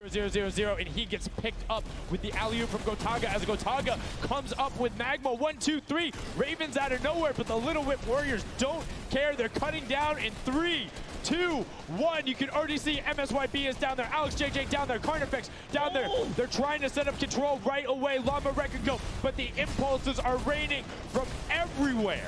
0-0-0, and he gets picked up with the alley-oop from Gotaga as Gotaga comes up with Magma. 1, 2, 3. Ravens out of nowhere, but the Little Whip Warriors don't care. They're cutting down in 3, 2, 1. You can already see MSYB is down there. Alex JJ down there. Carnifex down there. They're trying to set up control right away. Llama Wreck and Go, but the impulses are raining from everywhere.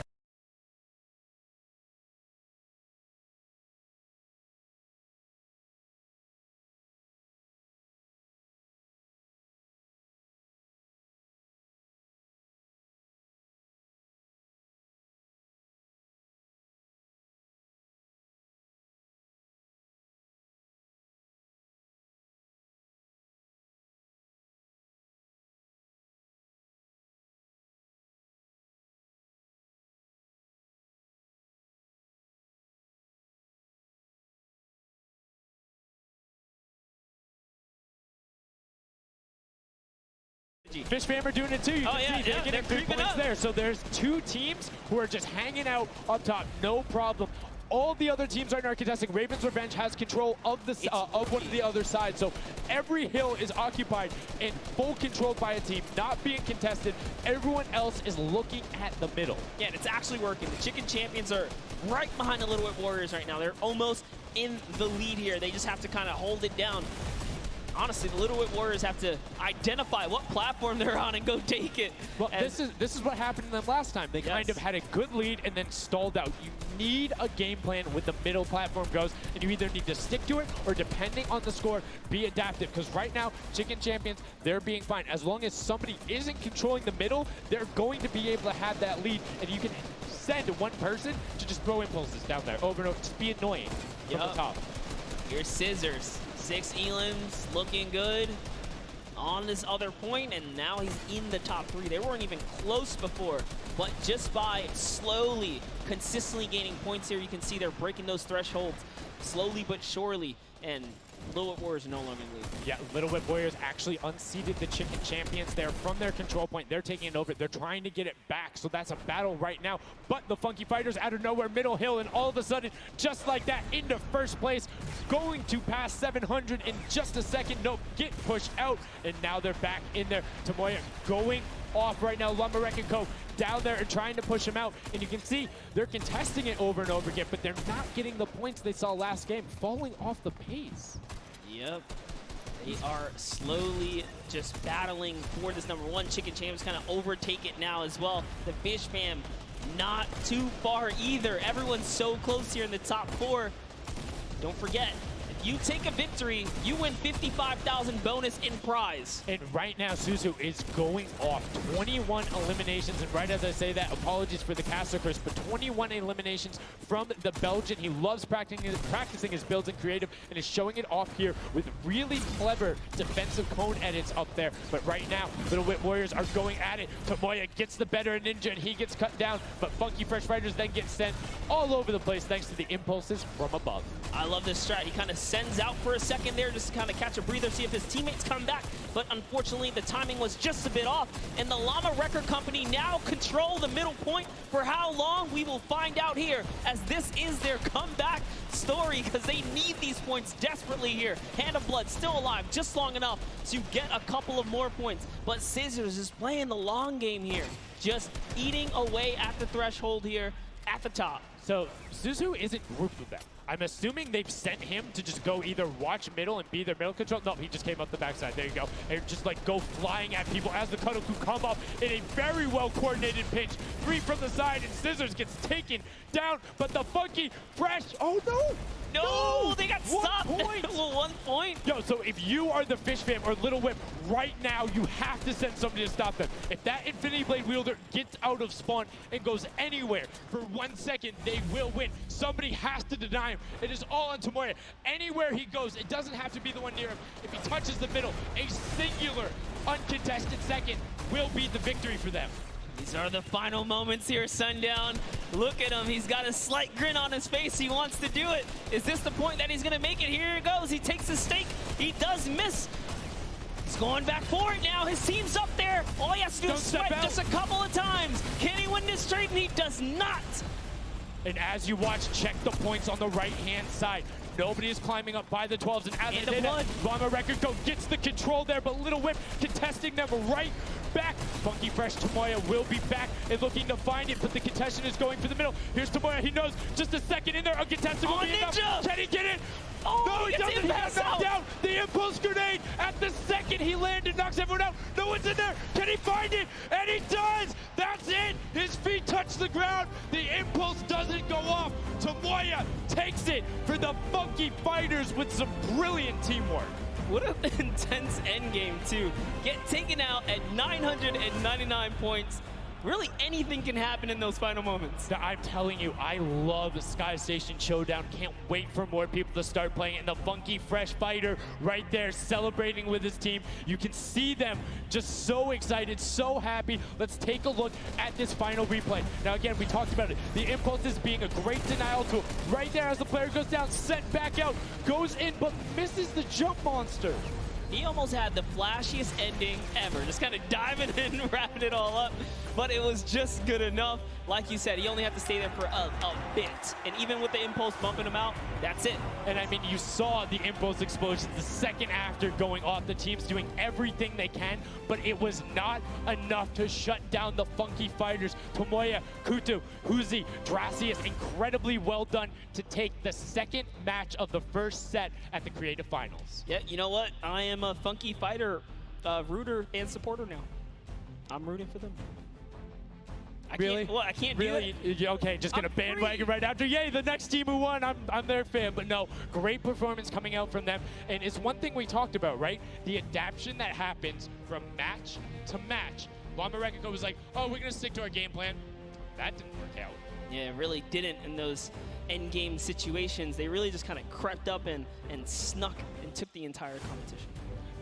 Fish Fam are doing it too. You can see they're getting 3 points there. So there's 2 teams who are just hanging out up top, no problem. All the other teams right now are contesting. Raven's Revenge has control of the one of the other side. So every hill is occupied and full controlled by a team, not being contested. Everyone else is looking at the middle. Yeah, and it's actually working. The Chicken Champions are right behind the Little Whip Warriors right now. They're almost in the lead here. They just have to kind of hold it down. Honestly, the Little Whip Warriors have to identify what platform they're on and go take it. Well, this is what happened to them last time. They kind of had a good lead and then stalled out. You need a game plan when the middle platform goes, and you either need to stick to it or, depending on the score, be adaptive. Because right now, Chicken Champions, they're being fine. As long as somebody isn't controlling the middle, they're going to be able to have that lead, and you can send one person to just throw impulses down there over and over. Just be annoying from the top. Here's Scissors. 6 Elans looking good on this other point, and now he's in the top 3. They weren't even close before, but just by slowly, consistently gaining points here, you can see they're breaking those thresholds slowly but surely, and Little Whip Warriors are no longer in the lead. Yeah, Little Whip Warriors actually unseated the Chicken Champions there from their control point. They're taking it over. They're trying to get it back, so that's a battle right now. But the Funky Fighters out of nowhere, middle hill, and all of a sudden, just like that, into first place, going to pass 700 in just a second. Nope, get pushed out, and now they're back in there. Tomoya going off right now. Llama Wreck and Co. down there and trying to push him out. And you can see they're contesting it over and over again, but they're not getting the points they saw last game, falling off the pace. Yep. They are slowly just battling for this number 1. Chicken Champions kind of overtake it now as well. The Fish Fam not too far either. Everyone's so close here in the top 4. Don't forget, you take a victory, you win 55,000 bonus in prize. And right now, Suzu is going off. 21 eliminations, and right as I say that, apologies for the caster curse, but 21 eliminations from the Belgian. He loves practicing his builds in creative, and is showing it off here with really clever defensive cone edits up there. But right now, Little Whip Warriors are going at it. Tomoya gets the better of Ninja, and he gets cut down, but Funky Fresh Fighters then get sent all over the place thanks to the impulses from above. I love this strat. He kind of sends out for a second there just to kind of catch a breather, see if his teammates come back. But unfortunately, the timing was just a bit off. And the Llama Record Company now control the middle point. For how long, we will find out here, as this is their comeback story, because they need these points desperately here. Hand of Blood still alive, just long enough to get a couple of more points. But Scissors is playing the long game here, just eating away at the threshold here at the top. So Suzu isn't grouped with them. I'm assuming they've sent him to just go either watch middle and be their middle control. No, he just came up the backside. There you go. And just like go flying at people as the Cuddleku come up in a very well coordinated pinch. 3 from the side, and Scissors gets taken down, but the Funky Fresh, oh no! No, they got stopped. 1 point. Well, 1 point. Yo, so if you are the Fish Fam or Little Whip, right now you have to send somebody to stop them. If that Infinity Blade wielder gets out of spawn and goes anywhere for 1 second, they will win. Somebody has to deny him. It is all on Tomoya. Anywhere he goes, it doesn't have to be the one near him. If he touches the middle, a singular uncontested second will be the victory for them. These are the final moments here, Sundown. Look at him. He's got a slight grin on his face. He wants to do it. Is this the point that he's going to make it? Here it goes. He takes the stake. He does miss. He's going back for it now. His team's up there. All he has to do is sweat just a couple of times. Can he win this straight? And he does not. And as you watch, check the points on the right-hand side. Nobody is climbing up by the 12s, and as And they the did blood. that, Llama Record Go gets the control there, but Little Whip contesting them right back. Funky Fresh Tomoya will be back and looking to find it, but the contestant is going for the middle. Here's Tomoya, he knows just a second in there, uncontested will Oh, be enough. Ninja! Can he get it? Oh, No, he gets doesn't have impulse knocked out. down. The impulse grenade at the second he landed knocks everyone out. No one's in there. Can he find it? And he does. That's it. His feet touch the ground. The impulse doesn't go off. Tomoya takes it for the Funky Fighters with some brilliant teamwork. What an intense endgame, too. Get taken out at 999 points. Really, anything can happen in those final moments. I'm telling you, I love Sky Station Showdown. Can't wait for more people to start playing it. And the Funky Fresh Fighter right there celebrating with his team. You can see them just so excited, so happy. Let's take a look at this final replay. Now, again, we talked about it. The impulse is being a great denial tool. Right there as the player goes down, sent back out, goes in, but misses the jump monster. He almost had the flashiest ending ever, just kind of diving in, wrapping it all up, but it was just good enough. Like you said, he only had to stay there for a bit, and even with the impulse bumping him out, that's it. And I mean, you saw the impulse explosions the second after going off. The team's doing everything they can, but it was not enough to shut down the Funky Fighters. Tomoya, Kutu, Huzi, Dracius, incredibly well done to take the second match of the first set at the Creative Finals. Yeah, you know what? I am a Funky Fighter rooter and supporter now. I'm rooting for them. Really? Well, I can't really? do it. Okay, just gonna I'm bandwagon free. right after. Yay, the next team who won, I'm their fan. But no, great performance coming out from them. And it's one thing we talked about, right? The adaptation that happens from match to match. Llama Rekiko was like, oh, we're gonna stick to our game plan. That didn't work out. Yeah, it really didn't in those end game situations. They really just kind of crept up and snuck and took the entire competition.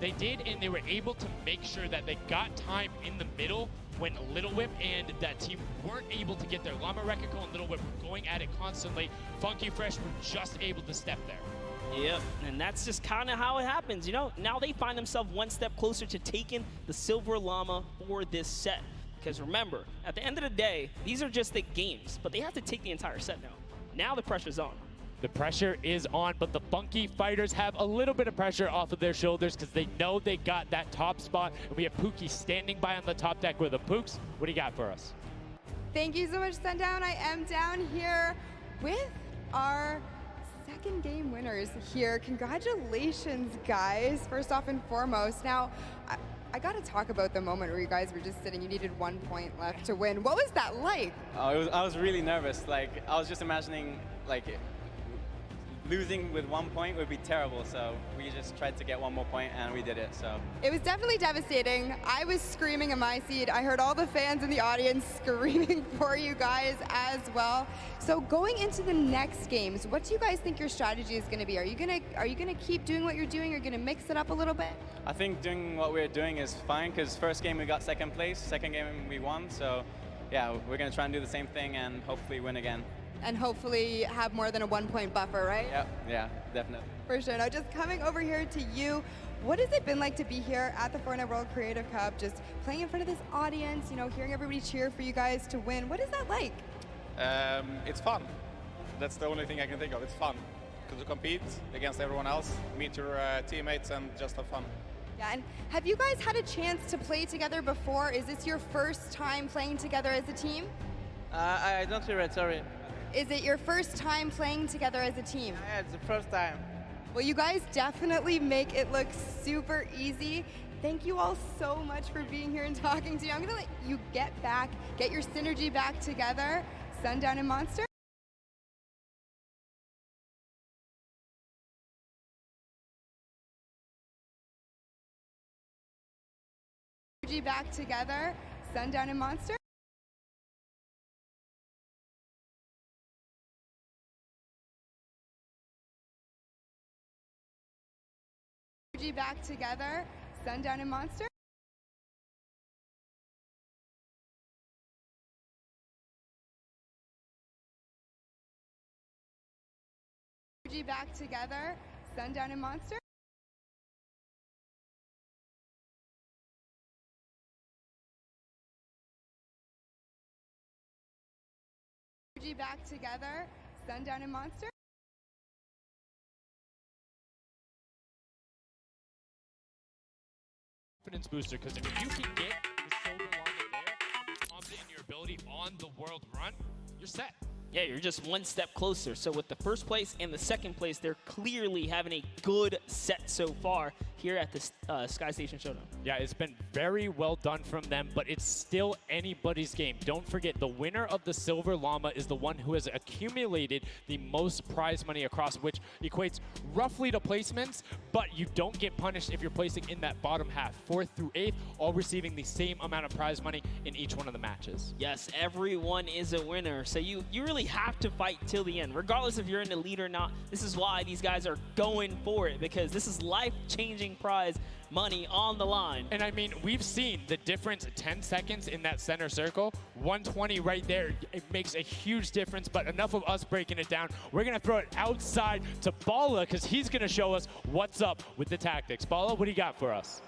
They did, and they were able to make sure that they got time in the middle when Little Whip and that team weren't able to get there. Llama Rekiko and Little Whip were going at it constantly. Funky Fresh were just able to step there. Yep, and that's just kind of how it happens, you know? Now they find themselves one step closer to taking the Silver Llama for this set. Because remember, at the end of the day, these are just the games, but they have to take the entire set now. Now the pressure's on. The pressure is on, but the Funky Fighters have a little bit of pressure off of their shoulders because they know they got that top spot. And we have Pookie standing by on the top deck with the Pooks. What do you got for us? Thank you so much, Sundown. I am down here with our second game winners here. Congratulations, guys, first off and foremost. Now, I got to talk about the moment where you guys were just sitting, you needed 1 point left to win. What was that like? I was really nervous. Like, I was just imagining, like, losing with 1 point would be terrible, so we just tried to get 1 more point, and we did it, so. It was definitely devastating. I was screaming in my seat. I heard all the fans in the audience screaming for you guys as well. So going into the next games, what do you guys think your strategy is going to be? Are you gonna keep doing what you're doing? Or going to mix it up a little bit? I think doing what we're doing is fine, because first game we got second place, second game we won, so yeah, we're going to try and do the same thing and hopefully win again. And hopefully have more than a 1 point buffer, right? Yep, yeah, definitely. For sure. Now, just coming over here to you, what has it been like to be here at the Fortnite World Creative Cup, just playing in front of this audience, you know, hearing everybody cheer for you guys to win? What is that like? It's fun. That's the only thing I can think of. It's fun to compete against everyone else, meet your teammates, and just have fun. Yeah, and have you guys had a chance to play together before? Is this your first time playing together as a team? I don't hear it, sorry. Is it your first time playing together as a team? Yeah, it's the first time. Well, you guys definitely make it look super easy. Thank you all so much for being here and talking to me. I'm gonna let you get your synergy back together. Sundown and Monster. Synergy back together. Sundown and Monster. Back together, Sundown and Monster. Back together, Sundown and Monster. Back together, Sundown and Monster. confidence booster, because if you can get the silver llama there, confident in your ability on the world run, you're set. Yeah, you're just one step closer. So with the first place and the second place, they're clearly having a good set so far here at the Sky Station Showdown. Yeah, it's been very well done from them, but it's still anybody's game. Don't forget, the winner of the Silver Llama is the one who has accumulated the most prize money across, which equates roughly to placements, but you don't get punished if you're placing in that bottom half. 4th through 8th, all receiving the same amount of prize money in each one of the matches. Yes, everyone is a winner. So you really have to fight till the end, regardless if you're in the lead or not. This is why these guys are going for it, because this is life-changing prize money on the line. And I mean, we've seen the difference 10 seconds in that center circle. 120 right there, it makes a huge difference, but enough of us breaking it down. We're gonna throw it outside to Bala, because he's gonna show us what's up with the tactics. Bala, what do you got for us?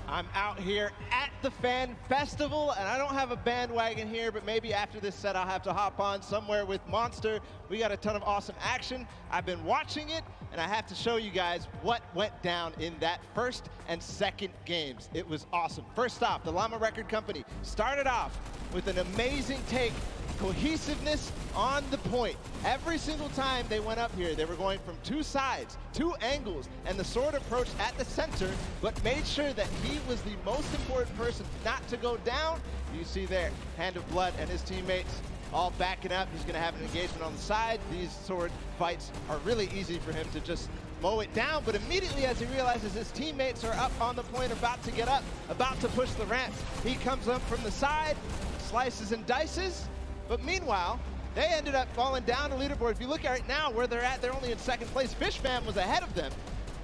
I'm out here at the Fan Festival, and I don't have a bandwagon here, but maybe after this set I'll have to hop on somewhere with Monster. We got a ton of awesome action. I've been watching it, and I have to show you guys what went down in that first and second games. It was awesome. First off, the Llama Record Company started off with an amazing take, cohesiveness on the point. Every single time they went up here, they were going from 2 sides, 2 angles, and the sword approach at the center, but made sure that he was the most important person not to go down. You see there, Hand of Blood and his teammates all backing up. He's gonna have an engagement on the side. These sword fights are really easy for him to just mow it down, but immediately as he realizes his teammates are up on the point, about to get up, about to push the ramps, he comes up from the side, slices and dices. But meanwhile, they ended up falling down the leaderboard. If you look at it now, where they're at, they're only in second place. Fishman was ahead of them.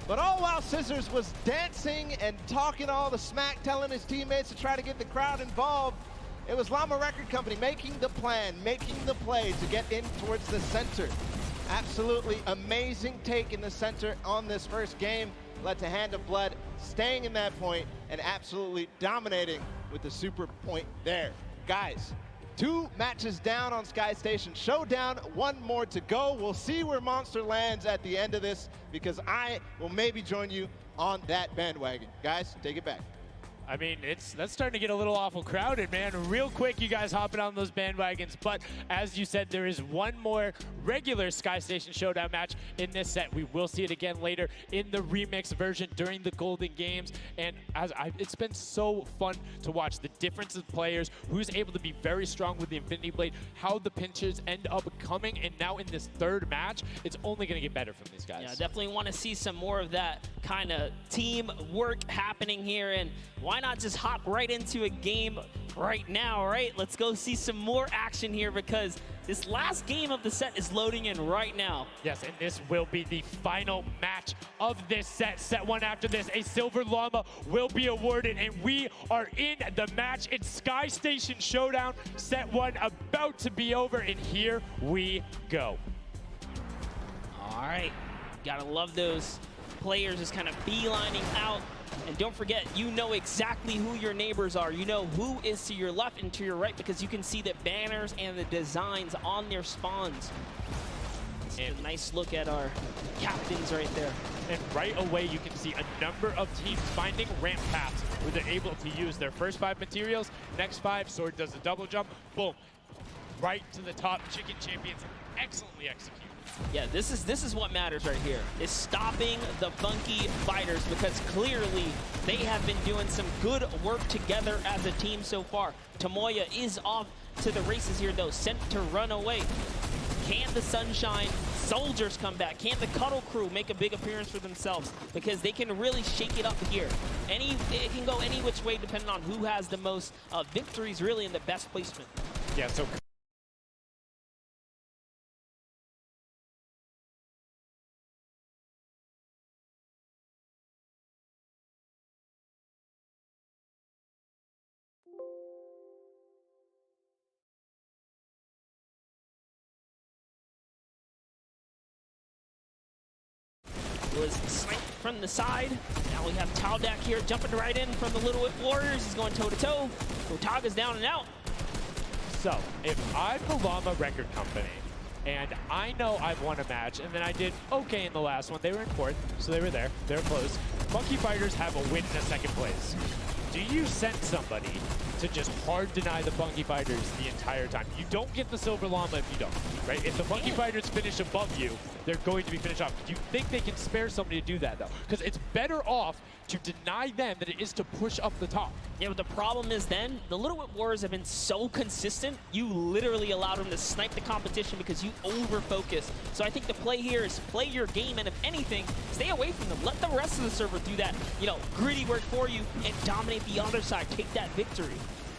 But all while Scissors was dancing and talking all the smack, telling his teammates to try to get the crowd involved, it was Llama Record Company making the plan, making the play to get in towards the center. Absolutely amazing take in the center on this first game. Led to Hand of Blood staying in that point and absolutely dominating with the super point there. Guys, 2 matches down on Sky Station Showdown, 1 more to go. We'll see where Monster lands at the end of this, because I will maybe join you on that bandwagon. Guys, take it back. I mean, that's starting to get a little awful crowded, man. Real quick, you guys hopping on those bandwagons. But as you said, there is 1 more regular Sky Station Showdown match in this set. We will see it again later in the remix version during the Golden Games. And it's been so fun to watch the difference of players, who's able to be very strong with the Infinity Blade, how the pinches end up coming. And now in this 3rd match, it's only going to get better from these guys. Yeah, definitely want to see some more of that kind of team work happening here. And why not just hop right into a game right now, right? Let's go see some more action here, because this last game of the set is loading in right now. Yes, and this will be the final match of this set. Set 1 after this, a Silver Llama will be awarded, and we are in the match. It's Sky Station Showdown, set 1 about to be over, and here we go. All right, gotta love those players just kind of beelining out. And don't forget, you know exactly who your neighbors are. You know who is to your left and to your right, because you can see the banners and the designs on their spawns. And a nice look at our captains right there. And right away, you can see a number of teams finding ramp paths where they're able to use their first 5 materials. Next 5, Sword does a double jump. Boom. Right to the top. Chicken Champions excellently executed. Yeah, this is what matters right here, is stopping the Funky Fighters, because clearly they have been doing some good work together as a team so far. Tomoya is off to the races here, though, sent to run away. Can the Sunshine Soldiers come back? Can the Cuddle Crew make a big appearance for themselves? Because they can really shake it up here. It can go any which way depending on who has the most victories, really, in the best placement. Yeah, so was sniped from the side. Now we have Taldak here jumping right in from the Little Whip Warriors. He's going toe-to-toe. Otaga's down and out. So, if I'm the Llama Record Company, And I know I've won a match, and then I did okay in the last one. They were in fourth, so they were there. They were close. Funky Fighters have a win in a second place. Do you send somebody to just hard deny the Funky Fighters the entire time? You don't get the Silver Llama if you don't, right? If the Funky Fighters finish above you, they're going to be finished off. Do you think they can spare somebody to do that, though? Because it's better off to deny them than it is to push up the top. Yeah, but the problem is then, the Little Whip Warriors have been so consistent, you literally allowed them to snipe the competition because you over-focus. So I think the play here is play your game, and if anything, stay away from them. Let the rest of the server do that, you know, gritty work for you and dominate the other side. Take that victory.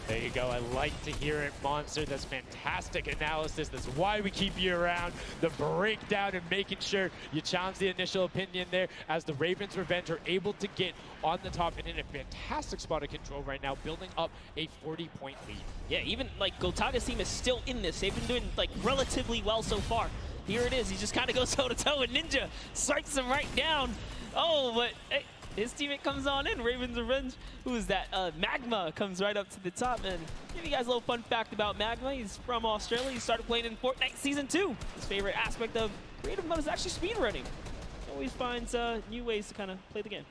There you go. I like to hear it, Monster. That's fantastic analysis. That's why we keep you around. The breakdown and making sure you challenge the initial opinion there as the Ravens Revenge are able to get on the top and in a fantastic spot of control right now, building up a 40-point lead. Yeah, even like Gotaga's team is still in this. They've been doing like relatively well so far. Here it is. He just kind of goes toe-to-toe with Ninja. Strikes him right down. Oh, but hey, his teammate comes on in, Ravens Revenge. Who is that? Magma comes right up to the top. And give you guys a little fun fact about Magma. He's from Australia. He started playing in Fortnite Season 2. His favorite aspect of creative mode is actually speedrunning. Always finds new ways to kind of play the game.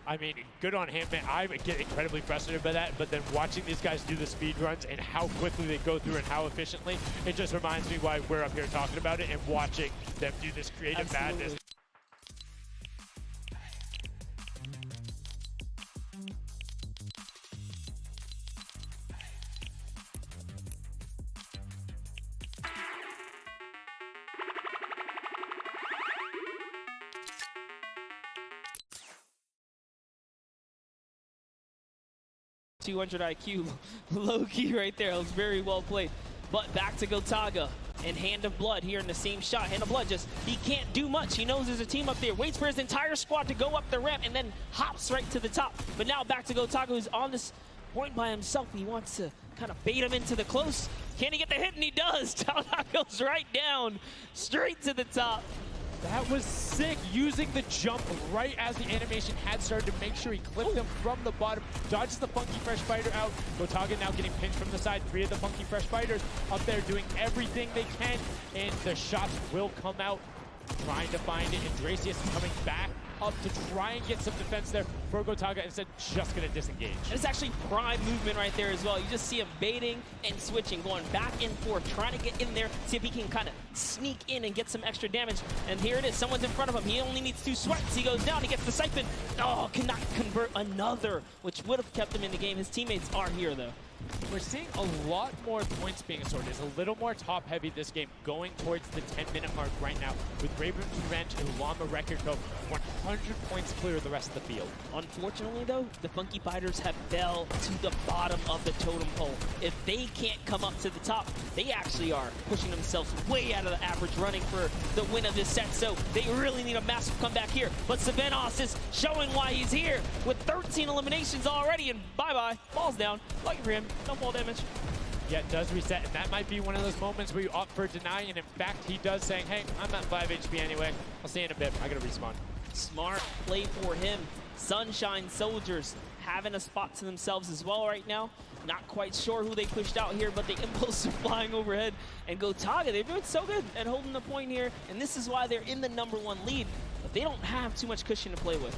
I mean, good on him, man. I get incredibly frustrated by that, but then watching these guys do the speed runs and how quickly they go through and how efficiently, it just reminds me why we're up here talking about it and watching them do this creative madness. 200 IQ, low key right there. It was very well played. But back to Gotaga and Hand of Blood here in the same shot. Hand of Blood just, he can't do much. He knows there's a team up there. Waits for his entire squad to go up the ramp and then hops right to the top. But now back to Gotaga, who's on this point by himself. He wants to kind of bait him into the close. Can he get the hit? And he does. Talnot goes right down, straight to the top. That was sick, using the jump right as the animation had started to make sure he clipped him from the bottom, dodges the Funky Fresh Fighter out. Gotaga now getting pinched from the side. 3 of the Funky Fresh Fighters up there doing everything they can, and the shots will come out, trying to find it. And Dracius is coming back up to try and get some defense there for Gotaga, instead just gonna disengage. And it's actually prime movement right there as well. You just see him baiting and switching, going back and forth, trying to get in there, see if he can kind of sneak in and get some extra damage. And here it is, someone's in front of him. He only needs 2 swipes. He goes down, he gets the siphon. Oh, cannot convert another, which would have kept him in the game. His teammates are here though. We're seeing a lot more points being assorted. It's a little more top-heavy this game, going towards the 10-minute mark right now, with Ravens Revenge and Llama Record Co. 100 points clear of the rest of the field. Unfortunately, though, the Funky Fighters have fell to the bottom of the totem pole. If they can't come up to the top, they actually are pushing themselves way out of the average, running for the win of this set. So they really need a massive comeback here. But Savenos is showing why he's here with 13 eliminations already, and bye-bye, falls down. Lucky for him. No fall damage. Yeah, it does reset, and that might be one of those moments where you opt for deny, and in fact, he does saying, hey, I'm at 5 HP anyway. I'll see you in a bit. I gotta respawn. Smart play for him. Sunshine Soldiers having a spot to themselves as well right now. Not quite sure who they pushed out here, but the impulse are flying overhead. And Gotaga, they're doing so good at holding the point here, and this is why they're in the #1 lead, but they don't have too much cushion to play with.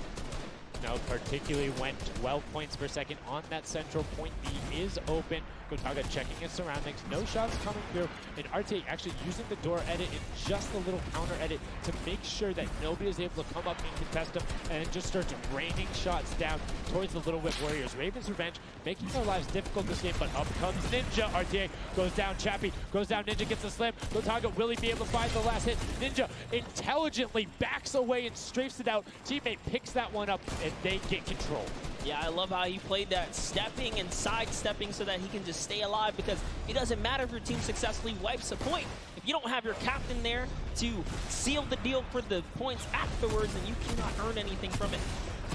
No, particularly when 12 points per second on that central point. B is open. Gotaga checking his surroundings. No shots coming through. And RTA actually using the door edit and just a little counter edit to make sure that nobody is able to come up and contest him, and just starts raining shots down towards the Little Whip Warriors. Ravens Revenge making their lives difficult this game, but up comes Ninja. RTA goes down. Chappie goes down. Ninja gets a slam. Gotaga, will he be able to find the last hit? Ninja intelligently backs away and strafes it out. Teammate picks that one up, and they get control. Yeah, I love how he played that, stepping and sidestepping so that he can just stay alive, because it doesn't matter if your team successfully wipes a point. If you don't have your captain there to seal the deal for the points afterwards, then you cannot earn anything from it.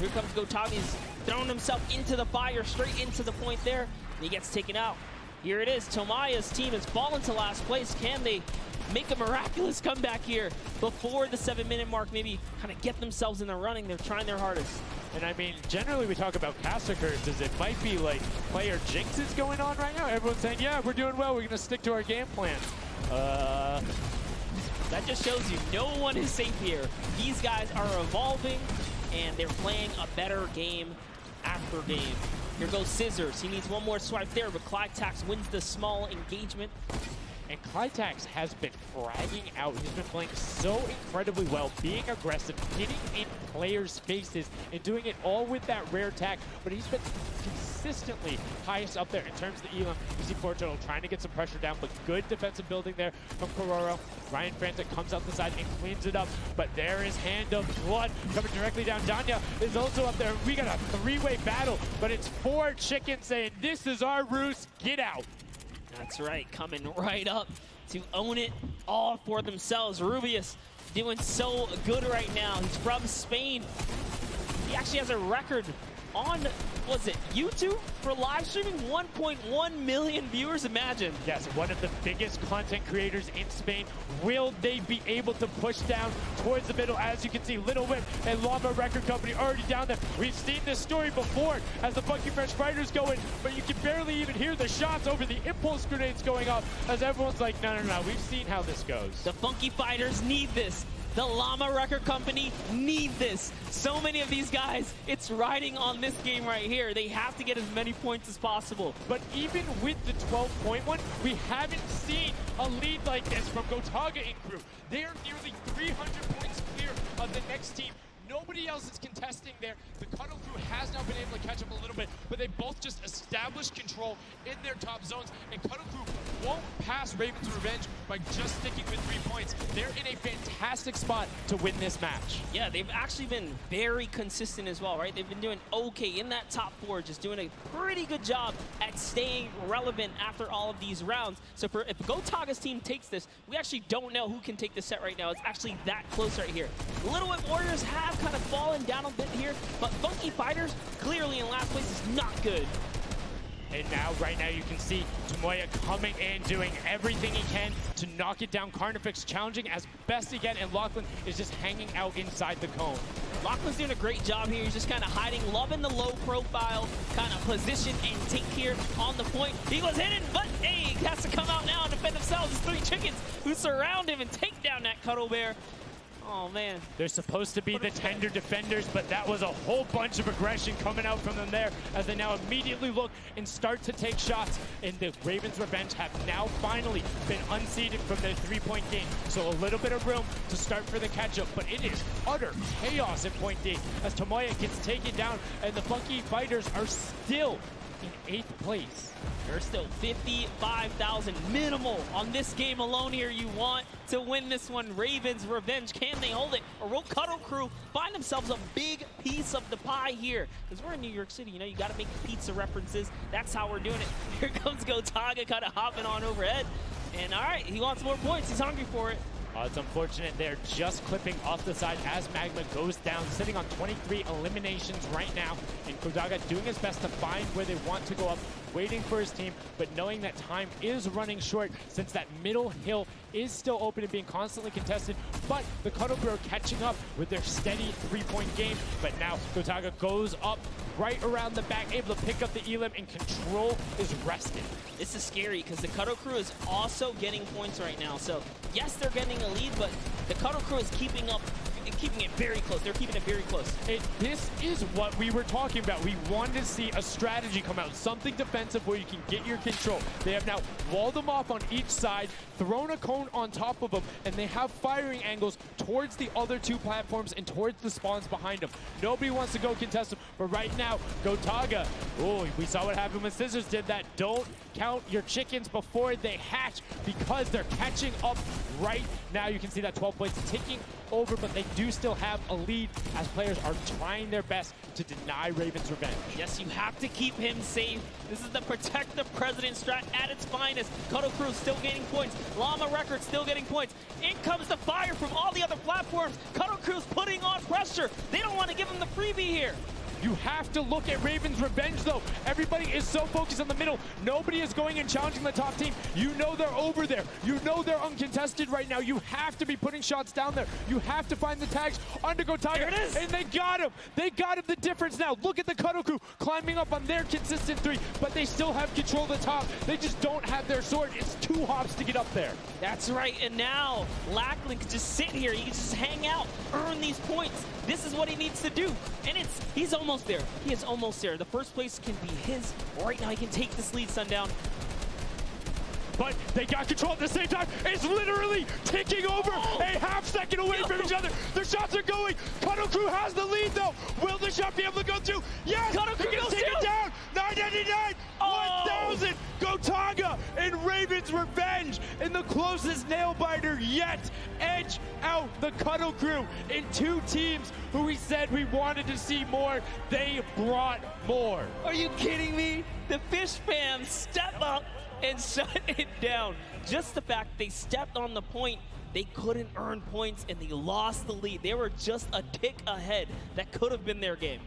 Here comes Gotaga. He's throwing himself into the fire, straight into the point there, and he gets taken out. Here it is. Tomaya's team has fallen to last place. Can they make a miraculous comeback here before the 7-minute mark? Maybe kind of get themselves in the running. They're trying their hardest. And I mean, generally we talk about caster curses. It might be like player jinxes going on right now. Everyone's saying, yeah, we're doing well. We're going to stick to our game plan. That just shows you no one is safe here. These guys are evolving, and they're playing a better game after game. Here goes Scissors. He needs one more swipe there, but Clytax wins the small engagement. And Clytax has been fragging out. He's been playing so incredibly well, being aggressive, getting in players' faces, and doing it all with that rare attack. But he's been consistently highest up there in terms of the elim. You see Fortnite trying to get some pressure down, but good defensive building there from Kororo. Ryan Frantic comes out the side and cleans it up, but there is Hand of Blood coming directly down. Danya is also up there. We got a three-way battle, but it's 4 chickens saying, this is our roost, get out. That's right, coming right up to own it all for themselves. Rubius doing so good right now. He's from Spain. He actually has a record on, was it YouTube for live streaming? 1.1 million viewers, imagine. Yes, one of the biggest content creators in Spain. Will they be able to push down towards the middle? As you can see, Little Whip and Llama Record Company already down there. We've seen this story before as the Funky Fresh Fighters go in, but you can barely even hear the shots over the impulse grenades going off as everyone's like, no, we've seen how this goes. The Funky Fighters need this. The Llama Record Company need this. So many of these guys, it's riding on this game right here. They have to get as many points as possible. But even with the 12-point one, we haven't seen a lead like this from Gotaga and crew. They are nearly 300 points clear of the next team. Nobody else is contesting there. The Cuddle crew has now been able to catch up a little bit, but they both just established control in their top zones, and Cuddle crew won't pass Raven's Revenge by just sticking with 3 points. They're in a fantastic spot to win this match. Yeah, they've actually been very consistent as well, right? They've been doing okay in that top 4, just doing a pretty good job at staying relevant after all of these rounds. So if Gotaga's team takes this, we actually don't know who can take the set right now. It's actually that close right here. Little Whip Warriors have kind of fallen down a bit here, but Funky Fighters clearly in last place is not good. And now, right now, you can see Tomoya coming in, doing everything he can to knock it down. Carnifex challenging as best he can, and Lachlan is just hanging out inside the cone. Lachlan's doing a great job here. He's just kind of hiding, loving the low profile kind of position and take here on the point. He was hidden, but hey, he has to come out now and defend themselves. It's 3 chickens who surround him and take down that Cuddle Bear. Oh, man. They're supposed to be the tender defenders, but that was a whole bunch of aggression coming out from them there as they now immediately look and start to take shots. And the Ravens Revenge have now finally been unseated from their 3-point game. So a little bit of room to start for the catch-up, but it is utter chaos in point D as Tomoya gets taken down, and the Funky Fighters are still in 8th place. There's still 55,000 minimal on this game alone here. You want to win this one. Ravens Revenge, can they hold it? Or will Cuddle Crew find themselves a big piece of the pie here? Because we're in New York City, you know, you got to make pizza references. That's how we're doing it. Here comes Gotaga kind of hopping on overhead. And all right, he wants more points. He's hungry for it. It's unfortunate they're just clipping off the side as Magma goes down, sitting on 23 eliminations right now. And Kodaga doing his best to find where they want to go up, waiting for his team, but knowing that time is running short since that middle hill is still open and being constantly contested. But the Cuddle Crew are catching up with their steady 3-point game. But now Kotaga goes up right around the back, able to pick up the elim, and control is rested. This is scary because the Cuddle Crew is also getting points right now. So yes, they're getting a lead, but the Cuddle Crew is keeping it very close. They're keeping it very close. This is what we were talking about. We wanted to see a strategy come out, something defensive where you can get your control. They have now walled them off on each side, thrown a cone on top of them, and they have firing angles towards the other 2 platforms and towards the spawns behind them. Nobody wants to go contest them, but right now, Gotaga, oh, we saw what happened when Scissors did that. Don't count your chickens before they hatch because they're catching up right now. You can see that 12 points ticking over, but they do still have a lead as players are trying their best to deny Raven's Revenge. Yes, you have to keep him safe. This is the protect the president strat at its finest. Cuddle Crew still gaining points. Llama Record still getting points. In comes the fire from all the other platforms. Cuddle Crew's putting on pressure. They don't want to give him the freebie here. You have to look at Raven's Revenge, though. Everybody is so focused on the middle. Nobody is going and challenging the top team. You know they're over there. You know they're uncontested right now. You have to be putting shots down there. You have to find the tags under Gotaga. There it is. And they got him. They got him the difference now. Look at the Cuddle Crew climbing up on their consistent 3, but they still have control of the top. They just don't have their sword. It's 2 hops to get up there. That's right, and now Lackland can just sit here. He can just hang out, earn these points. This is what he needs to do, and he's almost there. He is almost there. The first place can be his. Right now, he can take this lead, Sundown. But they got control at the same time. It's literally ticking over a half second away from each other. The shots are going. Cuddle Crew has the lead, though. Will the shot be able to go through? Yes! Cuddle Crew They're gonna take it down. 999, 1,000. Gotaga and Raven's Revenge in the closest nail biter yet. Edge out the Cuddle Crew in 2 teams who we said we wanted to see more. They brought more. Are you kidding me? The Fish fam step up and shut it down. Just the fact they stepped on the point, they couldn't earn points and they lost the lead. They were just a tick ahead. That could have been their game.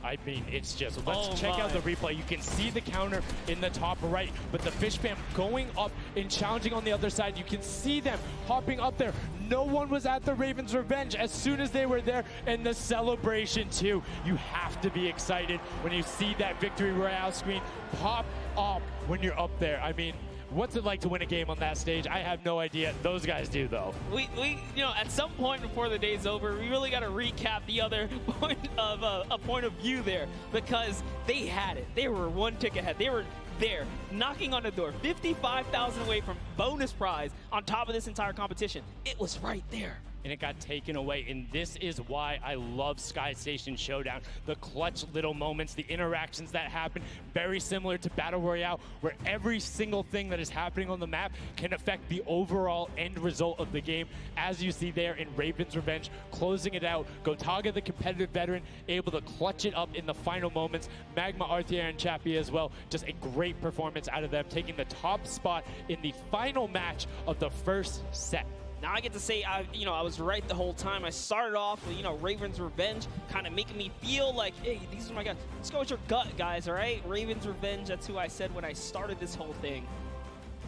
I mean, it's just, let's check out the replay. You can see the counter in the top right, but the Fish fam going up and challenging on the other side. You can see them hopping up there. No one was at the Raven's Revenge as soon as they were there, and the celebration too. You have to be excited when you see that Victory Royale screen pop up when you're up there. I mean, what's it like to win a game on that stage? I have no idea. Those guys do, though. We you know, at some point before the day's over, we really got to recap the other point of a point of view there, because they had it. They were 1 tick ahead. They were there, knocking on the door, 55,000 away from bonus prize on top of this entire competition. It was right there. And it got taken away, and this is why I love Sky Station Showdown. The clutch little moments, the interactions that happen, very similar to Battle Royale, where every single thing that is happening on the map can affect the overall end result of the game, as you see there in Raven's Revenge, closing it out. Gotaga, the competitive veteran, able to clutch it up in the final moments. Magma, Arthier, and Chappie as well. Just a great performance out of them, taking the top spot in the final match of the first set. Now I get to say, I was right the whole time. I started off with, Raven's Revenge, kind of making me feel like, hey, these are my guys. Let's go with your gut, guys, all right? Raven's Revenge, that's who I said when I started this whole thing.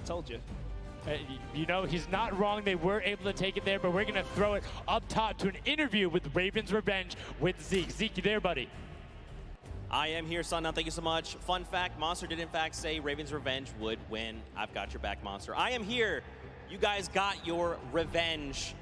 I told you. He's not wrong. They were able to take it there, but we're going to throw it up top to an interview with Raven's Revenge with Zeke. Zeke, you there, buddy? I am here, Sundown. Thank you so much. Fun fact, Monster did in fact say Raven's Revenge would win. I've got your back, Monster. I am here. You guys got your revenge.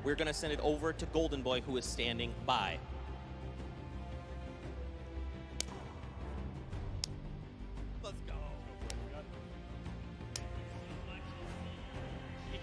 We're going to send it over to Golden Boy, who is standing by. Let's go.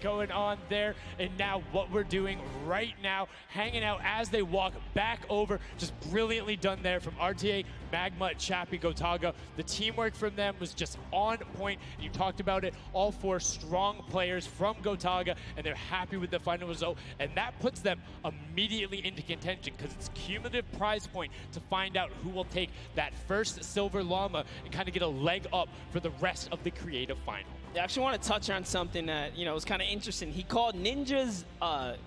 Going on there, and now what we're doing right now, hanging out as they walk back over, just brilliantly done there from RTA, Magma, Chappie, Gotaga. The teamwork from them was just on point. You talked about it, all 4 strong players from Gotaga, and they're happy with the final result, and that puts them immediately into contention because it's cumulative prize point to find out who will take that first silver llama and kind of get a leg up for the rest of the creative final. I actually want to touch on something that, was kind of interesting. He called Ninja's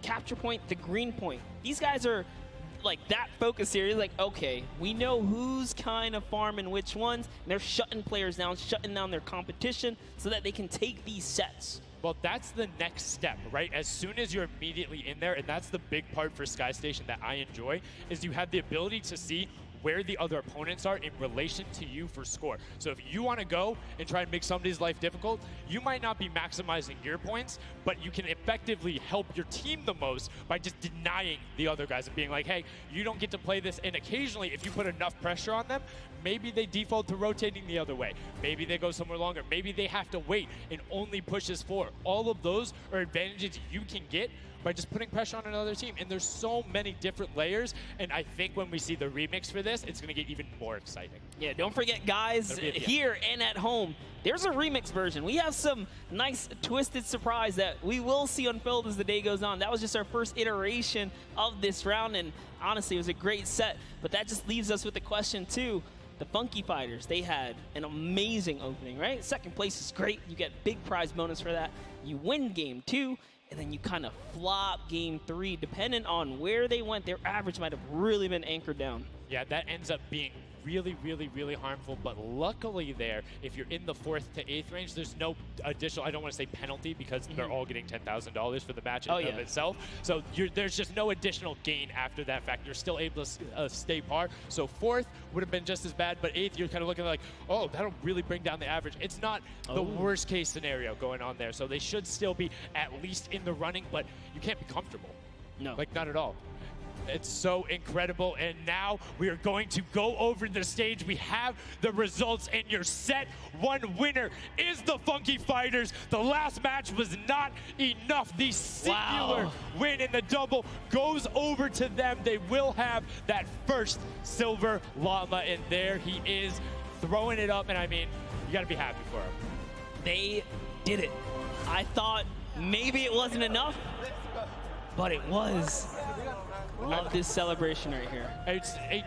capture point the green point. These guys are like that focus here. He's like, okay, we know who's kind of farming which ones, and they're shutting players down, shutting down their competition so that they can take these sets. Well, that's the next step, right? As soon as you're immediately in there, and that's the big part for Sky Station that I enjoy, is you have the ability to see where the other opponents are in relation to you for score. So if you want to go and try and make somebody's life difficult, you might not be maximizing your points, but you can effectively help your team the most by just denying the other guys and being like, hey, you don't get to play this. And occasionally, if you put enough pressure on them, maybe they default to rotating the other way. Maybe they go somewhere longer. Maybe they have to wait and only pushes forward. All of those are advantages you can get by just putting pressure on another team. And there's so many different layers, and I think when we see the remix for this, it's gonna get even more exciting. Yeah, don't forget, guys, here and at home, there's a remix version. We have some nice twisted surprise that we will see unfold as the day goes on. That was just our first iteration of this round, and honestly, it was a great set. But that just leaves us with the question, too. The Funky Fighters, they had an amazing opening, right? Second place is great. You get big prize bonus for that. You win game 2, and then you kind of flop game 3. Depending on where they went, their average might have really been anchored down. Yeah, that ends up being really, really, really harmful. But luckily there, if you're in the 4th to 8th range, there's no additional, I don't want to say penalty, because they're all getting $10,000 for the match in of itself. So there's just no additional gain after that fact. You're still able to stay par. So 4th would have been just as bad, but 8th, you're kind of looking like, oh, that'll really bring down the average. It's not the worst case scenario going on there. So they should still be at least in the running, but you can't be comfortable. No. Like, not at all. It's so incredible, and now we are going to go over the stage. We have the results, and your set 1 winner is the Funky Fighters. The last match was not enough. The singular win in the double goes over to them. They will have that first silver llama, and there he is throwing it up, and I mean, you gotta be happy for him. They did it. I thought maybe it wasn't enough, but it was. Love this celebration right here.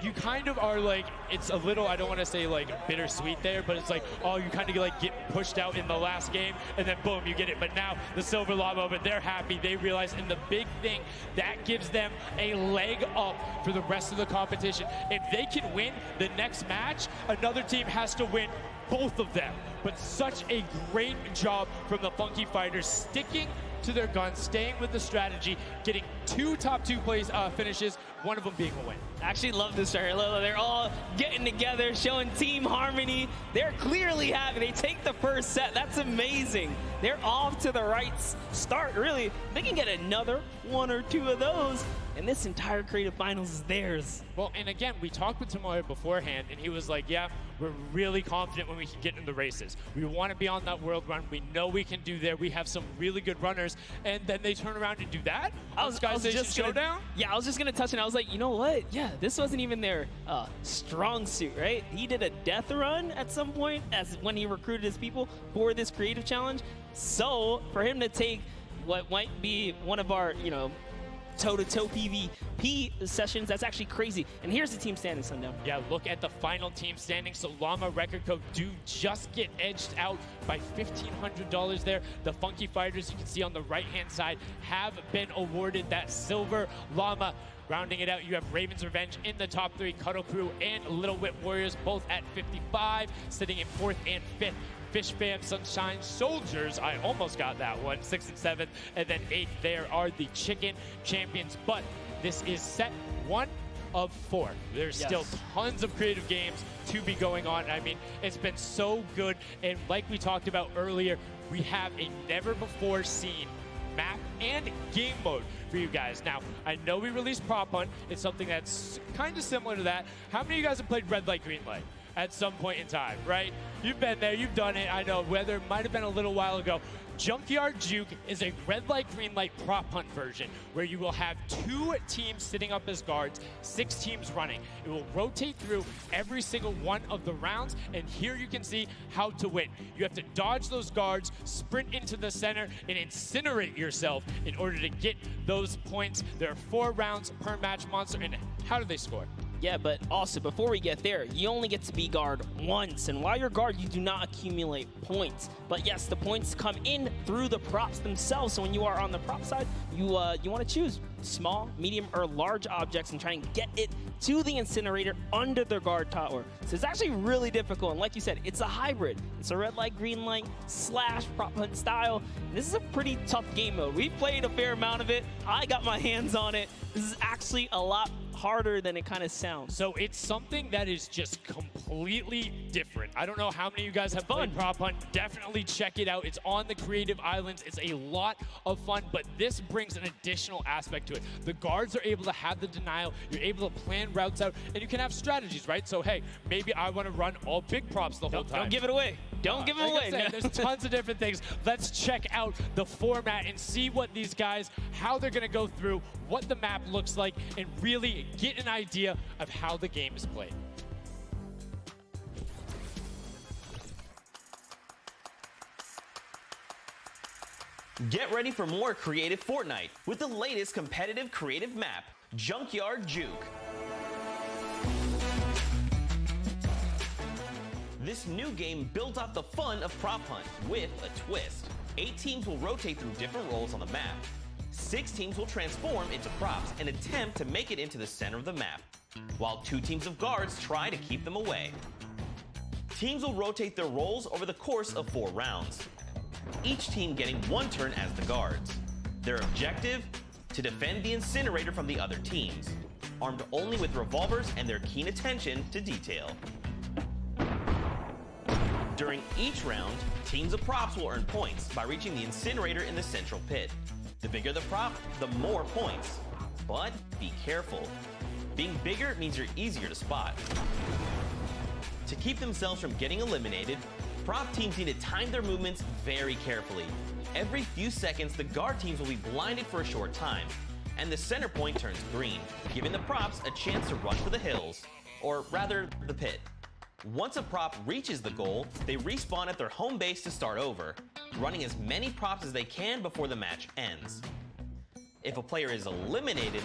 You kind of are like, it's a little, I don't want to say like bittersweet there, but it's like, oh, you kind of like get pushed out in the last game, and then boom, you get it. But now the silver llama, but they're happy. They realize, and the big thing, that gives them a leg up for the rest of the competition. If they can win the next match, another team has to win both of them. But such a great job from the Funky Fighters, sticking to their guns, staying with the strategy, getting 2 top 2 plays finishes, one of them being a win. I actually love this right here. They're all getting together, showing team harmony. They're clearly happy. They take the first set. That's amazing. They're off to the right start, really. They can get another 1 or 2 of those, and this entire creative finals is theirs. Well, and again, we talked with Tomoya beforehand, and he was like, yeah, we're really confident when we can get in the races. We want to be on that world run. We know we can do there. We have some really good runners, and then they turn around and do that? Sky Station Showdown? Yeah, I was just going to touch it. I was like, you know what? Yeah, this wasn't even their strong suit, right? He did a death run at some point as when he recruited his people for this creative challenge. So for him to take what might be one of our, toe-to-toe PvP sessions, that's actually crazy. And here's the team standings, Sundown. Yeah, look at the final team standings. So Llama Record Code do just get edged out by $1,500 there. The Funky Fighters, you can see on the right-hand side, have been awarded that silver llama. Rounding it out, you have Raven's Revenge in the top 3, Cuddle Crew and Little Whip Warriors both at 55, sitting in 4th and 5th. Fish Fam, Sunshine Soldiers, I almost got that one, 6th and 7th, and then 8th there are the Chicken Champions. But this is set 1 of 4. There's still tons of creative games to be going on. I mean, it's been so good, and like we talked about earlier, we have a never-before-seen map and game mode for you guys. Now, I know we released Prop Hunt. It's something that's kind of similar to that. How many of you guys have played Red Light, Green Light at some point in time, right? You've been there, you've done it. I know, whether it might have been a little while ago. Junkyard Juke is a red light, green light prop hunt version where you will have 2 teams sitting up as guards, 6 teams running. It will rotate through every single one of the rounds, and here you can see how to win. You have to dodge those guards, sprint into the center, and incinerate yourself in order to get those points. There are 4 rounds per match, Monster, and how do they score? Yeah, but also, before we get there, you only get to be guard once. And while you're guard, you do not accumulate points. But yes, the points come in through the props themselves. So when you are on the prop side, you want to choose small, medium, or large objects and try and get it to the incinerator under the guard tower. So it's actually really difficult. And like you said, it's a hybrid. It's a red light, green light, / prop hunt style. And this is a pretty tough game mode. We played a fair amount of it. I got my hands on it. This is actually a lot harder than it kind of sounds. So it's something that is just completely different. I don't know how many of you guys have played Prop Hunt. Definitely check it out. It's on the Creative Islands. It's a lot of fun, but this brings an additional aspect to it. The guards are able to have the denial. You're able to plan routes out, and you can have strategies, right? So, hey, maybe I want to run all big props the whole time. Don't give it away. Don't give it away. There's tons of different things. Let's check out the format and see what these guys, how they're going to go through, what the map looks like, and really get an idea of how the game is played. Get ready for more creative Fortnite with the latest competitive creative map, Junkyard Juke. This new game built off the fun of Prop Hunt with a twist. 8 teams will rotate through different roles on the map. 6 teams will transform into props and attempt to make it into the center of the map, while 2 teams of guards try to keep them away. Teams will rotate their roles over the course of 4 rounds, each team getting 1 turn as the guards. Their objective? To defend the incinerator from the other teams, armed only with revolvers and their keen attention to detail. During each round, teams of props will earn points by reaching the incinerator in the central pit. The bigger the prop, the more points. But be careful. Being bigger means you're easier to spot. To keep themselves from getting eliminated, prop teams need to time their movements very carefully. Every few seconds, the guard teams will be blinded for a short time, and the center point turns green, giving the props a chance to rush for the hills, or rather, the pit. Once a prop reaches the goal, they respawn at their home base to start over, running as many props as they can before the match ends. If a player is eliminated,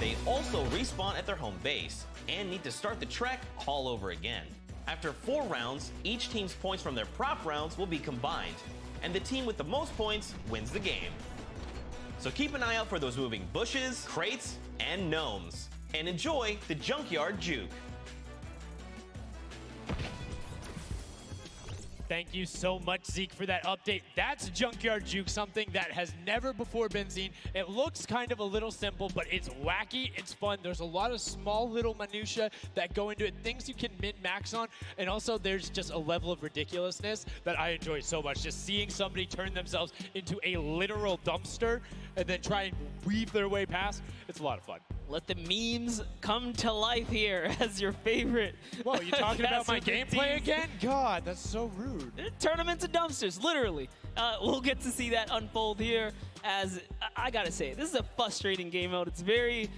they also respawn at their home base and need to start the trek all over again. After 4 rounds, each team's points from their prop rounds will be combined, and the team with the most points wins the game. So keep an eye out for those moving bushes, crates, and gnomes, and enjoy the Junkyard Juke. Thank you so much, Zeke, for that update. That's Junkyard Juke, something that has never before been seen. It looks kind of a little simple, but it's wacky, it's fun. There's a lot of small little minutia that go into it, things you can min-max on, and also there's just a level of ridiculousness that I enjoy so much. Just seeing somebody turn themselves into a literal dumpster and then try and weave their way past, it's a lot of fun. Let the memes come to life here as your favorite. Whoa, you talking about my gameplay again? God, that's so rude. Turn them into dumpsters, literally. We'll get to see that unfold here as, I gotta say, this is a frustrating game mode. It's very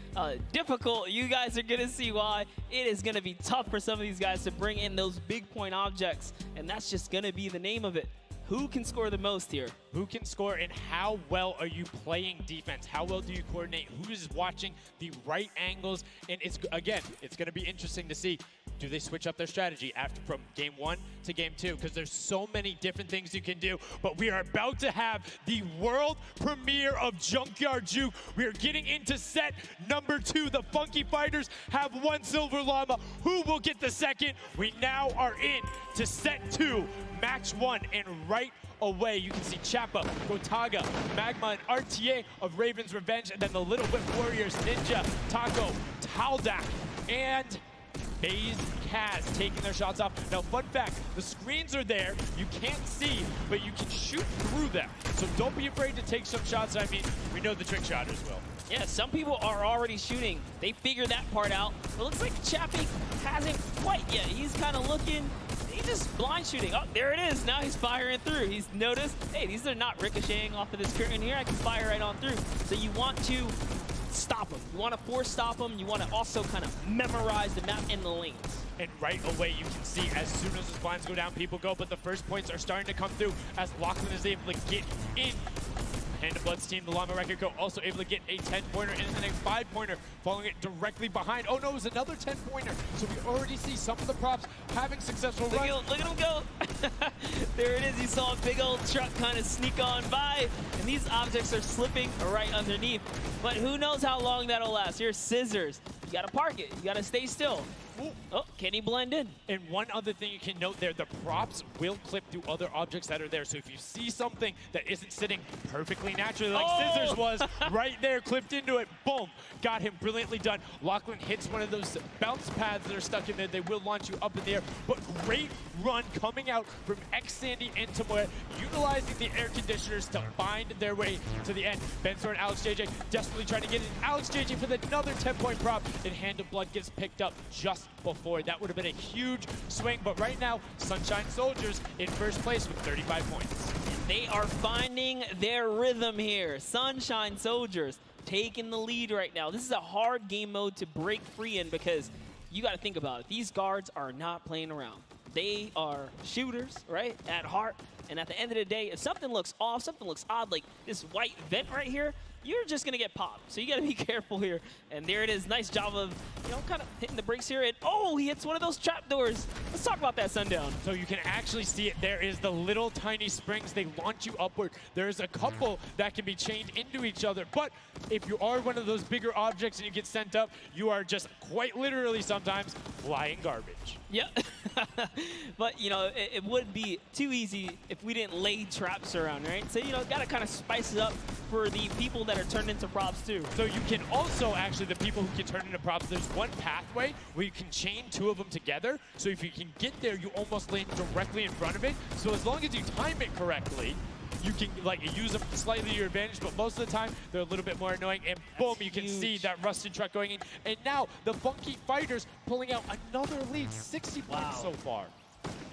difficult. You guys are gonna see why. It is gonna be tough for some of these guys to bring in those big point objects, and that's just gonna be the name of it. Who can score the most here? Who can score, and how well are you playing defense? How well do you coordinate? Who is watching the right angles? And it's going to be interesting to see, do they switch up their strategy from game 1 to game 2? Because there's so many different things you can do. But we are about to have the world premiere of Junkyard Juke. We are getting into set number 2. The Funky Fighters have 1 silver llama. Who will get the second? We now are in to set 2, match 1, and right away you can see Chappa, Gotaga, Magma, and RTA of Raven's Revenge, and then the Little Whip Warriors, Ninja, Taco, Taldak, and FaZe Kaz taking their shots off. Now, fun fact, the screens are there. You can't see, but you can shoot through them. So don't be afraid to take some shots. I mean, we know the trick shotters will. Yeah, some people are already shooting. They figured that part out. It looks like Chappie hasn't quite yet. He's kind of looking. He's just blind shooting. Oh, there it is. Now he's firing through. He's noticed, hey, these are not ricocheting off of this curtain here. I can fire right on through. So you want to stop them. You want to force stop them. You want to also kind of memorize the map and the lanes. And right away, you can see as soon as the blinds go down, people go. But the first points are starting to come through as Lachlan is able to get in. Hand of Blood's team, the Llama Record Co. also able to get a 10-pointer and then a 5-pointer, following it directly behind. Oh no, it was another 10-pointer. So we already see some of the props having successful runs. Look at him go. There it is. You saw a big old truck kind of sneak on by, and these objects are slipping right underneath. But who knows how long that'll last. Here's scissors. You gotta park it. You gotta stay still. Ooh. Oh, can he blend in? And one other thing you can note there, the props will clip through other objects that are there. So if you see something that isn't sitting perfectly naturally like Scissors was, right there, clipped into it, boom, got him, brilliantly done. Lachlan hits one of those bounce pads that are stuck in there. They will launch you up in the air, but great run coming out from X-Sandy and Tomoya, utilizing the air conditioners to find their way to the end. Bensor and Alex JJ desperately trying to get in. Alex JJ with another 10-point prop, and Hand of Blood gets picked up just before. That would have been a huge swing, but right now, Sunshine Soldiers in first place with 35 points. They are finding their rhythm here. Sunshine Soldiers taking the lead right now. This is a hard game mode to break free in because you got to think about it. These guards are not playing around. They are shooters, right, at heart. And at the end of the day, if something looks off, something looks odd, like this white vent right here, you're just gonna get popped. So you gotta be careful here. And there it is, nice job of, you know, kind of hitting the brakes here. And oh, he hits one of those trap doors. Let's talk about that, Sundown. So you can actually see it. There is the little tiny springs. They launch you upward. There's a couple that can be chained into each other. But if you are one of those bigger objects and you get sent up, you are just quite literally sometimes flying garbage. Yeah. But, you know, it would be too easy if we didn't lay traps around, right? So, you know, gotta kind of spice it up for the people that are turned into props too. So you can also, actually, the people who can turn into props, there's one pathway where you can chain two of them together. So if you can get there, you almost land directly in front of it. So as long as you time it correctly, you can like use them slightly to your advantage, but most of the time they're a little bit more annoying. And boom, you can see that rusted truck going in. And now the Funky Fighters pulling out another lead, 60 points so far.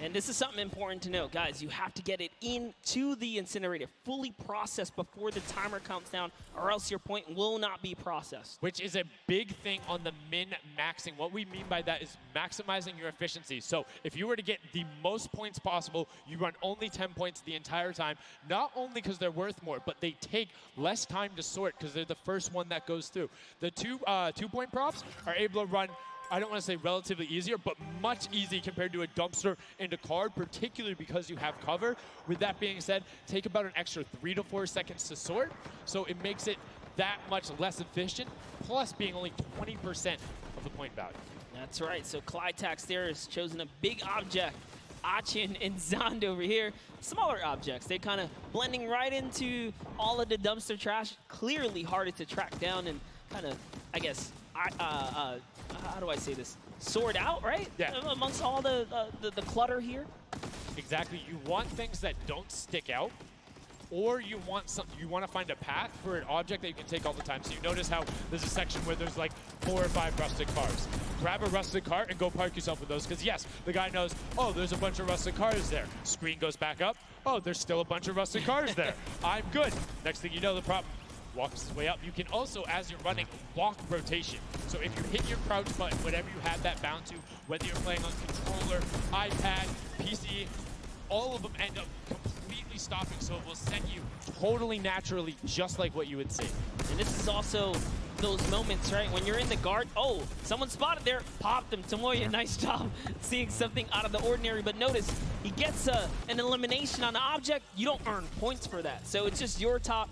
And this is something important to note, guys. You have to get it into the incinerator, fully processed before the timer counts down, or else your point will not be processed. Which is a big thing on the min-maxing. What we mean by that is maximizing your efficiency. So if you were to get the most points possible, you run only 10 points the entire time, not only because they're worth more, but they take less time to sort because they're the first one that goes through. The two-point props are able to run, I don't want to say relatively easier, but much easier compared to a dumpster and a card, particularly because you have cover. With that being said, take about an extra 3 to 4 seconds to sort, so it makes it that much less efficient, plus being only 20% of the point value. That's right, so Clytax there has chosen a big object. Achin and Zand over here, smaller objects. They're kind of blending right into all of the dumpster trash, clearly harder to track down and kind of, I guess, how do I say this? Sort out, right? Yeah. Amongst all the clutter here. Exactly. You want things that don't stick out, or you want to find a path for an object that you can take all the time. So you notice how there's a section where there's like 4 or 5 rusted cars. Grab a rusted car and go park yourself with those, because yes, the guy knows, oh, there's a bunch of rusted cars there. Screen goes back up. Oh, there's still a bunch of rusted cars there. I'm good. Next thing you know, the prop walks his way up. You can also, as you're running, block rotation. So if you hit your crouch button, whatever you have that bound to, whether you're playing on controller, iPad, PC, all of them end up completely stopping, so it will send you totally naturally, just like what you would see. And this is also those moments, right, when you're in the guard. Oh, someone spotted there, popped him. Tomoya, nice job seeing something out of the ordinary, but notice he gets an elimination on the object. You don't earn points for that, so it's just your job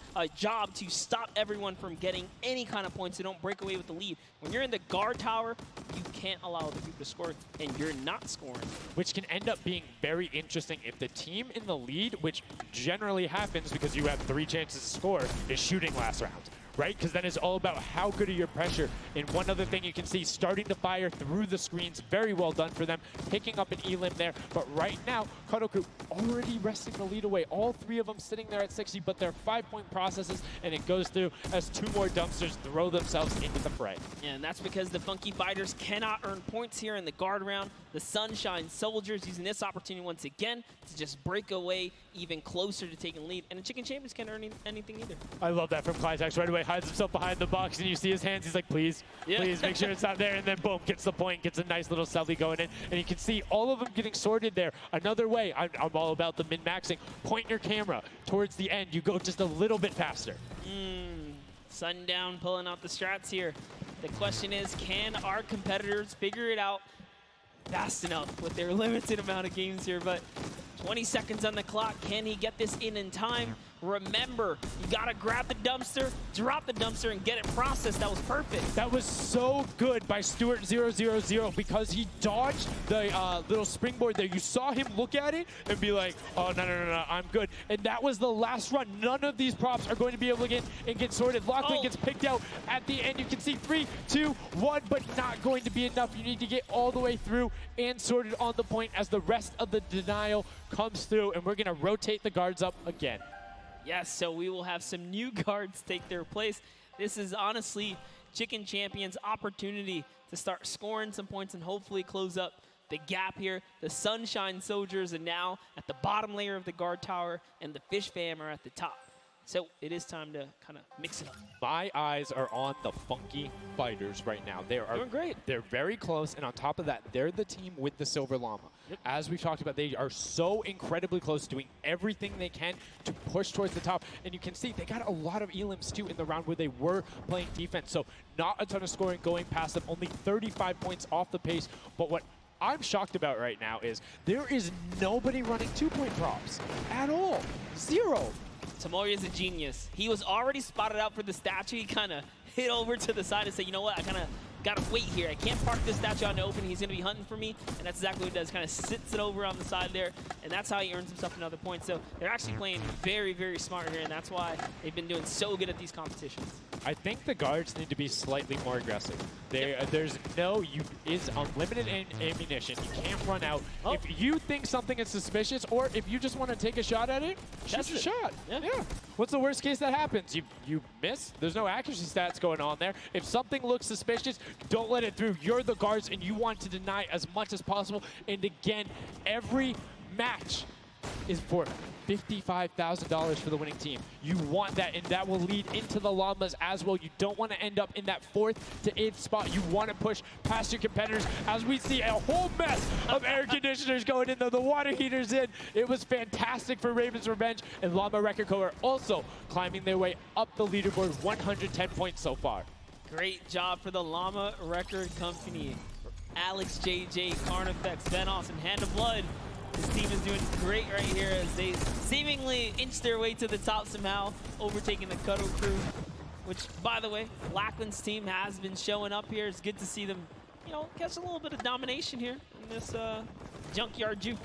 to stop everyone from getting any kind of points, so don't break away with the lead. When you're in the guard tower, you can't allow other people to score, and you're not scoring. Which can end up being very interesting if the team in the lead, which generally happens because you have 3 chances to score, is shooting last round. Right? Because then it's all about how good are your pressure. And one other thing you can see, starting to fire through the screens, very well done for them, picking up an elim there. But right now, Kadoku already wresting the lead away. All 3 of them sitting there at 60, but they're 5-point processes, and it goes through as 2 more dumpsters throw themselves into the fray. Yeah, and that's because the Funky Fighters cannot earn points here in the guard round. The Sunshine Soldiers using this opportunity once again to just break away even closer to taking lead. And the Chicken Champions can't earn anything either. I love that from Clytax right away. hides himself behind the box, and you see his hands. He's like, please, please make sure it's not there. And then boom, gets the point, gets a nice little selfie going in. And you can see all of them getting sorted there. Another way, I'm all about the min-maxing. Point your camera towards the end. You go just a little bit faster. Sundown pulling out the strats here. The question is, can our competitors figure it out fast enough with their limited amount of games here? But 20 seconds on the clock. Can he get this in time? Remember, you gotta grab the dumpster, drop the dumpster, and get it processed. That was perfect. That was so good by Stuart000 because he dodged the little springboard there. You saw him look at it and be like, oh, no, I'm good. And that was the last run. None of these props are going to be able to get sorted. Lachlan gets picked out at the end. You can see 3, 2, 1, but not going to be enough. You need to get all the way through and sorted on the point as the rest of the denial comes through, and we're gonna rotate the guards up again. Yes, so we will have some new guards take their place. This is honestly Chicken Champion's opportunity to start scoring some points and hopefully close up the gap here. The Sunshine Soldiers are now at the bottom layer of the guard tower, and the Fish Fam are at the top. So it is time to kind of mix it up. My eyes are on the Funky Fighters right now. They are doing great. They're very close, and on top of that, they're the team with the Silver Llama. Yep. As we've talked about, they are so incredibly close, doing everything they can to push towards the top. And you can see they got a lot of elims too in the round where they were playing defense. So not a ton of scoring going past them, only 35 points off the pace. But what I'm shocked about right now is there is nobody running 2-point props at all. 0. Tamori is a genius. He was already spotted out for the statue. He kind of hit over to the side and said, you know what, I kind of got to wait here. I can't park this statue out in the open. He's going to be hunting for me. And that's exactly what he does. Kind of sits it over on the side there. And that's how he earns himself another point. So they're actually playing very, very smart here. And that's why they've been doing so good at these competitions. I think the guards need to be slightly more aggressive. There's is unlimited ammunition. You can't run out. If you think something is suspicious, or if you just want to take a shot at it, shoot your shot. Yeah. What's the worst case that happens? You miss. There's no accuracy stats going on there. If something looks suspicious, don't let it through. You're the guards, and you want to deny as much as possible. And again, every match is for $55,000 for the winning team. You want that, and that will lead into the Llamas as well. You don't want to end up in that 4th to 8th spot. You want to push past your competitors as we see a whole mess of air conditioners going in there, the water heaters in. It was fantastic for Raven's Revenge, and Llama Record Co. are also climbing their way up the leaderboard, 110 points so far. Great job for the Llama Record Company. Alex, JJ, Carnifex, Venos, and Hand of Blood. This team is doing great right here as they seemingly inch their way to the top somehow, overtaking the Cuddle Crew, which, by the way, Lachlan's team has been showing up here. It's good to see them, catch a little bit of domination here in this junkyard juke.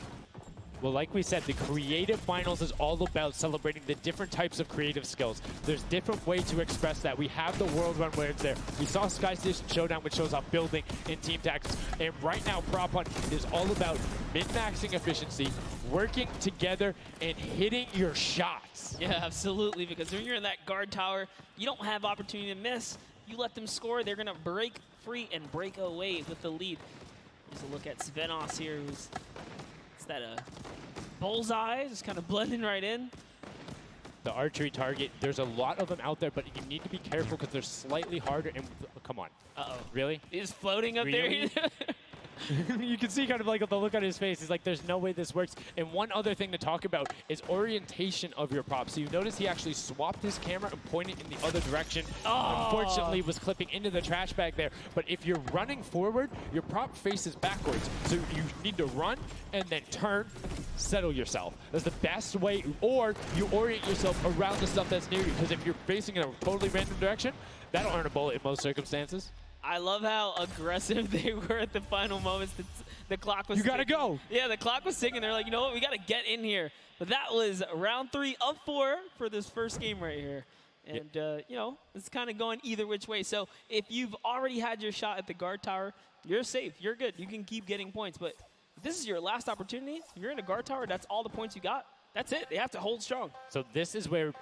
Well, like we said, the creative finals is all about celebrating the different types of creative skills. There's different ways to express that. We have the world run where it's there. We saw Sky Station Showdown, which shows off building in team tactics. And right now, Prop Hunt is all about min-maxing efficiency, working together, and hitting your shots. Yeah, absolutely, because when you're in that guard tower, you don't have opportunity to miss. You let them score, they're going to break free and break away with the lead. Here's a look at Svenos here, who's that bullseye, just kind of blending right in. The archery target, there's a lot of them out there, but you need to be careful because they're slightly harder. And come on. Uh-oh. Really? He's floating up there. You can see kind of like the look on his face. He's like, there's no way this works. And one other thing to talk about is orientation of your prop. So you notice he actually swapped his camera and pointed in the other direction. Unfortunately, was clipping into the trash bag there. But if you're running forward, your prop faces backwards. So you need to run and then turn, settle yourself. That's the best way. Or you orient yourself around the stuff that's near you. Because if you're facing in a totally random direction, that'll earn a bullet in most circumstances. I love how aggressive they were at the final moments. The clock was You gotta go. Yeah, the clock was ticking. They're like, you know what, we gotta get in here. But that was round 3 of 4 for this first game right here. And, it's kind of going either which way. So if you've already had your shot at the guard tower, you're safe. You're good. You can keep getting points. But if this is your last opportunity, you're in a guard tower, that's all the points you got. That's it. They have to hold strong. So this is where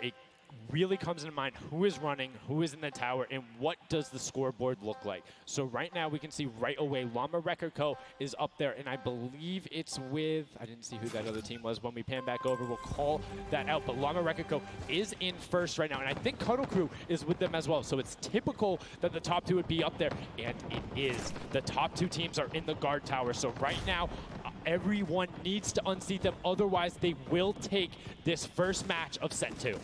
really comes into mind who is running, who is in the tower, and what does the scoreboard look like. So right now we can see right away Llama Record Co. is up there, and I believe it's with, I didn't see who that other team was. When we pan back over, we'll call that out. But Llama Record Co. is in first right now, and I think Cuddle Crew is with them as well. So it's typical that the top two would be up there, and it is. The top two teams are in the guard tower. So right now, everyone needs to unseat them, otherwise they will take this first match of set 2.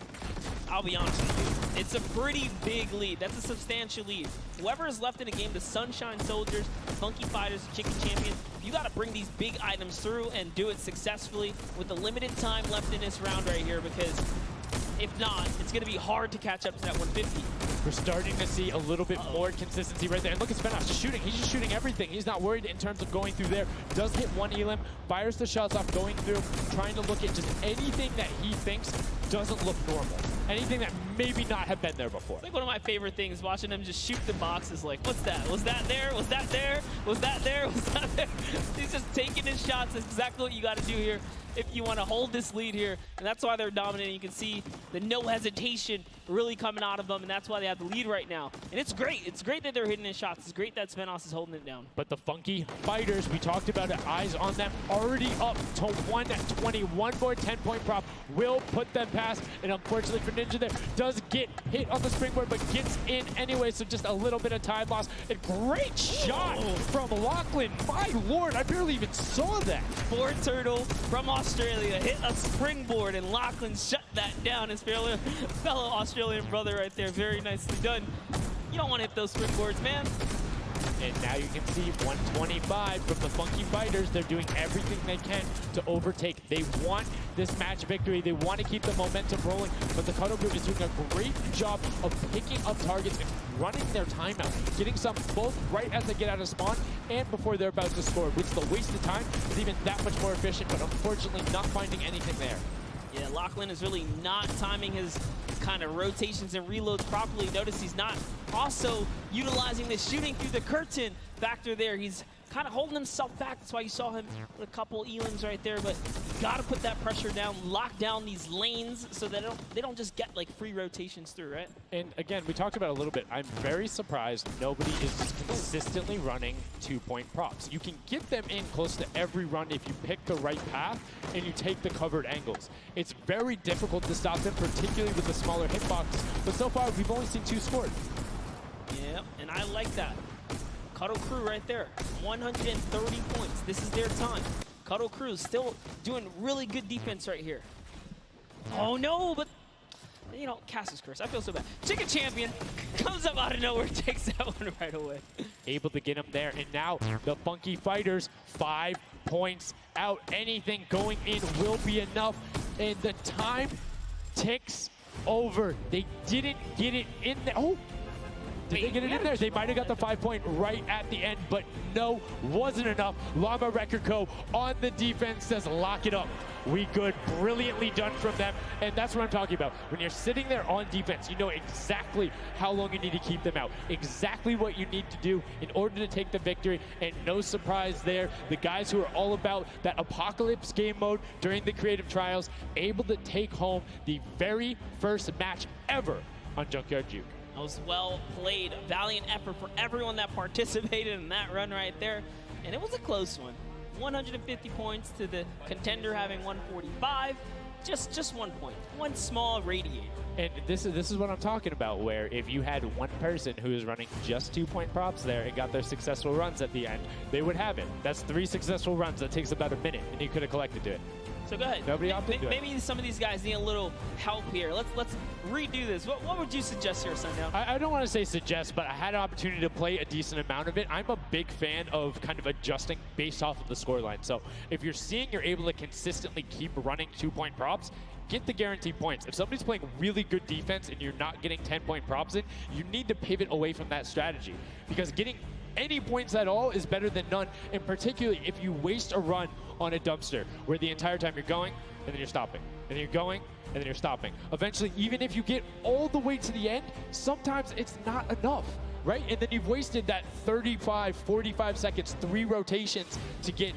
I'll be honest with you, it's a pretty big lead. That's a substantial lead. Whoever is left in the game, the Sunshine Soldiers, Funky Fighters, Chicken Champions, you got to bring these big items through and do it successfully with the limited time left in this round right here, because if not, it's going to be hard to catch up to that 150. We're starting to see a little bit more consistency right there. And look at Spenos just shooting. He's just shooting everything. He's not worried in terms of going through there. Does hit one elim, fires the shots off, going through, trying to look at just anything that he thinks doesn't look normal. Anything that maybe not have been there before. It's like one of my favorite things, watching them just shoot the boxes like, what's that? Was that there? Was that there? Was that there? Was that there? He's just taking his shots. That's exactly what you got to do here if you want to hold this lead here. And that's why they're dominating. You can see the no hesitation really coming out of them, and that's why they have the lead right now. And it's great. It's great that they're hitting his shots. It's great that Spenos is holding it down. But the Funky Fighters, we talked about it, eyes on them, already up to 120. One more 10-point prop will put them past. And unfortunately for Ninja there, does get hit on the springboard, but gets in anyway, so just a little bit of time loss. A great shot from Lachlan. My lord, I barely even saw that. Ford Turtle from Australia hit a springboard, and Lachlan shut that down. His fellow Australian brother right there. Very nicely done. You don't want to hit those springboards, man. And now you can see 125 from the Funky Fighters. They're doing everything they can to overtake. They want this match victory. They want to keep the momentum rolling, but the Cuddle Group is doing a great job of picking up targets and running their timeout, getting some both right as they get out of spawn and before they're about to score, which the waste of time is even that much more efficient, but unfortunately not finding anything there. Yeah, Lachlan is really not timing his kind of rotations and reloads properly. Notice he's not also utilizing the shooting through the curtain factor there. He's kind of holding himself back. That's why you saw him with a couple elims right there, but you got to put that pressure down, lock down these lanes so that they don't just get like free rotations through, right? And again, we talked about it a little bit. I'm very surprised nobody is consistently running 2-point props. You can get them in close to every run if you pick the right path and you take the covered angles. It's very difficult to stop them, particularly with the smaller hitboxes, but so far we've only seen 2 scored. Yeah, and I like that. Cuddle Crew right there, 130 points. This is their time. Cuddle Crew still doing really good defense right here. Oh no, but you know, Cass's curse. I feel so bad. Chicken Champion comes up out of nowhere, takes that one right away. Able to get him there, and now the Funky Fighters 5 points out. Anything going in will be enough, and the time ticks over. They didn't get it in there. Oh! Did they get it in there? They might have got the 5-point right at the end, but no, wasn't enough. Llama Record Co. on the defense says, lock it up. We good. Brilliantly done from them. And that's what I'm talking about. When you're sitting there on defense, you know exactly how long you need to keep them out. Exactly what you need to do in order to take the victory. And no surprise there, the guys who are all about that apocalypse game mode during the creative trials, able to take home the very first match ever on Junkyard Juke. That was well played. Valiant effort for everyone that participated in that run right there. And it was a close one. 150 points to the contender having 145. Just 1 point. One small radiator. And this is what I'm talking about, where if you had one person who is running just 2-point props there and got their successful runs at the end, they would have it. That's 3 successful runs. That takes about a minute, and you could have collected it. So go ahead. Nobody opted into it. Maybe some of these guys need a little help here. Let's redo this. What would you suggest here, Sundown? I don't want to say suggest, but I had an opportunity to play a decent amount of it. I'm a big fan of kind of adjusting based off of the scoreline. So if you're seeing you're able to consistently keep running 2-point props, get the guaranteed points. If somebody's playing really good defense and you're not getting 10-point props in, you need to pivot away from that strategy, because getting any points at all is better than none, and particularly if you waste a run on a dumpster where the entire time you're going and then you're stopping, and then you're going and then you're stopping. Eventually, even if you get all the way to the end, sometimes it's not enough, right? And then you've wasted that 35, 45 seconds, 3 rotations to get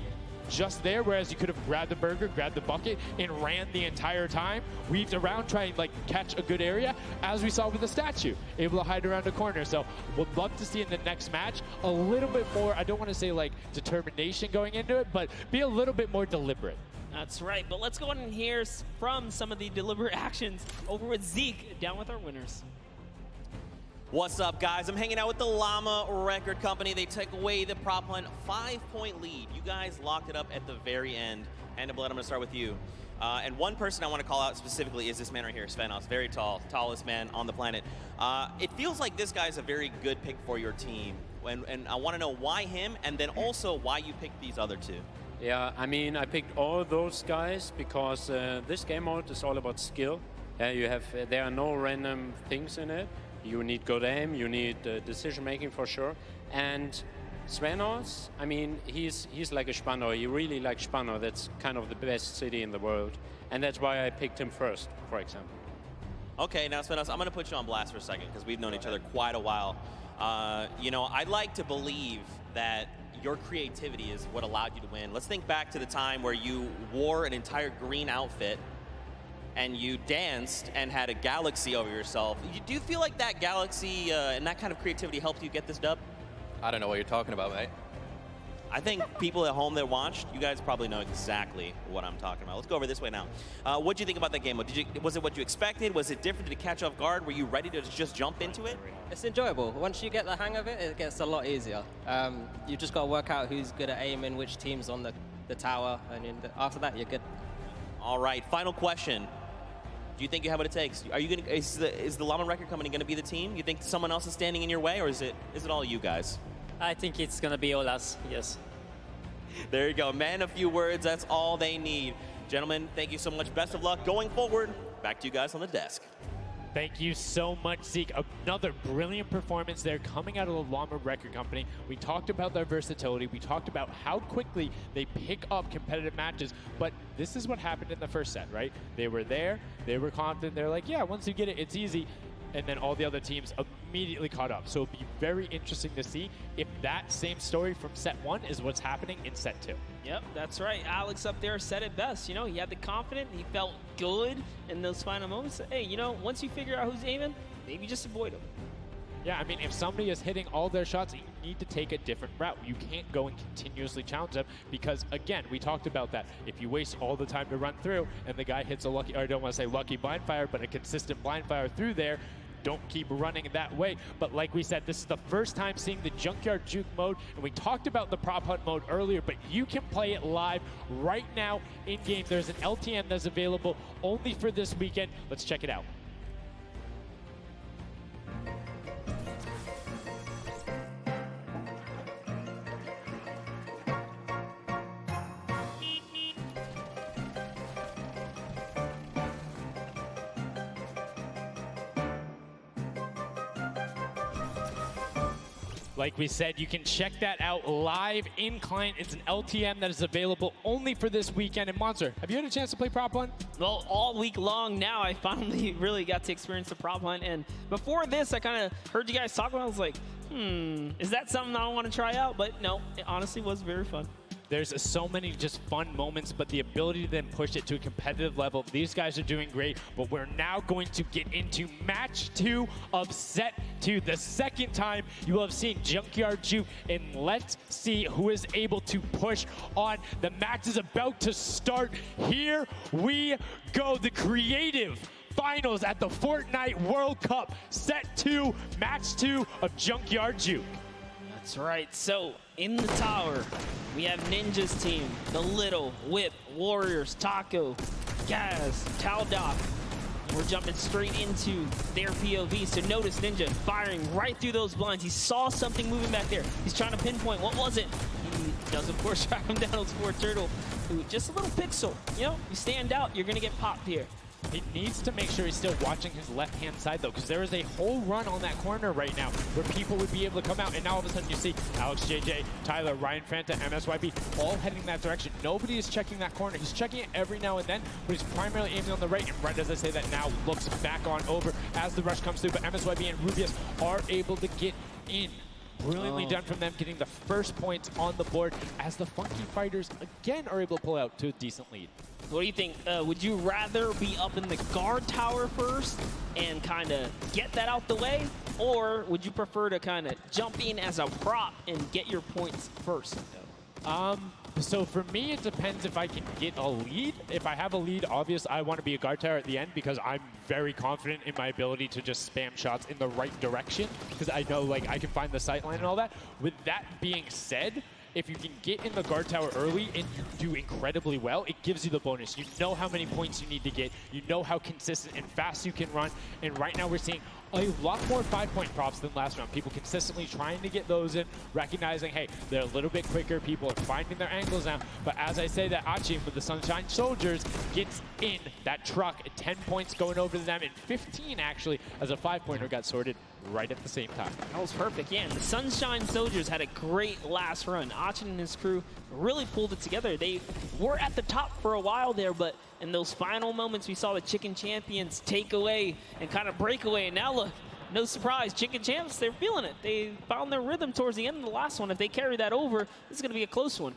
just there, whereas you could have grabbed the burger, grabbed the bucket, and ran the entire time, weaved around, trying to like catch a good area, as we saw with the statue, able to hide around a corner. So would love to see in the next match a little bit more, I don't want to say like determination going into it, but be a little bit more deliberate. That's right, but let's go on and hear from some of the deliberate actions over with Zeke, down with our winners. What's up, guys? I'm hanging out with the Llama Record Company. They took away the prop hunt 5-point lead. You guys locked it up at the very end. And Blood, I'm going to start with you. And one person I want to call out specifically is this man right here, Svenos. Very tall, tallest man on the planet. It feels like this guy's a very good pick for your team. And I want to know why him, and then also why you picked these other two. Yeah, I mean, I picked all those guys because this game mode is all about skill. There are no random things in it. You need good aim, you need decision making for sure. And Svenos, I mean, he's like a Spandau. He really likes Spandau. That's kind of the best city in the world. And that's why I picked him first, for example. Okay, now Svenos, I'm going to put you on blast for a second because we've known each other quite a while. You know, I'd like to believe that your creativity is what allowed you to win. Let's think back to the time where you wore an entire green outfit and you danced and had a galaxy over yourself. Do you feel like that galaxy and that kind of creativity helped you get this dub? I don't know what you're talking about, mate. I think people at home that watched, you guys probably know exactly what I'm talking about. Let's go over this way now. What do you think about that game? Was it what you expected? Was it different? Did it catch off guard? Were you ready to just jump into it? It's enjoyable. Once you get the hang of it, it gets a lot easier. You just got to work out who's good at aiming, which team's on the tower, and after that, you're good. All right, final question. Do you think you have what it takes? Are you gonna? Is the Llama Record Company going to be the team? You think someone else is standing in your way, or is it all you guys? I think it's going to be all us, yes. There you go, man. A few words, that's all they need. Gentlemen, thank you so much. Best of luck going forward. Back to you guys on the desk. Thank you so much, Zeke. Another brilliant performance there coming out of the Llama Record Company. We talked about their versatility. We talked about how quickly they pick up competitive matches. But this is what happened in the first set, right? They were there. They were confident. They're like, yeah, once you get it, it's easy. And then all the other teams immediately caught up. So it'll be very interesting to see if that same story from set 1 is what's happening in set 2. Yep, that's right. Alex up there said it best. You know, he had the confidence. He felt good in those final moments. Hey, you know, once you figure out who's aiming, maybe just avoid them. Yeah, I mean, if somebody is hitting all their shots, you need to take a different route. You can't go and continuously challenge them because, again, we talked about that. If you waste all the time to run through and the guy hits a lucky, or I don't want to say lucky blind fire, but a consistent blind fire through there, don't keep running that way. But like we said, this is the first time seeing the Junkyard Juke mode, and we talked about the prop hunt mode earlier, but you can play it live right now in-game. There's an LTM that's available only for this weekend. Let's check it out. Like we said, you can check that out live in client. It's an LTM that is available only for this weekend. And Monster, have you had a chance to play Prop Hunt? Well, all week long now, I finally really got to experience the Prop Hunt. And before this, I kind of heard you guys talk about it. I was like, is that something I want to try out? But no, it honestly was very fun. There's so many just fun moments, but the ability to then push it to a competitive level, these guys are doing great. But we're now going to get into match 2 of set 2. The second time you will have seen Junkyard Juke, and let's see who is able to push on. The match is about to start. Here we go. The creative finals at the Fortnite World Cup. Set 2, match 2 of Junkyard Juke. That's right. So in the tower, we have Ninja's team, the Little, Whip, Warriors, Taco, Gaz, Taldoc. We're jumping straight into their POV. So notice Ninja firing right through those blinds. He saw something moving back there. He's trying to pinpoint. What was it? He does, of course, track him down with Sport Turtle. Who, just a little pixel. You know, you stand out, you're going to get popped here. He needs to make sure he's still watching his left-hand side, though, because there is a whole run on that corner right now where people would be able to come out, and now all of a sudden you see Alex JJ, Tyler, Ryan Fanta, MSYB all heading that direction. Nobody is checking that corner. He's checking it every now and then, but he's primarily aiming on the right, and right as I say that now, looks back on over as the rush comes through, but MSYB and Rubius are able to get in. Brilliantly done from them, getting the first points on the board as the Funky Fighters again are able to pull out to a decent lead. What do you think? Would you rather be up in the guard tower first and kind of get that out the way? Or would you prefer to kind of jump in as a prop and get your points first? So for me, it depends if I can get a lead. If I have a lead, obviously I want to be a guard tower at the end because I'm very confident in my ability to just spam shots in the right direction because I know like I can find the sight line and all that. With that being said, if you can get in the guard tower early and you do incredibly well, it gives you the bonus. You know how many points you need to get. You know how consistent and fast you can run. And right now we're seeing a lot more 5-point props than last round. People consistently trying to get those in, recognizing, hey, they're a little bit quicker. People are finding their angles now. But as I say that Achim with the Sunshine Soldiers gets in that truck, 10 points going over to them, and 15 actually as a 5-pointer got sorted right at the same time. That was perfect, yeah. And the Sunshine Soldiers had a great last run. Achin and his crew really pulled it together. They were at the top for a while there, but in those final moments, we saw the Chicken Champions take away and kind of break away. And now look, no surprise, Chicken Champs, they're feeling it. They found their rhythm towards the end of the last one. If they carry that over, this is going to be a close one.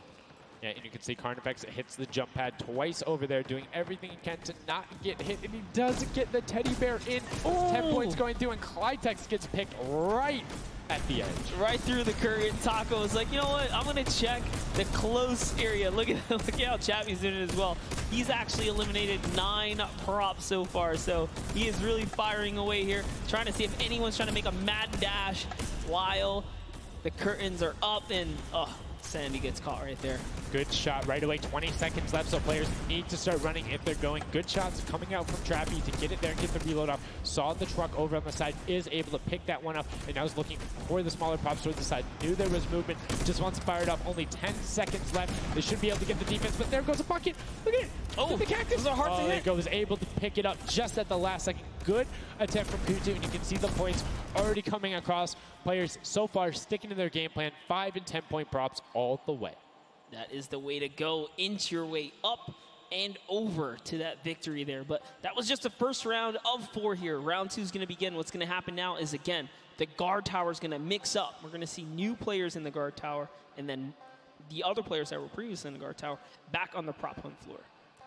Yeah, and you can see Carnifex hits the jump pad twice over there, doing everything he can to not get hit, and he does get the teddy bear in. 10 points going through, and Clytex gets picked right at the edge. Right through the current. Taco was like, you know what? I'm going to check the close area. Look at how Chappie's doing it as well. He's actually eliminated 9 props so far, so he is really firing away here, trying to see if anyone's trying to make a mad dash while the curtains are up, and Sandy gets caught right there. Good shot right away. 20 seconds left, so players need to start running if they're going. Good shots coming out from Trappy to get it there and get the reload off. Saw the truck over on the side, is able to pick that one up, and now is looking for the smaller props towards the side. Knew there was movement, just once fired up. Only 10 seconds left. They should be able to get the defense, but there goes a bucket. Look at it. Oh, the cactus. those are hard to hit. There goes, able to pick it up just at the last second. Good attempt from Kutu, and you can see the points already coming across. Players so far sticking to their game plan, 5 and 10 point props all the way. That is the way to go. Inch your way up and over to that victory there. But that was just the first round of 4 here. Round 2 is going to begin. What's going to happen now is, again, the guard tower is going to mix up. We're going to see new players in the guard tower, and then the other players that were previously in the guard tower back on the prop hunt floor.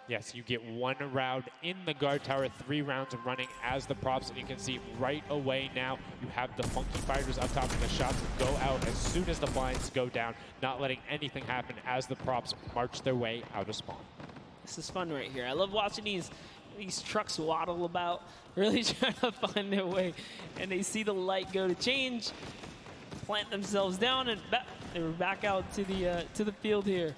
Yes, you get 1 round in the guard tower, 3 rounds of running as the props, and you can see right away now you have the Funky Fighters up top, and the shots go out as soon as the blinds go down, not letting anything happen as the props march their way out of spawn. This is fun right here. I love watching these trucks waddle about, really trying to find their way, and they see the light go to change, plant themselves down, and they were back out to the field here.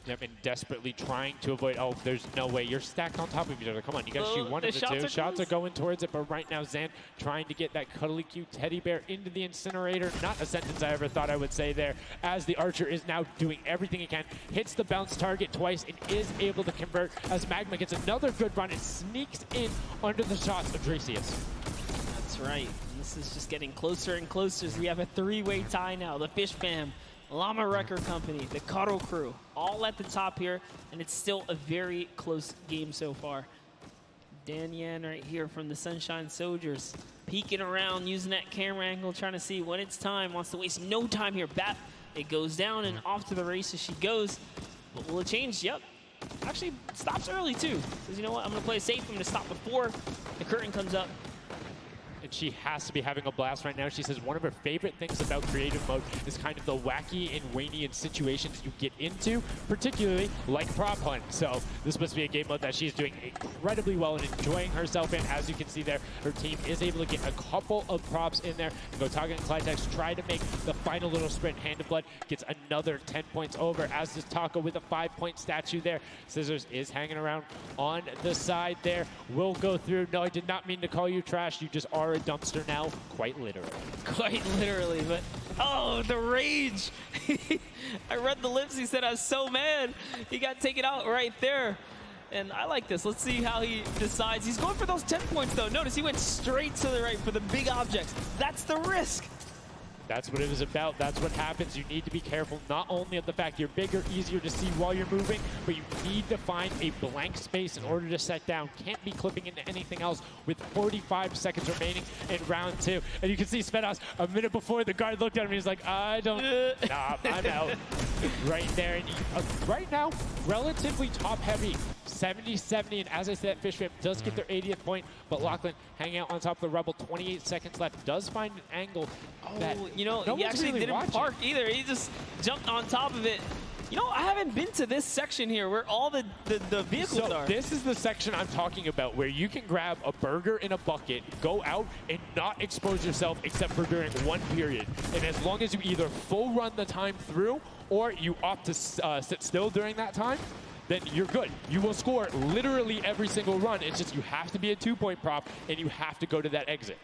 Yep, and desperately trying to avoid, oh, there's no way. You're stacked on top of each other. Come on, you got to shoot one of the two. Shots are going towards it, but right now Zan trying to get that cuddly cute teddy bear into the incinerator. Not a sentence I ever thought I would say there, as the Archer is now doing everything he can. Hits the bounce target twice and is able to convert as Magma gets another good run and sneaks in under the shots of Dracius. That's right. And this is just getting closer and closer as we have a 3-way tie now. The Fish Fam, Llama Record Company, the Cuddle Crew, all at the top here, and it's still a very close game so far. Dan Yan right here from the Sunshine Soldiers, peeking around, using that camera angle, trying to see when it's time, wants to waste no time here. Bat, it goes down and off to the races she goes. But will it change? Yep. Actually, stops early too. Says, you know what, I'm gonna play it safe, I'm gonna stop before the curtain comes up. And she has to be having a blast right now. She says one of her favorite things about creative mode is kind of the wacky and Waynian situations you get into, particularly like prop hunt. So this must be a game mode that she's doing incredibly well and enjoying herself in. As you can see there, her team is able to get a couple of props in there. Gotaga and Clytex try to make the final little sprint. Hand of Blood gets another 10 points over, as does Taco with a 5-point statue there. Scissors is hanging around on the side there. Will go through. No, I did not mean to call you trash. You just are a dumpster now, quite literally. Quite literally, but oh, the rage. I read the lips, he said, I was so mad. He got taken out right there. And I like this. Let's see how he decides. He's going for those 10 points though. Notice he went straight to the right for the big objects. That's the risk. That's what it is about. That's what happens. You need to be careful not only of the fact you're bigger, easier to see while you're moving, but you need to find a blank space in order to set down. Can't be clipping into anything else with 45 seconds remaining in round 2. And you can see Svetos a minute before the guard looked at him. He's like, I don't, nah, I'm out. Right there. And right now, relatively top heavy. 70-70, and as I said, Fishfam does get their 80th point, but Lachlan hanging out on top of the Rebel, 28 seconds left, does find an angle that you know, no he one's actually really didn't watching. park either. He just jumped on top of it. You know, I haven't been to this section here where all the vehicles are. This is the section I'm talking about where you can grab a burger in a bucket, go out, and not expose yourself except for during one period. And as long as you either full run the time through or you opt to sit still during that time, then you're good. You will score literally every single run. It's just you have to be a 2-point prop and you have to go to that exit.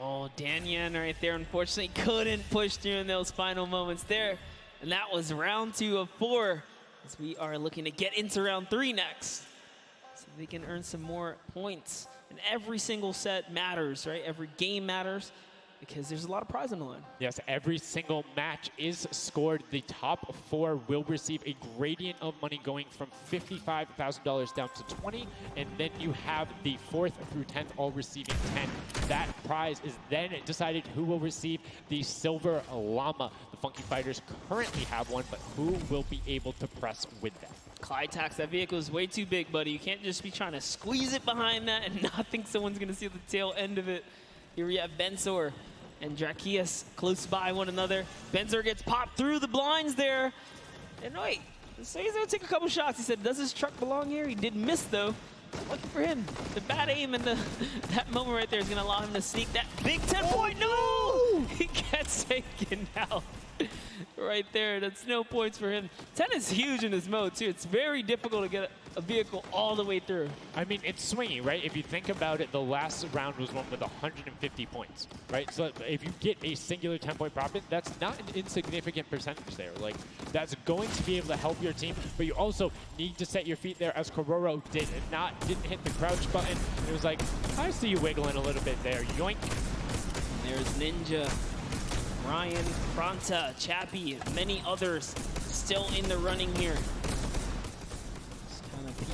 Oh, Danyan right there, unfortunately, couldn't push through in those final moments there. And that was round 2 of 4, as we are looking to get into round 3 next. So they can earn some more points. And every single set matters, right? Every game matters, because there's a lot of prize on the line. Yes, every single match is scored. The top 4 will receive a gradient of money going from $55,000 down to 20, and then you have the 4th through 10th all receiving 10. That prize is then decided who will receive the Silver Llama. The Funky Fighters currently have one, but who will be able to press with them? Clyde Tax, that vehicle is way too big, buddy. You can't just be trying to squeeze it behind that and not think someone's going to see the tail end of it. Here we have Bensor and Drakias close by one another. Bensor gets popped through the blinds there. And wait, so he's gonna take a couple shots. He said, does his truck belong here? He did miss though. Lucky for him. The bad aim and that moment right there is gonna allow him to sneak that big 10-point. No! He gets taken out. Right there, that's no points for him. 10 is huge in this mode too. It's very difficult to get a vehicle all the way through. I mean, it's swingy, right? If you think about it, the last round was one with 150 points, right? So if you get a singular 10-point profit, that's not an insignificant percentage there. Like, that's going to be able to help your team, but you also need to set your feet there as Kororo did and didn't hit the crouch button. It was like, I see you wiggling a little bit there. Yoink. There's Ninja, Ryan, Fronta, Chappie, and many others still in the running here.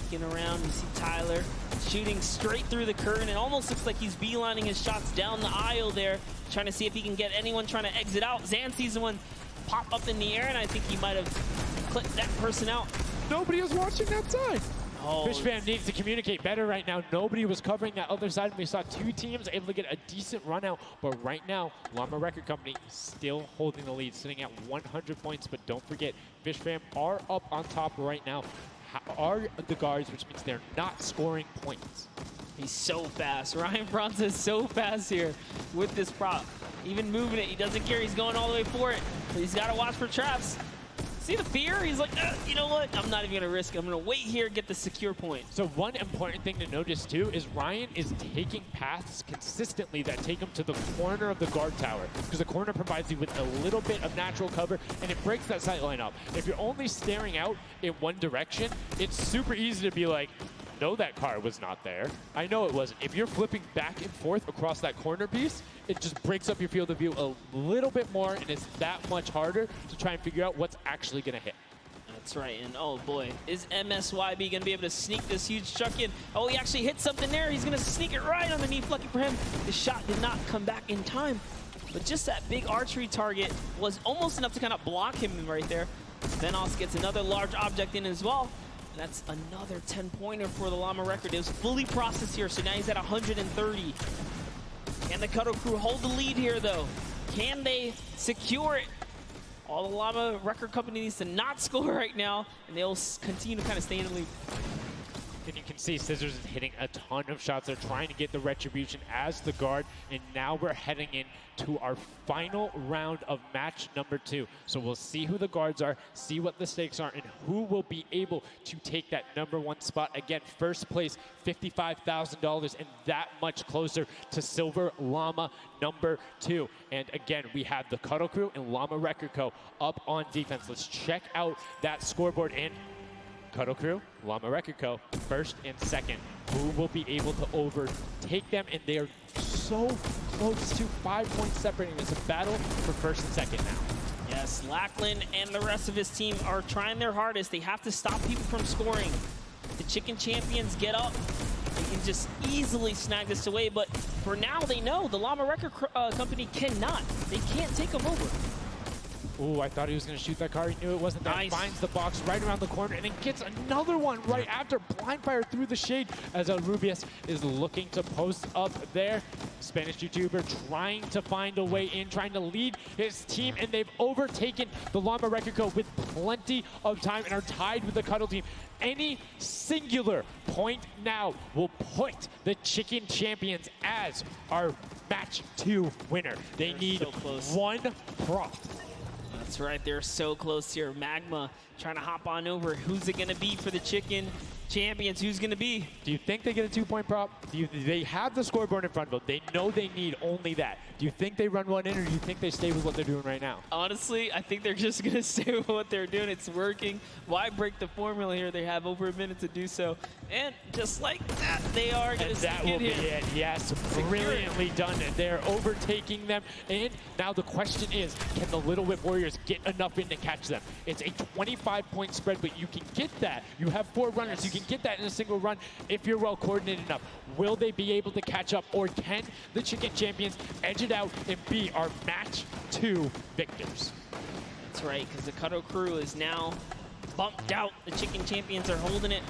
Peeking around, you see Tyler shooting straight through the curtain. It almost looks like he's beelining his shots down the aisle there, trying to see if he can get anyone trying to exit out. Zan sees one pop up in the air, and I think he might have clipped that person out. Nobody was watching that side. Oh, Fishfam needs to communicate better right now. Nobody was covering that other side. We saw 2 teams able to get a decent run out, but right now, Llama Record Company still holding the lead, sitting at 100 points, but don't forget, Fishfam are up on top right now. Are the guards, which means they're not scoring points. He's so fast. Ryan Bronza is so fast here with this prop. Even moving it, he doesn't care. He's going all the way for it. But he's got to watch for traps. See the fear? He's like, you know what? I'm not even going to risk it. I'm going to wait here, get the secure point. So one important thing to notice, too, is Ryan is taking paths consistently that take him to the corner of the guard tower, because the corner provides you with a little bit of natural cover, and it breaks that sight line up. If you're only staring out in one direction, it's super easy to be like, no, that car was not there. I know it wasn't. If you're flipping back and forth across that corner piece, it just breaks up your field of view a little bit more, and it's that much harder to try and figure out what's actually going to hit. That's right, and oh boy, is MSYB going to be able to sneak this huge truck in? Oh, he actually hit something there. He's going to sneak it right underneath. Lucky for him, the shot did not come back in time. But just that big archery target was almost enough to kind of block him right there. Venos gets another large object in as well. And that's another 10-pointer for the Llama record. It was fully processed here, so now he's at 130. Can the Cuddle Crew hold the lead here, though? Can they secure it? All the Llama record company needs to not score right now, and they'll continue to kind of stay in the lead. And you can see Scissors is hitting a ton of shots. They're trying to get the retribution as the guard, and now we're heading in to our final round of match number 2. So we'll see who the guards are, see what the stakes are, and who will be able to take that #1 spot. Again, first place, $55,000, and that much closer to Silver Llama #2. And again, we have the Cuddle Crew and Llama Record Co. up on defense. Let's check out that scoreboard. And Cuddle Crew, Llama Record Co., first and second. Who will be able to overtake them? And they are so close to 5 points separating. It's a battle for first and second now. Yes, Lackland and the rest of his team are trying their hardest. They have to stop people from scoring. The Chicken Champions get up. They can just easily snag this away, but for now they know the Llama Record Company cannot. They can't take them over. Ooh, I thought he was going to shoot that car. He knew it wasn't that. Nice. Finds the box right around the corner and then gets another one right after. Blind fire through the shade as Rubius is looking to post up there. Spanish YouTuber trying to find a way in, trying to lead his team, and they've overtaken the Llama Record Co. with plenty of time and are tied with the Cuddle team. Any singular point now will put the Chicken Champions as our match 2 winner. They need so close. 1 prop. That's right, they're so close here. Magma trying to hop on over. Who's it gonna be for the Chicken Champions? Who's gonna be? Do you think they get a 2-point prop? They have the scoreboard in front of them. They know they need only that. Do you think they run one in, or do you think they stay with what they're doing right now? Honestly, I think they're just gonna stay with what they're doing. It's working. Why break the formula here? They have over a minute to do so. And just like that, they are gonna sneak that will in be here. it. Yes, brilliantly done. They're overtaking them. And now the question is, can the Little Whip Warriors get enough in to catch them? It's a 25-point spread, but you can get that. You have 4 runners. You can get that in a single run if you're well coordinated enough. Will they be able to catch up, or can the Chicken Champions edge it out and be our match 2 victors? That's right, because the Cuddle crew is now bumped out. The Chicken Champions are holding it.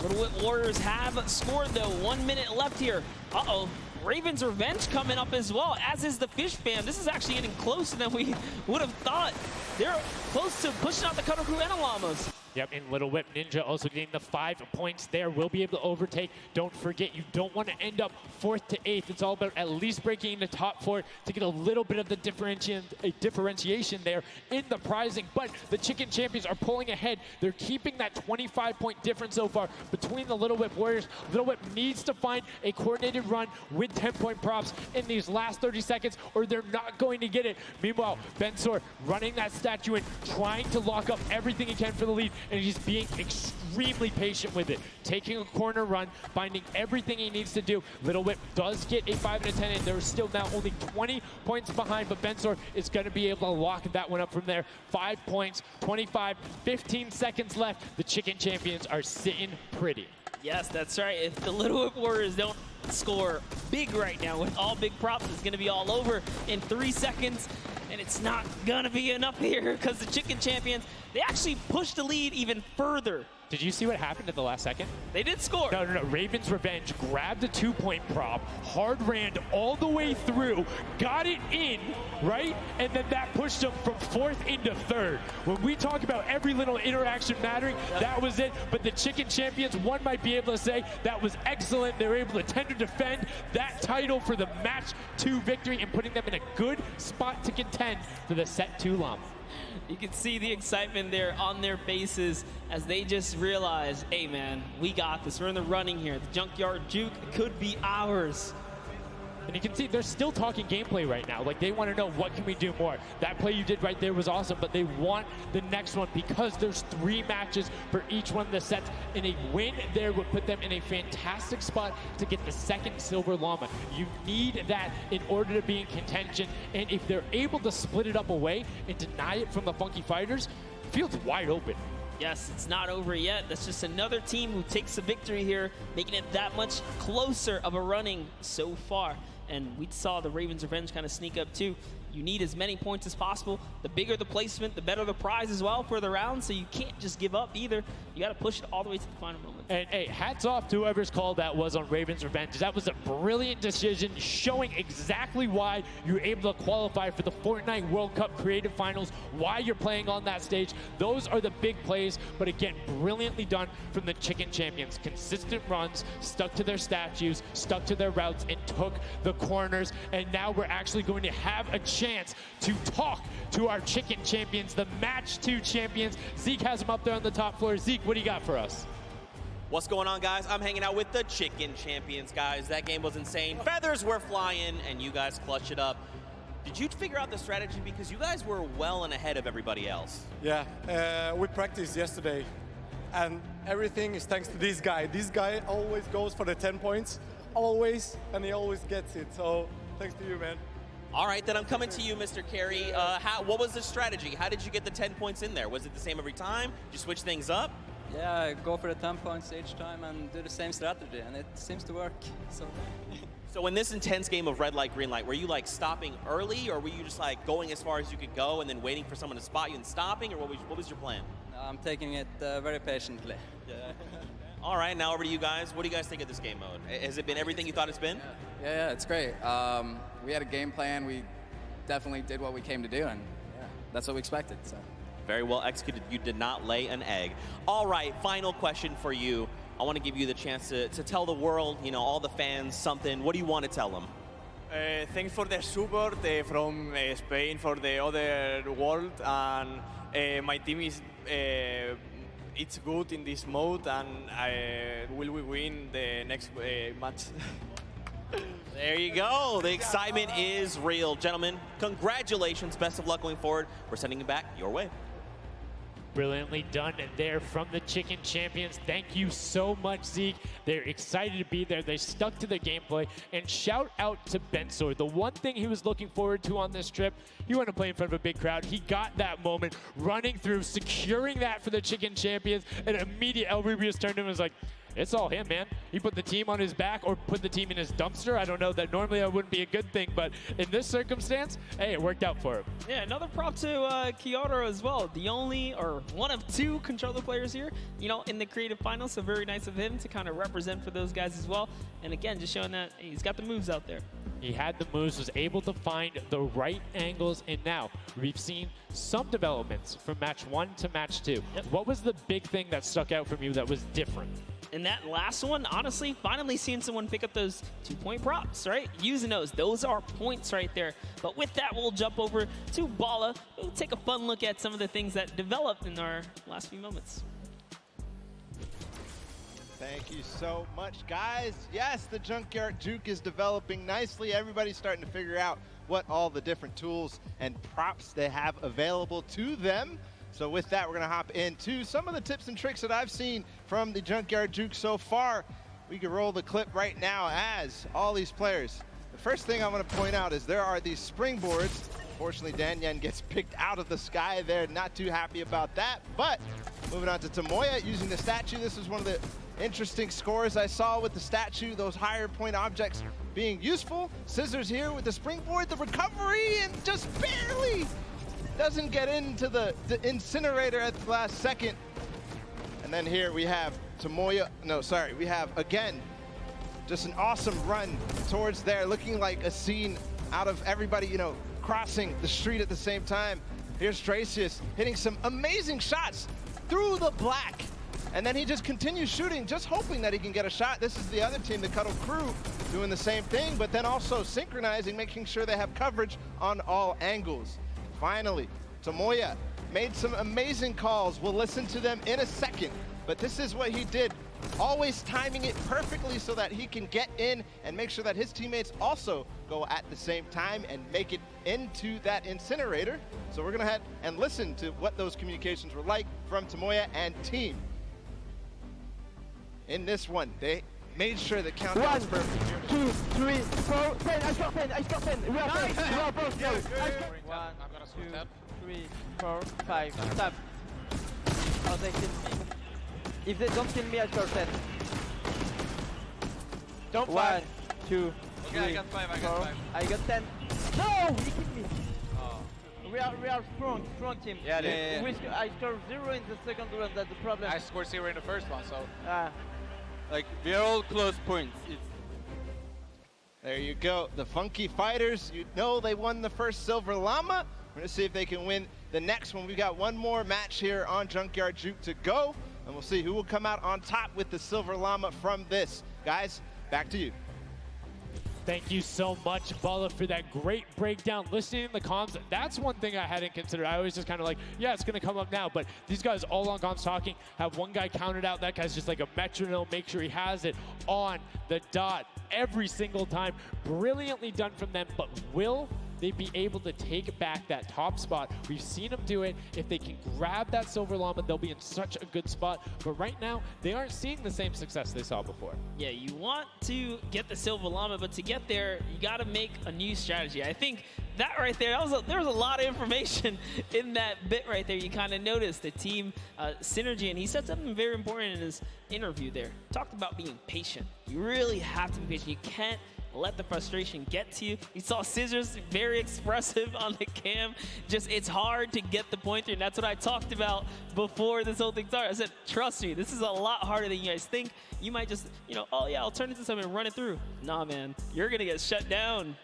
Little Whip Warriors have scored, though. 1 minute left here. Uh-oh. Raven's Revenge coming up as well, as is the Fish Fam. This is actually getting closer than we would have thought. They're close to pushing out the Cuddle crew and the Llamas. Yep, and Little Whip Ninja also getting the 5 points there. Will be able to overtake. Don't forget, you don't want to end up 4th to 8th. It's all about at least breaking into top 4 to get a little bit of the differentiation there in the prizing. But the Chicken Champions are pulling ahead. They're keeping that 25-point difference so far between the Little Whip Warriors. Little Whip needs to find a coordinated run with 10-point props in these last 30 seconds, or they're not going to get it. Meanwhile, Bensor running that statue in, trying to lock up everything he can for the lead, and he's being extremely patient with it. Taking a corner run, finding everything he needs to do. Little Whip does get a 5 and a 10, and they're still now only 20 points behind, but Bensor is going to be able to lock that one up from there. 5 points, 25, 15 seconds left. The Chicken Champions are sitting pretty. Yes, that's right. If the Little Whip Warriors don't score big right now with all big props, it's going to be all over in 3 seconds. And it's not going to be enough here because the Chicken Champions, they actually pushed the lead even further. Did you see what happened at the last second? They did score. No. Raven's Revenge grabbed a 2-point prop, hard ran all the way through, got it in, right? And then that pushed them from 4th into 3rd. When we talk about every little interaction mattering, that was it. But the Chicken Champions, one might be able to say that was excellent. They were able to tender defend that title for the match 2 victory and putting them in a good spot to contend for the set 2 Llama. You can see the excitement there on their faces as they just realize, hey man, we got this. We're in the running here. The Junkyard Juke could be ours. And you can see they're still talking gameplay right now. Like, they want to know, what can we do more? That play you did right there was awesome, but they want the next one because there's 3 matches for each one of the sets, and a win there would put them in a fantastic spot to get the 2nd Silver Llama. You need that in order to be in contention, and if they're able to split it up away and deny it from the Funky Fighters, the field's wide open. Yes, it's not over yet. That's just another team who takes a victory here, making it that much closer of a running so far. And we saw the Ravens Revenge kind of sneak up too. You need as many points as possible. The bigger the placement, the better the prize as well for the round, so you can't just give up either. You got to push it all the way to the final moment. And hey, hats off to whoever's call that was on Ravens Revenge. That was a brilliant decision, showing exactly why you're able to qualify for the Fortnite World Cup Creative Finals, why you're playing on that stage. Those are the big plays, but again, brilliantly done from the Chicken Champions. Consistent runs, stuck to their statues, stuck to their routes, and took the corners. And now we're actually going to have a chance to talk to our Chicken Champions, the match 2 champions. Zeke has them up there on the top floor. Zeke, what do you got for us? What's going on, guys? I'm hanging out with the Chicken Champions, guys. That game was insane. Feathers were flying, and you guys clutched it up. Did you figure out the strategy? Because you guys were well and ahead of everybody else. Yeah, we practiced yesterday, and everything is thanks to this guy. This guy always goes for the 10 points, always, and he always gets it. So Thanks to you, man. All right, then I'm coming to you, Mr. Carey. What was the strategy? How did you get the 10 points in there? Was it the same every time? Did you switch things up? Yeah, go for the 10 points each time and do the same strategy, and it seems to work. So in this intense game of red light, green light, were you like stopping early, or were you just like going as far as you could go and then waiting for someone to spot you and stopping, or what was your plan? I'm taking it very patiently. Yeah. All right, now over to you guys. What do you guys think of this game mode? Has it been everything you thought it's been? Yeah, it's great. We had a game plan. We definitely did what we came to do, and yeah, that's what we expected. So. Very well executed. You did not lay an egg. All right, final question for you. I want to give you the chance to tell the world, you know, all the fans something. What do you want to tell them? Thanks for the support from Spain for the other world, and my team is it's good in this mode, and will we win the next match? There you go. The excitement is real. Gentlemen, congratulations. Best of luck going forward. We're sending it back your way. Brilliantly done there from the Chicken Champions. Thank you so much, Zeke. They're excited to be there. They stuck to the gameplay. And shout out to Bensor. The one thing he was looking forward to on this trip, he wanted to play in front of a big crowd. He got that moment, running through, securing that for the Chicken Champions. And immediate El Rubius turned to him and was like, it's all him, man. He put the team on his back or put the team in his dumpster. I don't know, that normally that wouldn't be a good thing, but in this circumstance, hey, it worked out for him. Yeah, another prop to Kyoto as well. The only, or one of two controller players here, you know, in the creative finals, so very nice of him to kind of represent for those guys as well. And again, just showing that he's got the moves out there. He had the moves, was able to find the right angles, and now we've seen some developments from match 1 to match 2. Yep. What was the big thing that stuck out from you that was different? In that last one, honestly, finally seeing someone pick up those 2-point props, right? Using those are points right there. But with that, we'll jump over to Bala. We'll take a fun look at some of the things that developed in our last few moments. Thank you so much, guys. Yes, the Junkyard Juke is developing nicely. Everybody's starting to figure out what all the different tools and props they have available to them. So with that, we're going to hop into some of the tips and tricks that I've seen from the Junkyard Juke so far. We can roll the clip right now as all these players. The first thing I want to point out is there are these springboards. Fortunately, Danyan gets picked out of the sky there. Not too happy about that. But moving on to Tomoya using the statue. This is one of the interesting scores I saw with the statue, those higher point objects being useful. Scissors here with the springboard, the recovery, and just barely doesn't get into the incinerator at the last second. And then here we have Tomoya, we have, again, just an awesome run towards there, looking like a scene out of everybody, you know, crossing the street at the same time. Here's Tracius hitting some amazing shots through the black. And then he just continues shooting, just hoping that he can get a shot. This is the other team, the Cuddle Crew, doing the same thing, but then also synchronizing, making sure they have coverage on all angles. Finally, Tomoya made some amazing calls. We'll listen to them in a second, but this is what he did, always timing it perfectly so that he can get in and make sure that his teammates also go at the same time and make it into that incinerator. So we're gonna head and listen to what those communications were like from Tomoya and team. In this one, they made sure the countdown was perfect. 1, 2, 3, 4, 10. I got 10. I got 10. We are both. 1, 2, 3, 4, 5. Stop. Oh, they kill me. If they don't kill me, I score 10. Don't 1, 2, 3, I got 5. 4. I got 10. No! He killed me. Oh. We are strong team. Yeah, I scored 0 in the second round. That's the problem. I scored 0 in the first one, so. Like, we are all close points. There you go. The Funky Fighters, you know they won the first Silver Llama. We're going to see if they can win the next one. We got one more match here on Junkyard Juke to go, and we'll see who will come out on top with the Silver Llama from this. Guys, back to you. Thank you so much, Bala, for that great breakdown. Listening to the comms, that's one thing I hadn't considered. I always just kind of like, yeah, it's going to come up now. But these guys all on comms talking, have one guy counted out. That guy's just like a metronome. Make sure he has it on the dot every single time. Brilliantly done from them. But will they'd be able to take back that top spot. We've seen them do it. If they can grab that silver llama, they'll be in such a good spot. But right now, they aren't seeing the same success they saw before. Yeah, you want to get the silver llama, but to get there, you got to make a new strategy. I think that right there, there was a lot of information in that bit right there. You kind of noticed the team synergy, and he said something very important in his interview there. Talked about being patient. You really have to be patient. You can't let the frustration get to you. You saw Scissors very expressive on the cam. Just, it's hard to get the pointer, and that's what I talked about before this whole thing started. I said, trust me, this is a lot harder than you guys think. You might just, you know, oh yeah, I'll turn it to something and run it through. Nah, man, you're gonna get shut down.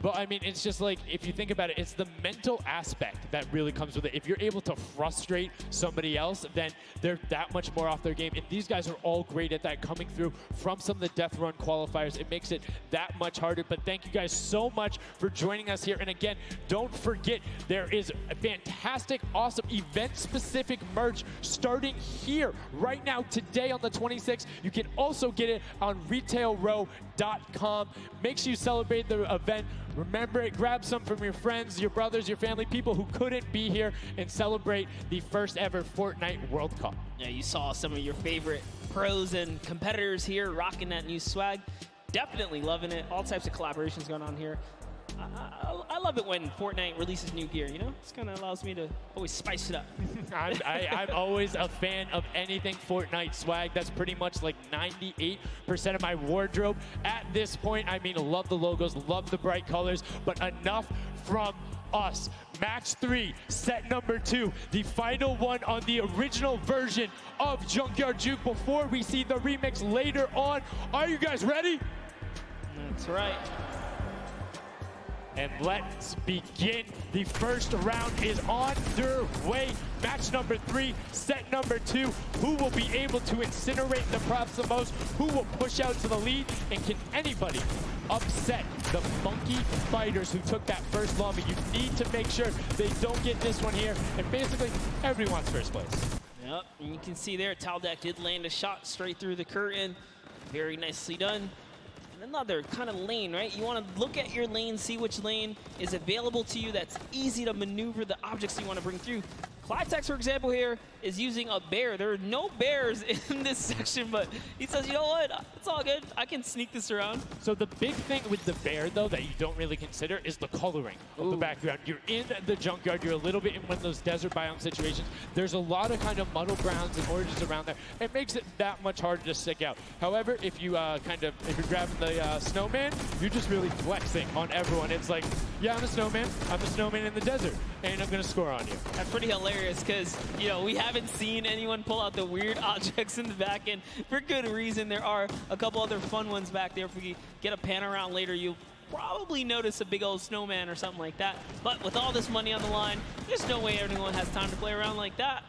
But I mean, it's just like, if you think about it, it's the mental aspect that really comes with it. If you're able to frustrate somebody else, then they're that much more off their game. And these guys are all great at that, coming through from some of the death run qualifiers. It makes it that much harder. But thank you guys so much for joining us here. And again, don't forget, there is a fantastic, awesome event-specific merch starting here right now, today on the 26th. You can also get it on retailrow.com. Make sure you celebrate the event. Remember it, grab some from your friends, your brothers, your family, people who couldn't be here, and celebrate the first ever Fortnite World Cup. Yeah, you saw some of your favorite pros and competitors here rocking that new swag. Definitely loving it. All types of collaborations going on here. I love it when Fortnite releases new gear, you know? This kind of allows me to always spice it up. I'm always a fan of anything Fortnite swag. That's pretty much like 98% of my wardrobe at this point. I mean, love the logos, love the bright colors, but enough from us. Match 3, set number 2, the final one on the original version of Junkyard Juke before we see the remix later on. Are you guys ready? That's right. And let's begin. The first round is underway. Match number 3, set number 2. Who will be able to incinerate the props the most? Who will push out to the lead? And can anybody upset the Funky Fighters who took that first llama? You need to make sure they don't get this one here. And basically, everyone's first place. Yep, and you can see there, Taldeck did land a shot straight through the curtain. Very nicely done. Another kind of lane, right? You want to look at your lane, see which lane is available to you that's easy to maneuver the objects you want to bring through. Clytex, for example, here is using a bear. There are no bears in this section, but he says, you know what? It's all good. I can sneak this around. So the big thing with the bear, though, that you don't really consider is the coloring of the background. You're in the junkyard. You're a little bit in one of those desert biome situations. There's a lot of kind of muddle browns and oranges around there. It makes it that much harder to stick out. However, if you if you're grabbing the snowman, you're just really flexing on everyone. It's like, yeah, I'm a snowman. I'm a snowman in the desert, and I'm going to score on you. That's pretty hilarious because, you know, we haven't seen anyone pull out the weird objects in the back end for good reason. There are a couple other fun ones back there. If we get a pan around later, you'll probably notice a big old snowman or something like that. But with all this money on the line, there's no way everyone has time to play around like that.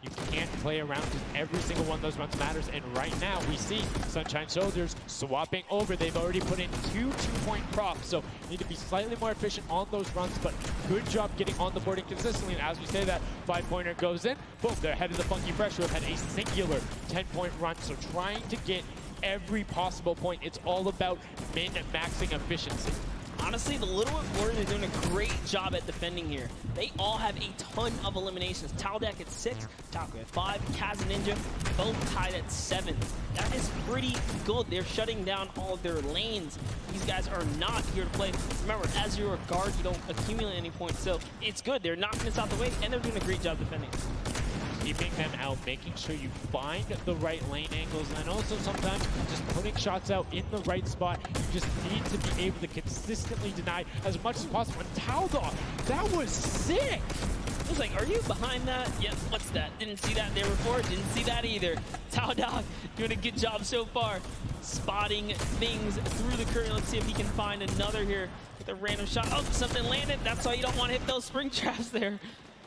You can't play around because every single one of those runs matters. And right now, we see Sunshine Soldiers swapping over. They've already put in 2 2-point props, so need to be slightly more efficient on those runs, but good job getting on the board and consistently. And as we say that, 5-pointer goes in. Boom, they're ahead of the Funky Fresh, who have had a singular 10-point run. So trying to get every possible point. It's all about min-maxing efficiency. Honestly, the Little Whip Warriors are doing a great job at defending here. They all have a ton of eliminations. Taldeck at 6, Taco at 5, Kaz and Ninja both tied at 7. That is pretty good. They're shutting down all of their lanes. These guys are not here to play. Remember, as you're a guard, you don't accumulate any points, so it's good. They're knocking this out the way, and they're doing a great job defending. Keeping them out, making sure you find the right lane angles, and also sometimes just putting shots out in the right spot. You just need to be able to consistently deny as much as possible. And Taldog, that was sick! I was like, are you behind that? Yep, what's that? Didn't see that there before, didn't see that either. Taldeck doing a good job so far, spotting things through the curtain. Let's see if he can find another here with a random shot. Oh, something landed. That's why you don't want to hit those spring traps there.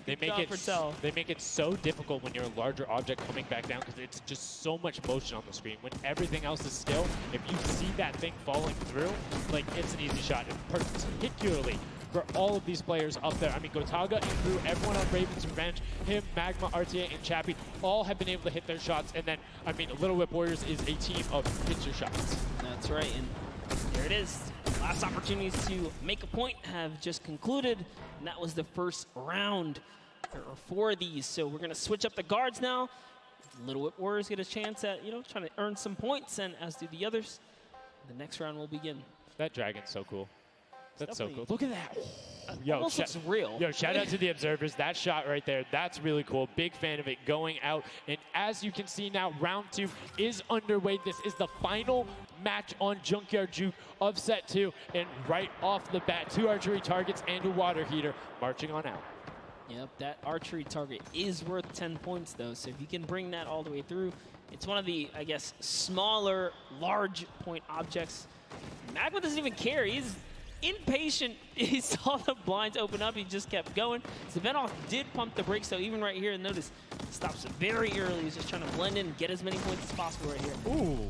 They make it so difficult when you're a larger object coming back down because it's just so much motion on the screen. When everything else is still, if you see that thing falling through, like, it's an easy shot. And particularly for all of these players up there. I mean, Gotaga and Crew, everyone on Raven's Revenge, him, Magma, RTA, and Chappie, all have been able to hit their shots. And then, I mean, Little Whip Warriors is a team of hit your shots. That's right, and there it is. Last opportunities to make a point have just concluded, and that was the first round. There are 4 of these, so we're going to switch up the guards now. Little Whip Warriors get a chance at, trying to earn some points, and as do the others. The next round will begin. That dragon's so cool. That's so cool. Look at that. Yo, almost looks real. Yo, shout out to the observers. That shot right there, that's really cool. Big fan of it going out. And as you can see now, round 2 is underway. This is the final match on Junkyard Juke of set 2. And right off the bat, 2 archery targets and a water heater marching on out. Yep, that archery target is worth 10 points, though. So if you can bring that all the way through, it's one of the, I guess, smaller, large point objects. Magma doesn't even care. He's impatient. He saw the blinds open up. He just kept going. Savenoff did pump the brakes, though. Even right here, notice, stops very early. He's just trying to blend in and get as many points as possible right here. Ooh.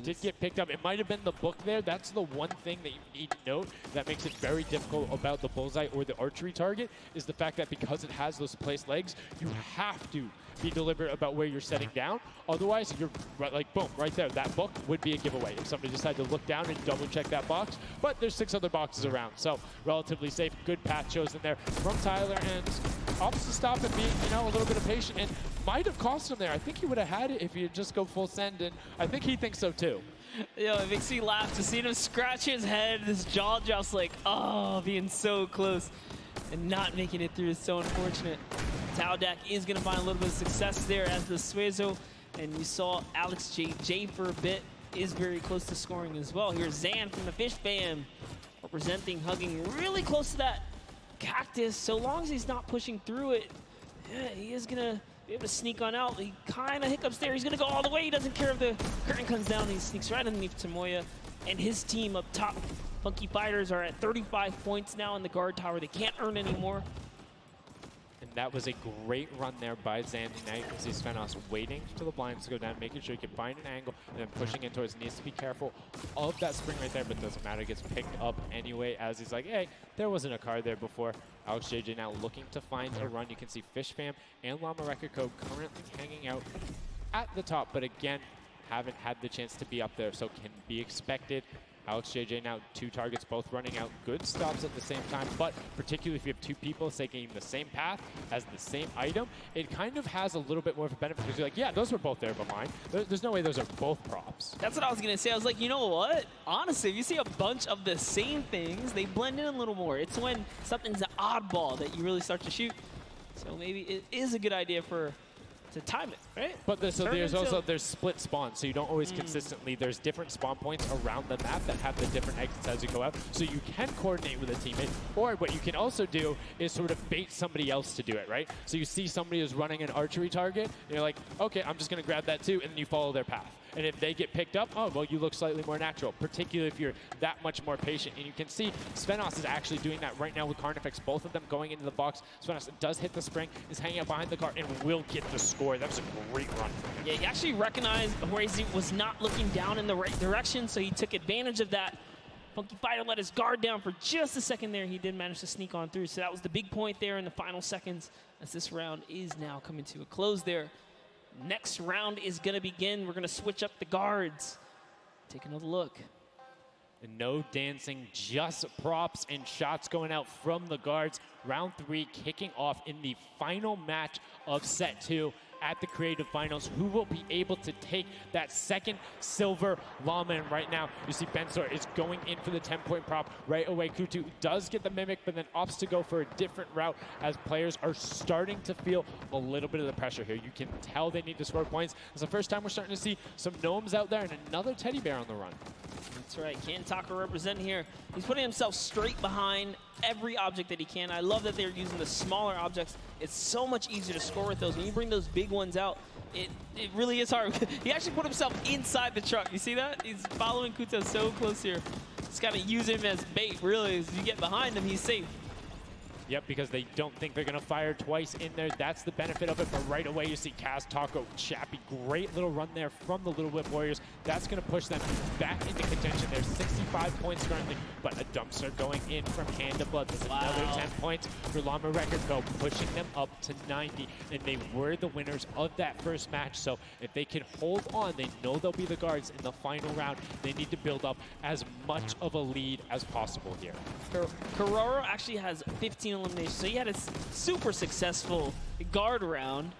Did get picked up. It might have been the book there. That's the one thing that you need to note that makes it very difficult about the bullseye or the archery target is the fact that because it has those placed legs, you have to be deliberate about where you're setting down. Otherwise, you're like, boom, right there. That book would be a giveaway if somebody decided to look down and double check that box. But there's 6 other boxes around, so relatively safe. Good path chosen there from Tyler, and opts to stop and be, a little bit of patient, and might have cost him there. I think he would have had it if he had just go full send, and I think he thinks so too. Yo, it makes me laugh to see him scratch his head. This jaw drops like, oh, being so close and not making it through is so unfortunate. Taudak is going to find a little bit of success there as the Suezo, and you saw Alex J for a bit is very close to scoring as well. Here's Zan from the Fish Fam representing, hugging really close to that cactus. So long as he's not pushing through it, yeah, he is going to be able to sneak on out. He kind of hiccups there. He's going to go all the way. He doesn't care if the curtain comes down. He sneaks right underneath Tamoya and his team up top. Funky Fighters are at 35 points now in the guard tower. They can't earn any more. And that was a great run there by Zandy Knight. You can see Svenos waiting for the blinds to go down, making sure he can find an angle, and then pushing in towards. Needs to be careful of that spring right there, but doesn't matter. It gets picked up anyway as he's like, hey, there wasn't a card there before. Alex JJ now looking to find a run. You can see Fish Fam and Llama Record Code currently hanging out at the top, but again, haven't had the chance to be up there, so can be expected. Alex JJ now 2 targets, both running out. Good stops at the same time, but particularly if you have 2 people taking the same path as the same item, it kind of has a little bit more of a benefit because you're like, yeah, those were both there but mine. There's no way those are both props. That's what I was going to say. I was like, you know what? Honestly, if you see a bunch of the same things, they blend in a little more. It's when something's an oddball that you really start to shoot. So maybe it is a good idea to time it, right? But there's split spawns, so you don't always consistently. There's different spawn points around the map that have the different exits as you go out, so you can coordinate with a teammate. Or what you can also do is sort of bait somebody else to do it, right? So you see somebody who's running an archery target, and you're like, okay, I'm just going to grab that too, and then you follow their path. And if they get picked up, oh, well, you look slightly more natural, particularly if you're that much more patient. And you can see Svenos is actually doing that right now with Carnifex, both of them going into the box. Svenos does hit the spring, is hanging out behind the car, and will get the score. That was a great run. Yeah, he actually recognized where he was not looking down in the right direction, so he took advantage of that. Funky Fighter let his guard down for just a second there. He did manage to sneak on through, so that was the big point there in the final seconds as this round is now coming to a close there. Next round is going to begin. We're going to switch up the guards. Take another look. And no dancing, just props and shots going out from the guards. Round 3 kicking off in the final match of set 2 at the Creative Finals. Who will be able to take that second silver llama? And right now, you see Bensor is going in for the 10-point prop right away. Kutu does get the Mimic, but then opts to go for a different route as players are starting to feel a little bit of the pressure here. You can tell they need to score points. It's the first time we're starting to see some gnomes out there and another teddy bear on the run. That's right, Kantaka representing here. He's putting himself straight behind every object that he can. I love that they're using the smaller objects. It's so much easier to score with those. When you bring those big ones out, it really is hard. He actually put himself inside the truck. You see that? He's following Kuto so close here. Just got to use him as bait, really. As you get behind him, he's safe. Yep, because they don't think they're going to fire twice in there. That's the benefit of it. But right away, you see Kaz, Taco, Chappie. Great little run there from the Little Whip Warriors. That's going to push them back into contention. There's 65 points currently, but a dumpster going in from Hand to Blood. There's another 10 points for Llama Record Co., pushing them up to 90. And they were the winners of that first match. So if they can hold on, they know they'll be the guards in the final round. They need to build up as much of a lead as possible here. Carraro actually has 15 eliminations, so he had a super successful guard round.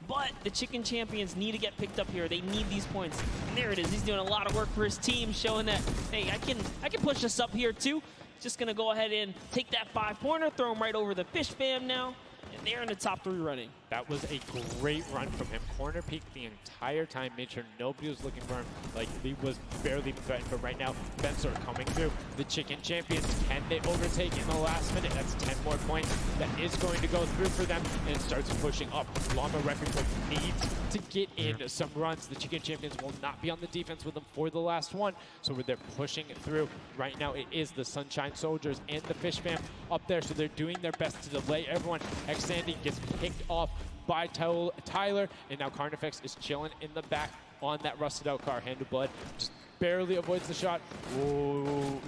But the Chicken Champions need to get picked up here. They need these points. And there it is. He's doing a lot of work for his team, showing that, hey, I can push this up here too. Just gonna go ahead and take that 5-pointer, throw him right over the Fish Fam now. And they're in the top 3 running. That was a great run from him. Corner peeked the entire time, made sure nobody was looking for him. Like, he was barely threatened, but right now, Fencer coming through. The Chicken Champions, can they overtake in the last minute? That's 10 more points. That is going to go through for them, and it starts pushing up. Llama Record Co. needs to get in some runs. The Chicken Champions will not be on the defense with them for the last one, so they're pushing it through. Right now, it is the Sunshine Soldiers and the Fish Fam up there, so they're doing their best to delay everyone. Sandy gets picked off by Tyler, and now Carnifex is chilling in the back on that rusted out car. Hand of Blood just barely avoids the shot. Oh,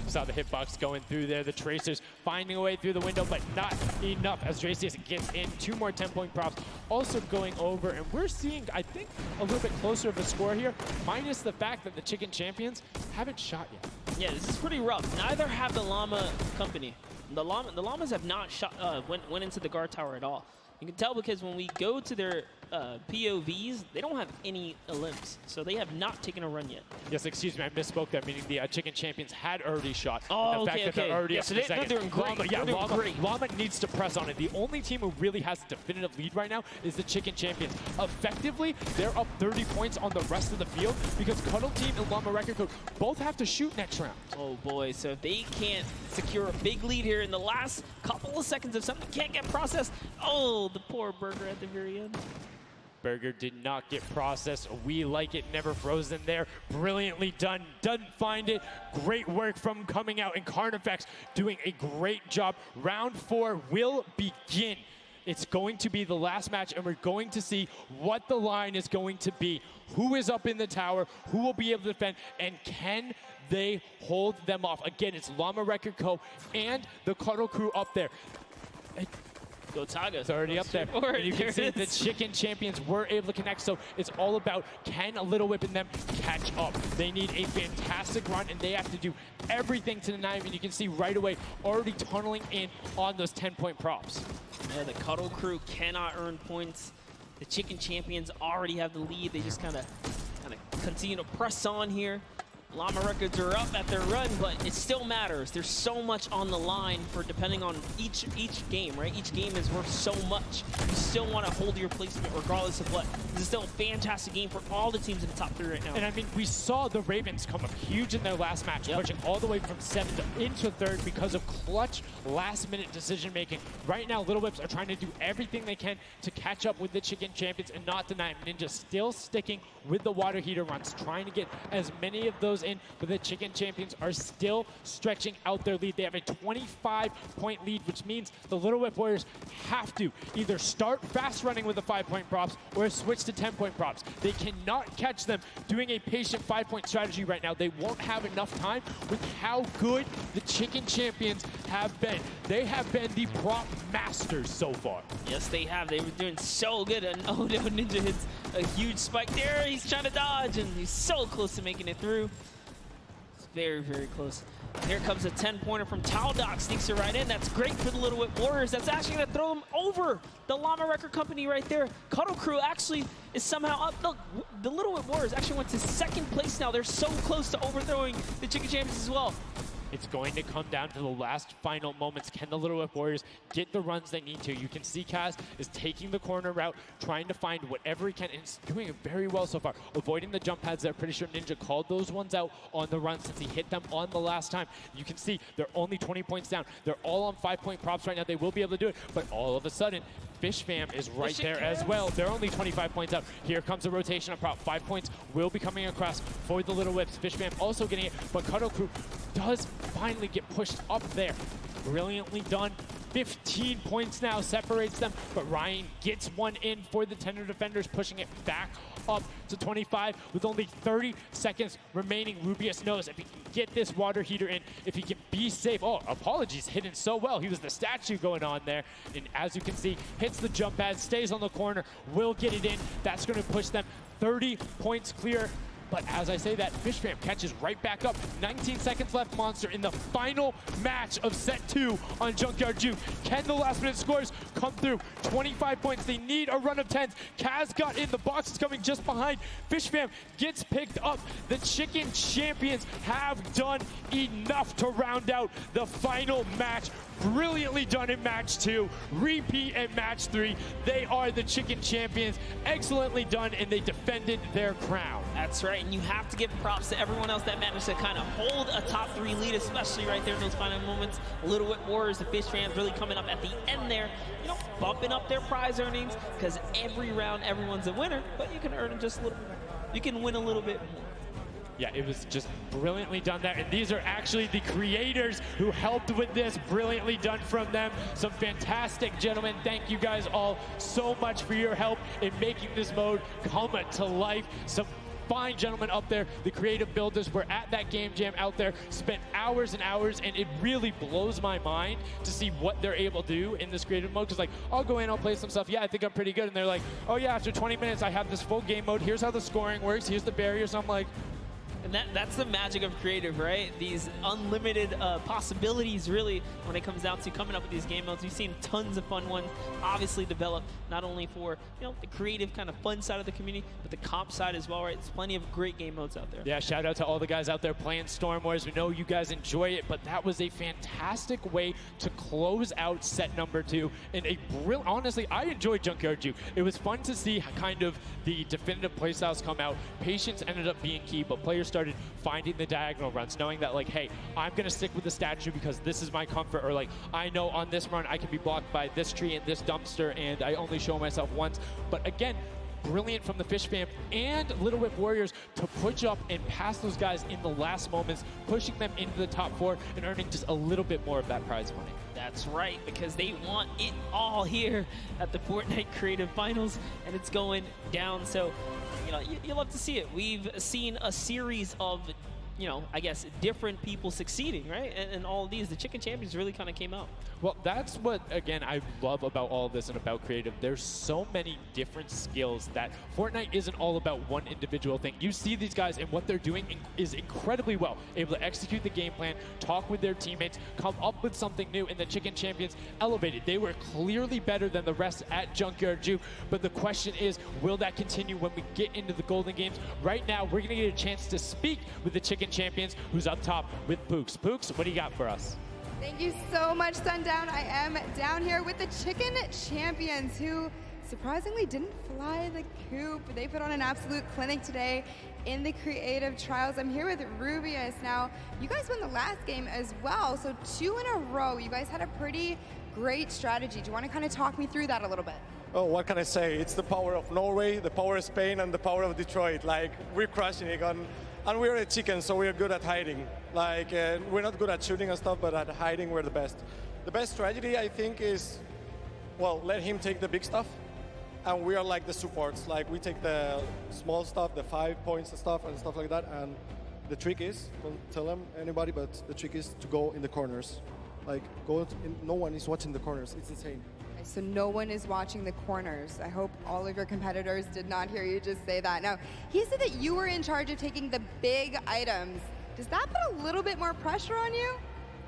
saw the hitbox going through there. The Tracers finding a way through the window, but not enough as Dracius gets in. 2 more 10-point props also going over, and we're seeing, I think, a little bit closer of a score here, minus the fact that the Chicken Champions haven't shot yet. Yeah, this is pretty rough. Neither have the Llama Company. The Llamas have not shot, went into the guard tower at all. You can tell because when we go to their POVs, they don't have any elims, so they have not taken a run yet. Yes, excuse me, I misspoke there, meaning the Chicken Champions had already shot. Oh, the fact that they're already yeah, up so in the second. they're doing great. Llama needs to press on it. The only team who really has a definitive lead right now is the Chicken Champions. Effectively, they're up 30 points on the rest of the field because Cuddle Team and Llama Record Co. both have to shoot next round. Oh boy, so if they can't secure a big lead here in the last couple of seconds, if something can't get processed, oh, the poor Burger at the very end. Burger did not get processed. We like it, never frozen there. Brilliantly done, doesn't find it. Great work from coming out, and Carnifex doing a great job. Round 4 will begin. It's going to be the last match, and we're going to see what the line is going to be. Who is up in the tower, who will be able to defend, and can they hold them off? Again, it's Llama Record Co. and the Cuddle Crew up there. Go Taga. It's already up there. And you can see the Chicken Champions were able to connect, so it's all about can a Little Whip and them catch up. They need a fantastic run, and they have to do everything to deny him, and you can see right away already tunneling in on those 10-point props. Yeah, the Cuddle Crew cannot earn points. The Chicken Champions already have the lead. They just kind of continue to press on here. Llama Records are up at their run, but it still matters. There's so much on the line for depending on each game, right? Each game is worth so much. You still want to hold your placement regardless of what. This is still a fantastic game for all the teams in the top 3 right now. And I mean, we saw the Ravens come up huge in their last match, pushing all the way from 7th into 3rd because of clutch last-minute decision-making. Right now, Little Whips are trying to do everything they can to catch up with the Chicken Champions and not deny them. Ninja still sticking with the water heater runs, trying to get as many of those in, but the Chicken Champions are still stretching out their lead. They have a 25-point lead, which means the Little Whip Warriors have to either start fast running with the 5-point props or switch to 10-point props. They cannot catch them doing a patient 5-point strategy right now. They won't have enough time with how good the Chicken Champions have been. They have been the prop masters so far. Yes, they have. They were doing so good, and oh no, Ninja hits a huge spike there. He's trying to dodge, and he's so close to making it through. Very, very close. Here comes a 10-pointer from Taldoc, sneaks it right in. That's great for the Little Whip Warriors. That's actually going to throw them over the Llama Record Company right there. Cuddle Crew actually is somehow up. Look, the Little Whip Warriors actually went to 2nd place now. They're so close to overthrowing the Chicken Champions as well. It's going to come down to the last final moments. Can the Little Whip Warriors get the runs they need to? You can see Kaz is taking the corner route, trying to find whatever he can, and he's doing it very well so far. Avoiding the jump pads there. Pretty sure Ninja called those ones out on the run since he hit them on the last time. You can see they're only 20 points down. They're all on 5-point props right now. They will be able to do it, but all of a sudden, Fish Fam is right there as well. They're only 25 points out. Here comes a rotation of prop. 5 points will be coming across for the Little Whips. Fish Fam also getting it, but Cuddle Crew does finally get pushed up there. Brilliantly done. 15 points now separates them, but Ryan gets one in for the Tender Defenders, pushing it back up to 25 with only 30 seconds remaining. Rubius knows if he can get this water heater in, if he can be safe. Oh, apologies, hidden so well. He was the statue going on there. And as you can see, hits the jump pad, stays on the corner, will get it in. That's going to push them 30 points clear. But as I say that, Fishfam catches right back up. 19 seconds left, Monster, in the final match of set 2 on Junkyard Juke. Can the last minute scores come through? 25 points, they need a run of 10s. Kaz got in, the box is coming just behind. Fishfam gets picked up. The Chicken Champions have done enough to round out the final match. Brilliantly done in match 2, repeat in match 3. They are the Chicken Champions. Excellently done, and they defended their crown. That's right, and you have to give props to everyone else that managed to kind of hold a top 3 lead, especially right there in those final moments. Little Whip Warriors, the Fish fans really coming up at the end there, you know, bumping up their prize earnings, because every round, everyone's a winner, but you can earn just a little bit. You can win a little bit more. Yeah, it was just brilliantly done there. And these are actually the creators who helped with this. Brilliantly done from them. Some fantastic gentlemen. Thank you guys all so much for your help in making this mode come to life. Some fine gentlemen up there, the creative builders, were at that game jam out there, spent hours and hours, and it really blows my mind to see what they're able to do in this creative mode. Because like, I'll go in, I'll play some stuff, yeah, I think I'm pretty good, and they're like, oh yeah, after 20 minutes I have this full game mode, here's how the scoring works, here's the barriers. I'm like, and that's the magic of creative, right? These unlimited possibilities, really, when it comes down to coming up with these game modes. We've seen tons of fun ones obviously develop, not only for, you know, the creative kind of fun side of the community, but the comp side as well, right? There's plenty of great game modes out there. Yeah, shout out to all the guys out there playing Storm Wars. We know you guys enjoy it, but that was a fantastic way to close out set number 2. And a brilliant, honestly, I enjoyed Junkyard Juke. It was fun to see kind of the definitive playstyles come out. Patience ended up being key, but players started finding the diagonal runs, knowing that like, hey, I'm gonna stick with the statue because this is my comfort, or like, I know on this run I can be blocked by this tree and this dumpster and I only show myself once. But again, brilliant from the Fish fam and Little Whip Warriors to push up and pass those guys in the last moments, pushing them into the top 4 and earning just a little bit more of that prize money. That's right, because they want it all here at the Fortnite Creative Finals, and it's going down. So, you know, you love to see it. We've seen a series of, you know, I guess different people succeeding, right? And all of these, the Chicken Champions really kind of came out. Well, that's what, again, I love about all of this and about creative. There's so many different skills that Fortnite isn't all about one individual thing. You see these guys and what they're doing is incredibly well. Able to execute the game plan, talk with their teammates, come up with something new, and the Chicken Champions elevated. They were clearly better than the rest at Junkyard Juke, but the question is, will that continue when we get into the Golden Games? Right now, we're going to get a chance to speak with the Chicken Champions, who's up top with Pooks. Pooks, what do you got for us? Thank you so much, Sundown. I am down here with the Chicken Champions, who surprisingly didn't fly the coop. They put on an absolute clinic today in the creative trials. I'm here with Rubius. Now, you guys won the last game as well, so 2 in a row. You guys had a pretty great strategy. Do you want to kind of talk me through that a little bit? Oh, what can I say? It's the power of Norway, the power of Spain, and the power of Detroit. Like, we're crushing it. And we're a chicken, so we're good at hiding. Like, we're not good at shooting and stuff, but at hiding, we're the best. The best strategy, I think, is, well, let him take the big stuff, and we are like the supports. Like, we take the small stuff, the 5 points and stuff like that, and the trick is, don't tell them, anybody, but the trick is to go in the corners. Like, no one is watching the corners. It's insane. So no one is watching the corners. I hope all of your competitors did not hear you just say that. Now, he said that you were in charge of taking the big items. Does that put a little bit more pressure on you?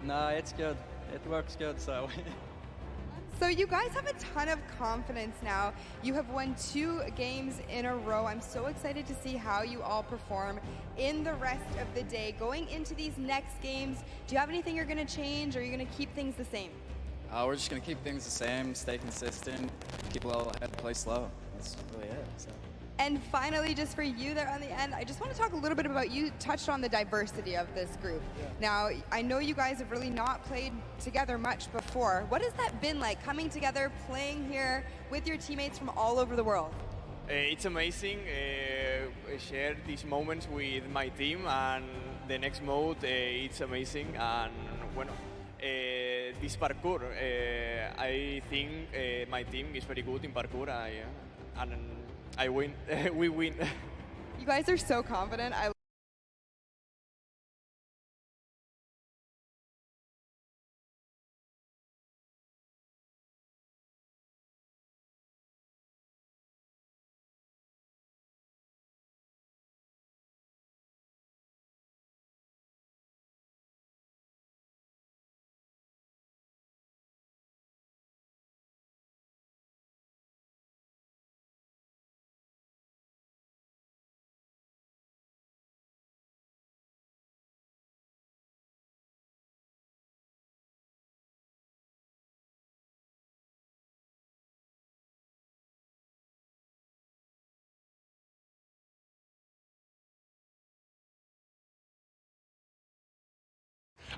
No, it's good. It works good, so. So you guys have a ton of confidence now. You have won 2 games in a row. I'm so excited to see how you all perform in the rest of the day. Going into these next games, do you have anything you're gonna change, or are you gonna keep things the same? We're just going to keep things the same, stay consistent, keep level head, play slow. That's really it. So. And finally, just for you there on the end, I just want to talk a little bit about, you touched on the diversity of this group. Yeah. Now, I know you guys have really not played together much before. What has that been like, coming together, playing here with your teammates from all over the world? It's amazing. I share these moments with my team, and the next mode, it's amazing. And bueno, this parkour. I think my team is very good in parkour, and I win. We win. You guys are so confident.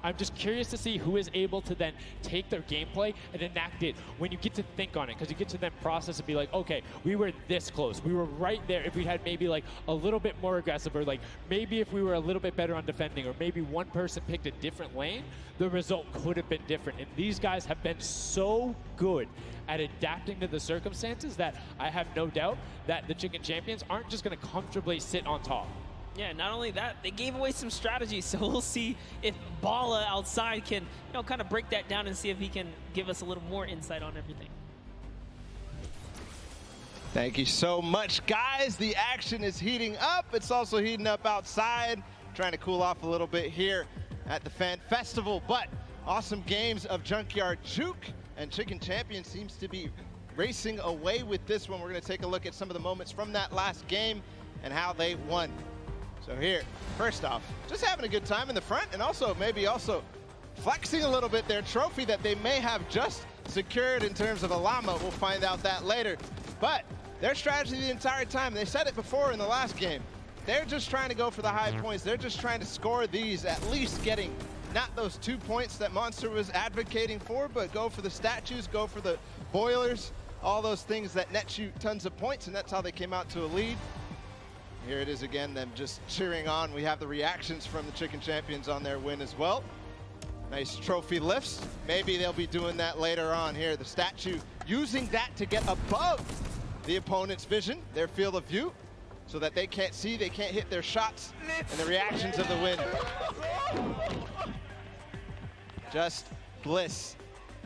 I'm just curious to see who is able to then take their gameplay and enact it when you get to think on it, because you get to then process and be like, okay, we were this close. We were right there. If we had maybe like a little bit more aggressive, or like maybe if we were a little bit better on defending, or maybe one person picked a different lane, the result could have been different. And these guys have been so good at adapting to the circumstances that I have no doubt that the Chicken Champions aren't just going to comfortably sit on top. Yeah, not only that, they gave away some strategies, so we'll see if Bala outside can, kind of break that down and see if he can give us a little more insight on everything. Thank you so much, guys. The action is heating up. It's also heating up outside. Trying to cool off a little bit here at the Fan Festival, but awesome games of Junkyard Juke, and Chicken Champion seems to be racing away with this one. We're going to take a look at some of the moments from that last game and how they won. So here, first off, just having a good time in the front, and also maybe flexing a little bit their trophy that they may have just secured in terms of a llama. We'll find out that later. But their strategy the entire time, they said it before in the last game, they're just trying to go for the high points. They're just trying to score these, at least getting not those 2 points that Monster was advocating for, but go for the statues, go for the boilers, all those things that net you tons of points, and that's how they came out to a lead. Here it is again, them just cheering on. We have the reactions from the Chicken Champions on their win as well. Nice trophy lifts. Maybe they'll be doing that later on here. The statue using that to get above the opponent's vision, their field of view, so that they can't see, they can't hit their shots, and the reactions of the win. Just bliss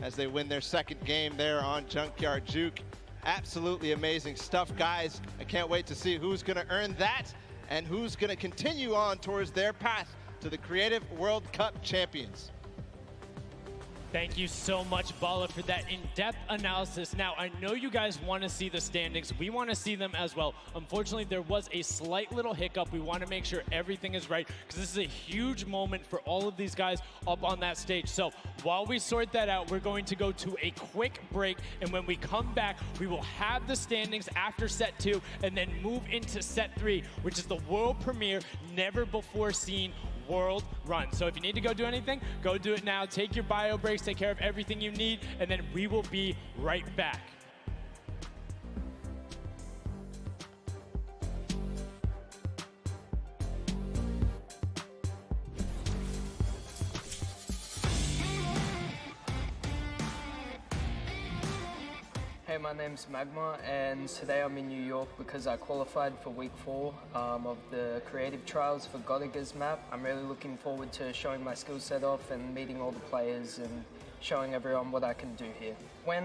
as they win their second game there on Junkyard Juke. Absolutely amazing stuff, guys. I can't wait to see who's going to earn that and who's going to continue on towards their path to the Creative World Cup champions. Thank you so much, Bala, for that in-depth analysis. Now, I know you guys want to see the standings. We want to see them as well. Unfortunately, there was a slight little hiccup. We want to make sure everything is right, because this is a huge moment for all of these guys up on that stage. So while we sort that out, we're going to go to a quick break, and when we come back, we will have the standings after set 2 and then move into set 3, which is the world premiere, never before seen world run. So if you need to go do anything, go do it now. Take your bio breaks, take care of everything you need, and then we will be right back. Hey, my name's Magma, and today I'm in New York because I qualified for week 4 of the creative trials for Godiga's map. I'm really looking forward to showing my skill set off and meeting all the players and showing everyone what I can do here. When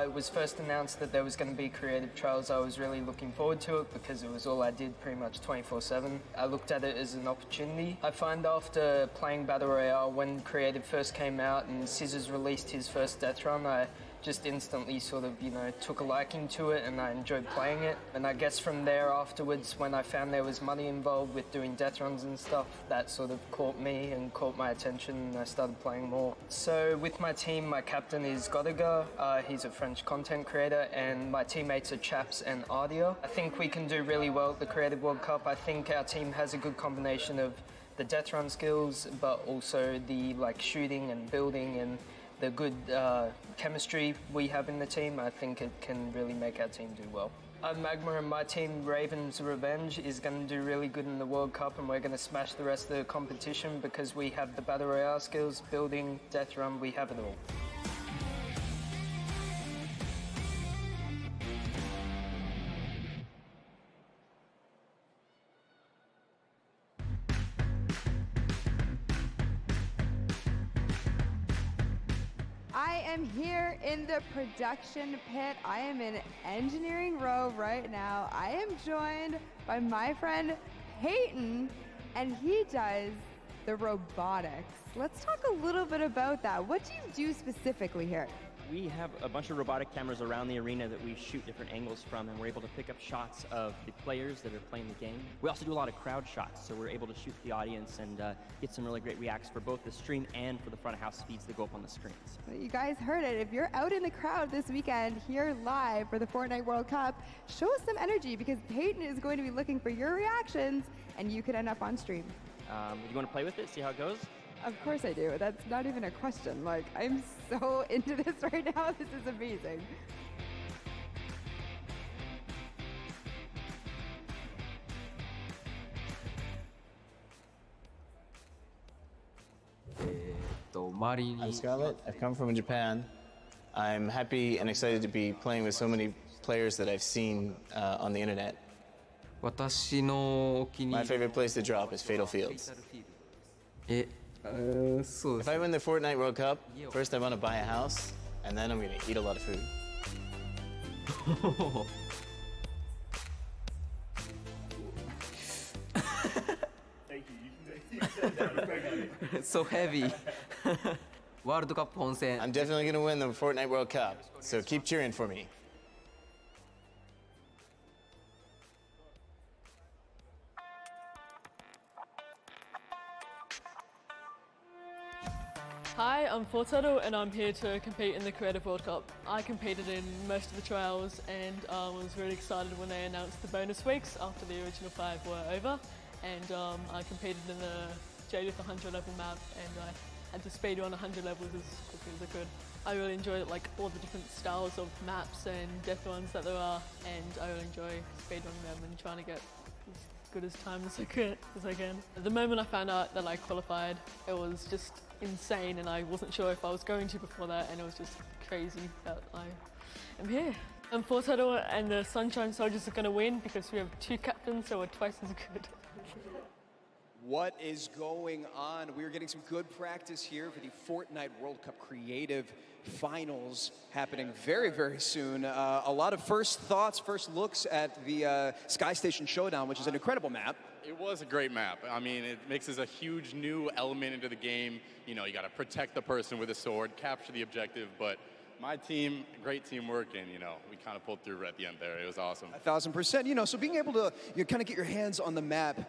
it was first announced that there was going to be creative trials, I was really looking forward to it because it was all I did pretty much 24/7. I looked at it as an opportunity. I find after playing Battle Royale, when creative first came out and Scissors released his first death run, I just instantly sort of, took a liking to it and I enjoyed playing it. And I guess from there afterwards, when I found there was money involved with doing death runs and stuff, that sort of caught me and caught my attention and I started playing more. So with my team, my captain is Godiga. He's a French content creator, and my teammates are Chaps and Ardia. I think we can do really well at the Creative World Cup. I think our team has a good combination of the death run skills, but also the shooting and building and the good chemistry we have in the team. I think it can really make our team do well. I'm Magma, and my team, Raven's Revenge, is going to do really good in the World Cup, and we're going to smash the rest of the competition because we have the Battle Royale skills, building, death run, we have it all. I am here in the production pit. I am in engineering row right now. I am joined by my friend Peyton, and he does the robotics. Let's talk a little bit about that. What do you do specifically here? We have a bunch of robotic cameras around the arena that we shoot different angles from, and we're able to pick up shots of the players that are playing the game. We also do a lot of crowd shots, so we're able to shoot the audience and get some really great reacts for both the stream and for the front of house feeds that go up on the screens. You guys heard it. If you're out in the crowd this weekend here live for the Fortnite World Cup, show us some energy because Peyton is going to be looking for your reactions and you could end up on stream. You want to play with it, see how it goes? Of course I do. That's not even a question. Like, I'm so into this right now. This is amazing. I'm Scarlett. I've come from Japan. I'm happy and excited to be playing with so many players that I've seen on the internet. My favorite place to drop is Fatal Fields. If I win the Fortnite World Cup, first I want to buy a house, and then I'm going to eat a lot of food. It's so heavy. World Cup Honsen. I'm definitely going to win the Fortnite World Cup, so keep cheering for me. Hi, I'm Fortnite and I'm here to compete in the Creative World Cup. I competed in most of the trials and was really excited when they announced the bonus weeks after the original 5 were over. And I competed in the Jadith 100 level map and I had to speed run 100 levels as quickly as I could. I really enjoyed like all the different styles of maps and death runs that there are, and I really enjoy speedrunning them and trying to get as good as time as I can. The moment I found out that I qualified, it was just insane, and I wasn't sure if I was going to before that, and it was just crazy that I am here. And Fortnite and the Sunshine Soldiers are going to win because we have 2 captains, so we're twice as good. What is going on? We are getting some good practice here for the Fortnite World Cup Creative Finals happening very, very soon. A lot of first thoughts, first looks at the Sky Station Showdown, which is an incredible map. It was a great map. I mean, it mixes a huge new element into the game. You know, you got to protect the person with a sword, capture the objective, but my team, great teamwork, and, you know, we kind of pulled through at the end there. It was awesome. 1,000%. You know, so being able to kind of get your hands on the map,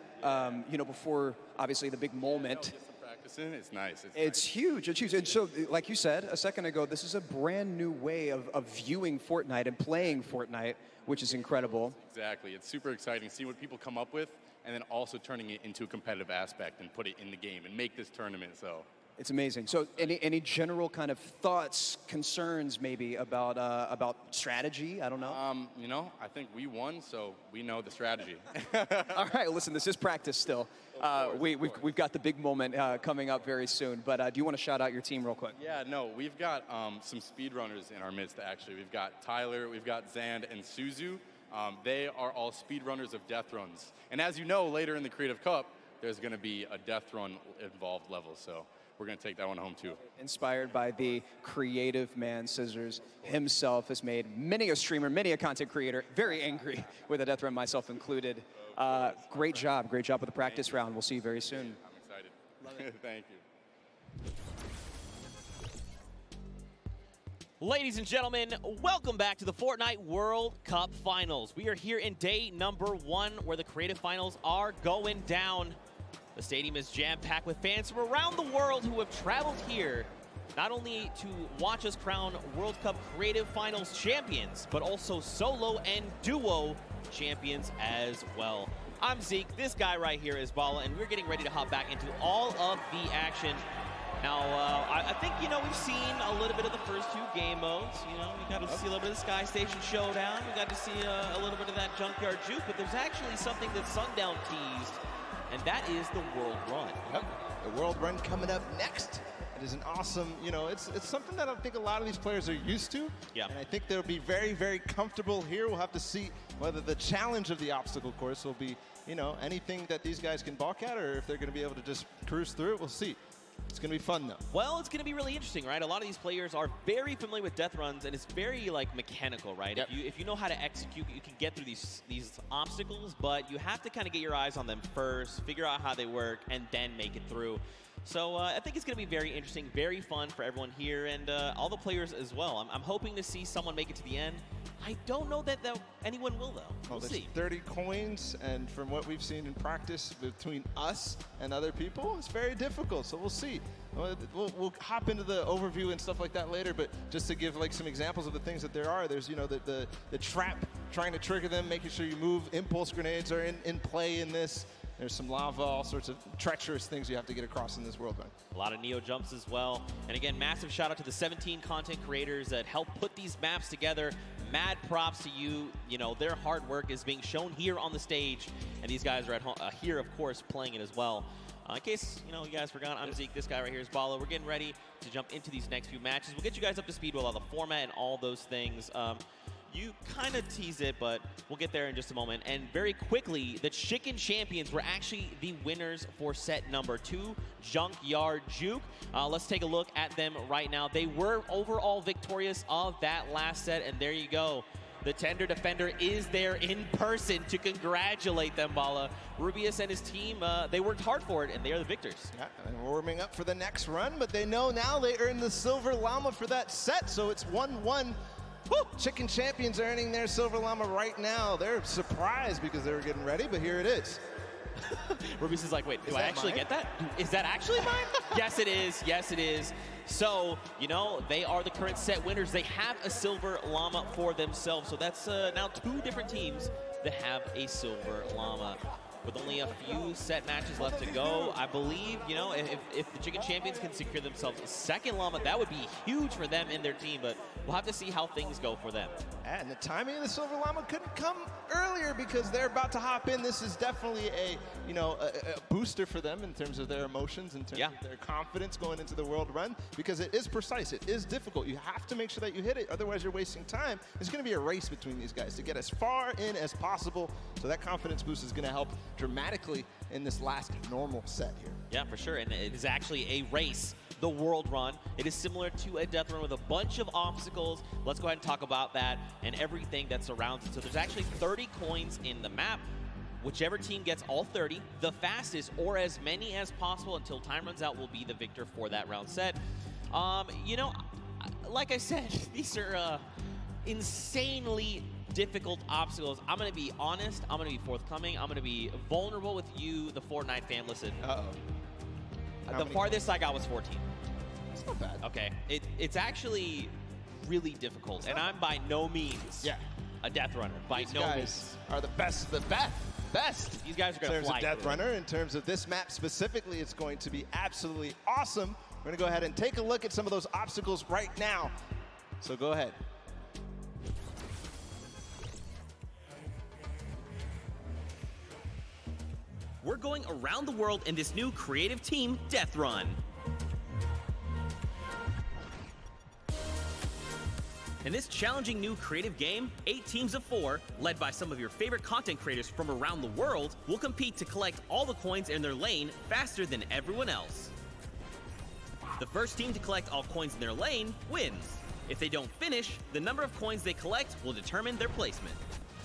you know, before, obviously, the big moment. Practicing, it's nice. It's huge. It's huge. And so, like you said a second ago, this is a brand new way of viewing Fortnite and playing Fortnite, which is incredible. Exactly. It's super exciting. See what people come up with, and then also turning it into a competitive aspect and put it in the game and make this tournament, so. It's amazing. So any general kind of thoughts, concerns maybe about strategy? I don't know. You know, I think we won, so we know the strategy. All right, listen, this is practice still. We've got the big moment coming up very soon, but do you want to shout out your team real quick? Yeah, no, we've got some speedrunners in our midst, actually. We've got Tyler, we've got Zand, and Suzu. They are all speedrunners of death runs. And as you know, later in the Creative Cup, there's going to be a death run involved level, so we're going to take that one home, too. Inspired by the creative man, Scissors himself has made many a streamer, many a content creator very angry with a death run, myself included. Great job with the practice round. We'll see you very soon. I'm excited. Love it. Thank you. Ladies and gentlemen, welcome back to the Fortnite World Cup Finals. We are here in day number 1 where the creative finals are going down. The stadium is jam-packed with fans from around the world who have traveled here not only to watch us crown World Cup Creative Finals champions, but also solo and duo champions as well. I'm Zeke, this guy right here is Bala, and we're getting ready to hop back into all of the action. Now, I think, you know, we've seen a little bit of the first 2 game modes. You know, we got to see a little bit of the Sky Station Showdown. We got to see a little bit of that Junkyard Juke, but there's actually something that Sundown teased, and that is the World Run. Yep. The World Run coming up next. It is an awesome, you know, it's something that I think a lot of these players are used to. Yeah. And I think they'll be very, very comfortable here. We'll have to see whether the challenge of the obstacle course will be, you know, anything that these guys can balk at, or if they're going to be able to just cruise through it. We'll see. It's going to be fun, though. Well, it's going to be really interesting, right? A lot of these players are very familiar with death runs, and it's very, like, mechanical, right? Yep. If you know how to execute, you can get through these obstacles, but you have to kind of get your eyes on them first, figure out how they work, and then make it through. So I think it's going to be very interesting, very fun for everyone here, and all the players as well. I'm hoping to see someone make it to the end. I don't know that anyone will, though. We'll there's see. 30 coins, and from what we've seen in practice between us and other people, it's very difficult, so we'll see. We'll hop into the overview and stuff like that later, but just to give like some examples of the things that there are, there's, you know, the trap, trying to trigger them, making sure you move. Impulse grenades are in play in this. There's some lava, all sorts of treacherous things you have to get across in this World Run. A lot of Neo jumps as well. And again, massive shout out to the 17 content creators that helped put these maps together. Mad props to you. You know, their hard work is being shown here on the stage. And these guys are at home, here, of course, playing it as well. In case, you know, you guys forgot, I'm Zeke. This guy right here is Balo. We're getting ready to jump into these next few matches. We'll get you guys up to speed with all the format and all those things. You kind of tease it, but we'll get there in just a moment. And very quickly, the Chicken Champions were actually the winners for set number 2, Junkyard Juke. Let's take a look at them right now. They were overall victorious of that last set, and there you go. The Tender Defender is there in person to congratulate them, Bala. Rubius and his team, they worked hard for it, and they are the victors. Yeah, and warming up for the next run, but they know now they earned the Silver Llama for that set, so it's 1-1. Woo! Chicken Champions earning their Silver Llama right now. They're surprised because they were getting ready, but here it is. Rubius is like, wait, do I actually get that? Is that actually mine? Yes, it is. Yes, it is. So, you know, they are the current set winners. They have a Silver Llama for themselves. So that's now 2 different teams that have a Silver Llama. With only a few set matches left to go, I believe, you know, if the Chicken Champions can secure themselves a second Llama, that would be huge for them and their team, but we'll have to see how things go for them. And the timing of the Silver Llama couldn't come earlier because they're about to hop in. This is definitely a booster for them in terms of their emotions, in terms of their confidence going into the World Run, because it is precise, it is difficult. You have to make sure that you hit it, otherwise you're wasting time. It's going to be a race between these guys to get as far in as possible, so that confidence boost is going to help dramatically in this last normal set here. Yeah, for sure, and it is actually a race, the World Run. It is similar to a death run with a bunch of obstacles. Let's go ahead and talk about that and everything that surrounds it. So there's actually 30 coins in the map. Whichever team gets all 30, the fastest, or as many as possible until time runs out, will be the victor for that round set. You know, like I said, these are insanely difficult obstacles. I'm going to be honest. I'm going to be forthcoming. I'm going to be vulnerable with you, the Fortnite fam. Listen. The farthest I got was 14. That's not bad. Okay. It's actually really difficult, and I'm by no means a death runner. By These no guys means. are the best of the best. These guys are going to fly. In terms of death through. runner, in terms of this map specifically, it's going to be absolutely awesome. We're going to go ahead and take a look at some of those obstacles right now. So go ahead. We're going around the world in this new creative team, Death Run. In this challenging new creative game, 8 teams of 4, led by some of your favorite content creators from around the world, will compete to collect all the coins in their lane faster than everyone else. The first team to collect all coins in their lane wins. If they don't finish, the number of coins they collect will determine their placement.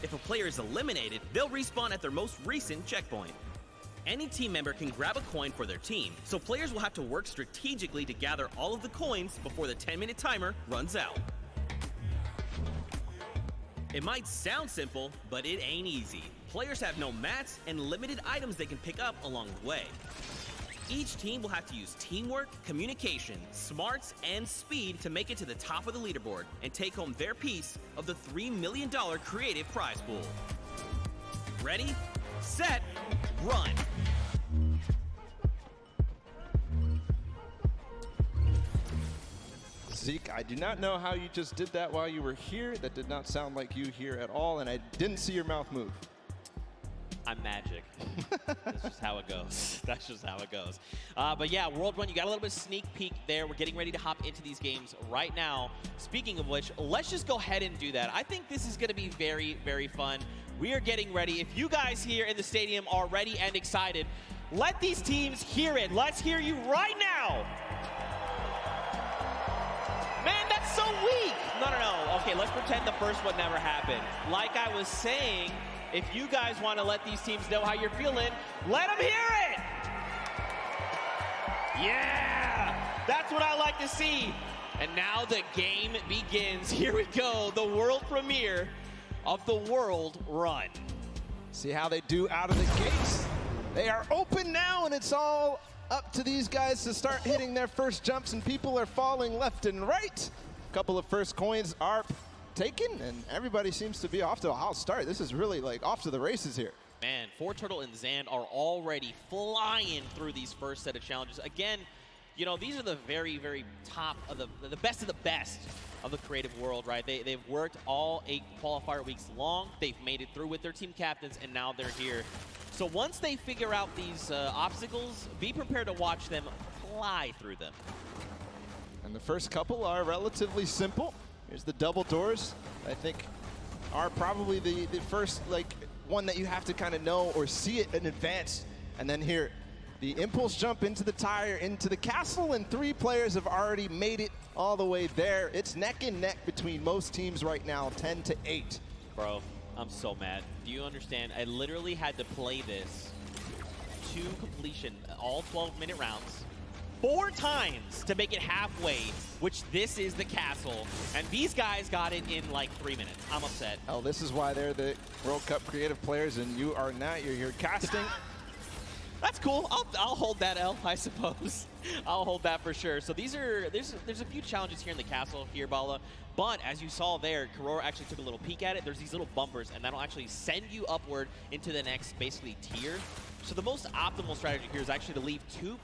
If a player is eliminated, they'll respawn at their most recent checkpoint. Any team member can grab a coin for their team, so players will have to work strategically to gather all of the coins before the 10-minute timer runs out. It might sound simple, but it ain't easy. Players have no mats and limited items they can pick up along the way. Each team will have to use teamwork, communication, smarts, and speed to make it to the top of the leaderboard and take home their piece of the $3 million creative prize pool. Ready, set, run! Zeke, I do not know how you just did that while you were here. That did not sound like you here at all, and I didn't see your mouth move. I'm magic. That's just how it goes. That's just how it goes. But yeah, World Run, you got a little bit of sneak peek there. We're getting ready to hop into these games right now. Speaking of which, let's just go ahead and do that. I think this is going to be very, very fun. We are getting ready. If you guys here in the stadium are ready and excited, let these teams hear it. Let's hear you right now. Man, that's so weak. No. Okay, let's pretend the first one never happened. Like I was saying, if you guys want to let these teams know how you're feeling, let them hear it! Yeah! That's what I like to see. And now the game begins. Here we go, the world premiere of the World Run. See how they do out of the gates. They are open now, and it's all up to these guys to start hitting their first jumps, and people are falling left and right. A couple of first coins are taken, and everybody seems to be off to a hot start. This is really like off to the races here. Man, Forturtle and Zand are already flying through these first set of challenges. Again, you know, these are the very, very top of the best of the best of the creative world, right? They've worked all 8 qualifier weeks long. They've made it through with their team captains, and now they're here. So once they figure out these obstacles, be prepared to watch them fly through them. And the first couple are relatively simple. Here's the double doors. I think are probably the first one that you have to kind of know or see it in advance. And then here, the impulse jump into the tire, into the castle, and 3 players have already made it all the way there. It's neck and neck between most teams right now, 10-8. Bro, I'm so mad. Do you understand? I literally had to play this to completion, all 12-minute rounds, 4 times to make it halfway, which this is the castle. And these guys got it in like 3 minutes. I'm upset. Oh, this is why they're the World Cup creative players, and you are not. You're here casting. That's cool. I'll hold that L, I suppose. I'll hold that for sure. So there's a few challenges here in the castle here, Bala. But as you saw there, Karora actually took a little peek at it. There's these little bumpers, and that'll actually send you upward into the next, basically, tier. So the most optimal strategy here is actually to leave two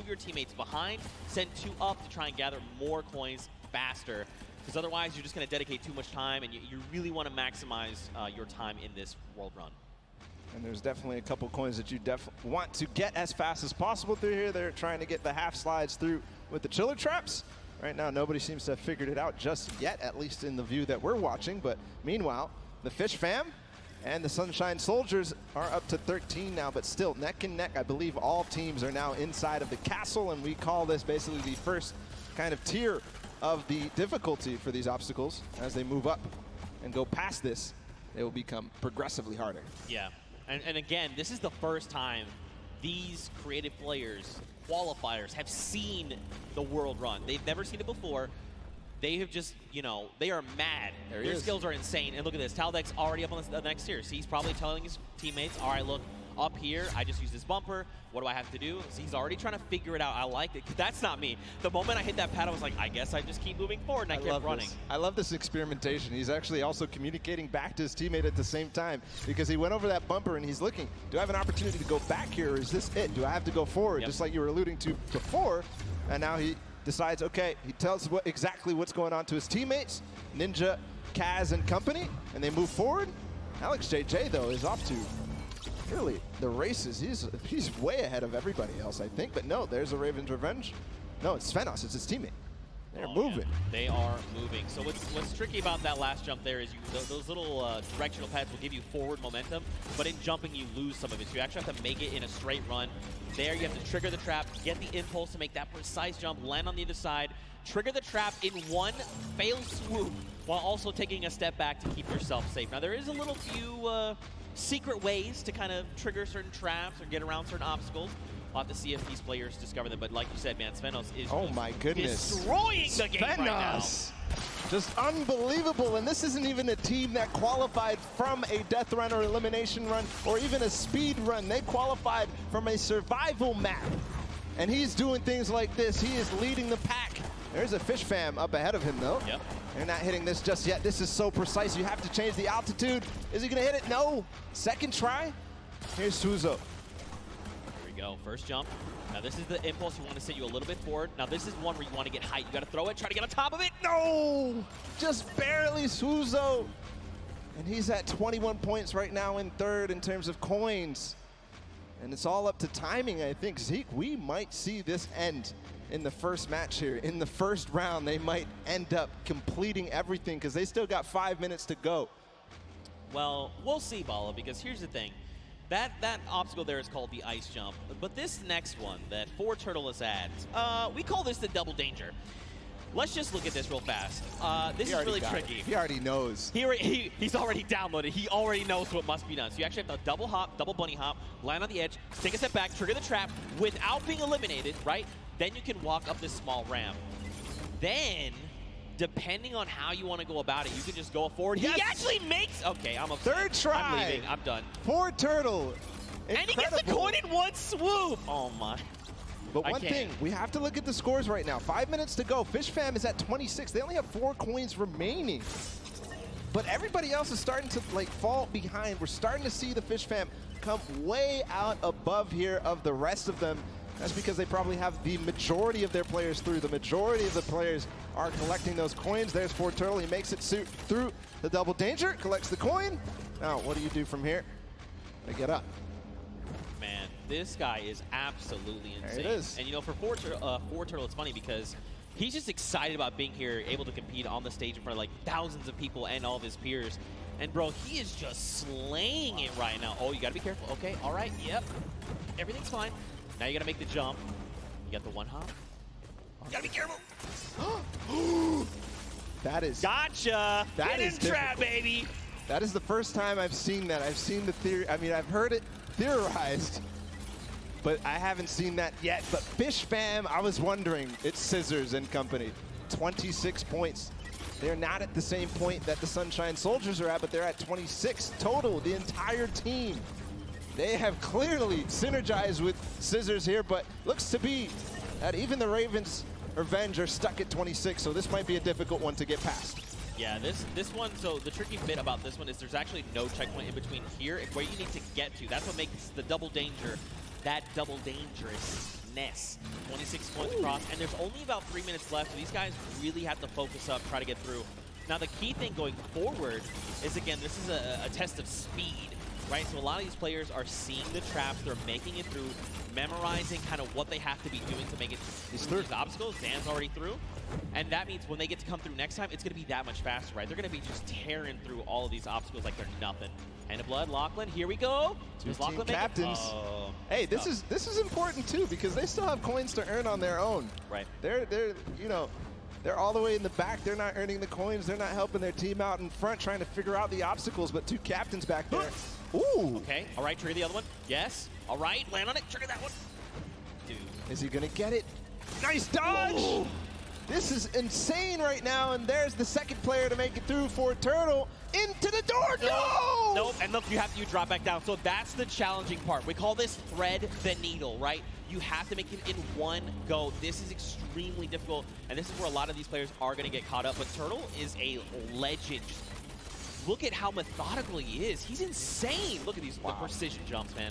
of your teammates behind, send 2 up to try and gather more coins faster. Because otherwise, you're just going to dedicate too much time, and you really want to maximize your time in this World Run. And there's definitely a couple coins that you want to get as fast as possible through here. They're trying to get the half slides through with the chiller traps. Right now, nobody seems to have figured it out just yet, at least in the view that we're watching. But meanwhile, the Fish Fam and the Sunshine Soldiers are up to 13 now, but still neck and neck. I believe all teams are now inside of the castle, and we call this basically the first kind of tier of the difficulty for these obstacles. As they move up and go past this, they will become progressively harder. Yeah. And again, this is the first time these creative players, qualifiers, have seen the World Run. They've never seen it before. They have just, you know, they are mad. Their skills are insane. And look at this. Taldeck's already up on the next tier. So he's probably telling his teammates, all right, look, up here, I just use this bumper. What do I have to do? So he's already trying to figure it out. I like it. That's not me. The moment I hit that pad, I was like, I guess I just keep moving forward, and I kept running. I love this experimentation. He's actually also communicating back to his teammate at the same time, because he went over that bumper and he's looking, do I have an opportunity to go back here, or is this it? Do I have to go forward, just like you were alluding to before? And now he decides, okay, he tells exactly what's going on to his teammates, Ninja, Kaz, and company, and they move forward. Alex JJ, though, is off to really the races. He's way ahead of everybody else, I think. But no, there's a Raven's Revenge. No, it's Svenos. It's his teammate. They're moving. Yeah. They are moving. So what's tricky about that last jump there is those little directional pads will give you forward momentum, but in jumping you lose some of it. So you actually have to make it in a straight run. There you have to trigger the trap, get the impulse to make that precise jump, land on the other side, trigger the trap in one fail swoop, while also taking a step back to keep yourself safe. Now there is a little few secret ways to kind of trigger certain traps or get around certain obstacles. We'll have to see if these players discover them. But like you said, man, Svenos is destroying the game right now. Just unbelievable. And this isn't even a team that qualified from a death run or elimination run or even a speed run. They qualified from a survival map. And he's doing things like this. He is leading the pack. There's a Fish Fam up ahead of him, though. Yep. They're not hitting this just yet. This is so precise. You have to change the altitude. Is he going to hit it? No. Second try. Here's Suzo. Here we we go. First jump. Now this is the impulse. You want to sit you a little bit forward. Now this is one where you want to get height. You got to throw it, try to get on top of it. No! Just barely, Suzo. And he's at 21 points right now in third in terms of coins. And it's all up to timing, I think. Zeke, we might see this end in the first match here. In the first round, they might end up completing everything because they still got 5 minutes to go. Well, we'll see, Bala, because here's the thing. That obstacle there is called the ice jump. But this next one that Forturtle adds, we call this the double danger. Let's just look at this real fast. This is really tricky. He already knows. He's already downloaded. He already knows what must be done. So you actually have to double hop, double bunny hop, land on the edge, take a step back, trigger the trap without being eliminated, right? Then you can walk up this small ramp. Then, depending on how you want to go about it, you can just go forward. Yes. He actually makes... Okay, I'm upset. Third try. I'm leaving. I'm done. Forturtle. And he gets the coin in one swoop. Oh, my. But one thing, we have to look at the scores right now. 5 minutes to go. Fish Fam is at 26. They only have 4 coins remaining. But everybody else is starting to fall behind. We're starting to see the Fish Fam come way out above here of the rest of them. That's because they probably have the majority of their players through. The majority of the players are collecting those coins. There's Forturtle. He makes it through the double danger, collects the coin. Now, what do you do from here? They get up. Man, this guy is absolutely insane. There it is. And you know, for Forturtle, it's funny because he's just excited about being here, able to compete on the stage in front of thousands of people and all of his peers. And bro, he is just slaying it right now. Oh, you gotta be careful. Okay, all right, yep. Everything's fine. Now you gotta make the jump. You got the one hop. You gotta be careful. That is... Gotcha! That is trap, baby! That is the first time I've seen that. I've seen the theory. I mean, I've heard it theorized, but I haven't seen that yet. But Fish Fam, I was wondering. It's Scissors and company. 26 points. They're not at the same point that the Sunshine Soldiers are at, but they're at 26 total, the entire team. They have clearly synergized with Scissors here, but looks to be that even the Ravens Revenge are stuck at 26, so this might be a difficult one to get past. Yeah, this one, so the tricky bit about this one is there's actually no checkpoint in between here and where you need to get to. That's what makes the double danger that double dangerousness. 26 points across, and there's only about 3 minutes left, so these guys really have to focus up, try to get through. Now, the key thing going forward is, again, this is a test of speed, right? So a lot of these players are seeing the traps, they're making it through, memorizing kind of what they have to be doing to make it through these obstacles. Zan's already through. And that means when they get to come through next time, it's going to be that much faster, right? They're going to be just tearing through all of these obstacles like they're nothing. Hand of Blood, Lachlan, here we go. Two team captains. Hey, this is important too because they still have coins to earn on their own. Right. They're all the way in the back. They're not earning the coins. They're not helping their team out in front, trying to figure out the obstacles. But two captains back there. Ooh. Okay. All right. Trigger the other one. Yes. All right. Land on it. Trigger that one. Dude. Is he gonna get it? Nice dodge. Ooh. This is insane right now, and there's the second player to make it through Forturtle into the door. No! Nope, and look, you drop back down. So that's the challenging part. We call this thread the needle, right? You have to make it in one go. This is extremely difficult, and this is where a lot of these players are going to get caught up. But Turtle is a legend. Look at how methodical he is. He's insane. Look at these the precision jumps, man.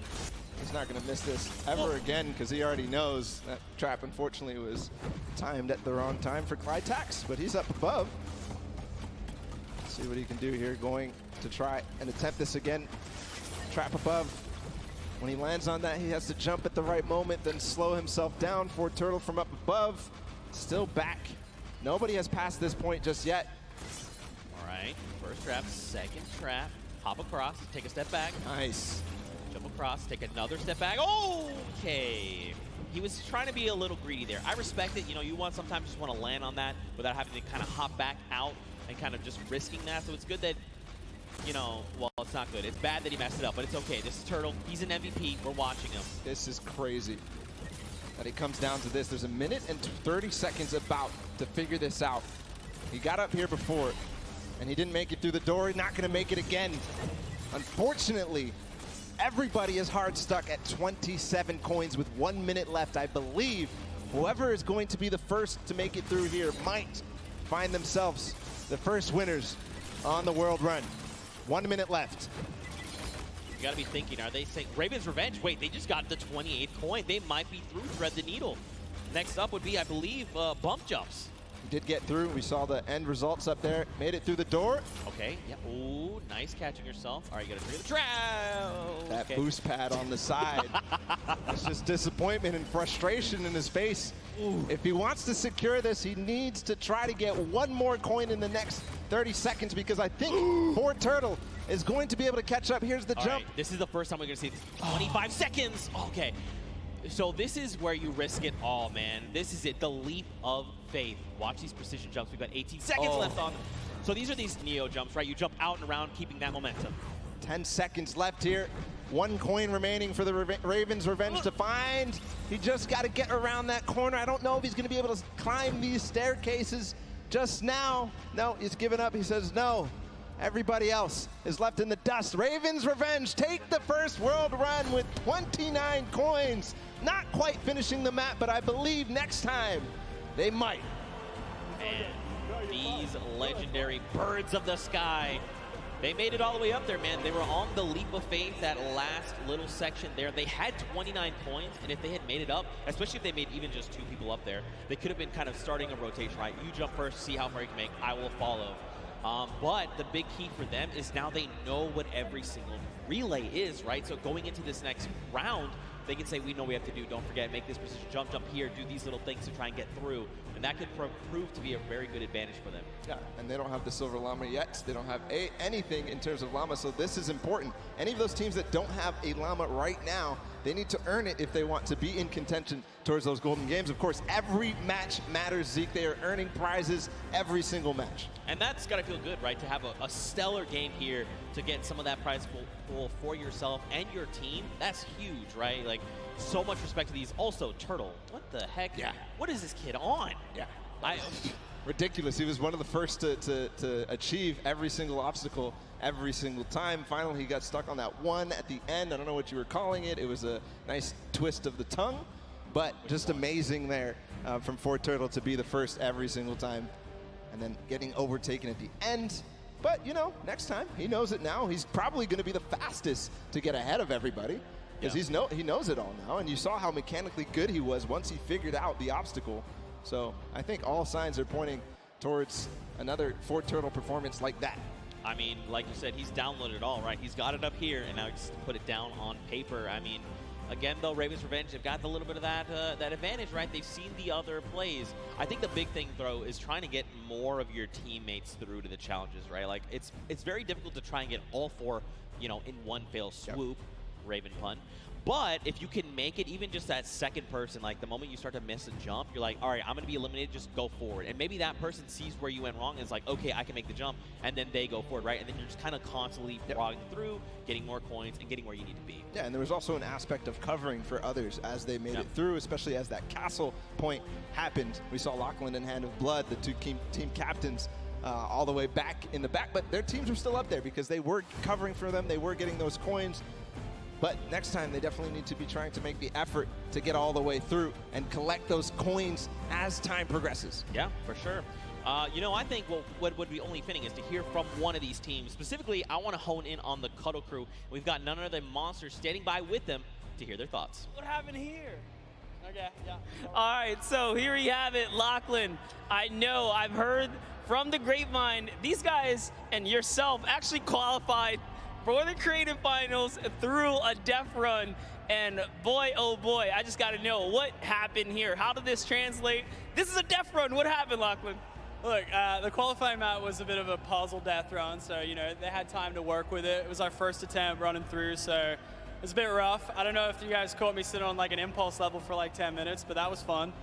He's not going to miss this ever again because he already knows that trap, unfortunately, was timed at the wrong time for Clytax, but he's up above. Let's see what he can do here, going to try and attempt this again. Trap above. When he lands on that, he has to jump at the right moment, then slow himself down. Forturtle from up above, still back. Nobody has passed this point just yet. All right, first trap, second trap. Hop across, take a step back. Nice. Jump across, take another step back. Okay. He was trying to be a little greedy there. I respect it. You know, you sometimes just want to land on that without having to kind of hop back out and kind of just risking that. So it's good that, you know, well, it's not good. It's bad that he messed it up, but it's okay. This is Turtle. He's an MVP. We're watching him. This is crazy that it comes down to this. There's a minute and 30 seconds about to figure this out. He got up here before, and he didn't make it through the door. He's not going to make it again. Unfortunately, everybody is hard stuck at 27 coins with 1 minute left. I believe whoever is going to be the first to make it through here might find themselves the first winners on the world run. 1 minute left. You gotta be thinking, are they saying Raven's Revenge? Wait, they just got the 28th coin. They might be through Thread the Needle. Next up would be, I believe, bump jumps. He did get through. We saw the end results up there. Made it through the door. Okay, yeah. Ooh, nice catching yourself. All right, you gotta trigger the trap. That okay. boost pad on the side. It's just disappointment and frustration in his face. Ooh. If he wants to secure this, he needs to try to get one more coin in the next 30 seconds because I think fortturtle is going to be able to catch up. Here's the All jump. right, this is the first time we're gonna see this. 25 seconds. Okay. So this is where you risk it all, man. This is it, the leap of faith. Watch these precision jumps. We've got 18 seconds left on them. So these are these Neo jumps, right? You jump out and around, keeping that momentum. 10 seconds left here. One coin remaining for the Ravens Revenge to find. He just got to get around that corner. I don't know if he's going to be able to climb these staircases just now. No, he's given up. He says no. Everybody else is left in the dust. Ravens Revenge take the first world run with 29 coins. Not quite finishing the map, but I believe next time they might. And these legendary birds of the sky, they made it all the way up there, man. They were on the leap of faith, that last little section there. They had 29 coins, and if they had made it up, especially if they made even just 2 people up there, they could have been kind of starting a rotation, right? You jump first, see how far you can make, I will follow. But the big key for them is now they know what every single relay is, right? So going into this next round, they can say, we know we have to do, don't forget, make this precision jump here, do these little things to try and get through. And that could prove to be a very good advantage for them. Yeah, and they don't have the Silver Llama yet. They don't have anything in terms of Llama, so this is important. Any of those teams that don't have a Llama right now, they need to earn it if they want to be in contention towards those golden games. Of course, every match matters, Zeke. They are earning prizes every single match. And that's got to feel good, right? To have a stellar game here to get some of that prize pool for yourself and your team. That's huge, right? Like, so much respect to these. Also, Turtle, what the heck? Yeah. What is this kid on? Yeah. Ridiculous. He was one of the first to achieve every single obstacle every single time. Finally, he got stuck on that one at the end. I don't know what you were calling it. It was a nice twist of the tongue, but just amazing there from fortturtle to be the first every single time and then getting overtaken at the end. But, you know, next time, he knows it now. He's probably going to be the fastest to get ahead of everybody because he knows it all now. And you saw how mechanically good he was once he figured out the obstacle. So I think all signs are pointing towards another fortturtle performance like that. I mean, like you said, he's downloaded it all, right? He's got it up here, and now he's put it down on paper. I mean, again, though, Ravens Revenge, they've got a little bit of that advantage, right? They've seen the other plays. I think the big thing, though, is trying to get more of your teammates through to the challenges, right? Like, it's very difficult to try and get all 4, you know, in one fell swoop, Raven pun. But if you can make it, even just that second person, like the moment you start to miss a jump, you're like, all right, I'm going to be eliminated, just go forward. And maybe that person sees where you went wrong and is like, okay, I can make the jump, and then they go forward, right? And then you're just kind of constantly plodding through, getting more coins, and getting where you need to be. Yeah, and there was also an aspect of covering for others as they made it through, especially as that castle point happened. We saw Lachlan and Hand of Blood, the 2 team captains, all the way back in the back, but their teams were still up there because they were covering for them, they were getting those coins. But next time, they definitely need to be trying to make the effort to get all the way through and collect those coins as time progresses. Yeah, for sure. You know, I think what would be only fitting is to hear from one of these teams. Specifically, I want to hone in on the Cuddle Crew. We've got none other than Monster standing by with them to hear their thoughts. What happened here? Okay, yeah. All right, so here we have it, Lachlan. I know, I've heard from the grapevine, these guys and yourself actually qualified for the creative finals through a death run. And boy, oh boy, I just got to know what happened here. How did this translate? This is a death run. What happened, Lachlan? Look, the qualifying map was a bit of a puzzle death run, so, you know, they had time to work with it. It was our first attempt running through, so it was a bit rough. I don't know if you guys caught me sitting on like an impulse level for like 10 minutes, but that was fun.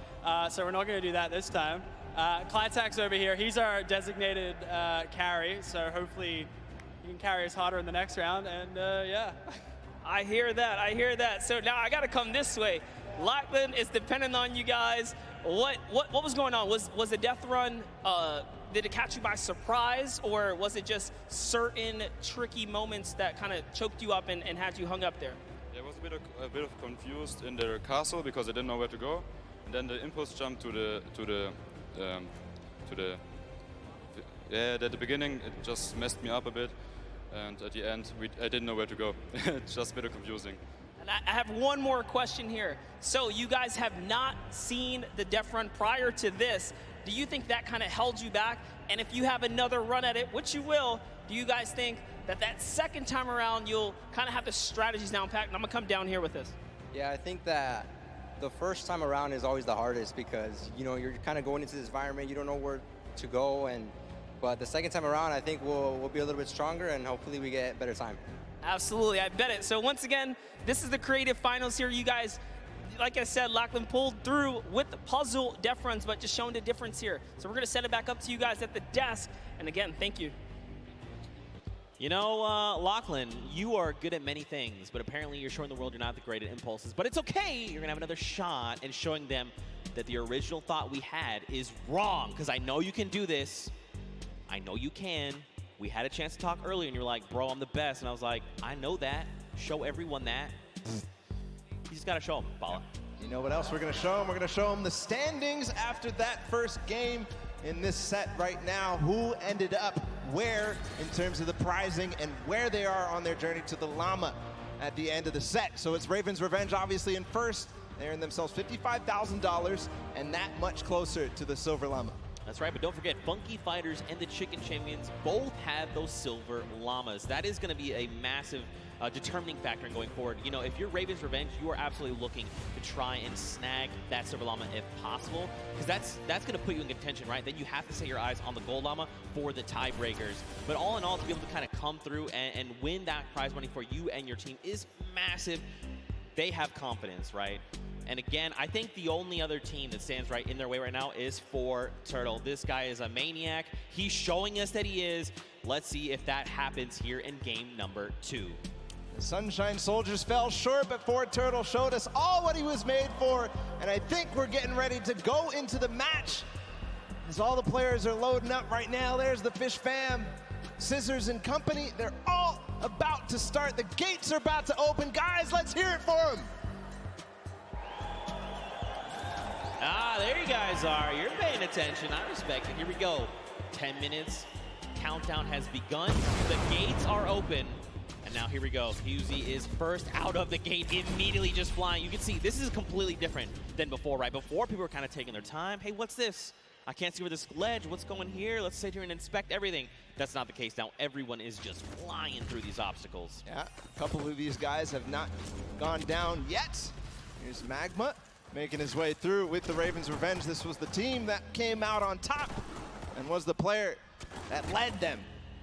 So we're not going to do that this time. Clytak's over here. He's our designated carry, so hopefully he can carry us harder in the next round, and yeah. I hear that. So now I got to come this way. Lachlan is dependent on you guys. What was going on? Was the death run, did it catch you by surprise, or was it just certain tricky moments that kind of choked you up and had you hung up there? Yeah, I was a bit of confused in the castle because I didn't know where to go, and then the impulse jump at the beginning, it just messed me up a bit. and at the end, I didn't know where to go. It's just a bit confusing. And I have one more question here. So you guys have not seen the def run prior to this. Do you think that kind of held you back? And if you have another run at it, which you will, do you guys think that that second time around you'll kind of have the strategies down packed? And I'm gonna come down here with this. Yeah, I think that the first time around is always the hardest because, you know, you're kind of going into this environment, you don't know where to go, but the second time around, I think we'll be a little bit stronger and hopefully we get better time. Absolutely, I bet it. So once again, this is the creative finals here. You guys, like I said, Lachlan pulled through with the puzzle def runs, but just showing the difference here. So we're gonna send it back up to you guys at the desk. And again, thank you. You know, Lachlan, you are good at many things, but apparently you're showing the world you're not the great at impulses. But it's okay, you're gonna have another shot and showing them that the original thought we had is wrong, because I know you can do this. I know you can. We had a chance to talk earlier and you're like, bro, I'm the best. And I was like, I know that. Show everyone that. You just gotta show them, Bala. You know what else we're gonna show them? We're gonna show them the standings after that first game in this set right now. Who ended up where in terms of the prizing and where they are on their journey to the llama at the end of the set. So it's Raven's Revenge obviously in first. They earned themselves $55,000 and that much closer to the silver llama. That's right, but don't forget, Funky Fighters and the Chicken Champions both have those silver llamas. That is going to be a massive determining factor in going forward. You know, if you're Raven's Revenge, you are absolutely looking to try and snag that silver llama if possible, because that's going to put you in contention, right? Then you have to set your eyes on the gold llama for the tiebreakers. But all in all, to be able to kind of come through and win that prize money for you and your team is massive. They have confidence, right? And again, I think the only other team that stands right in their way right now is Turtle. This guy is a maniac. He's showing us that he is. Let's see if that happens here in game number 2. The Sunshine Soldiers fell short, but Turtle showed us all what he was made for. And I think we're getting ready to go into the match. As all the players are loading up right now, there's the Fish Fam, Scissors and company. They're all about to start. The gates are about to open. Guys, let's hear it for them. Ah, there you guys are. You're paying attention. I respect it. Here we go. 10 minutes. Countdown has begun. The gates are open. And now here we go. Husey is first out of the gate, immediately just flying. You can see this is completely different than before, right? Before, people were kind of taking their time. Hey, what's this? I can't see where this ledge, what's going here? Let's sit here and inspect everything. That's not the case now. Everyone is just flying through these obstacles. Yeah, a couple of these guys have not gone down yet. Here's Magma making his way through with the Raven's Revenge. This was the team that came out on top and was the player that led them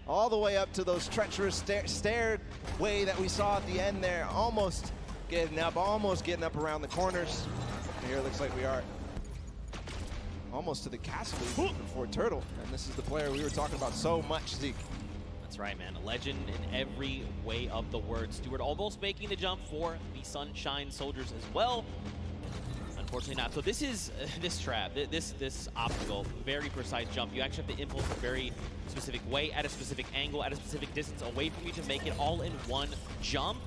all the way up to those treacherous stairway that we saw at the end there. Almost getting up around the corners. And here it looks like we are almost to the castle for Turtle. And this is the player we were talking about so much, Zeke. That's right, man. A legend in every way of the word. Stewart almost making the jump for the Sunshine Soldiers as well. Unfortunately not. So this is this trap, this obstacle, very precise jump. You actually have to impulse a very specific way, at a specific angle, at a specific distance away from you to make it all in one jump.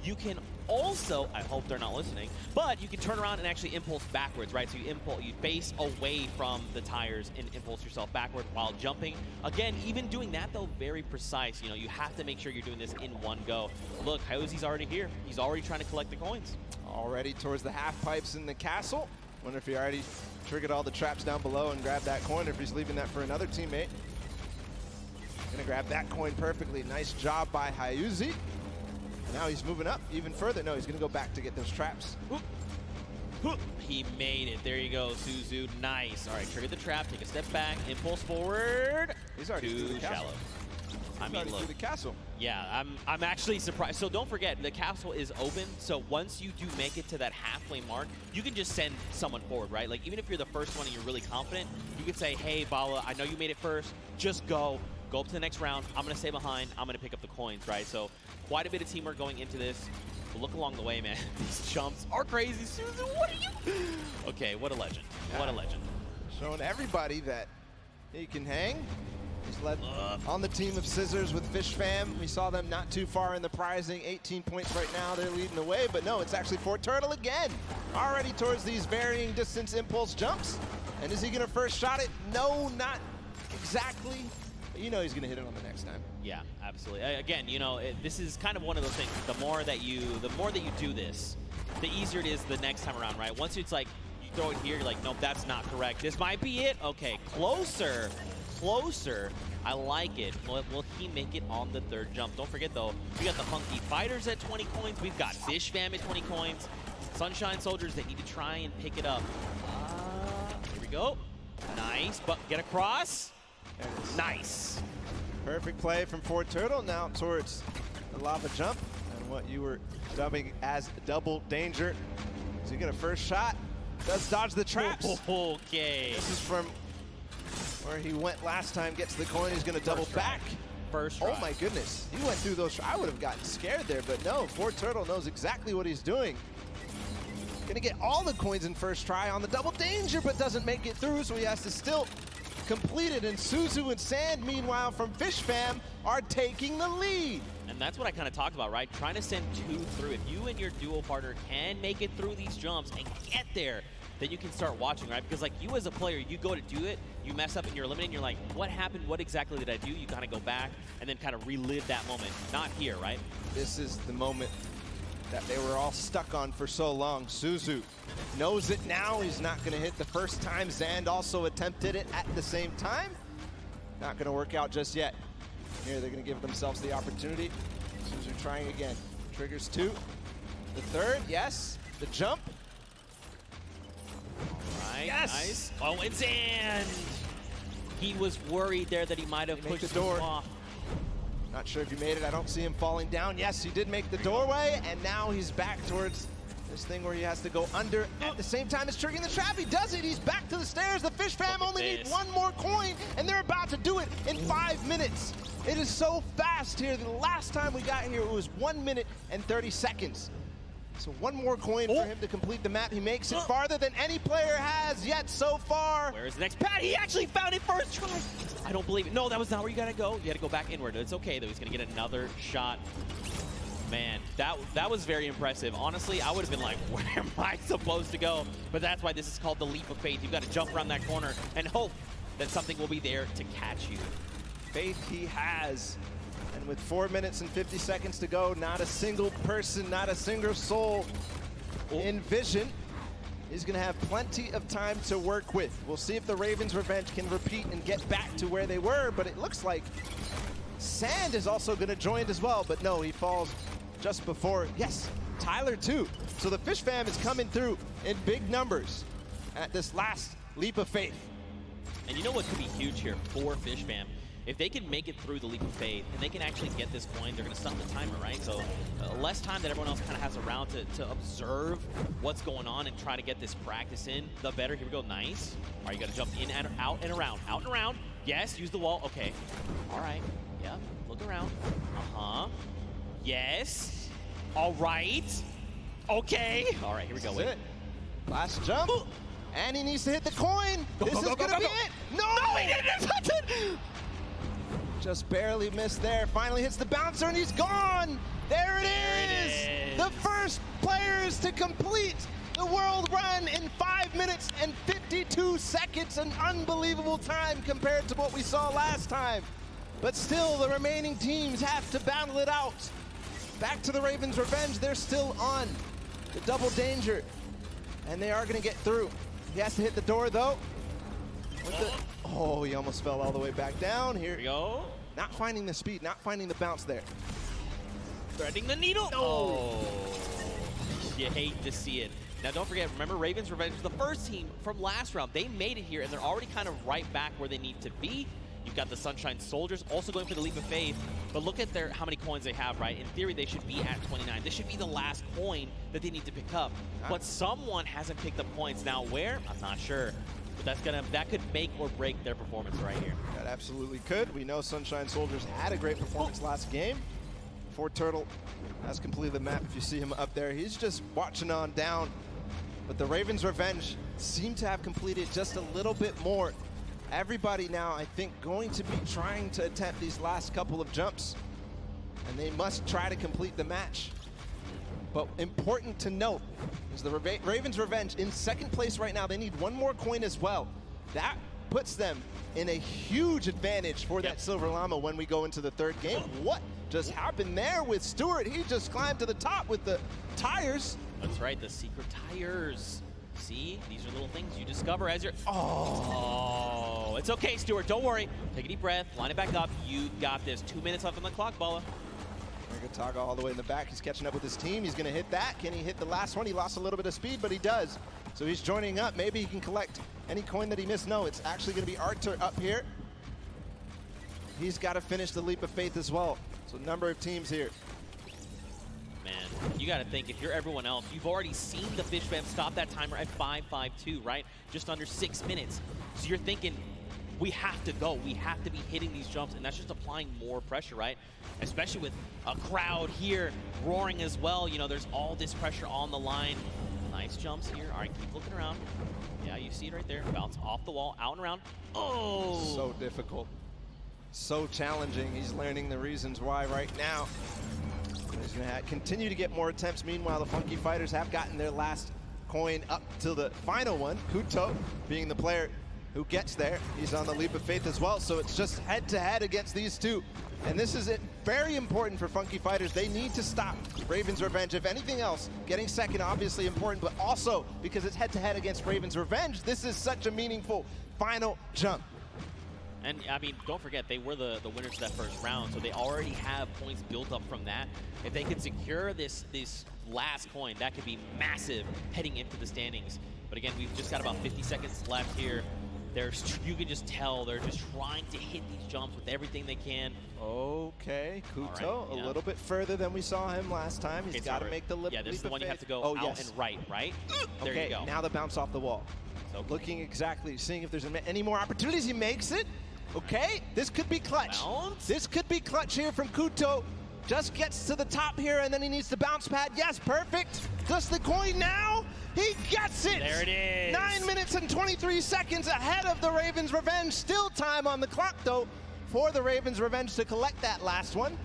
You can also, I hope they're not listening, but you can turn around and actually impulse backwards, right? So you face away from the tires and impulse yourself backward while jumping. Again, even doing that though, very precise. You know, you have to make sure you're doing this in one go. Look, Hosey's already here. He's already trying to collect the coins. Already towards the half pipes in the castle. Wonder if he already triggered all the traps down below and grabbed that coin, or if he's leaving that for another teammate. Gonna grab that coin perfectly. Nice job by Hyuzi. Now he's moving up even further. No, he's gonna go back to get those traps. He made it. There you go, Suzu. Nice. All right, trigger the trap. Take a step back. Impulse forward. He's already too through the shallow. I mean, look. Through the castle. Yeah, I'm actually surprised. So don't forget, the castle is open. So once you do make it to that halfway mark, you can just send someone forward, right? Like even if you're the first one and you're really confident, you can say, hey, Bala, I know you made it first. Just go up to the next round. I'm gonna stay behind. I'm gonna pick up the coins, right? So quite a bit of teamwork going into this. But look along the way, man. These jumps are crazy. Susan, what are you? Okay, what a legend. Yeah. What a legend. Showing everybody that he can hang. He's led on the team of Scissors with Fish Fam. We saw them not too far in the prizing. 18 points right now. They're leading the way, but no, it's actually Turtle again. Already towards these varying distance impulse jumps. And is he gonna first shot it? No, not exactly. you know he's going to hit it on the next time. Yeah, absolutely. Again, you know, this is kind of one of those things. The more that you do this, the easier it is the next time around, right? Once it's like you throw it here, you're like, nope, that's not correct. This might be it. Okay, closer. I like it. Will he make it on the third jump? Don't forget, though, we got the Funky Fighters at 20 coins. We've got Fish Fam at 20 coins. Sunshine Soldiers, they need to try and pick it up. Here we go. Nice, but get across. Nice. Perfect play from Fort Turtle. Now towards the lava jump and what you were dubbing as double danger. Does he get a first shot? Does dodge the traps. Okay. This is from where he went last time. Gets the coin. He's going to double back. First try. Oh my goodness. He went through those. I would have gotten scared there, but no. Fort Turtle knows exactly what he's doing. Going to get all the coins in first try on the double danger, but doesn't make it through, so he has to still complete it. And Suzu and Sand, meanwhile, from Fish Fam, are taking the lead. And that's what I kind of talked about, right? Trying to send 2 through. If you and your duo partner can make it through these jumps and get there, then you can start watching, right? Because like you as a player, you go to do it, you mess up and you're eliminated, you're like, what happened? What exactly did I do? You kind of go back and then kind of relive that moment. Not here, right? This is the moment that they were all stuck on for so long. Suzu knows it now. He's not going to hit the first time. Zand also attempted it at the same time. Not going to work out just yet. Here, they're going to give themselves the opportunity. Suzu trying again. Triggers 2. The third, yes. The jump. All right, yes. Nice. Oh, and Zand. He was worried there that he might have pushed the door him off. Not sure if he made it. I don't see him falling down. Yes, he did make the doorway, and now he's back towards this thing where he has to go under at the same time as triggering the trap. He does it. He's back to the stairs. The Fish Fam only need 1 more coin, and they're about to do it in 5 minutes. It is so fast here. The last time we got here, it was 1 minute and 30 seconds. So 1 more coin for him to complete the map. He makes it farther than any player has yet so far. Where's the next pad? He actually found it first try. I don't believe it. No, that was not where you gotta go. You gotta go back inward. It's okay though. He's gonna get another shot. Man, that was very impressive. Honestly, I would have been like, where am I supposed to go? But that's why this is called the leap of faith. You've got to jump around that corner and hope that something will be there to catch you. Faith he has. And with 4 minutes and 50 seconds to go, not a single person, not a single soul in vision. He's going to have plenty of time to work with. We'll see if the Ravens' Revenge can repeat and get back to where they were, but it looks like Sand is also going to join as well, but no, he falls just before. Yes, Tyler too. So the Fish Fam is coming through in big numbers at this last leap of faith. And you know what could be huge here for Fish Fam? If they can make it through the leap of faith and they can actually get this coin, they're going to stop the timer, right? So less time that everyone else kind of has around to observe what's going on and try to get this practice in, the better. Here we go. Nice. All right, you got to jump in and out and around. Out and around. Yes, use the wall. Okay. All right. Yeah, look around. Uh-huh. Yes. All right. Okay. All right, here we go. This is it. Last jump. Ooh. And he needs to hit the coin. This is going to be it. No, he didn't touch it. Just barely missed there. Finally hits the bouncer and he's gone. There it is. The first players to complete the world run in 5 minutes and 52 seconds. An unbelievable time compared to what we saw last time. But still, the remaining teams have to battle it out. Back to the Ravens' Revenge. They're still on the double danger. And they are going to get through. He has to hit the door, though. Oh, he almost fell all the way back down. Here we go. Not finding the speed, not finding the bounce there. Threading the needle. Oh, you hate to see it. Now, don't forget, remember, Ravens' Revenge was the first team from last round. They made it here, and they're already kind of right back where they need to be. You've got the Sunshine Soldiers also going for the leap of faith, but look at how many coins they have, right? In theory, they should be at 29. This should be the last coin that they need to pick up. But someone hasn't picked up points. Now, where? I'm not sure. But that could make or break their performance right here. That absolutely could. We know Sunshine Soldiers had a great performance last game. Fort Turtle has completed the map. If you see him up there, he's just watching on down. But the Ravens' Revenge seem to have completed just a little bit more. Everybody now, I think, going to be trying to attempt these last couple of jumps. And they must try to complete the match. But important to note is the Ravens' Revenge in second place right now. They need 1 more coin as well. That puts them in a huge advantage for that Silver Llama when we go into the third game. What just happened there with Stewart? He just climbed to the top with the tires. That's right, the secret tires. See, these are little things you discover as you're... Oh, it's okay, Stewart, don't worry. Take a deep breath, line it back up. You got this. 2 minutes left on the clock, Bala. Taga all the way in the back. He's catching up with his team. He's going to hit that. Can he hit the last one? He lost a little bit of speed, but he does. So he's joining up. Maybe he can collect any coin that he missed. No, it's actually going to be Artur up here. He's got to finish the leap of faith as well. So number of teams here. Man, you got to think, if you're everyone else, you've already seen the Fish Fam stop that timer at 5:52, right? Just under 6 minutes. So you're thinking, we have to go. We have to be hitting these jumps, and that's just applying more pressure, right? Especially with a crowd here roaring as well. You know, there's all this pressure on the line. Nice jumps here. All right, keep looking around. Yeah, you see it right there. Bounce off the wall, out and around. Oh! So difficult. So challenging. He's learning the reasons why right now. He's going to continue to get more attempts. Meanwhile, the Funky Fighters have gotten their last coin up to the final one. Kuto being the player who gets there. He's on the leap of faith as well, so it's just head-to-head against these two. And this is very important for Funky Fighters. They need to stop Raven's Revenge. If anything else, getting second obviously important, but also because it's head-to-head against Raven's Revenge, this is such a meaningful final jump. And, I mean, don't forget, they were the winners of that first round, so they already have points built up from that. If they can secure this last coin, that could be massive heading into the standings. But again, we've just got about 50 seconds left here. You can just tell they're just trying to hit these jumps with everything they can. Okay, Kuto, right, a little bit further than we saw him last time. He's got to make the leap. Yeah, this is the one you have to go out and right, right? There you go. Now the bounce off the wall. So looking exactly, seeing if there's any more opportunities. He makes it. Okay, this could be clutch. Bounce. This could be clutch here from Kuto. Just gets to the top here, and then he needs the bounce pad. Yes, perfect. Just the coin now. He gets it. There it is. 9 minutes and 23 seconds ahead of the Ravens Revenge. Still time on the clock, though, for the Ravens Revenge to collect that last one.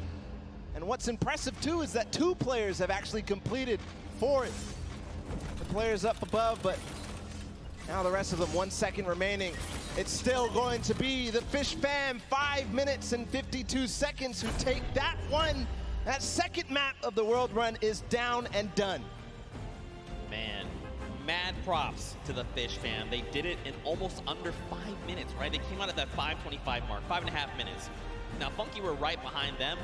And what's impressive, too, is that 2 players have actually completed for it. The players up above, but now the rest of them, 1 second remaining. It's still going to be the Fish Fam, 5 minutes and 52 seconds, who take that one. That second map of the world run is down and done. Man, mad props to the Fish Fam. They did it in almost under 5 minutes, right? They came out at that 5:25 mark, 5.5 minutes. Now, Funky were right behind them.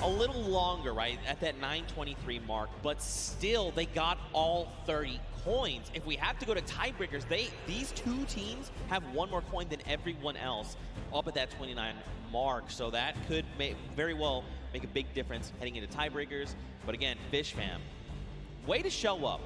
A little longer, right, at that 9:23 mark, but still, they got all 30 coins. If we have to go to tiebreakers, these 2 teams have 1 more coin than everyone else up at that 29 mark. So that could very well make a big difference heading into tiebreakers. But again, Fish Fam, way to show up.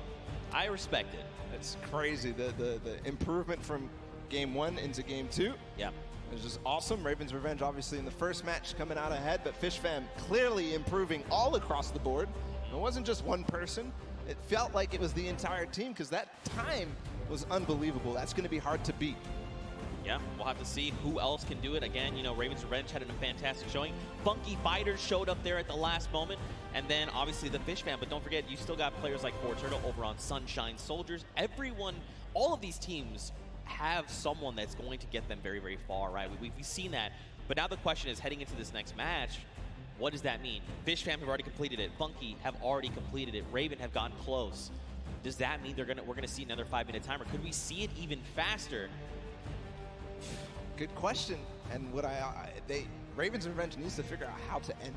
I respect it. It's crazy, the improvement from game 1 into game 2. Yeah. It's just awesome. Ravens Revenge obviously in the first match coming out ahead, but Fish Fam clearly improving all across the board. And it wasn't just one person. It felt like it was the entire team, because that time was unbelievable. That's going to be hard to beat. Yeah, we'll have to see who else can do it. Again, you know, Ravens Revenge had a fantastic showing. Funky Fighters showed up there at the last moment. And then, obviously, the Fish Fam. But don't forget, you still got players like Fortnite over on Sunshine Soldiers. Everyone, all of these teams have someone that's going to get them very, very far, right? We've seen that. But now the question is, heading into this next match, what does that mean? Fish Fam have already completed it. Funky have already completed it. Raven have gotten close. Does that mean we're gonna see another 5-minute timer? Could we see it even faster? Good question. And what Ravens Revenge needs to figure out how to end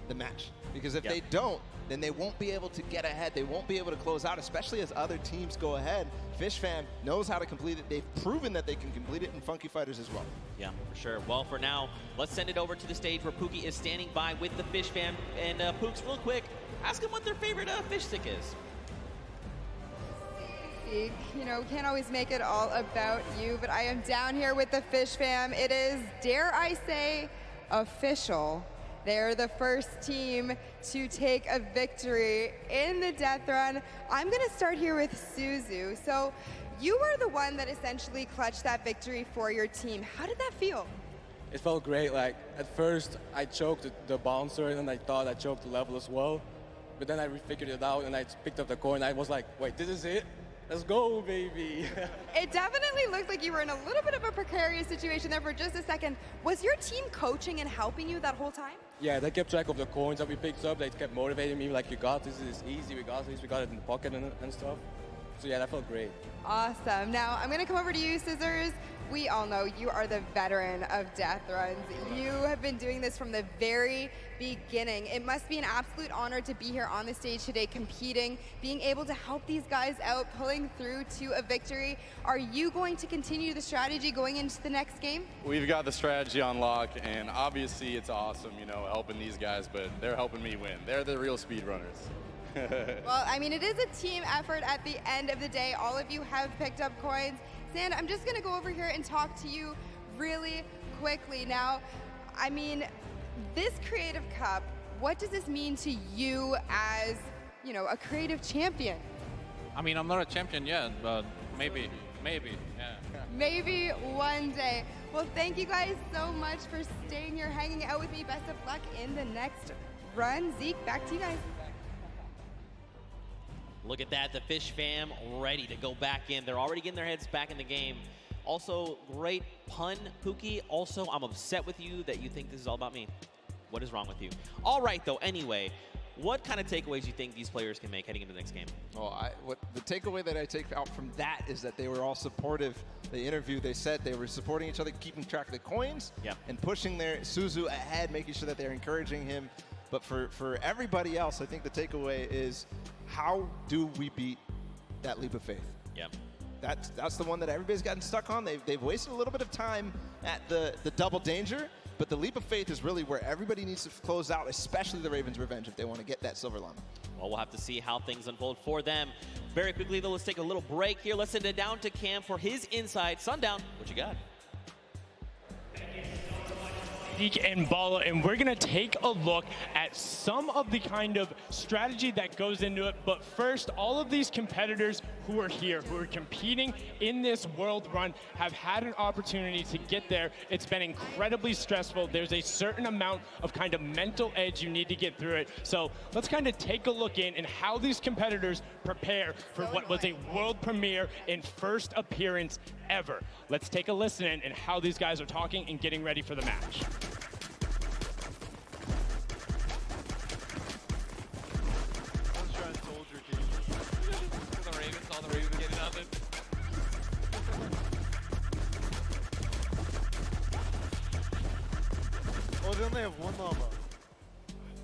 the match, because if they don't, then they won't be able to get ahead. They won't be able to close out, especially as other teams go ahead. Fish Fam knows how to complete it. They've proven that they can complete it, and Funky Fighters as well. Yeah, for sure. Well, for now, let's send it over to the stage where Pookie is standing by with the Fish Fam. And Pooks, real quick, ask them what their favorite fish stick is. You know, can't always make it all about you, but I am down here with the Fish Fam. It is, dare I say, official. They're the first team to take a victory in the death run. I'm going to start here with Suzu. So you were the one that essentially clutched that victory for your team. How did that feel? It felt great. Like, at first, I choked the bouncer, and then I thought I choked the level as well. But then I refigured it out, and I picked up the coin. I was like, wait, this is it? Let's go, baby. It definitely looked like you were in a little bit of a precarious situation there for just a second. Was your team coaching and helping you that whole time? Yeah, they kept track of the coins that we picked up. They kept motivating me, like, you got this, this is easy, we got this, we got it in the pocket and stuff. So yeah, that felt great. Awesome. Now, I'm going to come over to you, Scissors. We all know you are the veteran of death runs. You have been doing this from the very beginning. It must be an absolute honor to be here on the stage today competing, being able to help these guys out, pulling through to a victory. Are you going to continue the strategy going into the next game? We've got the strategy on lock, and obviously it's awesome, you know, helping these guys, but they're helping me win. They're the real speedrunners. Well, I mean, it is a team effort at the end of the day. All of you have picked up coins. Sand, I'm just going to go over here and talk to you really quickly. Now, I mean, this Creative Cup, what does this mean to you as, you know, a creative champion? I mean, I'm not a champion yet, but maybe, yeah. Maybe one day. Well, thank you guys so much for staying here, hanging out with me. Best of luck in the next run. Zeke, back to you guys. Look at that, the Fish fam ready to go back in. They're already getting their heads back in the game. Also, great pun, Pookie. Also, I'm upset with you that you think this is all about me. What is wrong with you? All right, though, anyway, what kind of takeaways do you think these players can make heading into the next game? Well, the takeaway that I take out from that is that they were all supportive. They interviewed, they said they were supporting each other, keeping track of the coins, and pushing their Suzu ahead, making sure that they're encouraging him. But for everybody else, I think the takeaway is, how do we beat that leap of faith? Yeah. That's the one that everybody's gotten stuck on. They've wasted a little bit of time at the double danger, but the leap of faith is really where everybody needs to close out, especially the Ravens' Revenge, if they want to get that silver llama. Well, we'll have to see how things unfold for them. Very quickly, though, let's take a little break here. Let's send it down to Cam for his insight. Sundown, what you got? And Bala, and we're gonna take a look at some of the kind of strategy that goes into it. But first, all of these competitors who are here, who are competing in this world run, have had an opportunity to get there. It's been incredibly stressful. There's a certain amount of kind of mental edge you need to get through it. So let's kind of take a look in and how these competitors prepare for what was a world premiere and first appearance ever. Let's take a listen in and how these guys are talking and getting ready for the match. Oh, they only have one llama.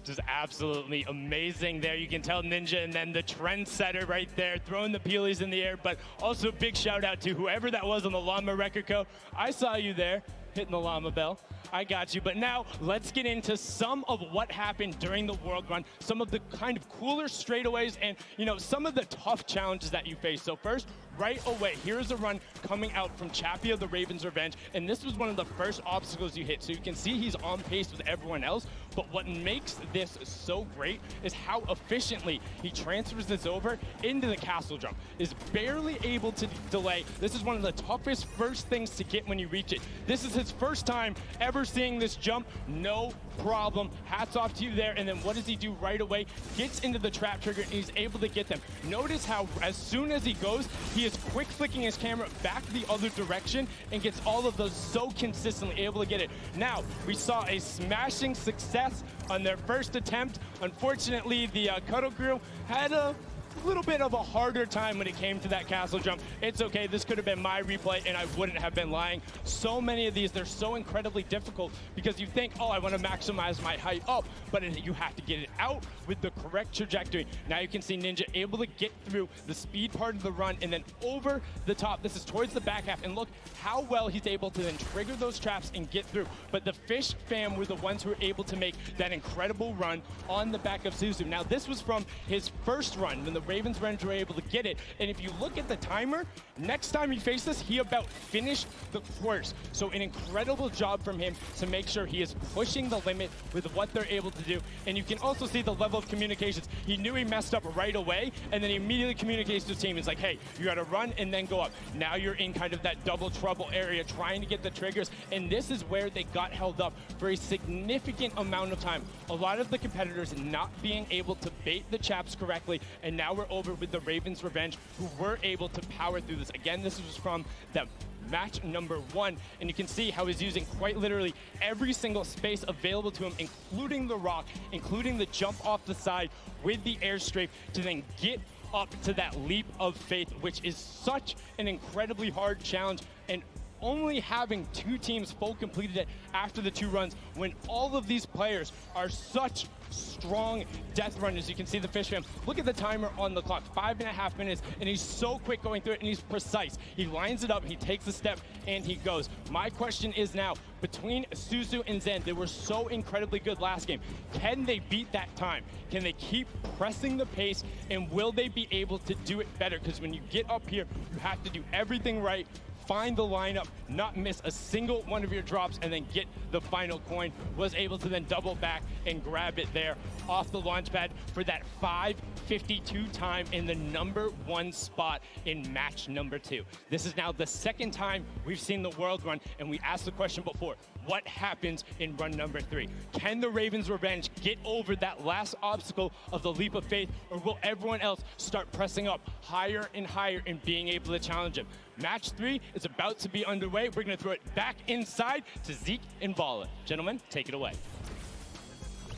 Just absolutely amazing there. You can tell Ninja and then the trendsetter right there, throwing the peelies in the air, but also big shout out to whoever that was on the Llama Record Co. I saw you there, hitting the llama bell. I got you. But now let's get into some of what happened during the World Run, some of the kind of cooler straightaways and, you know, some of the tough challenges that you face. So first, right away, here's a run coming out from Chappie of the Ravens Revenge, and this was one of the first obstacles you hit. So you can see he's on pace with everyone else, but what makes this so great is how efficiently he transfers this over into the castle jump. Is barely able to delay. This is one of the toughest first things to get when you reach it. This is his first time ever seeing this jump. No problem. Hats off to you there. And then what does he do right away? Gets into the trap trigger and he's able to get them. Notice how as soon as he goes, he is quick flicking his camera back the other direction and gets all of those so consistently able to get it. Now, we saw a smashing success on their first attempt. Unfortunately, the Cuddle Crew had a little bit of a harder time when it came to that castle jump. It's okay, this could have been my replay and I wouldn't have been lying. So many of these, they're so incredibly difficult because you think, oh, I want to maximize my height up, but you have to get it out with the correct trajectory. Now you can see Ninja able to get through the speed part of the run and then over the top. This is towards the back half, and look how well he's able to then trigger those traps and get through. But the Fish fam were the ones who were able to make that incredible run on the back of Suzu. Now this was from his first run when the Ravens Revenge were able to get it. And if you look at the timer, next time he faced this, he about finished the course. So an incredible job from him to make sure he is pushing the limit with what they're able to do. And you can also see the level of communications. He knew he messed up right away, and then he immediately communicates to his team. He's like, hey, you gotta run and then go up. Now you're in kind of that double trouble area trying to get the triggers, and this is where they got held up for a significant amount of time. A lot of the competitors not being able to bait the chaps correctly, and now power over with the Ravens Revenge, who were able to power through this. Again, this was from the match number 1, and you can see how he's using quite literally every single space available to him, including the rock, including the jump off the side with the air strafe to then get up to that leap of faith, which is such an incredibly hard challenge. And only having 2 teams full completed it after the 2 runs, when all of these players are such strong death runners. You can see the Fish Fam. Look at the timer on the clock, 5.5 minutes, and he's so quick going through it, and he's precise. He lines it up, he takes a step, and he goes. My question is now, between Suzu and Zen, they were so incredibly good last game. Can they beat that time? Can they keep pressing the pace, and will they be able to do it better? Because when you get up here, you have to do everything right, find the lineup, not miss a single one of your drops, and then get the final coin. Was able to then double back and grab it there off the launch pad for that 5:52 time in the number 1 spot in match number 2. This is now the 2nd time we've seen the world run, and we asked the question before, what happens in run number 3? Can the Ravens Revenge get over that last obstacle of the leap of faith, or will everyone else start pressing up higher and higher and being able to challenge him? Match 3 is about to be underway. We're going to throw it back inside to Zeke and Bala. Gentlemen, take it away.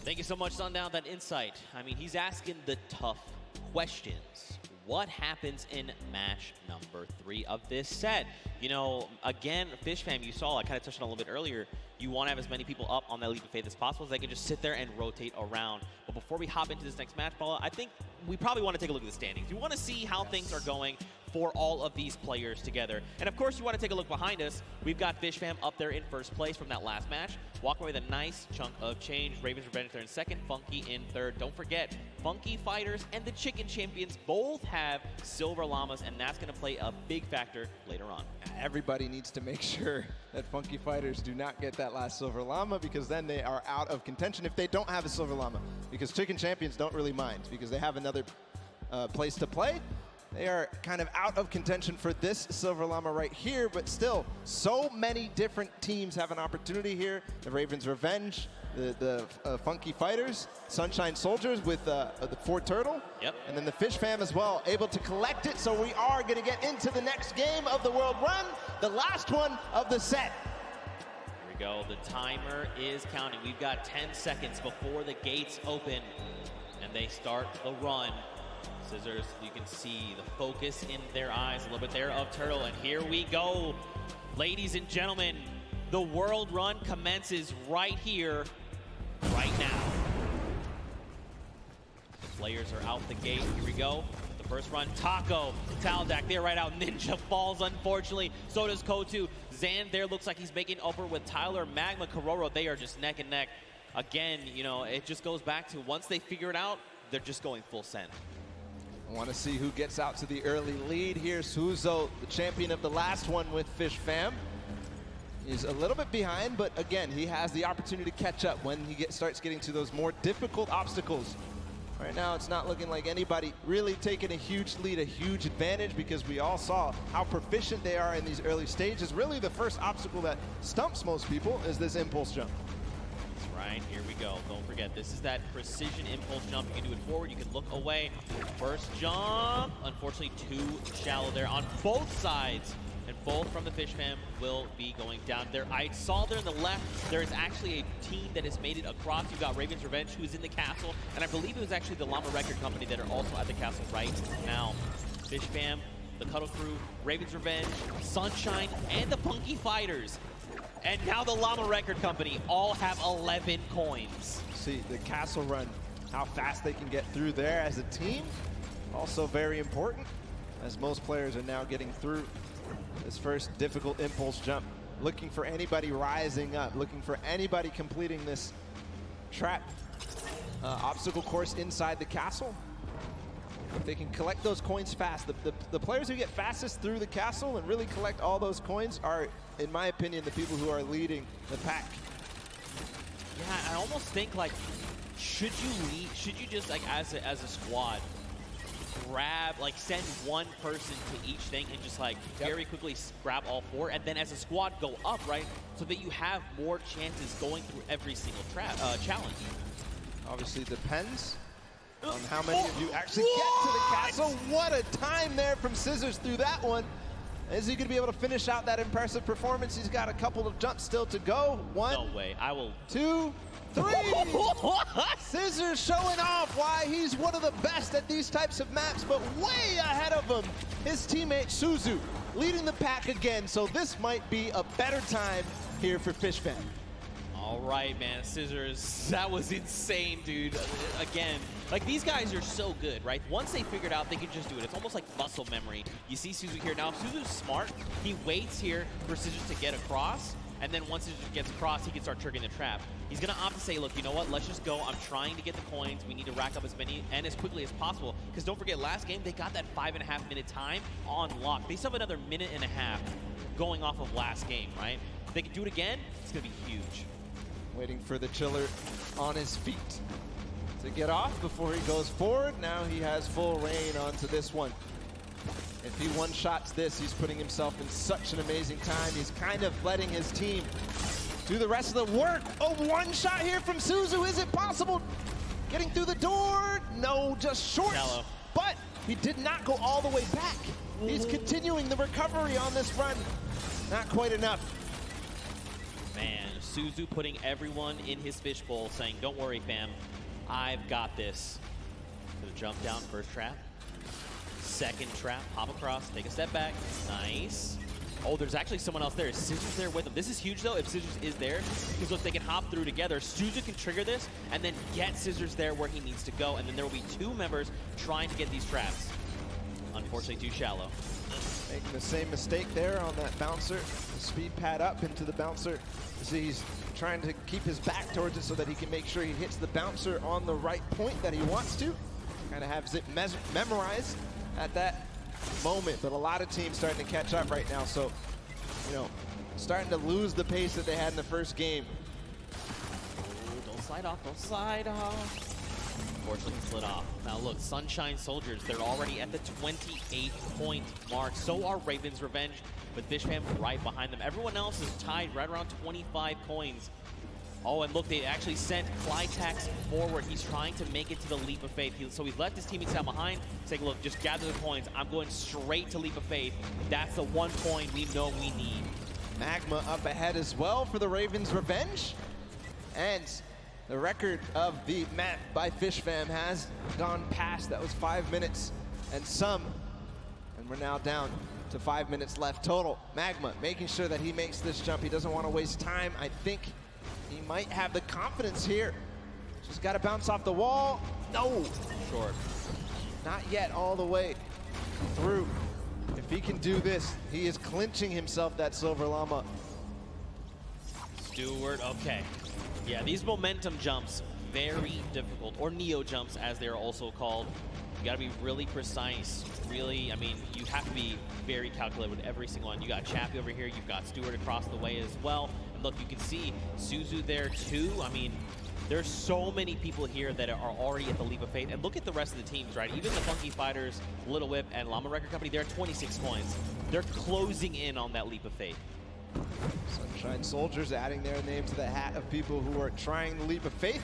Thank you so much, Sundown, that insight. I mean, he's asking the tough questions. What happens in match number 3 of this set? You know, again, Fish Fam, you saw, I kind of touched on it a little bit earlier, you want to have as many people up on that leap of faith as possible so they can just sit there and rotate around. But before we hop into this next match, Bala, I think we probably want to take a look at the standings. We want to see how things are going for all of these players together. And of course, you want to take a look behind us. We've got Fish Fam up there in 1st place from that last match, walking away with a nice chunk of change. Ravens Revenge there in 2nd, Funky in 3rd. Don't forget, Funky Fighters and the Chicken Champions both have silver llamas, and that's going to play a big factor later on. Everybody needs to make sure that Funky Fighters do not get that last silver llama, because then they are out of contention if they don't have a silver llama. Because Chicken Champions don't really mind, because they have another place to play. They are kind of out of contention for this silver llama right here, but still, so many different teams have an opportunity here. The Ravens Revenge, the Funky Fighters, Sunshine Soldiers with the Fort Turtle, and then the Fish Fam as well, able to collect it. So we are going to get into the next game of the World Run, the last one of the set. Here we go. The timer is counting. We've got 10 seconds before the gates open, and they start the run. Scissors, you can see the focus in their eyes a little bit there of Turtle, and here we go. Ladies and gentlemen, the World Run commences right here, right now. Players are out the gate. Here we go. The first run, Taco, Taldak, they're right out. Ninja falls, unfortunately. So does Kotu. Zan there looks like he's making upper with Tyler, Magma, Kororo. They are just neck and neck. Again, you know, it just goes back to once they figure it out, they're just going full send. I want to see who gets out to the early lead here. Suzo, the champion of the last one with Fish Fam, is a little bit behind, but again, he has the opportunity to catch up when he starts getting to those more difficult obstacles. Right now, it's not looking like anybody really taking a huge lead, a huge advantage, because we all saw how proficient they are in these early stages. Really, the first obstacle that stumps most people is this impulse jump. Right, here we go. Don't forget, this is that precision impulse jump. You can do it forward, you can look away. First jump, unfortunately too shallow there on both sides. And both from the Fish Fam will be going down there. I saw there on the left, there is actually a team that has made it across. You've got Ravens Revenge, who is in the castle. And I believe it was actually the Llama Record Company that are also at the castle right now. Fish Fam, the Cuddle Crew, Ravens Revenge, Sunshine, and the Funky Fighters. And now the Llama Record Company all have 11 coins. See the castle run, how fast they can get through there as a team. Also very important, as most players are now getting through this first difficult impulse jump. Looking for anybody rising up, looking for anybody completing this trap obstacle course inside the castle. If they can collect those coins fast, the players who get fastest through the castle and really collect all those coins are, in my opinion, the people who are leading the pack. Yeah, I almost think like, should you just like as a squad, grab, like send one person to each thing and just like very quickly grab all 4, and then as a squad go up, right? So that you have more chances going through every single challenge. Obviously depends on how many of you actually get to the castle. What a time there from Scissors through that one. Is he going to be able to finish out that impressive performance? He's got a couple of jumps still to go. One. No way. I will. 2, 3. Scissors showing off why he's one of the best at these types of maps, but way ahead of him, his teammate Suzu, leading the pack again. So this might be a better time here for Fishfam. All right, man, Scissors, that was insane, dude. Again, like, these guys are so good, right? Once they figured out they can just do it, it's almost like muscle memory. You see Suzu here. Now, Suzu's smart. He waits here for Scissors to get across, and then once Scissors gets across, he can start triggering the trap. He's going to opt to say, look, you know what? Let's just go. I'm trying to get the coins. We need to rack up as many and as quickly as possible, because don't forget, last game, they got that 5.5-minute time on lock. They still have another 1.5 minutes going off of last game, right? If they can do it again, it's going to be huge. Waiting for the chiller on his feet to get off before he goes forward. Now he has full reign onto this one. If he one-shots this, he's putting himself in such an amazing time. He's kind of letting his team do the rest of the work. A one-shot here from Suzu. Is it possible? Getting through the door? No, just short. Shallow. But he did not go all the way back. He's continuing the recovery on this run. Not quite enough. Man, Suzu putting everyone in his fishbowl, saying, don't worry, fam, I've got this. Gonna jump down, first trap. Second trap, hop across, take a step back. Nice. Oh, there's actually someone else there. Is Scissors there with him? This is huge, though, if Scissors is there, because look, they can hop through together. Suzu can trigger this and then get Scissors there where he needs to go, and then there will be 2 members trying to get these traps. Unfortunately, too shallow. Making the same mistake there on that bouncer. The speed pad up into the bouncer. See, he's trying to keep his back towards it so that he can make sure he hits the bouncer on the right point that he wants to. Kind of has it memorized at that moment, but a lot of teams starting to catch up right now. So, you know, starting to lose the pace that they had in the first game. Ooh, don't slide off, don't slide off. Unfortunately, slid off. Now look, Sunshine Soldiers, they're already at the 28-point mark. So are Raven's Revenge, but Fishfam right behind them. Everyone else is tied right around 25 coins. Oh, and look, they actually sent Clytax forward. He's trying to make it to the Leap of Faith. So he's left his teammates down behind, saying, look, just gather the coins. I'm going straight to Leap of Faith. That's the 1 point we know we need. Magma up ahead as well for the Raven's Revenge. And the record of the map by Fishfam has gone past. That was 5 minutes and some. And we're now down to 5 minutes left total. Magma making sure that he makes this jump. He doesn't want to waste time. I think he might have the confidence here. Just got to bounce off the wall. No. Short. Not yet all the way through. If he can do this, he is clinching himself that Silver Llama. Stewart, okay. Yeah, these momentum jumps, very difficult, or neo jumps as they're also called. You gotta be really precise, really, I mean, you have to be very calculated with every single one. You got Chappie over here, you've got Stewart across the way as well. And look, you can see Suzu there too. I mean, there's so many people here that are already at the Leap of Faith. And look at the rest of the teams, right? Even the Funky Fighters, Little Whip, and Llama Record Company, they're at 26 coins. They're closing in on that Leap of Faith. Sunshine Soldiers adding their name to the hat of people who are trying the Leap of Faith.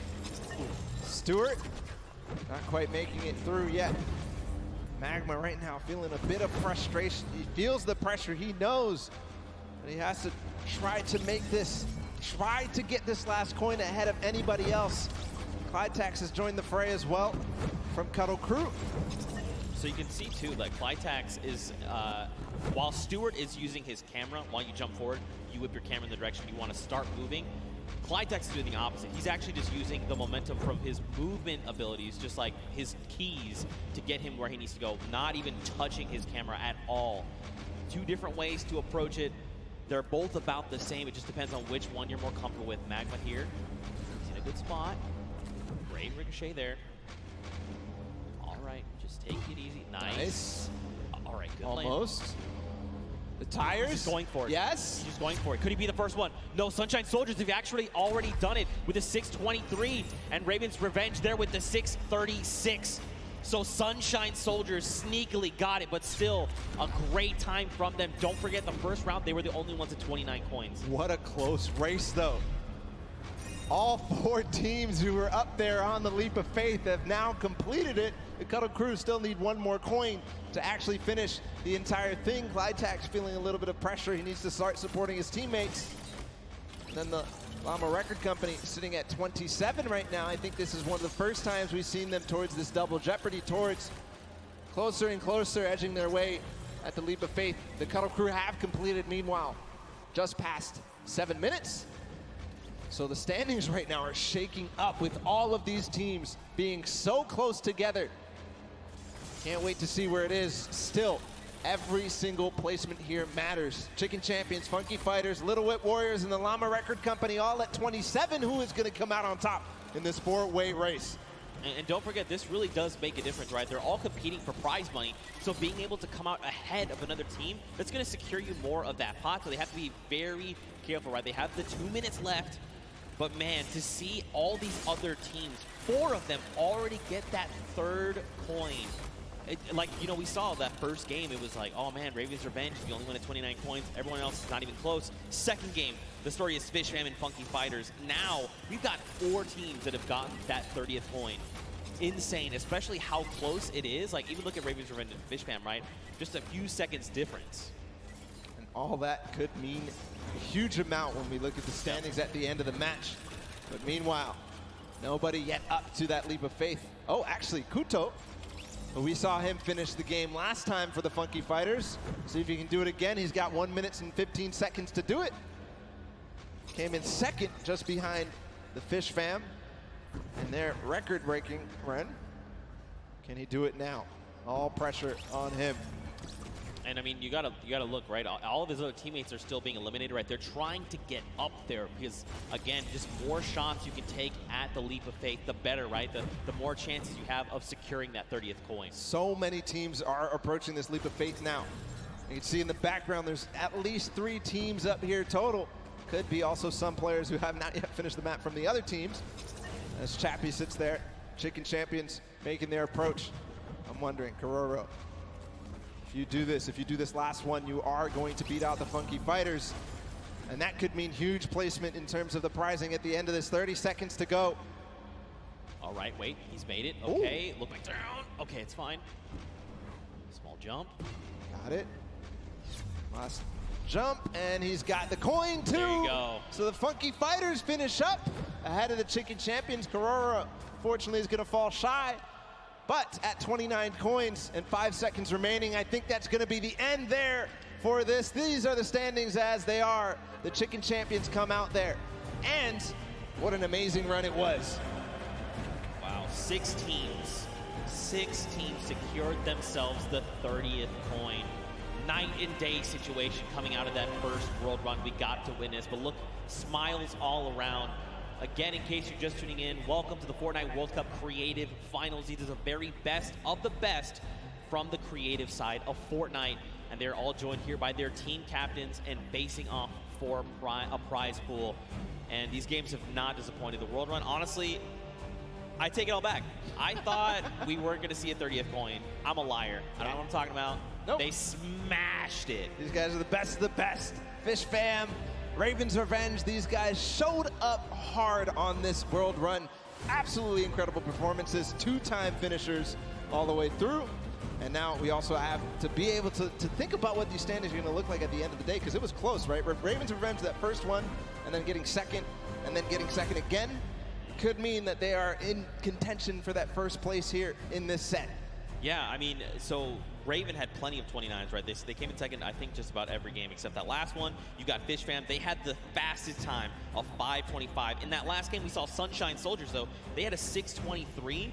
Stewart, not quite making it through yet. Magma right now feeling a bit of frustration. He feels the pressure. He knows that he has to try to make this, try to get this last coin ahead of anybody else. Clytax has joined the fray as well from Cuddle Crew. So you can see too, like Clytax is, while Stewart is using his camera, while you jump forward, you whip your camera in the direction you want to start moving. Clytax is doing the opposite. He's actually just using the momentum from his movement abilities, just like his keys, to get him where he needs to go, not even touching his camera at all. 2 different ways to approach it. They're both about the same. It just depends on which one you're more comfortable with. Magma here. He's in a good spot. Great ricochet there. All right, just take it easy. Nice. All right, good land. Almost. The tires? He's just going for it. Yes. He's just going for it. Could he be the first one? No, Sunshine Soldiers have actually already done it with a 6:23, and Raven's Revenge there with the 6:36. So Sunshine Soldiers sneakily got it, but still a great time from them. Don't forget the first round, they were the only ones at 29 coins. What a close race, though. All 4 teams who were up there on the leap of faith have now completed it. The Cuddle Crew still need one more coin to actually finish the entire thing. Clyde's feeling a little bit of pressure. He needs to start supporting his teammates. And then the Llama Record Company sitting at 27 right now. I think this is one of the first times we've seen them towards this double jeopardy, towards closer and closer, edging their way at the leap of faith. The Cuddle Crew have completed, meanwhile, just past 7 minutes. So the standings right now are shaking up with all of these teams being so close together. Can't wait to see where it is. Still, every single placement here matters. Chicken Champions, Funky Fighters, Little Whip Warriors, and the Llama Record Company all at 27. Who is going to come out on top in this 4-way race? And don't forget, this really does make a difference, right? They're all competing for prize money, so being able to come out ahead of another team, that's going to secure you more of that pot, so they have to be very careful, right? They have the 2 minutes left. But man, to see all these other teams, 4 of them already get that 3rd coin. Like, you know, we saw that first game, it was like, oh man, Raven's Revenge, you only win at 29 coins. Everyone else is not even close. Second game, the story is Fish Fam and Funky Fighters. Now, we've got 4 teams that have gotten that 30th coin. Insane, especially how close it is. Like, even look at Raven's Revenge and Fish Fam, right? Just a few seconds difference. And all that could mean a huge amount when we look at the standings at the end of the match. But meanwhile, nobody yet up to that leap of faith. Oh, actually, Kuto. We saw him finish the game last time for the Funky Fighters. See if he can do it again. He's got 1 minute and 15 seconds to do it. Came in second, just behind the Fish Fam in their record-breaking run. Can he do it now? All pressure on him. And I mean, you gotta look, right? All of his other teammates are still being eliminated, right? They're trying to get up there because, again, just more shots you can take at the leap of faith, the better, right? The more chances you have of securing that 30th coin. So many teams are approaching this leap of faith now. You can see in the background, there's at least 3 teams up here total. Could be also some players who have not yet finished the map from the other teams. As Chappie sits there, Chicken Champions making their approach. I'm wondering, Kororo, if you do this last one, you are going to beat out the Funky Fighters. And that could mean huge placement in terms of the prizing at the end of this. 30 seconds to go. All right, wait, he's made it. Okay, look like down. Okay, it's fine. Small jump. Got it. Last jump, and he's got the coin too. There you go. So the Funky Fighters finish up ahead of the Chicken Champions. Korora, fortunately, is gonna fall shy. But at 29 coins and 5 seconds remaining, I think that's gonna be the end there for this. These are the standings as they are. The Chicken Champions come out there. And what an amazing run it was. Wow, 6 teams secured themselves the 30th coin. Night and day situation coming out of that first world run we got to witness. But look, smiles all around. Again, in case you're just tuning in, welcome to the Fortnite World Cup Creative Finals. These are the very best of the best from the creative side of Fortnite. And they're all joined here by their team captains and facing off for a prize pool. And these games have not disappointed. The World Run, honestly, I take it all back. I thought we weren't going to see a 30th coin. I'm a liar. I don't know what I'm talking about. Nope. They smashed it. These guys are the best of the best. Fish Fam, Raven's Revenge, these guys showed up hard on this World Run. Absolutely incredible performances, 2-time finishers all the way through. And now we also have to be able to think about what these standings are going to look like at the end of the day, because it was close, right? Raven's Revenge, that first one, and then getting second, and then getting second again, could mean that they are in contention for that first place here in this set. Yeah, I mean, so Raven had plenty of 29s, right? They came in second, I think, just about every game except that last one. You got Fish Fam. They had the fastest time of 5:25. In that last game, we saw Sunshine Soldiers, though. They had a 6:23.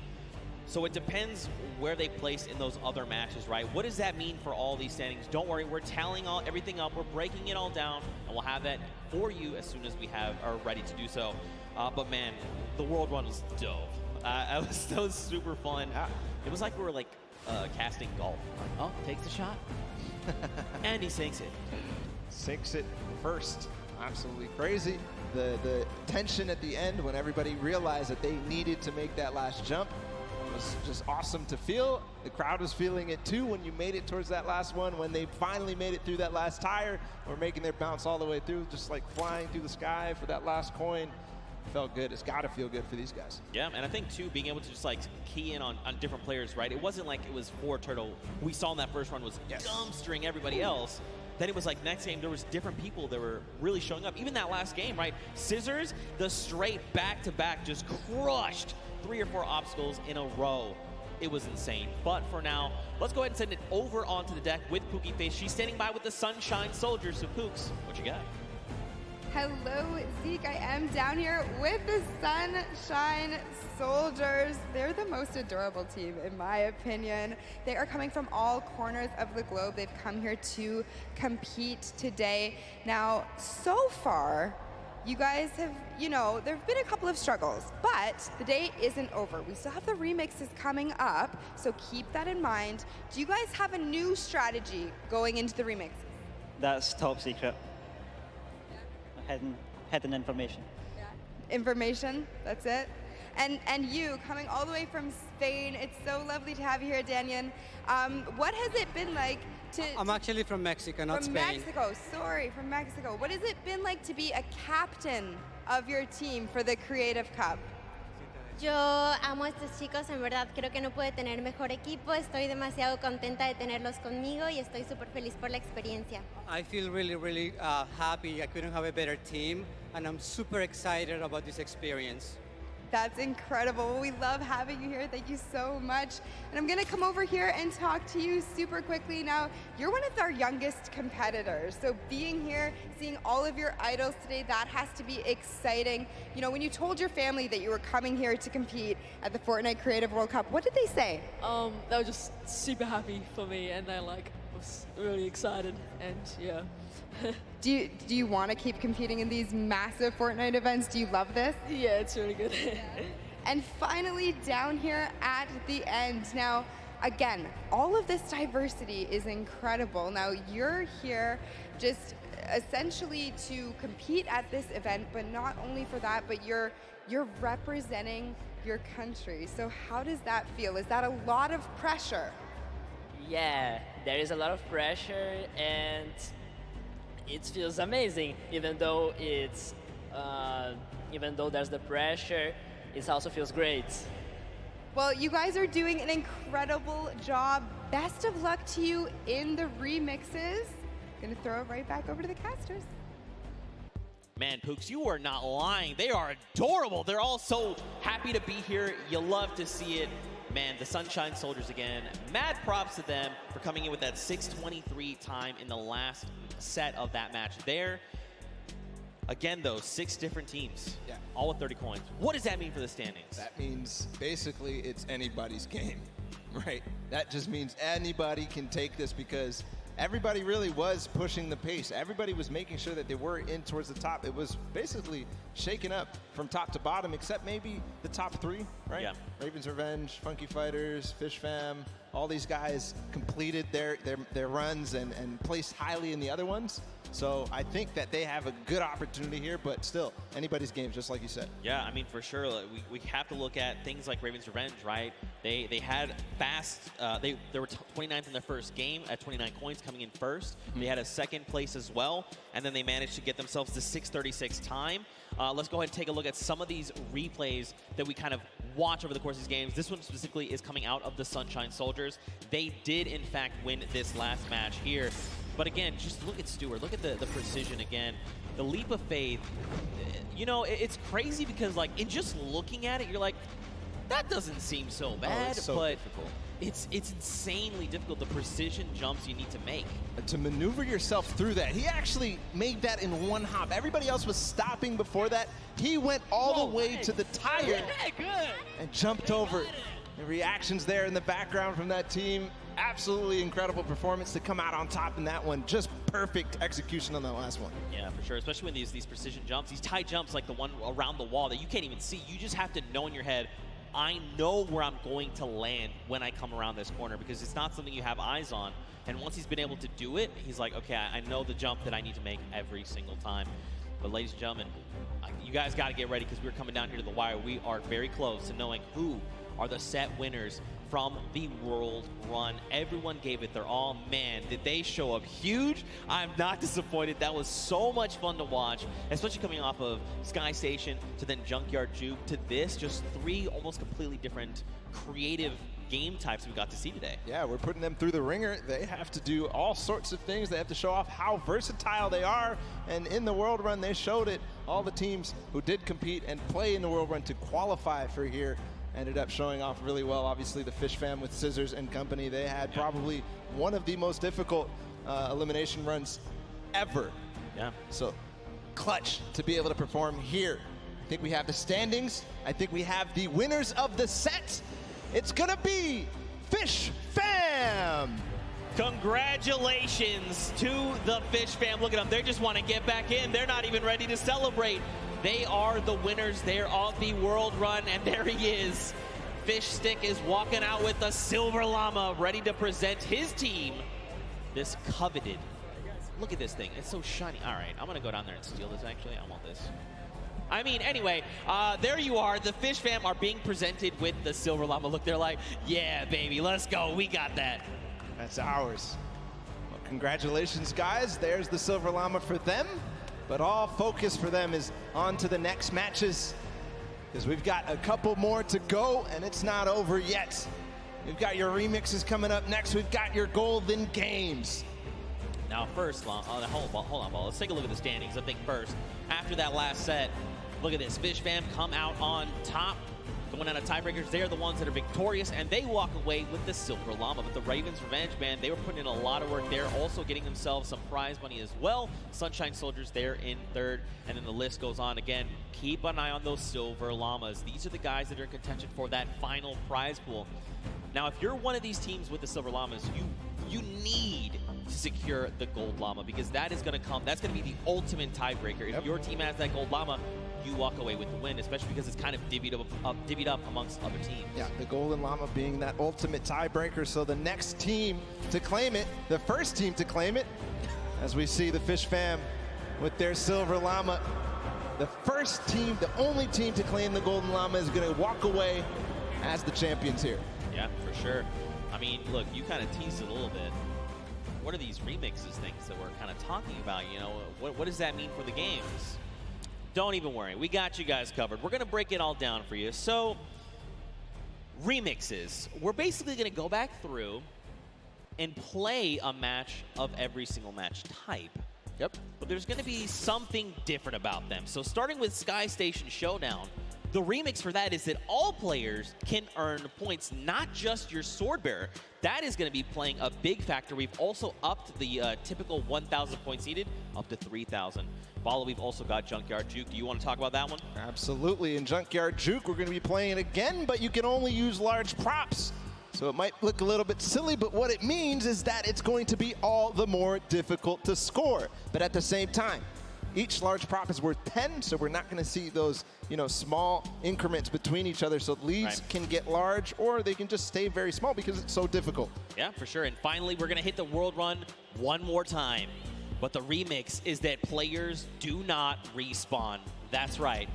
So it depends where they place in those other matches, right? What does that mean for all these standings? Don't worry, we're tallying everything up. We're breaking it all down, and we'll have that for you as soon as we are ready to do so. But man, the World Run was dope. That was super fun. It was like we were like casting golf. Oh, takes the shot, and he sinks it. Sinks it first. Absolutely crazy. The tension at the end when everybody realized that they needed to make that last jump was just awesome to feel. The crowd was feeling it too when you made it towards that last one, when they finally made it through that last tire, or making their bounce all the way through, just like flying through the sky for that last coin. felt good. It's got to feel good for these guys. Yeah, and I think, too, being able to just, like, key in on different players, right? It wasn't like it was Turtle, who we saw in that first run was dumpstering everybody else. Then it was like next game, there was different people that were really showing up. Even that last game, right? Scissors, the straight back-to-back just crushed 3 or 4 obstacles in a row. It was insane. But for now, let's go ahead and send it over onto the deck with Pookie Face. She's standing by with the Sunshine Soldiers. So Pooks, what you got? Hello, Zeke. I am down here with the Sunshine Soldiers. They're the most adorable team, in my opinion. They are coming from all corners of the globe. They've come here to compete today. Now, so far, you guys have, there have been a couple of struggles, but the day isn't over. We still have the remixes coming up, so keep that in mind. Do you guys have a new strategy going into the remixes? That's top secret. Hidden information. Information, that's it. And you, coming all the way from Spain, it's so lovely to have you here, Daniel. What has it been like to... I'm actually from Mexico, not Spain. From Mexico, sorry, from Mexico. What has it been like to be a captain of your team for the Creative Cup? Yo amo a estos chicos, en verdad creo que no puede tener mejor equipo, estoy demasiado contenta de tenerlos conmigo y estoy súper feliz por la experiencia. I feel really happy. I couldn't have a better team, and I'm super excited about this experience. That's incredible. We love having you here. Thank you so much. And I'm gonna come over here and talk to you super quickly. Now, you're one of our youngest competitors. So being here, seeing all of your idols today, that has to be exciting. When you told your family that you were coming here to compete at the Fortnite Creative World Cup, what did they say? They were just super happy for me, and they was really excited, and yeah. Do you want to keep competing in these massive Fortnite events? Do you love this? Yeah, it's really good. And finally, down here at the end. Now, again, all of this diversity is incredible. Now, you're here just essentially to compete at this event, but not only for that, but you're representing your country. So how does that feel? Is that a lot of pressure? Yeah, there is a lot of pressure, and it feels amazing. Even though there's the pressure, it also feels great. Well, you guys are doing an incredible job. Best of luck to you in the remixes. Gonna throw it right back over to the casters. Man, Pooks, you are not lying. They are adorable. They're all so happy to be here. You love to see it. Man, the Sunshine Soldiers again. Mad props to them for coming in with that 6:23 time in the last set of that match there. Again, though, 6 different teams, all with 30 coins. What does that mean for the standings? That means basically it's anybody's game, right? That just means anybody can take this because everybody really was pushing the pace. Everybody was making sure that they were in towards the top. It was basically shaken up from top to bottom, except maybe the top 3, right? Yeah. Raven's Revenge, Funky Fighters, Fish Fam, all these guys completed their runs and placed highly in the other ones. So I think that they have a good opportunity here, but still, anybody's game, just like you said. Yeah, I mean, for sure, we have to look at things like Raven's Revenge, right? They had fast, they were 29th in their first game at 29 coins coming in first. They had a second place as well, and then they managed to get themselves to 6:36 time. Let's go ahead and take a look at some of these replays that we kind of watch over the course of these games. This one specifically is coming out of the Sunshine Soldiers. They did, in fact, win this last match here. But again, just look at Stewart. Look at the precision again. The leap of faith. It's crazy because, like, in just looking at it, you're like, that doesn't seem so bad. It's so but difficult. It's insanely difficult, the precision jumps you need to make. To maneuver yourself through that. He actually made that in one hop. Everybody else was stopping before that. He went all the way to the tire and jumped over. The reactions there in the background from that team. Absolutely incredible performance to come out on top in that one. Just perfect execution on that last one. Yeah, for sure. Especially when these precision jumps, these tight jumps like the one around the wall that you can't even see. You just have to know in your head, I know where I'm going to land when I come around this corner, because it's not something you have eyes on. And once he's been able to do it, he's like, okay, I know the jump that I need to make every single time. But ladies and gentlemen, you guys got to get ready because we're coming down here to the wire. We are very close to knowing who are the set winners from the World Run. Everyone gave it their all. Man, did they show up huge. I'm not disappointed. That was so much fun to watch, especially coming off of Sky Station to then Junkyard Juke to this. Just 3 almost completely different creative game types we got to see today. Yeah, we're putting them through the ringer. They have to do all sorts of things. They have to show off how versatile they are. And in the World Run, they showed it. All the teams who did compete and play in the World Run to qualify for here ended up showing off really well. Obviously, the Fish Fam with Scissors and company, they had probably one of the most difficult elimination runs ever. Yeah. So clutch to be able to perform here. I think we have the standings. I think we have the winners of the set. It's gonna be Fish Fam. Congratulations to the Fish Fam. Look at them. They just want to get back in. They're not even ready to celebrate. They are the winners. They're of the World Run, and there he is. Fish Stick is walking out with the Silver Llama, ready to present his team this coveted. Look at this thing. It's so shiny. All right, I'm going to go down there and steal this, actually. I want this. I mean, anyway, there you are. The Fish Fam are being presented with the Silver Llama. Look, they're like, yeah, baby, let's go. We got that. That's ours. Well, congratulations, guys. There's the Silver Llama for them. But all focus for them is on to the next matches, because we've got a couple more to go, and it's not over yet. We've got your remixes coming up next. We've got your Golden Games. Now, first, hold on, Ball. Let's take a look at the standings. I think first, after that last set, look at this. Fish Fam come out on top. Going out of tiebreakers, they're the ones that are victorious, and they walk away with the Silver Llama. But the Ravens Revenge, man, they were putting in a lot of work there, also getting themselves some prize money as well. Sunshine Soldiers there in third, and then the list goes on again. Keep an eye on those Silver Llamas. These are the guys that are in contention for that final prize pool. Now, if you're one of these teams with the Silver Llamas, you need to secure the Gold Llama, because that is going to come. That's going to be the ultimate tiebreaker. If your team has that Gold Llama, you walk away with the win, especially because it's kind of divvied up amongst other teams. Yeah, the Golden Llama being that ultimate tiebreaker. So the next team to claim it, the first team to claim it, as we see the Fish Fam with their Silver Llama, the first team, the only team to claim the Golden Llama is going to walk away as the champions here. Yeah, for sure. I mean, look, you kind of teased it a little bit. What are these remixes things that we're kind of talking about? You know, what does that mean for the games? Don't even worry. We got you guys covered. We're going to break it all down for you. So, remixes. We're basically going to go back through and play a match of every single match type. Yep. But there's going to be something different about them. So, starting with Sky Station Showdown, the remix for that is that all players can earn points, not just your sword bearer. That is going to be playing a big factor. We've also upped the typical 1,000 points needed up to 3,000. Bala, we've also got Junkyard Juke. Do you want to talk about that one? Absolutely. In Junkyard Juke, we're going to be playing it again, but you can only use large props. So it might look a little bit silly, but what it means is that it's going to be all the more difficult to score. But at the same time, each large prop is worth 10, so we're not going to see those, small increments between each other. So leads can get large, or they can just stay very small because it's so difficult. Yeah, for sure. And finally, we're going to hit the World Run one more time. But the remix is that players do not respawn. That's right.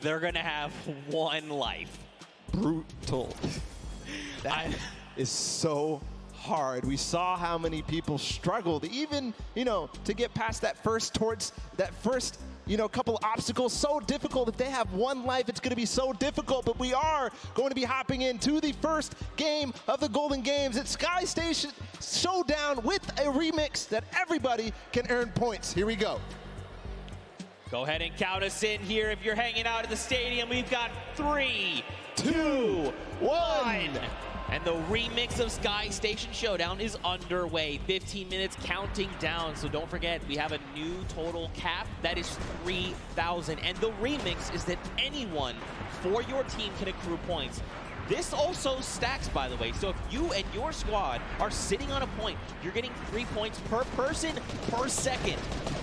They're going to have one life. Brutal. That is so hard. We saw how many people struggled, even, to get past that first couple obstacles. So difficult. If they have one life, it's going to be so difficult. But we are going to be hopping into the first game of the Golden Games. It's Sky Station Showdown with a remix that everybody can earn points. Here we go. Go ahead and count us in here. If you're hanging out at the stadium, we've got 3, 2, 1. And the remix of Sky Station Showdown is underway. 15 minutes counting down. So don't forget, we have a new total cap. That is 3,000. And the remix is that anyone for your team can accrue points. This also stacks, by the way. So if you and your squad are sitting on a point, you're getting 3 points per person per second.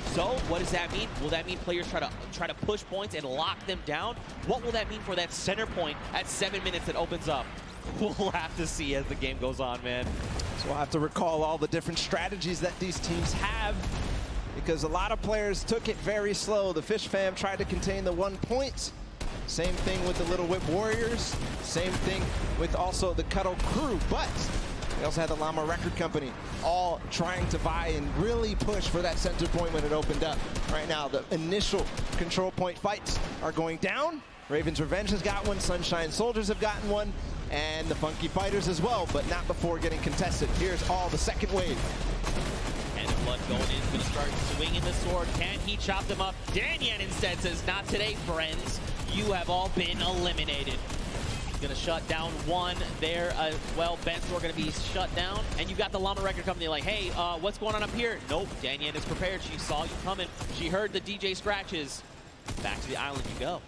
So what does that mean? Will that mean players try to push points and lock them down? What will that mean for that center point at 7 minutes that opens up? We'll have to see as the game goes on, man. So we'll have to recall all the different strategies that these teams have, because a lot of players took it very slow. The Fish Fam tried to contain the 1 point. Same thing with the Little Whip Warriors. Same thing with also the Cuddle Crew. But we also had the Llama Record Company all trying to vie and really push for that center point when it opened up. Right now, the initial control point fights are going down. Raven's Revenge has got one, Sunshine Soldiers have gotten one, and the Funky Fighters as well, but not before getting contested. Here's all the second wave. And Blood going in, going to start swinging the sword. Can he chop them up? Danyan instead says, not today, friends. You have all been eliminated. He's going to shut down one there as well. Bensor going to be shut down. And you've got the Llama Record Company like, hey, what's going on up here? Nope, Danyan is prepared. She saw you coming. She heard the DJ scratches. Back to the island you go.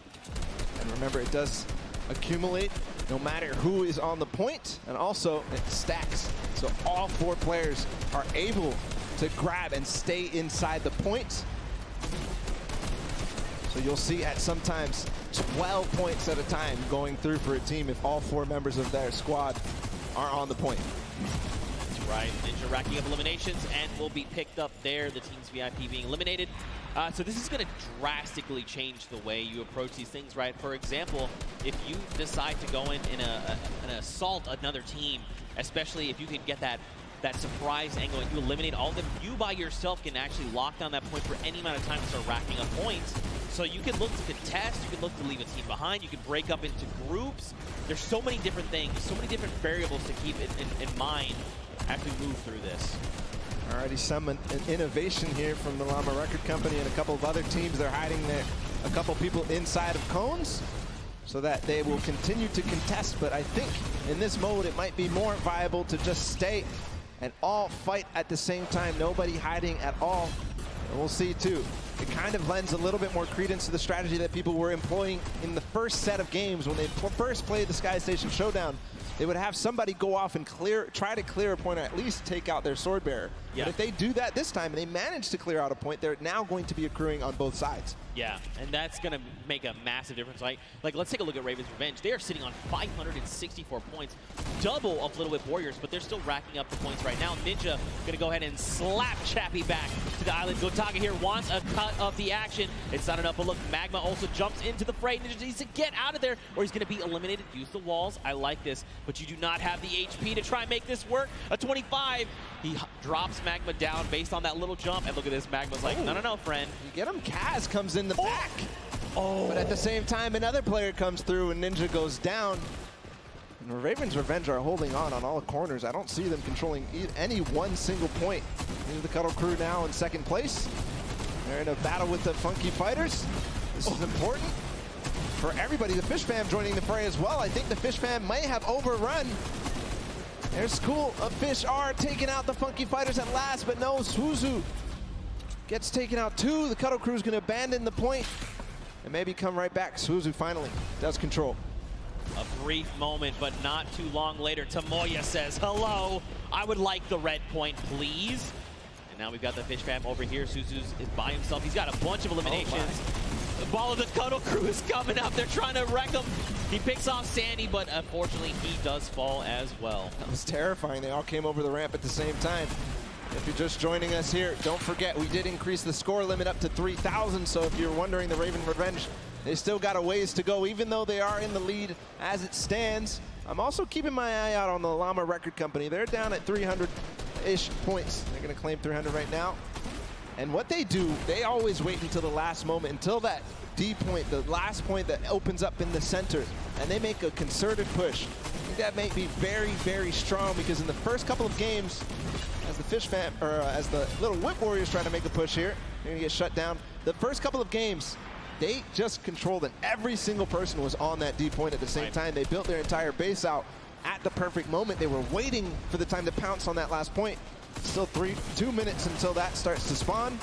And remember, it does accumulate no matter who is on the point, and also it stacks. So all 4 players are able to grab and stay inside the point. So you'll see at sometimes 12 points at a time going through for a team if all 4 members of their squad are on the point. That's right. Ninja racking up eliminations and will be picked up there. The team's VIP being eliminated. So this is going to drastically change the way you approach these things, right? For example, if you decide to go in an assault another team, especially if you can get that surprise angle and you eliminate all of them, you by yourself can actually lock down that point for any amount of time and start racking up points. So you can look to contest, you can look to leave a team behind, you can break up into groups. There's so many different things, so many different variables to keep in mind as we move through this. Already some innovation here from the Llama Record Company and a couple of other teams. They're hiding a couple people inside of cones so that they will continue to contest. But I think in this mode, it might be more viable to just stay and all fight at the same time. Nobody hiding at all. And we'll see too. It kind of lends a little bit more credence to the strategy that people were employing in the first set of games when they first played the Sky Station Showdown. They would have somebody go off and try to clear a point or at least take out their sword bearer. Yeah. But if they do that this time and they manage to clear out a point, they're now going to be accruing on both sides. Yeah, and that's going to make a massive difference. Like let's take a look at Raven's Revenge. They are sitting on 564 points, double of Little Whip Warriors, but they're still racking up the points right now. Ninja going to go ahead and slap Chappie back to the island. Gotaga here wants a cut of the action. It's not enough, but look, Magma also jumps into the fray. Ninja needs to get out of there, or he's going to be eliminated. Use the walls. I like this, but you do not have the HP to try and make this work. A 25. He drops Magma down based on that little jump, and look at this. Magma's like, no, friend. You get him. Kaz comes in the back. But at the same time, another player comes through and Ninja goes down. And Raven's Revenge are holding on all corners. I don't see them controlling any one single point. The Cuddle Crew now in second place. They're in a battle with the Funky Fighters. This is important for everybody. The Fish Fam joining the fray as well. I think the Fish Fam may have overrun. Their School of Fish are taking out the Funky Fighters at last, but no, Suzu gets taken out too. The Cuddle Crew is going to abandon the point and maybe come right back. Suzu finally does control. A brief moment, but not too long later, Tamoya says, hello, I would like the red point, please. And now we've got the Fish Fam over here. Suzu is by himself. He's got a bunch of eliminations. The ball of the Cuddle Crew is coming up. They're trying to wreck him. He picks off Sandy, but unfortunately, he does fall as well. That was terrifying. They all came over the ramp at the same time. If you're just joining us here, don't forget, we did increase the score limit up to 3,000. So if you're wondering, the Raven Revenge, they still got a ways to go, even though they are in the lead as it stands. I'm also keeping my eye out on the Llama Record Company. They're down at 300-ish points. They're going to claim 300 right now. And what they do, they always wait until the last moment, until that D point, the last point that opens up in the center, and they make a concerted push. I think that may be very, very strong, because in the first couple of games, as the Fish Fam, or as the Little Whip Warriors try to make a push here, they're gonna get shut down. The first couple of games, they just controlled it. Every single person was on that D point at the same time. They built their entire base out at the perfect moment. They were waiting for the time to pounce on that last point. Still 2 minutes until that starts to spawn.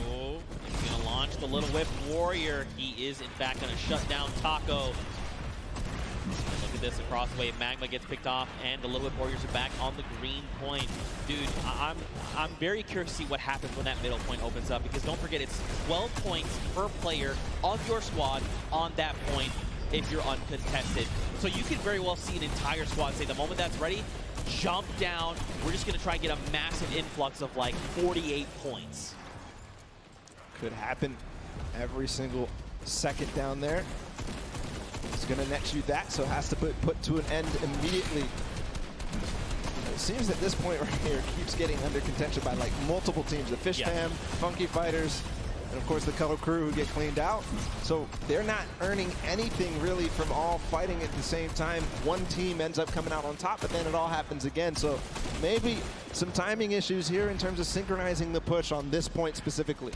Oh, he's going to launch the Little Whip Warrior. He is, in fact, going to shut down Taco. Look at this across the way. Magma gets picked off, and the Little Whip Warriors are back on the green point. Dude, I'm very curious to see what happens when that middle point opens up, because don't forget, it's 12 points per player of your squad on that point if you're uncontested. So you can very well see an entire squad say, the moment that's ready, jump down. We're just going to try and get a massive influx of like 48 points. Could happen every single second down there. It's going to net you that, so has to put to an end immediately. It seems at this point right here, keeps getting under contention by like multiple teams. The Fish Fam, Funky Fighters, and of course the Color Crew who get cleaned out. So they're not earning anything really from all fighting at the same time. One team ends up coming out on top, but then it all happens again. So maybe some timing issues here in terms of synchronizing the push on this point specifically.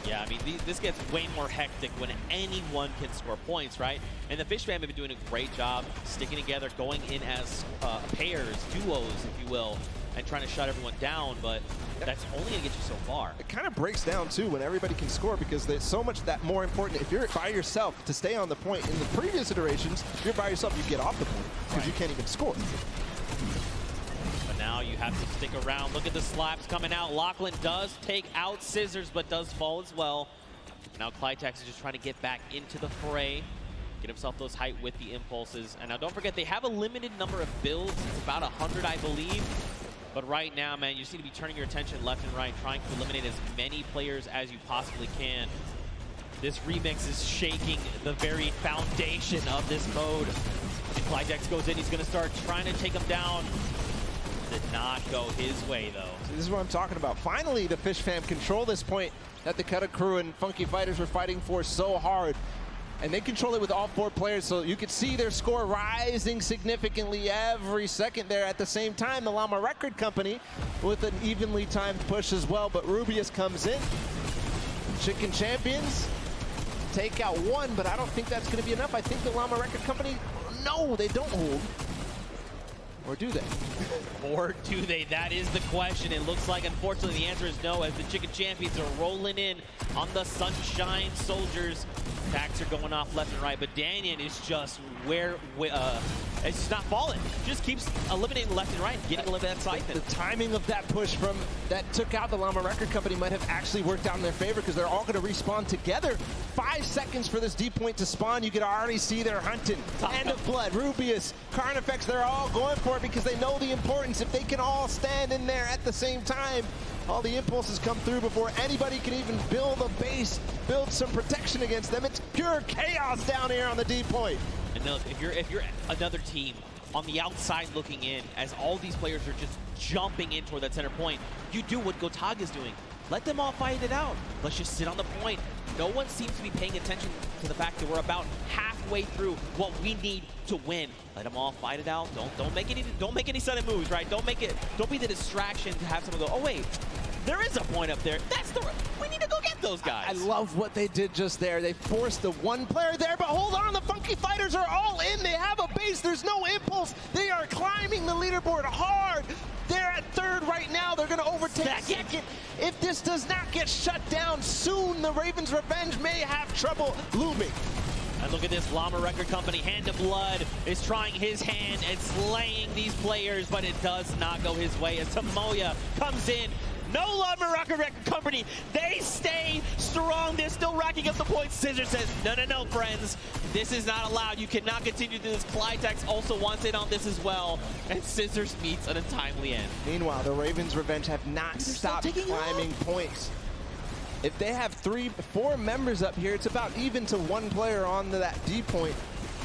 Yeah, I mean, this gets way more hectic when anyone can score points, right? And the Fish Fam have been doing a great job sticking together, going in as pairs, duos, if you will, and trying to shut everyone down, but that's only going to get you so far. It kind of breaks down, too, when everybody can score, because there's so much that more important. If you're by yourself to stay on the point, in the previous iterations, if you're by yourself, you get off the point, because you can't even score. But now you have to stick around. Look at the slaps coming out. Lachlan does take out Scissors, but does fall as well. Now Clytex is just trying to get back into the fray, get himself those height with the impulses. And now don't forget, they have a limited number of builds. It's about 100, I believe. But right now, man, you just need to be turning your attention left and right, trying to eliminate as many players as you possibly can. This remix is shaking the very foundation of this mode. And Clytex goes in, he's gonna start trying to take him down. Did not go his way, though. So this is what I'm talking about. Finally, the Fish Fam control this point that the Cutter Crew and Funky Fighters were fighting for so hard. And they control it with all 4 players, so you can see their score rising significantly every second there. At the same time, the Llama Record Company with an evenly timed push as well, but Rubius comes in. Chicken Champions take out 1, but I don't think that's going to be enough. I think the Llama Record Company, no, they don't hold. Or do they? Or do they? That is the question. It looks like, unfortunately, the answer is no, as the Chicken Champions are rolling in on the Sunshine Soldiers. Attacks are going off left and right, but Danyan is just it's just not falling. Just keeps eliminating left and right, getting a little bit of excitement. The timing of that push from that took out the Llama Record Company might have actually worked out in their favor, because they're all going to respawn together. 5 seconds for this D point to spawn. You can already see they're hunting. Hand of Blood, Rubius, Carnifex, they're all going for it because they know the importance. If they can all stand in there at the same time, all the impulses come through before anybody can even build a base, build some protection against them. It's pure chaos down here on the D point. And look, if you're another team on the outside looking in, as all these players are just jumping in toward that center point, you do what Gotag is doing. Let them all fight it out. Let's just sit on the point. No one seems to be paying attention to the fact that we're about halfway through what we need to win. Let them all fight it out. Don't make any sudden moves, right? Don't be the distraction to have someone go, oh wait, there is a point up there. We need to go get those guys. I love what they did just there. They forced the 1 player there, but hold on, the Funky Fighters are all in. They have a base, there's no impulse. They are climbing the leaderboard hard. They're at 3rd right now. They're gonna overtake 2nd. If this does not get shut down soon, the Ravens' revenge may have trouble looming. And look at this, Llama Record Company, Hand of Blood is trying his hand and slaying these players, but it does not go his way as Tamoya comes in. No Llama Record Company, they stay strong. They're still racking up the points. Scissors says, no, friends. This is not allowed. You cannot continue to do this. Clytex also wants in on this as well. And Scissors meets an untimely end. Meanwhile, the Ravens' revenge have not stopped climbing points. If they have 4 members up here, it's about even to 1 player on to that D point.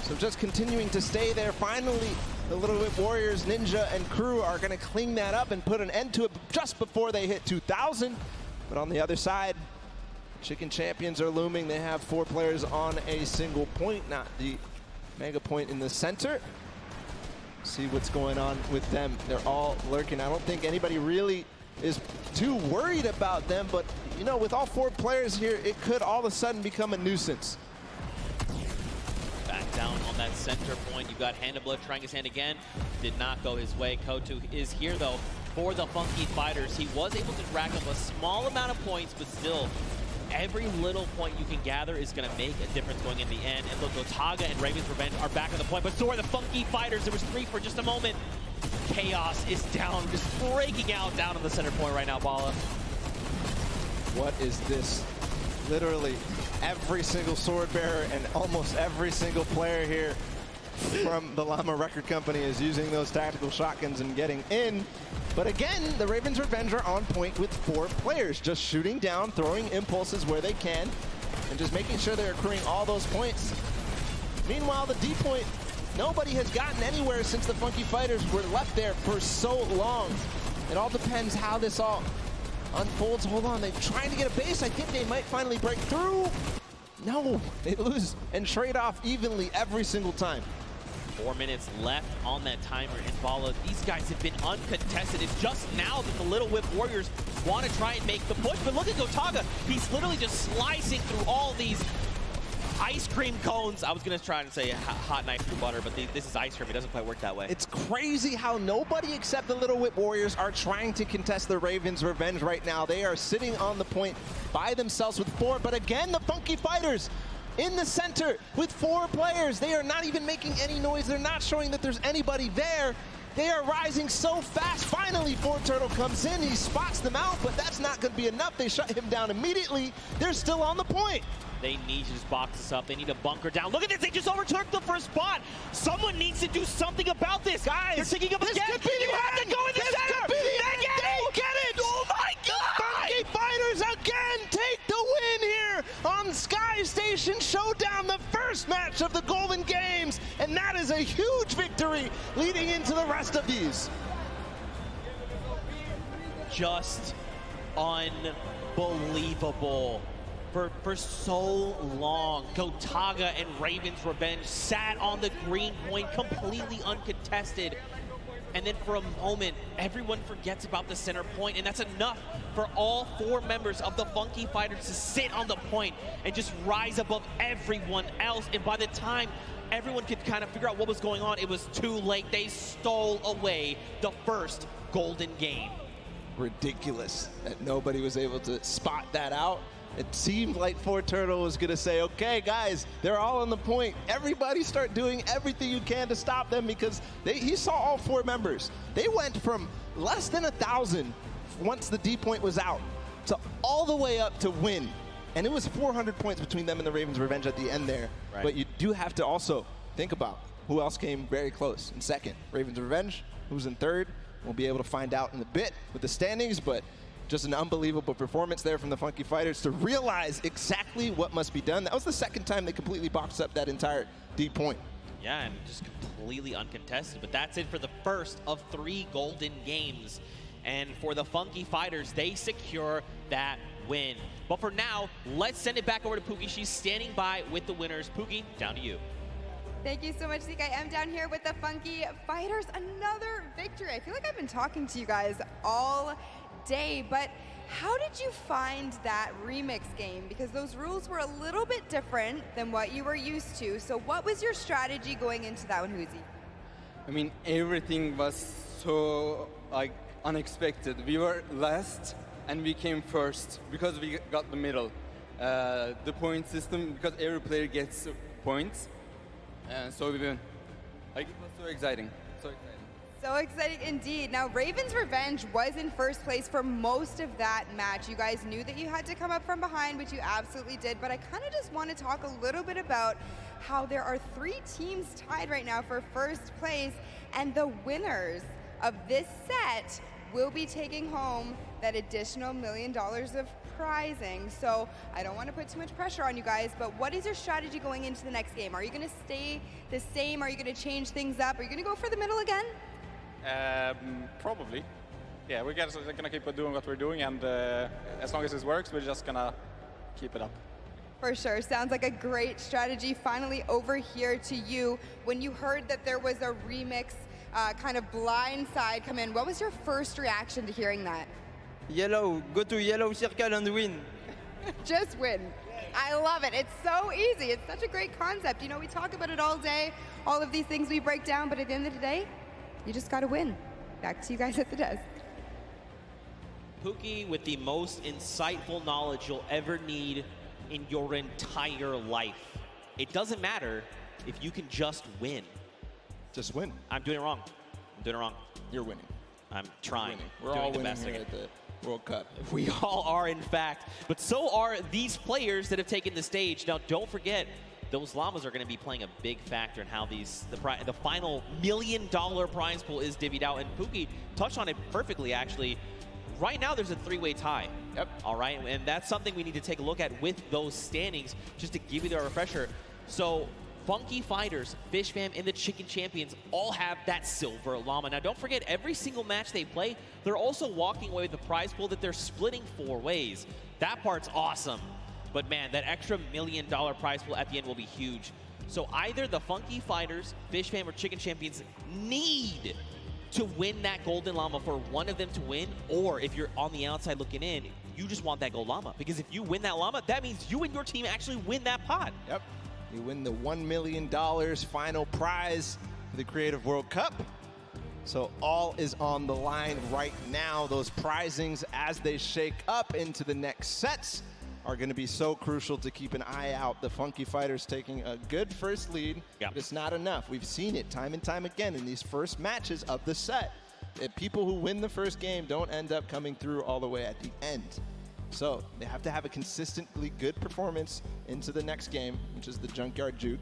So just continuing to stay there. Finally, the Little Whip Warriors, Ninja, and Crew are going to clean that up and put an end to it just before they hit 2,000. But on the other side, Chicken Champions are looming. They have 4 players on a single point, not the mega point in the center. See what's going on with them. They're all lurking. I don't think anybody really is too worried about them, but you know, with all 4 players here, it could all of a sudden become a nuisance. Back down on that center point. You've got Hand of Blood trying his hand again. Did not go his way. Kotu is here, though, for the Funky Fighters. He was able to rack up a small amount of points, but still, every little point you can gather is going to make a difference going in the end. And look, Gotaga and Raven's Revenge are back on the point, but so are the Funky Fighters. There was 3 for just a moment. Chaos is down, just breaking out down on the center point right now, Bala. What is this? Literally every single sword bearer and almost every single player here from the Llama Record Company is using those tactical shotguns and getting in. But again, the Ravens' Revenge are on point with 4 players, just shooting down, throwing impulses where they can. and just making sure they're accruing all those points. Meanwhile, the D point, nobody has gotten anywhere since the Funky Fighters were left there for so long. It all depends how this all unfolds. Hold on, they're trying to get a base. I think they might finally break through. No, they lose and trade off evenly every single time. 4 minutes left on that timer in Bala. These guys have been uncontested. It's just now that the Little Whip Warriors want to try and make the push. But look at Gotaga. He's literally just slicing through all these ice cream cones. I was going to try and say hot knife through butter, but this is ice cream. It doesn't quite work that way. It's crazy how nobody except the Little Whip Warriors are trying to contest the Ravens' revenge right now. They are sitting on the point by themselves with 4. But again, the Funky Fighters in the center with 4 players. They are not even making any noise. They're not showing that there's anybody there. They are rising so fast. Finally, ForTurtle comes in. He spots them out, but that's not going to be enough. They shut him down immediately. They're still on the point. They need to just box this up. They need to bunker down. Look at this. They just overtook the first spot. Someone needs to do something about this. Guys, they're taking up this again. could be the you have to go in the This center. could be the end. They Get it. Oh my God. Funky Fighters again take the win here on Sky Station Showdown, the first match of the Golden Games. And that is a huge victory leading into the rest of these. Just unbelievable. For so long, Gotaga and Raven's Revenge sat on the green point completely uncontested. And then for a moment, everyone forgets about the center point, and that's enough for all 4 members of the Funky Fighters to sit on the point and just rise above everyone else. And by the time everyone could kind of figure out what was going on, it was too late. They stole away the first golden game. Ridiculous that nobody was able to spot that out. It seemed like ForTurtle was going to say, okay, guys, they're all on the point. Everybody start doing everything you can to stop them, because he saw all 4 members. They went from less than 1,000 once the D point was out to all the way up to win. And it was 400 points between them and the Ravens' Revenge at the end there. Right. But you do have to also think about who else came very close in second. Ravens' Revenge, who's in third. We'll be able to find out in a bit with the standings, but just an unbelievable performance there from the Funky Fighters to realize exactly what must be done. That was the second time they completely boxed up that entire D point. Yeah, and just completely uncontested. But that's it for the first of 3 golden games. And for the Funky Fighters, they secure that win. But for now, let's send it back over to Pookie. She's standing by with the winners. Pookie, down to you. Thank you so much, Zeke. I am down here with the Funky Fighters. Another victory. I feel like I've been talking to you guys all day, but how did you find that remix game? Because those rules were a little bit different than what you were used to. So what was your strategy going into that one, Huzi? I mean, everything was so unexpected. We were last and we came first because we got the middle. The point system, because every player gets points, so we win. It was so exciting. So exciting. So exciting indeed. Now, Raven's Revenge was in first place for most of that match. You guys knew that you had to come up from behind, which you absolutely did, but I kind of just want to talk a little bit about how there are 3 teams tied right now for first place, and the winners of this set will be taking home that additional $1 million of prizing. So I don't want to put too much pressure on you guys, but what is your strategy going into the next game? Are you going to stay the same? Are you going to change things up? Are you going to go for the middle again? Probably. Yeah, we're gonna keep doing what we're doing, and as long as it works, we're just gonna keep it up. For sure. Sounds like a great strategy. Finally over here to you. When you heard that there was a remix kind of blind side come in, what was your first reaction to hearing that? Yellow. Go to yellow circle and win. Just win. I love it. It's so easy. It's such a great concept. You know, we talk about it all day, all of these things we break down, but at the end of the day, you just gotta win. Back to you guys at the desk. Pookie with the most insightful knowledge you'll ever need in your entire life. It doesn't matter if you can just win. Just win. I'm doing it wrong. I'm doing it wrong. You're winning. I'm trying. We're all winning here at the World Cup. We all are, in fact. But so are these players that have taken the stage. Now, don't forget, those llamas are going to be playing a big factor in how the final $1 million prize pool is divvied out. And Pookie touched on it perfectly, actually. right now there's a three-way tie. Yep. All right, and that's something we need to take a look at with those standings, just to give you the refresher. So Funky Fighters, Fish Fam, and the Chicken Champions all have that silver llama. Now don't forget, every single match they play, they're also walking away with the prize pool that they're splitting 4 ways. That part's awesome. But man, that extra $1 million prize pool at the end will be huge. So either the Funky Fighters, Fish Fam, or Chicken Champions need to win that golden llama for one of them to win, or if you're on the outside looking in, you just want that gold llama. Because if you win that llama, that means you and your team actually win that pot. Yep. You win the $1 million final prize for the Creative World Cup. So all is on the line right now. Those prizings, as they shake up into the next sets, are going to be so crucial to keep an eye out. The Funky Fighters taking a good first lead, but it's not enough. We've seen it time and time again in these first matches of the set. People who win the first game don't end up coming through all the way at the end. So they have to have a consistently good performance into the next game, which is the Junkyard Juke,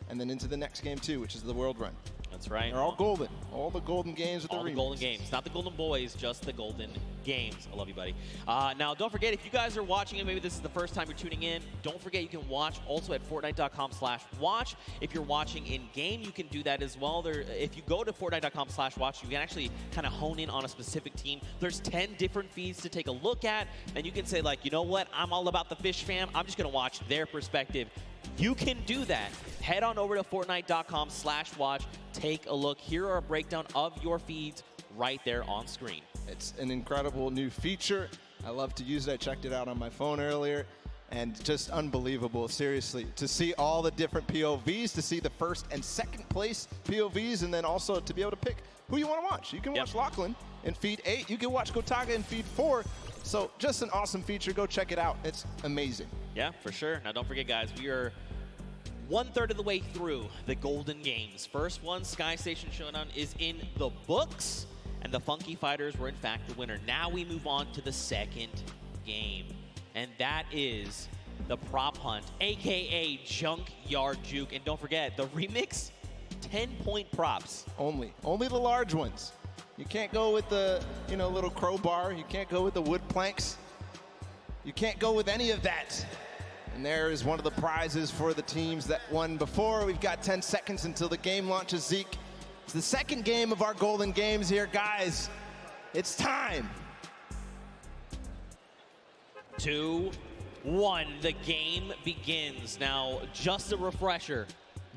and then into the next game too, which is the World Run. That's right. They're all golden. All the golden games with all the golden games. Not the golden boys, just the golden games. I love you, buddy. Now, don't forget, if you guys are watching and maybe this is the first time you're tuning in, don't forget you can watch also at fortnite.com/watch. If you're watching in-game, you can do that as well. If you go to fortnite.com/watch, you can actually kind of hone in on a specific team. There's 10 different feeds to take a look at, and you can say, like, you know what? I'm all about the Fish Fam. I'm just going to watch their perspective. You can do that. Head on over to fortnite.com/watch. Take a look. Here are a breakdown of your feeds right there on screen. It's an incredible new feature. I love to use it. I checked it out on my phone earlier, and just unbelievable, seriously. To see all the different POVs, to see the first and second place POVs, and then also to be able to pick who you want to watch. You can watch Lachlan in feed 8. You can watch Gotaga in feed 4. So just an awesome feature. Go check it out. It's amazing. Yeah, for sure. Now, don't forget, guys, we are 1/3 of the way through the Golden Games. First one, Sky Station Showdown, is in the books, and the Funky Fighters were, in fact, the winner. Now we move on to the second game, and that is the Prop Hunt, a.k.a. Junkyard Juke. And don't forget, the remix, 10-point props. Only the large ones. You can't go with the, little crowbar. You can't go with the wood planks. You can't go with any of that. And there is one of the prizes for the teams that won before. We've got 10 seconds until the game launches, Zeke. It's the second game of our Golden Games here, guys. It's time. 2, 1, the game begins. Now, just a refresher,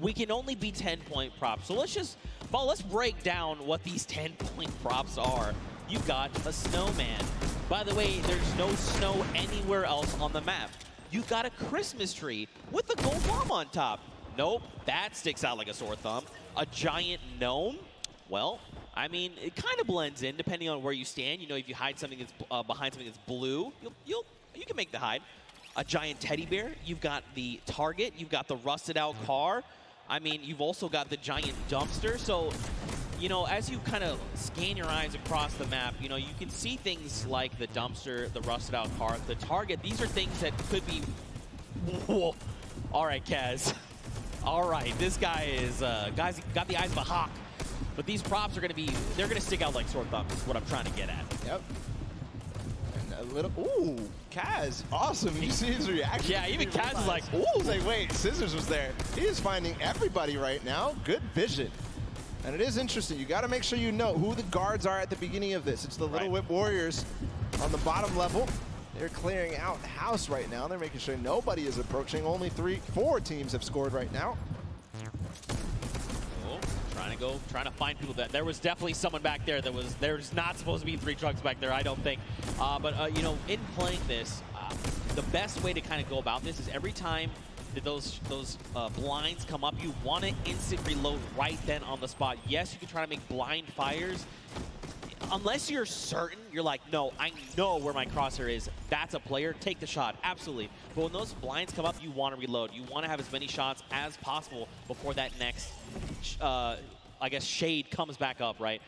we can only be 10-point props. So let's break down what these 10-point props are. You've got a snowman. By the way, there's no snow anywhere else on the map. You've got a Christmas tree with a gold llama on top. Nope, that sticks out like a sore thumb. A giant gnome? Well, I mean, it kind of blends in depending on where you stand. If you hide something that's behind something that's blue, you can make the hide. A giant teddy bear. You've got the target. You've got the rusted out car. I mean, you've also got the giant dumpster. So, as you kind of scan your eyes across the map, you can see things like the dumpster, the rusted out car, the target. These are things that could be... Whoa. All right, Kaz. All right, this guy is, guys, got the eyes of a hawk. But these props are going to be, they're going to stick out like sore thumbs is what I'm trying to get at. Yep. And a little, ooh, Kaz, awesome. You see his reaction. Yeah, even Kaz is like, ooh. He's like, wait, Scissors was there. He is finding everybody right now. Good vision. And it is interesting. You got to make sure you know who the guards are at the beginning of this. It's the Little Whip Warriors on the bottom level. They're clearing out the house right now. They're making sure nobody is approaching. Only 4 teams have scored right now. Oh, trying to find people. That there was definitely someone back there that was, there's not supposed to be 3 trucks back there, I don't think. But in playing this, the best way to kind of go about this is every time that those blinds come up, you want to instant reload right then on the spot. Yes, you can try to make blind fires. Unless you're certain, you're like, no, I know where my crosshair is. That's a player. Take the shot. Absolutely. But when those blinds come up, you want to reload. You want to have as many shots as possible before that next, I guess, shade comes back up, right?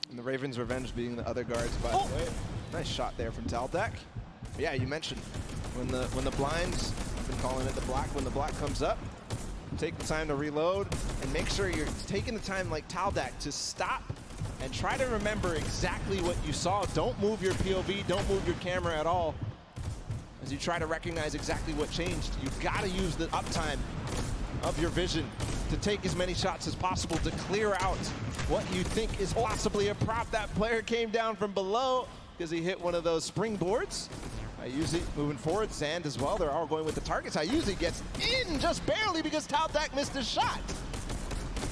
And the Raven's Revenge being the other guards, by the way. Nice shot there from Taldak. Yeah, you mentioned when the blinds, I've been calling it the black, when the black comes up, take the time to reload and make sure you're taking the time like Taldak to stop and try to remember exactly what you saw. Don't move your POV, don't move your camera at all. As you try to recognize exactly what changed, you've got to use the uptime of your vision to take as many shots as possible to clear out what you think is possibly a prop. That player came down from below because he hit one of those springboards. Ayuzi moving forward, Zand as well. They're all going with the targets. Ayuzi gets in just barely because Taldak missed his shot.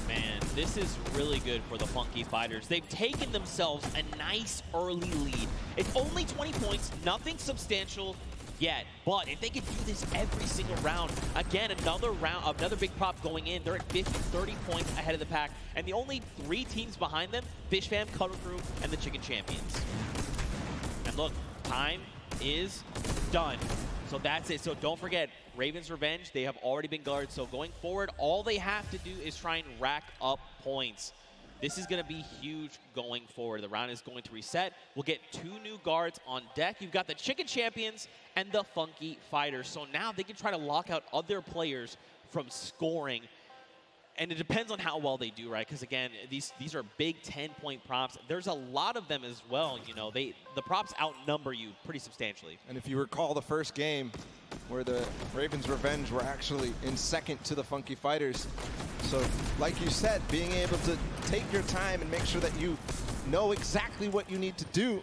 Man, this is really good for the Funky Fighters. They've taken themselves a nice early lead. It's only 20 points, nothing substantial yet, but if they could do this every single round, again, another big prop going in, they're at 30 points ahead of the pack, and the only 3 teams behind them, Fish Fam, Cuddle Crew, and the Chicken Champions. And look, time is done. So that's it. So don't forget, Raven's Revenge, they have already been guarded, so going forward, all they have to do is try and rack up points. This is going to be huge going forward. The round is going to reset. We'll get 2 new guards on deck. You've got the Chicken Champions and the Funky Fighters. So now they can try to lock out other players from scoring. And it depends on how well they do, right? Because again, these are big 10-point props. There's a lot of them as well. You know, the props outnumber you pretty substantially. And if you recall the first game where the Ravens Revenge were actually in second to the Funky Fighters. So like you said, being able to take your time and make sure that you know exactly what you need to do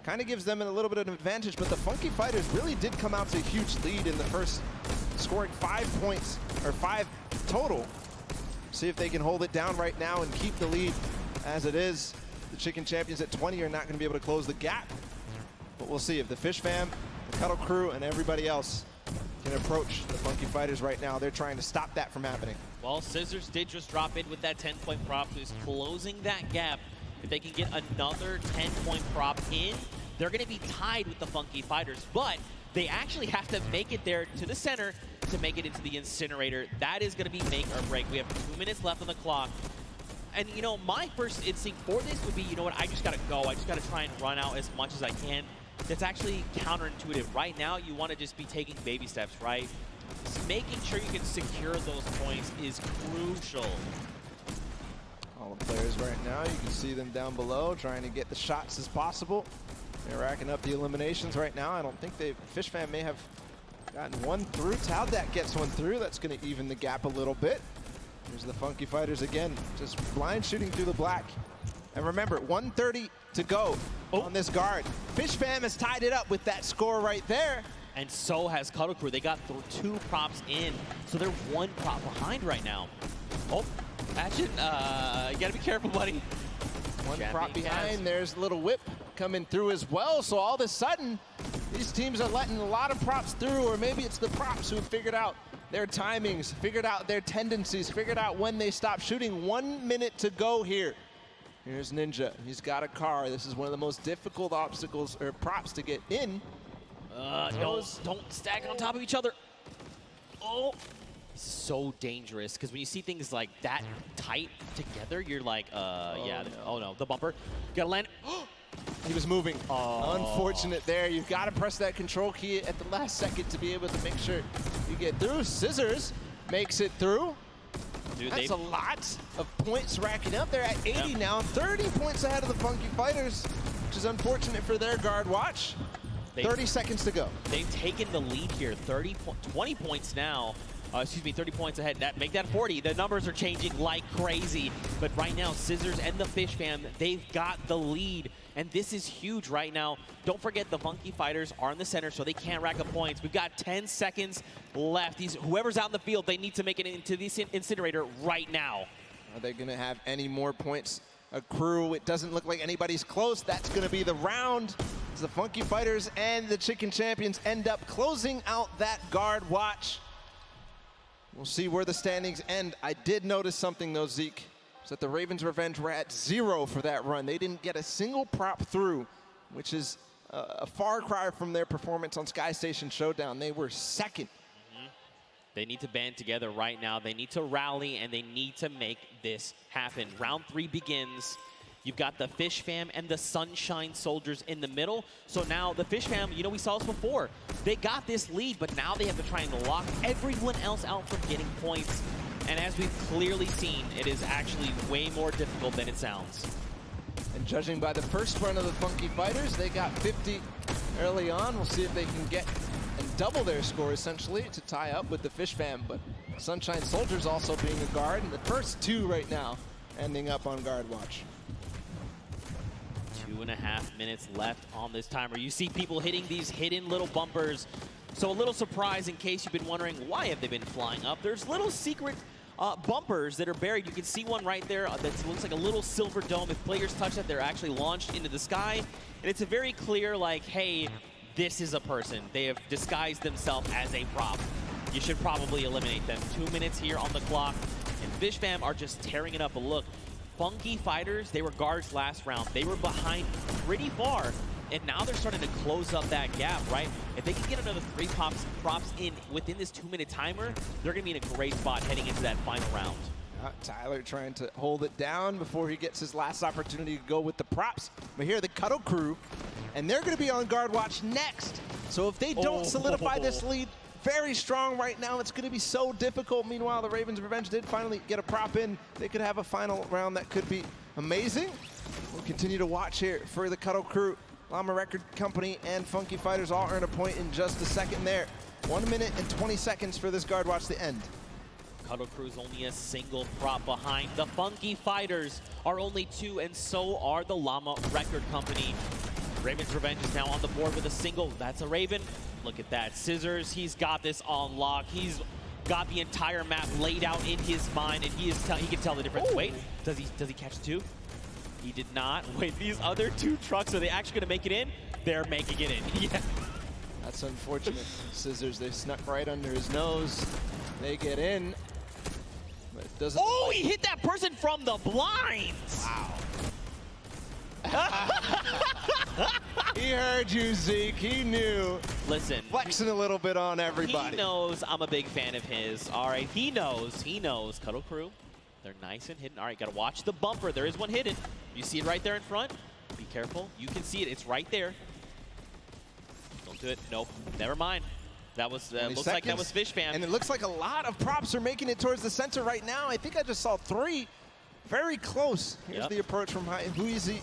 kind of gives them a little bit of an advantage. But the Funky Fighters really did come out to a huge lead in the first, scoring 5 points, or 5 total. See if they can hold it down right now and keep the lead as it is. The Chicken Champions at 20 are not going to be able to close the gap. But we'll see if the Fish Fam, the Cuddle Crew, and everybody else can approach the Funky Fighters right now. They're trying to stop that from happening. Well, Scissors did just drop in with that 10-point prop, who's closing that gap. If they can get another 10-point prop in, they're going to be tied with the Funky Fighters. But they actually have to make it there to the center to make it into the incinerator. That is going to be make or break. We have 2 minutes left on the clock. And, you know, my first instinct for this would be, you know what, I just got to go. I just got to try and run out as much as I can. That's actually counterintuitive. Right now, you want to just be taking baby steps, right? Just making sure you can secure those points is crucial. All the players right now, you can see them down below trying to get the shots as possible. They're racking up the eliminations right now. I don't think Fish Fam may have gotten one through. Taldak gets one through. That's going to even the gap a little bit. Here's the Funky Fighters again, just blind shooting through the black. And remember, 1:30 to go on this guard. Fish Fam has tied it up with that score right there. And so has Cuddle Crew. They got 2 props in, so they're 1 prop behind right now. Oh, Action, you gotta be careful, buddy. One prop behind, there's a little whip coming through as well. So all of a sudden, these teams are letting a lot of props through, or maybe it's the props who figured out their timings, figured out their tendencies, figured out when they stop shooting. 1 minute to go here. Here's Ninja, he's got a car. This is one of the most difficult obstacles or props to get in. Don't stack on top of each other. Oh, this is so dangerous because when you see things like that tight together, you're like, yeah, no. Oh no, the bumper. You gotta land. He was moving. Unfortunate there. You've got to press that control key at the last second to be able to make sure you get through. Scissors makes it through. Dude, that's a lot of points racking up. They're at 80 now, 30 points ahead of the Funky Fighters, which is unfortunate for their guard. Watch. 30 seconds to go. They've taken the lead here. 20 points now. 30 points ahead. Make that 40. The numbers are changing like crazy. But right now, Scissors and the Fish Fam, they've got the lead. And this is huge right now. Don't forget the Funky Fighters are in the center, so they can't rack up points. We've got 10 seconds left. Whoever's out in the field, they need to make it into the incinerator right now. Are they going to have any more points accrue? It doesn't look like anybody's close. That's going to be the round. As the Funky Fighters and the Chicken Champions end up closing out that guard. Watch. We'll see where the standings end. I did notice something though, Zeke, is that the Ravens Revenge were at 0 for that run. They didn't get a single prop through, which is a far cry from their performance on Sky Station Showdown. They were second. They need to band together right now. They need to rally, and they need to make this happen. Round 3 begins. You've got the Fish Fam and the Sunshine Soldiers in the middle. So now the Fish Fam, you know, we saw this before. They got this lead, but now they have to try and lock everyone else out from getting points. And as we've clearly seen, it is actually way more difficult than it sounds. And judging by the first run of the Funky Fighters, they got 50 early on. We'll see if they can get and double their score, essentially, to tie up with the Fish Fam. But Sunshine Soldiers also being a guard, and the first two right now ending up on guard watch. 2.5 minutes left on this timer. You see people hitting these hidden little bumpers. So a little surprise in case you've been wondering why have they been flying up. There's little secret bumpers that are buried. You can see one right there that looks like a little silver dome. If players touch that, they're actually launched into the sky. And it's a very clear, like, hey, this is a person. They have disguised themselves as a prop. You should probably eliminate them. 2 minutes here on the clock. And Fish Fam are just tearing it up. But look, Funky Fighters, they were guards last round. They were behind pretty far. And now they're starting to close up that gap, right? If they can get another 3 props in within this 2-minute timer, they're going to be in a great spot heading into that final round. Tyler trying to hold it down before he gets his last opportunity to go with the props. But here, the Cuddle Crew, and they're going to be on guard watch next. So if they don't solidify this lead very strong right now, it's going to be so difficult. Meanwhile, the Ravens Revenge did finally get a prop in. They could have a final round that could be amazing. We'll continue to watch here for the Cuddle Crew. Llama Record Company and Funky Fighters all earn a point in just a second there. 1 minute and 20 seconds for this guard watch to end. Cuddle Crew's only a single prop behind. The Funky Fighters are only 2, and so are the Llama Record Company. Raven's Revenge is now on the board with a single. That's a Raven. Look at that. Scissors, he's got this on lock. He's got the entire map laid out in his mind, and he can tell the difference. Wait, does he catch 2? He did not. Wait, these other 2 trucks, are they actually going to make it in? They're making it in. Yeah. That's unfortunate. Scissors, they snuck right under his nose. They get in. But it doesn't. Oh, he hit that person from the blinds. Wow. He heard you, Zeke. He knew. Listen. Flexing a little bit on everybody. He knows I'm a big fan of his. All right, he knows. He knows. Cuddle Crew, they're nice and hidden. All right, got to watch the bumper. There is one hidden. You see it right there in front? Be careful. You can see it. It's right there. Don't do it. Nope. Never mind. That was, looks like that was Fish Fam. And it looks like a lot of props are making it towards the center right now. I think I just saw 3. Very close. Here's the approach from Huizi.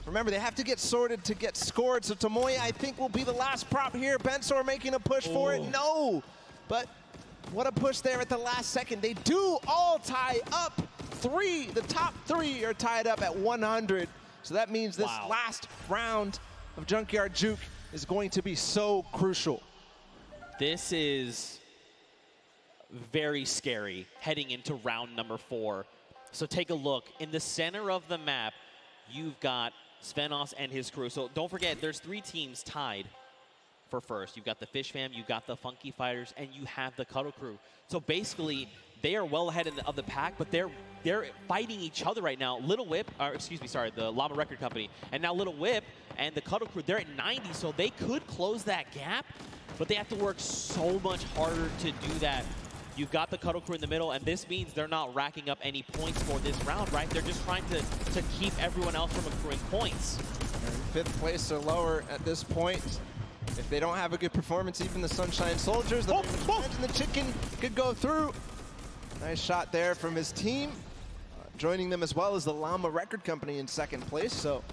Remember, they have to get sorted to get scored. So Tomoya, I think, will be the last prop here. Bensor making a push for it. No. But what a push there at the last second. They do all tie up. 3, the top 3 are tied up at 100. So that means this last round of Junkyard Juke is going to be so crucial. This is very scary heading into round number 4. So take a look. In the center of the map, you've got Svenos and his crew. So don't forget, there's 3 teams tied for first. You've got the Fish Fam, you've got the Funky Fighters, and you have the Cuddle Crew. So basically, they are well ahead of the pack, but they're fighting each other right now. Little Whip, or excuse me, sorry, the Llama Record Company, and now Little Whip and the Cuddle Crew, they're at 90, so they could close that gap, but they have to work so much harder to do that. You've got the Cuddle Crew in the middle, and this means they're not racking up any points for this round, right? They're just trying to keep everyone else from accruing points. They're in 5th place or lower at this point. If they don't have a good performance, even the Sunshine Soldiers, the and the Chicken could go through. Nice shot there from his team. Joining them as well as the Llama Record Company in 2nd place. So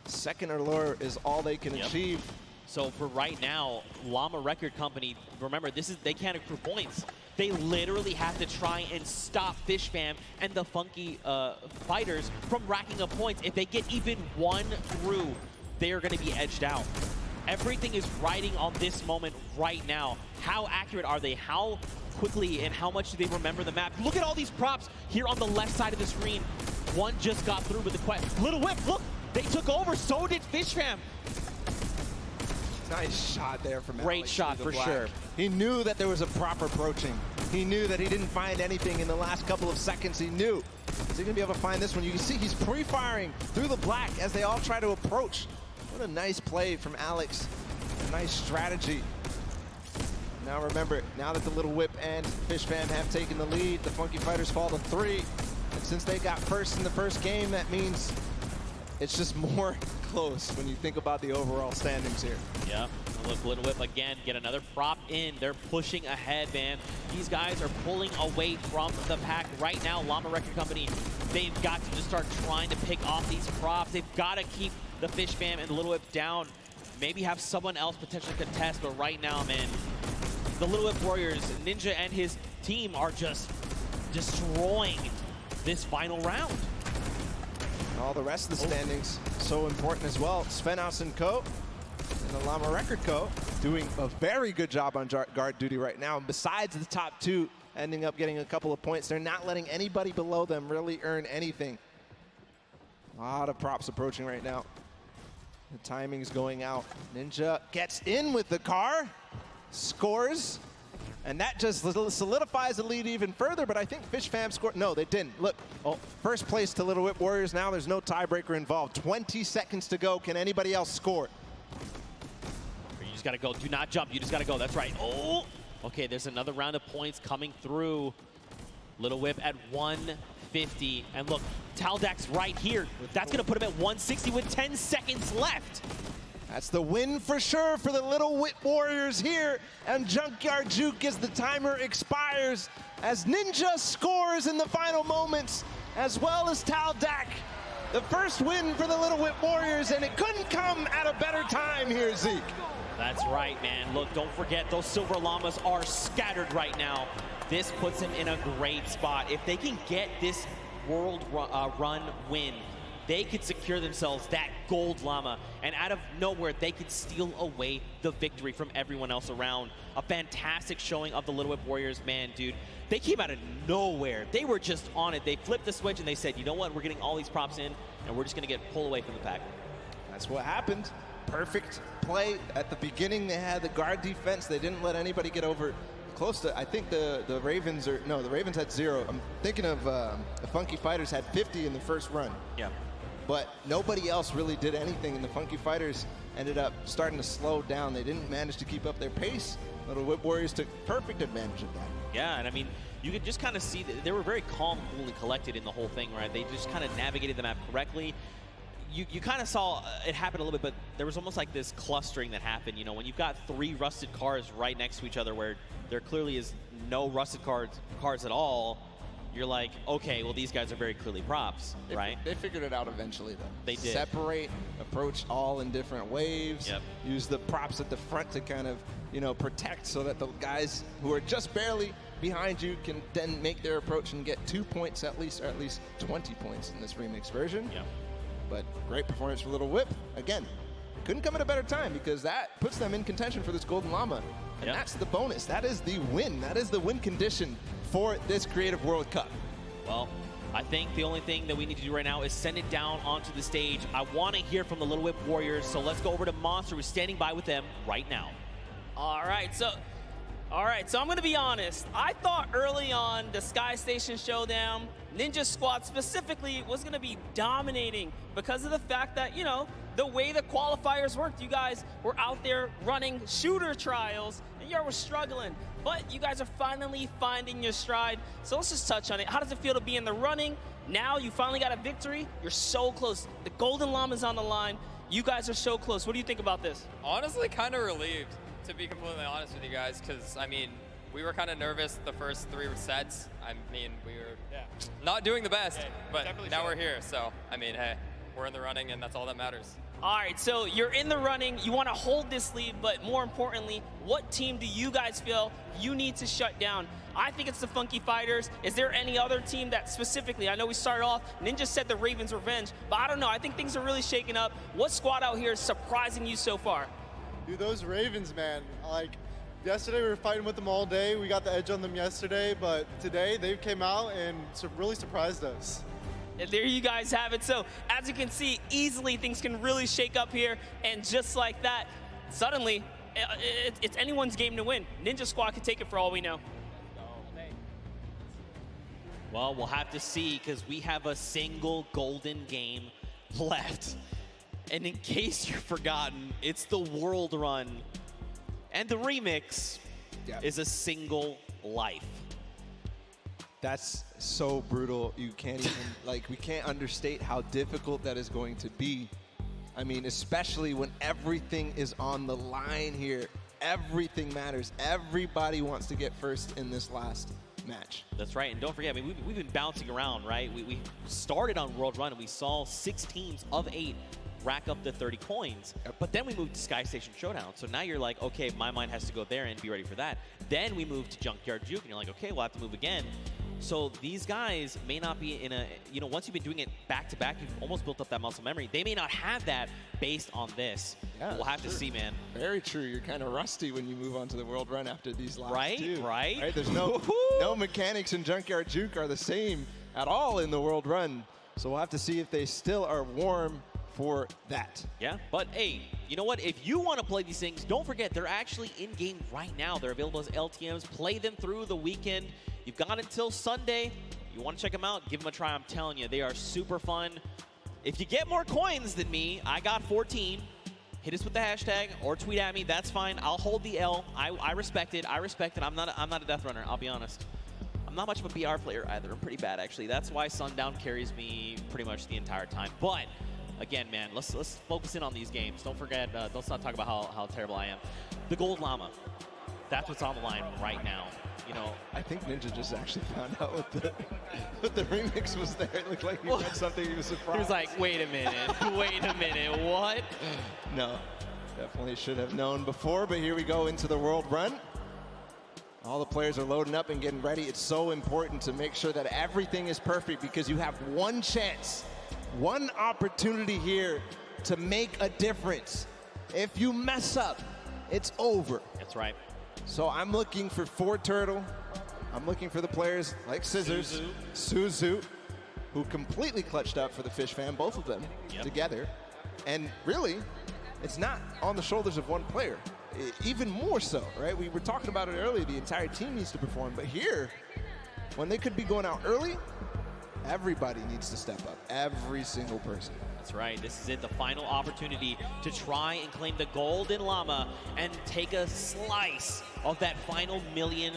2nd or lower is all they can achieve. So for right now, Llama Record Company, remember, they can't accrue points. They literally have to try and stop Fish Fam and the Funky Fighters from racking up points. If they get even 1 through, they are going to be edged out. Everything is riding on this moment right now. How accurate are they? How quickly and how much do they remember the map? Look at all these props here on the left side of the screen. One just got through with the quest. Little Whip, look, they took over. So did Fish Fam. Nice shot there from Alex. Great shot for sure. He knew that there was a prop approaching. He knew that he didn't find anything in the last couple of seconds. He knew. Is he going to be able to find this one? You can see he's pre-firing through the black as they all try to approach. What a nice play from Alex. A nice strategy. Now remember, now that the Little Whip and Fish Fam have taken the lead, the Funky Fighters fall to 3. And since they got first in the first game, that means it's just more close when you think about the overall standings here. Yeah, look, Little Whip again, get another prop in. They're pushing ahead, man. These guys are pulling away from the pack right now. Llama Record Company they've got to just start trying to pick off these props. They've got to keep the Fish Fam and the Little Whip down. Maybe have someone else potentially contest, but right now, man, the Little Whip Warriors, Ninja and his team are just destroying this final round. And all the rest of the standings so important as well. Svenhouse and Co. and the Llama Record Co. doing a very good job on guard duty right now. And besides the top two ending up getting a couple of points, they're not letting anybody below them really earn anything. A lot of props approaching right now. The timing's going out. Ninja gets in with the car, scores, and that just solidifies the lead even further, but I think Fish Fam scored. No, they didn't. Look, first place to Little Whip Warriors now. There's no tiebreaker involved. 20 seconds to go. Can anybody else score? You just got to go. Do not jump. You just got to go. That's right. Oh! Okay, there's another round of points coming through. Little Whip at 150. And look, Taldak's right here. That's going to put him at 160 with 10 seconds left. That's the win for sure for the Little Whip Warriors here. And Junkyard Juke as the timer expires, as Ninja scores in the final moments, as well as Taldak. The first win for the Little Whip Warriors, and it couldn't come at a better time here, Zeke. That's right, man. Look, don't forget, those Silver Llamas are scattered right now. This puts them in a great spot. If they can get this World Run win, they could secure themselves that gold llama, and out of nowhere, they could steal away the victory from everyone else around. A fantastic showing of the Little Whip Warriors, man, dude. They came out of nowhere. They were just on it. They flipped the switch and they said, you know what, we're getting all these props in, and we're just gonna get pulled away from the pack. That's what happened. Perfect play. At the beginning, they had the guard defense. They didn't let anybody get over close to, I think the Ravens are, no, the Ravens had 0. I'm thinking of the Funky Fighters had 50 in the first run. Yeah. But nobody else really did anything, and the Funky Fighters ended up starting to slow down. They didn't manage to keep up their pace. Little Whip Warriors took perfect advantage of that. Yeah, and I mean, you could just kind of see that they were very calm, cool, and collected in the whole thing, right? They just kind of navigated the map correctly. You kind of saw it happen a little bit, but there was almost like this clustering that happened. You know, when you've got 3 rusted cars right next to each other where there clearly is no rusted cars at all, you're like, okay, well, these guys are very clearly props, right? They figured it out eventually, though. They did. Separate, approach all in different waves, use the props at the front to kind of, you know, protect so that the guys who are just barely behind you can then make their approach and get 2 points at least, or at least 20 points in this remix version. Yeah. But great performance for Little Whip. Again, couldn't come at a better time because that puts them in contention for this Golden Llama. And that's the bonus. That is the win. That is the win condition for this Creative World Cup. Well, I think the only thing that we need to do right now is send it down onto the stage. I want to hear from the Little Whip Warriors, so let's go over to Monster, who's standing by with them right now. All right, so I'm going to be honest. I thought early on the Sky Station Showdown, Ninja Squad specifically, was going to be dominating because of the fact that, you know, the way the qualifiers worked, you guys were out there running shooter trials, and you all were struggling. But you guys are finally finding your stride. So let's just touch on it. How does it feel to be in the running? Now you finally got a victory. You're so close. The Golden Llama's on the line. You guys are so close. What do you think about this? Honestly, kind of relieved, to be completely honest with you guys, because, I mean, we were kind of nervous the first 3 sets. I mean, we were not doing the best, but now we're here. So, I mean, hey, we're in the running, and that's all that matters. All right, so you're in the running. You want to hold this lead, but more importantly, what team do you guys feel you need to shut down? I think it's the Funky Fighters. Is there any other team that specifically, I know we started off, Ninja said the Ravens Revenge, but I don't know. I think things are really shaking up. What squad out here is surprising you so far? Dude, those Ravens, man. Like, yesterday we were fighting with them all day. We got the edge on them yesterday, but today they came out and really surprised us. And there you guys have it. So as you can see, easily things can really shake up here. And just like that, suddenly it's anyone's game to win. Ninja Squad could take it for all we know. Well, we'll have to see because we have a single golden game left. And in case you've forgotten, it's the World Run. And the remix is a single life. That's so brutal. You can't even, like, we can't understate how difficult that is going to be. I mean, especially when everything is on the line here. Everything matters. Everybody wants to get first in this last match. That's right, and don't forget, I mean, we've been bouncing around, right? We started on World Run, and we saw 6 teams of 8 rack up the 30 coins, but then we moved to Sky Station Showdown. So now you're like, okay, my mind has to go there and be ready for that. Then we moved to Junkyard Juke, and you're like, okay, we'll have to move again. So these guys may not be in a, you know, once you've been doing it back-to-back, you've almost built up that muscle memory. They may not have that based on this. Yeah, we'll have to see, man. Very true. You're kind of rusty when you move on to the World Run after these laps, Right, too. right. There's no mechanics in Junkyard Juke are the same at all in the World Run. So we'll have to see if they still are warm for that. Yeah, but hey, you know what? If you want to play these things, don't forget they're actually in-game right now. They're available as LTMs. Play them through the weekend. You've got until Sunday. You want to check them out, give them a try. I'm telling you, they are super fun. If you get more coins than me, I got 14. Hit us with the hashtag or tweet at me. That's fine. I'll hold the L. I respect it. I respect it. I'm not a death runner, I'll be honest. I'm not much of a BR player either. I'm pretty bad, actually. That's why Sundown carries me pretty much the entire time. But again, man, let's focus in on these games. Don't forget, let's not talk about how terrible I am. The Gold Llama. That's what's on the line right now. You know, I think Ninja just actually found out what the remix was there. It looked like he read something. He was surprised. He was like, wait a minute, what? No, definitely should have known before, but here we go into the World Run. All the players are loading up and getting ready. It's so important to make sure that everything is perfect because you have one chance, one opportunity here to make a difference. If you mess up, it's over. That's right. So I'm looking for Turtle. I'm looking for the players like Scissors, Suzu, who completely clutched up for the Fish Fam, both of them together. And really, it's not on the shoulders of one player. Even more so, right? We were talking about it earlier. The entire team needs to perform. But here, when they could be going out early, everybody needs to step up. Every single person. That's right. This is it, the final opportunity to try and claim the Golden Llama and take a slice of that final $1 million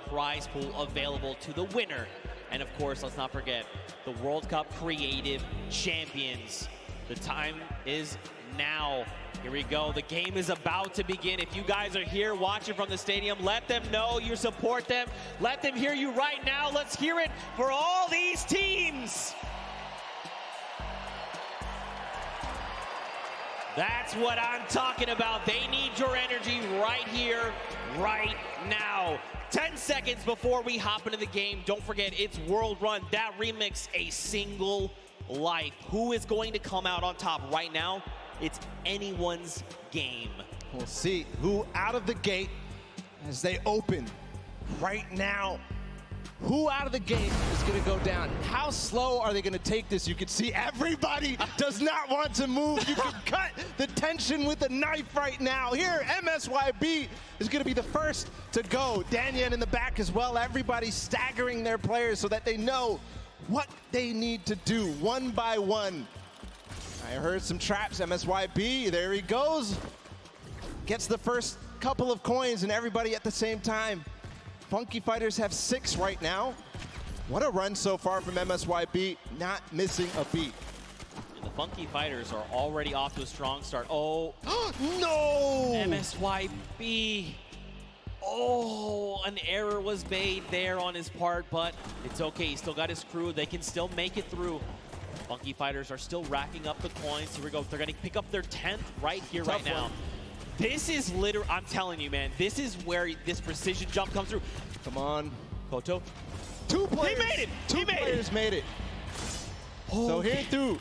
prize pool available to the winner. And of course, let's not forget the World Cup Creative Champions. The time is now. Here we go. The game is about to begin. If you guys are here watching from the stadium, let them know you support them. Let them hear you right now. Let's hear it for all these teams. That's what I'm talking about. They need your energy right here, right now. 10 seconds before we hop into the game, don't forget, it's World Run. That remix, A Single Life. Who is going to come out on top right now? It's anyone's game. We'll see who out of the gate as they open right now. Who out of the gate is going to go down? How slow are they going to take this? You can see everybody does not want to move. You can cut the tension with a knife right now. Here, MSYB is going to be the first to go. Danyan in the back as well. Everybody staggering their players so that they know what they need to do one by one. I heard some traps. MSYB, there he goes. Gets the first couple of coins and everybody at the same time. Funky Fighters have 6 right now. What a run so far from MSYB, not missing a beat. And the Funky Fighters are already off to a strong start. Oh, no! MSYB. Oh, an error was made there on his part, but it's okay. He still got his crew. They can still make it through. Funky Fighters are still racking up the coins. Here we go. They're going to pick up their 10th right here, right now. This is literally, I'm telling you, man, this is where this precision jump comes through. Come on. Koto. 2 players. He made it. Two players made it. So here through.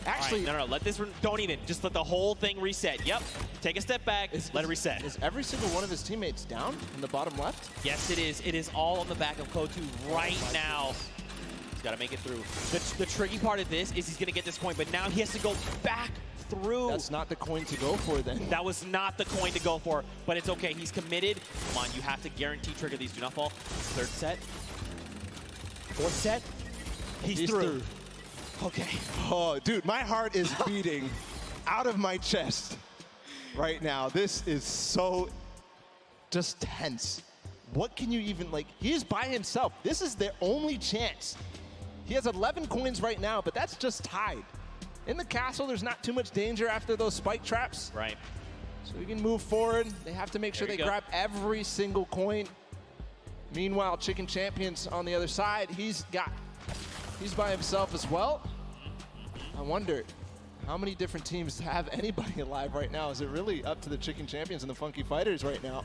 Actually, right, no, let this, don't even. Just let the whole thing reset. Yep. Take a step back. Let it reset. Is every single one of his teammates down in the bottom left? Yes, it is. It is all on the back of Kotu right now. He's got to make it through. The tricky part of this is he's going to get this coin, but now he has to go back through. That's not the coin to go for then. That was not the coin to go for, but it's okay. He's committed. Come on, you have to guarantee trigger these. Do not fall. 3rd set. 4th set. He's through. Okay. Oh, dude, my heart is beating out of my chest right now. This is so just tense. What can you even, like, he's by himself. This is their only chance. He has 11 coins right now, but that's just tied. In the castle, there's not too much danger after those spike traps. Right. So we can move forward. They have to make sure they grab every single coin. Meanwhile, Chicken Champions on the other side, he's by himself as well. I wonder how many different teams have anybody alive right now. Is it really up to the Chicken Champions and the Funky Fighters right now?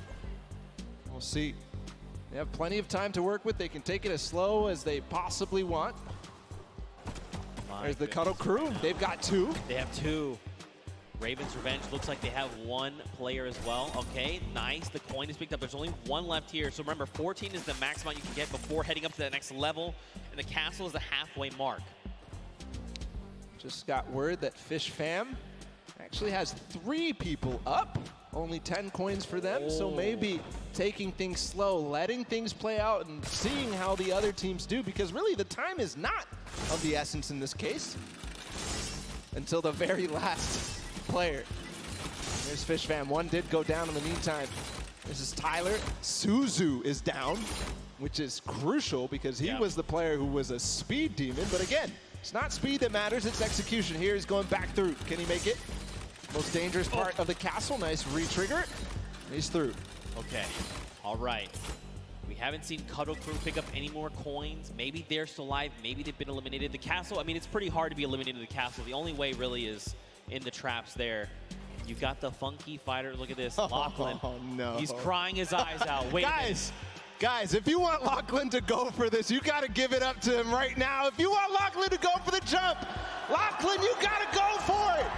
We'll see. They have plenty of time to work with. They can take it as slow as they possibly want. There's the Cuddle crew. They've got 2. They have 2. Ravens Revenge looks like they have 1 player as well. Okay, nice. The coin is picked up. There's only 1 left here. So remember, 14 is the max amount you can get before heading up to that next level. And the castle is the halfway mark. Just got word that Fish Fam actually has 3 people up. Only 10 coins for them. So maybe taking things slow, letting things play out, and seeing how the other teams do. Because really, the time is not of the essence in this case. Until the very last player. There's Fish Fam. 1 did go down in the meantime. This is Tyler. Suzu is down, which is crucial because he was the player who was a speed demon. But again, it's not speed that matters, it's execution. Here he's going back through. Can he make it? Most dangerous part of the castle. Nice re-trigger. He's through. Okay, all right. We haven't seen Cuddle Crew pick up any more coins. Maybe they're still alive. Maybe they've been eliminated. The castle, I mean, it's pretty hard to be eliminated in the castle. The only way really is in the traps there. You've got the Funky Fighter. Look at this, Lachlan. Oh, no. He's crying his eyes out. Wait Guys, if you want Lachlan to go for this, you got to give it up to him right now. If you want Lachlan to go for the jump, Lachlan, you got to go for it.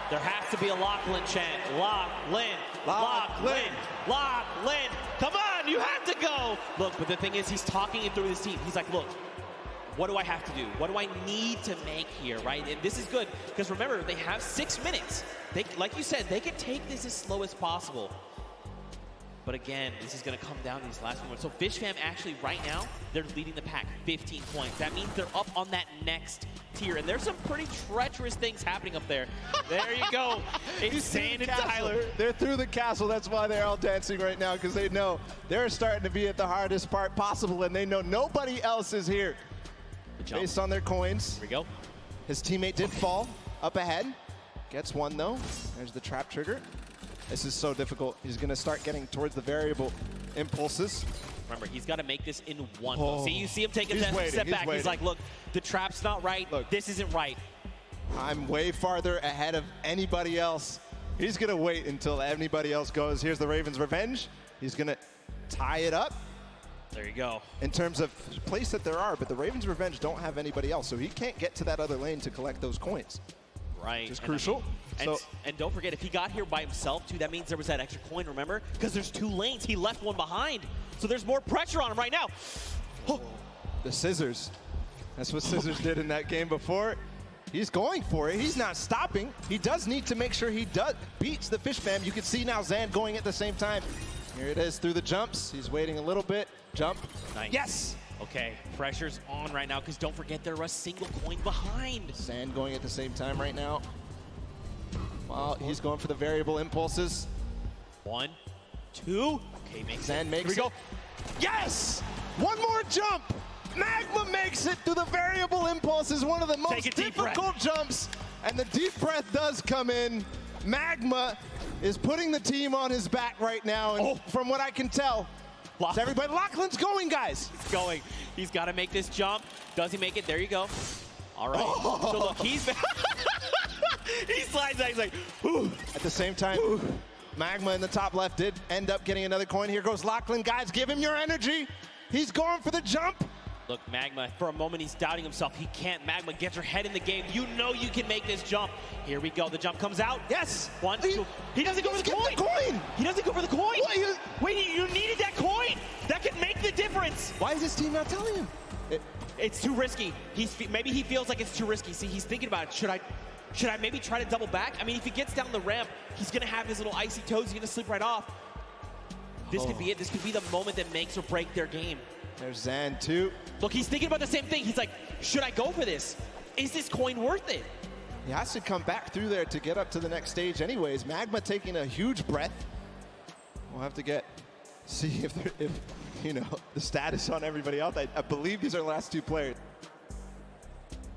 There has to be a Lachlan chant. Lachlan, Lachlan, Lachlan. Come on, you have to go. Look, but the thing is, he's talking it through his team. He's like, look, what do I have to do? What do I need to make here, right? And this is good, because remember, they have 6 minutes. Like you said, they can take this as slow as possible. But again, this is going to come down to these last moments. So Fish Fam actually, right now, they're leading the pack 15 points. That means they're up on that next tier. And there's some pretty treacherous things happening up there. There you go. It's Sand and Tyler. They're through the castle. That's why they're all dancing right now, because they know they're starting to be at the hardest part possible, and they know nobody else is here. Based on their coins. Here we go. His teammate did fall up ahead. Gets 1, though. There's the trap trigger. This is so difficult. He's going to start getting towards the variable impulses. Remember, he's got to make this in 1 go. See, you see him take a step back. He's like, look, the trap's not right. Look, this isn't right. I'm way farther ahead of anybody else. He's going to wait until anybody else goes. Here's the Ravens Revenge. He's going to tie it up. There you go. In terms of place that there are, but the Ravens Revenge don't have anybody else, so he can't get to that other lane to collect those coins. Right. Which is crucial. And don't forget, if he got here by himself, too, that means there was that extra coin, remember? Because there's 2 lanes. He left 1 behind. So there's more pressure on him right now. The scissors. That's what Scissors did in that game before. He's going for it. He's not stopping. He does need to make sure he beats the Fish Fam. You can see now Zan going at the same time. Here it is through the jumps. He's waiting a little bit. Jump. Nice. Yes! Okay, pressure's on right now, because don't forget they're a single coin behind. Zan going at the same time right now. Well, he's going for the variable impulses. 1, 2. Okay, Zan makes it. Here we go. Yes! 1 more jump! Magma makes it through the variable impulses, one of the most difficult jumps. And the deep breath does come in. Magma is putting the team on his back right now. And from what I can tell, everybody, Lachlan's going, guys. He's going. He's got to make this jump. Does he make it? There you go. All right. So look, he's he slides out. He's like, whew. At the same time, Magma in the top left did end up getting another coin. Here goes Lachlan. Guys, give him your energy. He's going for the jump. Look, Magma, for a moment, he's doubting himself. He can't. Magma, get your head in the game. You know you can make this jump. Here we go. The jump comes out. Yes. 1, 2. He doesn't go for the coin. He doesn't go for the coin. Wait, you needed that coin. That could make the difference. Why is his team not telling him? It's too risky. Maybe he feels like it's too risky. See, he's thinking about it. Should I maybe try to double back? I mean, if he gets down the ramp, he's going to have his little icy toes. He's going to slip right off. This could be it. This could be the moment that makes or break their game. There's Zan, too. Look, he's thinking about the same thing. He's like, should I go for this? Is this coin worth it? He has to come back through there to get up to the next stage anyways. Magma taking a huge breath. We'll have to see if you know, the status on everybody else. I believe these are the last 2 players.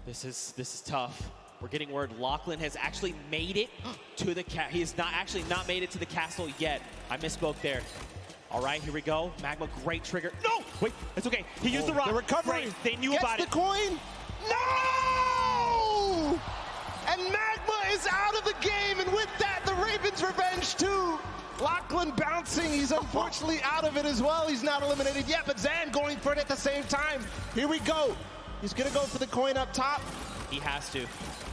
This is tough. We're getting word Lachlan has actually made it to the he has not made it to the castle yet. I misspoke there. All right, here we go. Magma, great trigger. No! Wait, it's okay. He used the rock. The recovery. Right. They knew Gets about the it. coin. No! And Magma is out of the game, and with that, the Ravens' revenge too. Lachlan bouncing. He's unfortunately out of it as well. He's not eliminated yet, but Zan going for it at the same time. Here we go. He's gonna go for the coin up top. He has to.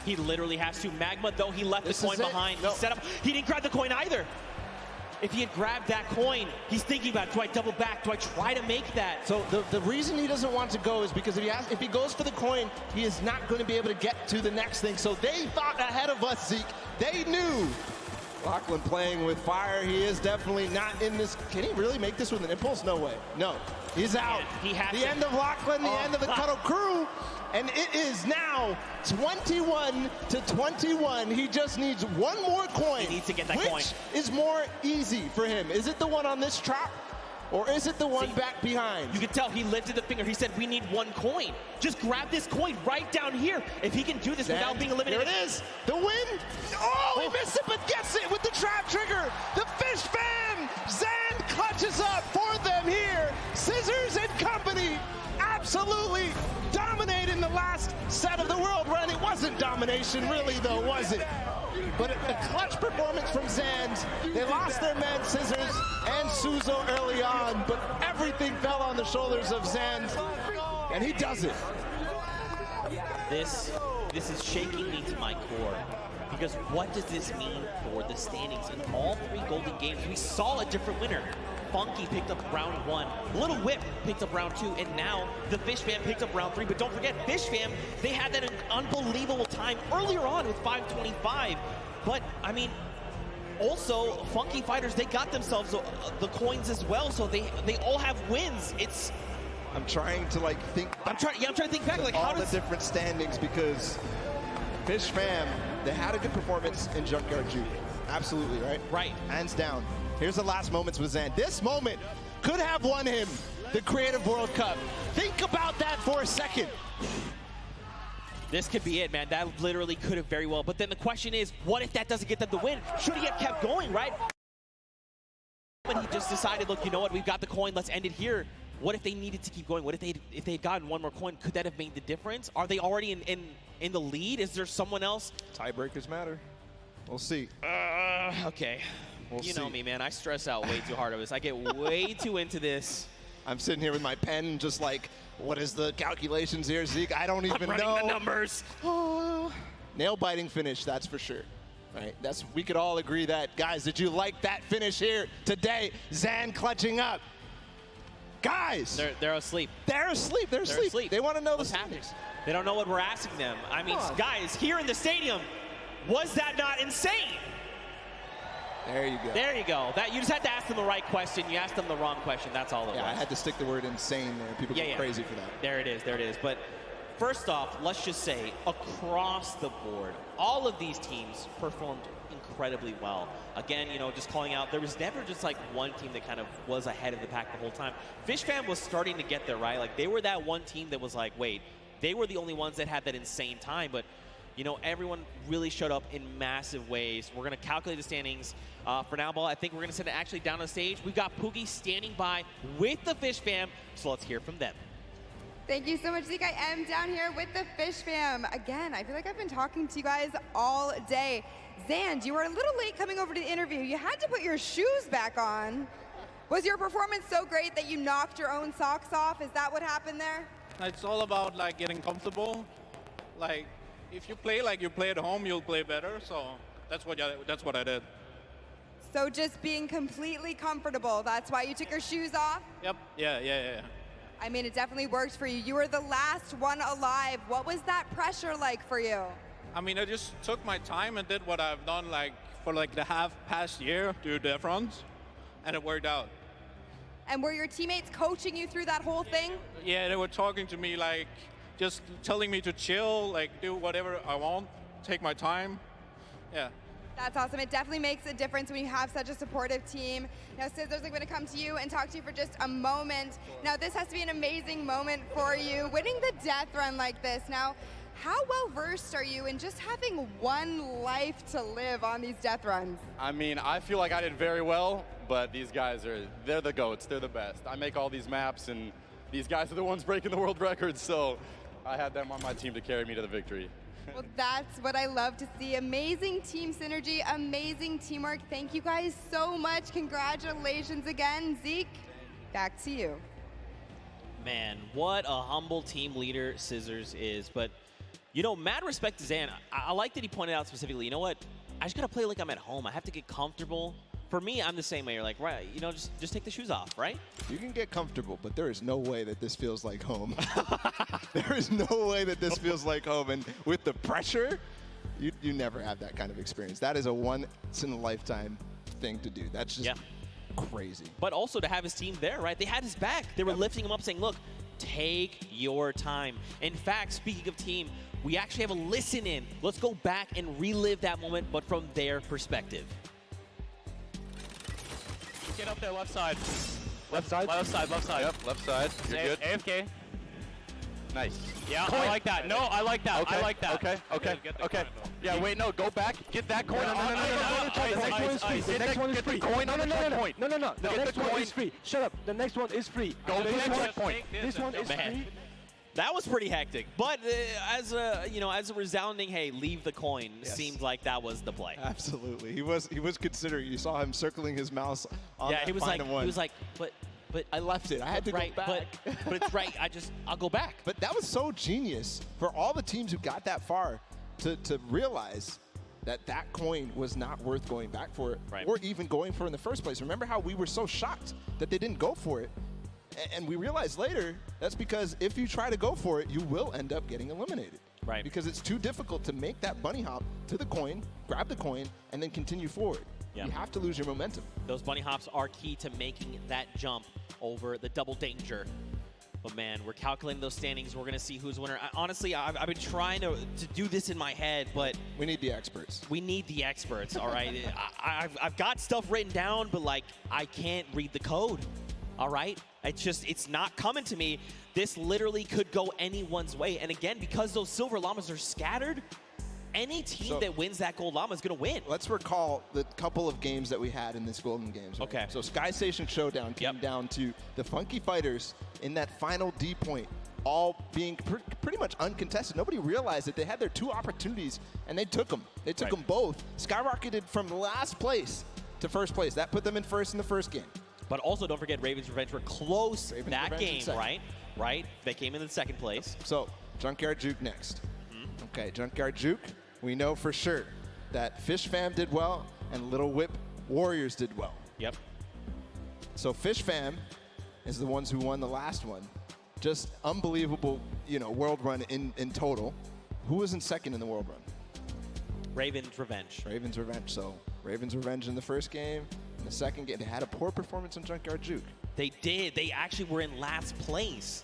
He literally has to. Magma, though, he left the coin behind. No. He set up. He didn't grab the coin either. If he had grabbed that coin, he's thinking about, do I double back? Do I try to make that? So the reason he doesn't want to go is because if he goes for the coin, he is not going to be able to get to the next thing. So they thought ahead of us, Zeke. They knew. Lachlan playing with fire. He is definitely not in this. Can he really make this with an impulse? No way. No. He's out. He has the to. end of Lachlan, the end of the Cuddle crew. And it is now 21-21. He just needs one more coin. He needs to get that coin. coin. Which is more easy for him? Is it the one on this trap? Or is it the one back behind? You can tell he lifted the finger. He said, we need one coin. Just grab this coin right down here. If he can do this without being eliminated. Here it is. The win. Oh, he missed it, but gets it with the trap trigger. The Fish Fam. Zan clutches up for them here. Scissors and company absolutely dominating the last set of the world run. It wasn't domination really though, was it? But a clutch performance from Zand. They lost their man Scissors and Suzo early on, but everything fell on the shoulders of Zand, and he does it. This is shaking me to my core. Because what does this mean for the standings? In all three Golden Games, we saw a different winner. Funky picked up round 1. Little Whip picked up round 2, and now the Fish Fam picked up round 3. But don't forget, Fish Fam, they had that unbelievable time earlier on with 5:25. But, I mean, also, Funky Fighters, they got themselves the coins as well, so they all have wins. It's... I'm trying to, like, think... I'm trying to think back, like, all how does... the different standings, because Fish Fam, they had a good performance in Junkyard Juke. Absolutely, right? Right. Hands down. Here's the last moments with Zan. This moment could have won him the Creative World Cup. Think about that for a second. This could be it, man. That literally could have very well. But then the question is, what if that doesn't get them the win? Should he have kept going, right? When he just decided, look, you know what? We've got the coin. Let's end it here. What if they needed to keep going? What if they'd gotten one more coin? Could that have made the difference? Are they already in the lead? Is there someone else? Tiebreakers matter. We'll see. Okay. We'll you see. know me, man. I stress out way too hard of this. I get way too into this. I'm sitting here with my pen, just like, what is the calculations here, Zeke? I don't even I'm running know. the numbers. Oh. Nail-biting finish, that's for sure. Right? We could all agree that. Guys, did you like that finish here today? Zan clutching up. Guys! They're asleep. They're asleep. They're asleep. They want to know what's the happening. They don't know what we're asking them. I mean, guys, here in the stadium, was that not insane? There you go. There you go. You just had to ask them the right question. You asked them the wrong question. That's all it was. Yeah, I had to stick the word insane there. People get crazy for that. There it is. There it is. But first off, let's just say across the board, all of these teams performed incredibly well. Again, you know, just calling out, there was never just like one team that kind of was ahead of the pack the whole time. Fish Fam was starting to get there, right? Like they were that one team that was like, wait, they were the only ones that had that insane time, but you know, everyone really showed up in massive ways. We're going to calculate the standings. For now, Ball, I think we're going to send it actually down on stage. We've got Poogie standing by with the Fish Fam, so let's hear from them. Thank you so much, Zeke. I am down here with the Fish Fam. Again, I feel like I've been talking to you guys all day. Zand, you were a little late coming over to the interview. You had to put your shoes back on. Was your performance so great that you knocked your own socks off? Is that what happened there? It's all about like getting comfortable. Like if you play like you play at home, you'll play better. So that's what I did. So just being completely comfortable. That's why you took your shoes off? Yep. Yeah. I mean, it definitely worked for you. You were the last one alive. What was that pressure like for you? I mean, I just took my time and did what I've done like for like the past year, do death-runs, and it worked out. And were your teammates coaching you through that whole thing? Yeah, they were talking to me like, just telling me to chill, like do whatever I want, take my time. Yeah. That's awesome. It definitely makes a difference when you have such a supportive team. Now, Scissors, I'm going to come to you and talk to you for just a moment. Now, this has to be an amazing moment for you, winning the death run like this. Now, how well versed are you in just having one life to live on these death runs? I mean, I feel like I did very well, but these guys they're the GOATs, they're the best. I make all these maps, and these guys are the ones breaking the world records, so I had them on my team to carry me to the victory. Well, that's what I love to see. Amazing team synergy, amazing teamwork. Thank you guys so much. Congratulations again. Zeke, back to you. Man, what a humble team leader Scissors is. But, you know, mad respect to Zan. I like that he pointed out specifically, you know what? I just got to play like I'm at home. I have to get comfortable. For me, I'm the same way. You're like, right, you know, just take the shoes off, right? You can get comfortable, but there is no way that this feels like home. There is no way that this feels like home. And with the pressure, you never have that kind of experience. That is a once-in-a-lifetime thing to do. That's just crazy. But also to have his team there, right? They had his back. They were lifting him up saying, look, take your time. In fact, speaking of team, we actually have a listen in. Let's go back and relive that moment, but from their perspective. Get up there, left side. Left side? Left side, left side. Yep, left side. You're good. AFK. Nice. Yeah, I like that. No, I like that. Okay. I like that. Okay. Yeah, wait, no, go back. Get that coin. The next one is free. The next one is free. Coin on the checkpoint. No. The next one is free. Shut up. The next one is free. Go to the checkpoint. This one is free. That was pretty hectic, but as a resounding, hey, leave the coin, seemed like that was the play. Absolutely, he was considering. You saw him circling his mouse on that he was like, but I left it. I had to go back. But it's right. I'll go back. But that was so genius for all the teams who got that far to realize that coin was not worth going back for or even going for in the first place. Remember how we were so shocked that they didn't go for it? And we realized later that's because if you try to go for it, you will end up getting eliminated. Right. Because it's too difficult to make that bunny hop to the coin, grab the coin, and then continue forward. Yep. You have to lose your momentum. Those bunny hops are key to making that jump over the double danger. But man, we're calculating those standings. We're going to see who's winner. Honestly, I've been trying to do this in my head, but we need the experts. We need the experts, all right? I've got stuff written down, but like I can't read the code, all right? It's not coming to me. This literally could go anyone's way. And again, because those silver llamas are scattered, any team that wins that gold llama is going to win. Let's recall the couple of games that we had in this Golden Games. Right? Okay. So Sky Station Showdown came down to the Funky Fighters in that final D point, all being pretty much uncontested. Nobody realized that they had their two opportunities, and they took them. They took them both. Skyrocketed from last place to first place. That put them in first in the first game. But also, don't forget, Ravens Revenge were close that game, right? Right? They came in the second place. So, Junkyard Juke next. Okay, Junkyard Juke, we know for sure that Fish Fam did well and Little Whip Warriors did well. Yep. So Fish Fam is the ones who won the last one. Just unbelievable, world run in total. Who was in second in the world run? Ravens Revenge. Ravens Revenge. So Ravens Revenge in the first game. In the second game, they had a poor performance on Junkyard Juke. They did. They actually were in last place.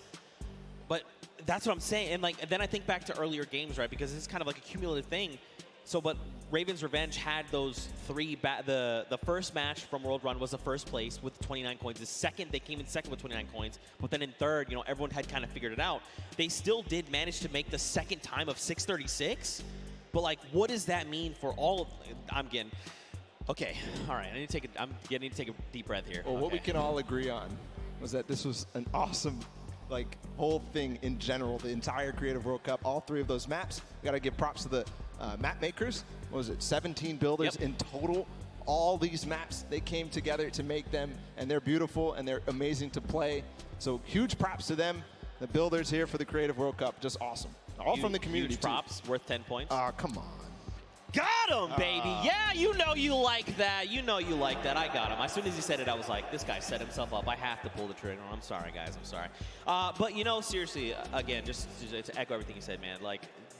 But that's what I'm saying. And then I think back to earlier games, right? Because this is kind of like a cumulative thing. So, but Ravens Revenge had those three. The first match from World Run was the first place with 29 coins. The second, they came in second with 29 coins. But then in third, everyone had kind of figured it out. They still did manage to make the second time of 636. But what does that mean for all of? Okay, all right. I need to take a deep breath here. Well, what we can all agree on was that this was an awesome, whole thing in general. The entire Creative World Cup, all three of those maps. We got to give props to the map makers. What was it? 17 builders in total. All these maps, they came together to make them, and they're beautiful and they're amazing to play. So huge props to them, the builders here for the Creative World Cup. Just awesome. All from the community. Huge props, worth 10 points. Come on. Got him, baby. Yeah, you like that. I got him. As soon as he said it, I was like, this guy set himself up. I have to pull the trigger. I'm sorry, guys. I'm sorry. But, seriously, again, just to echo everything you said, man,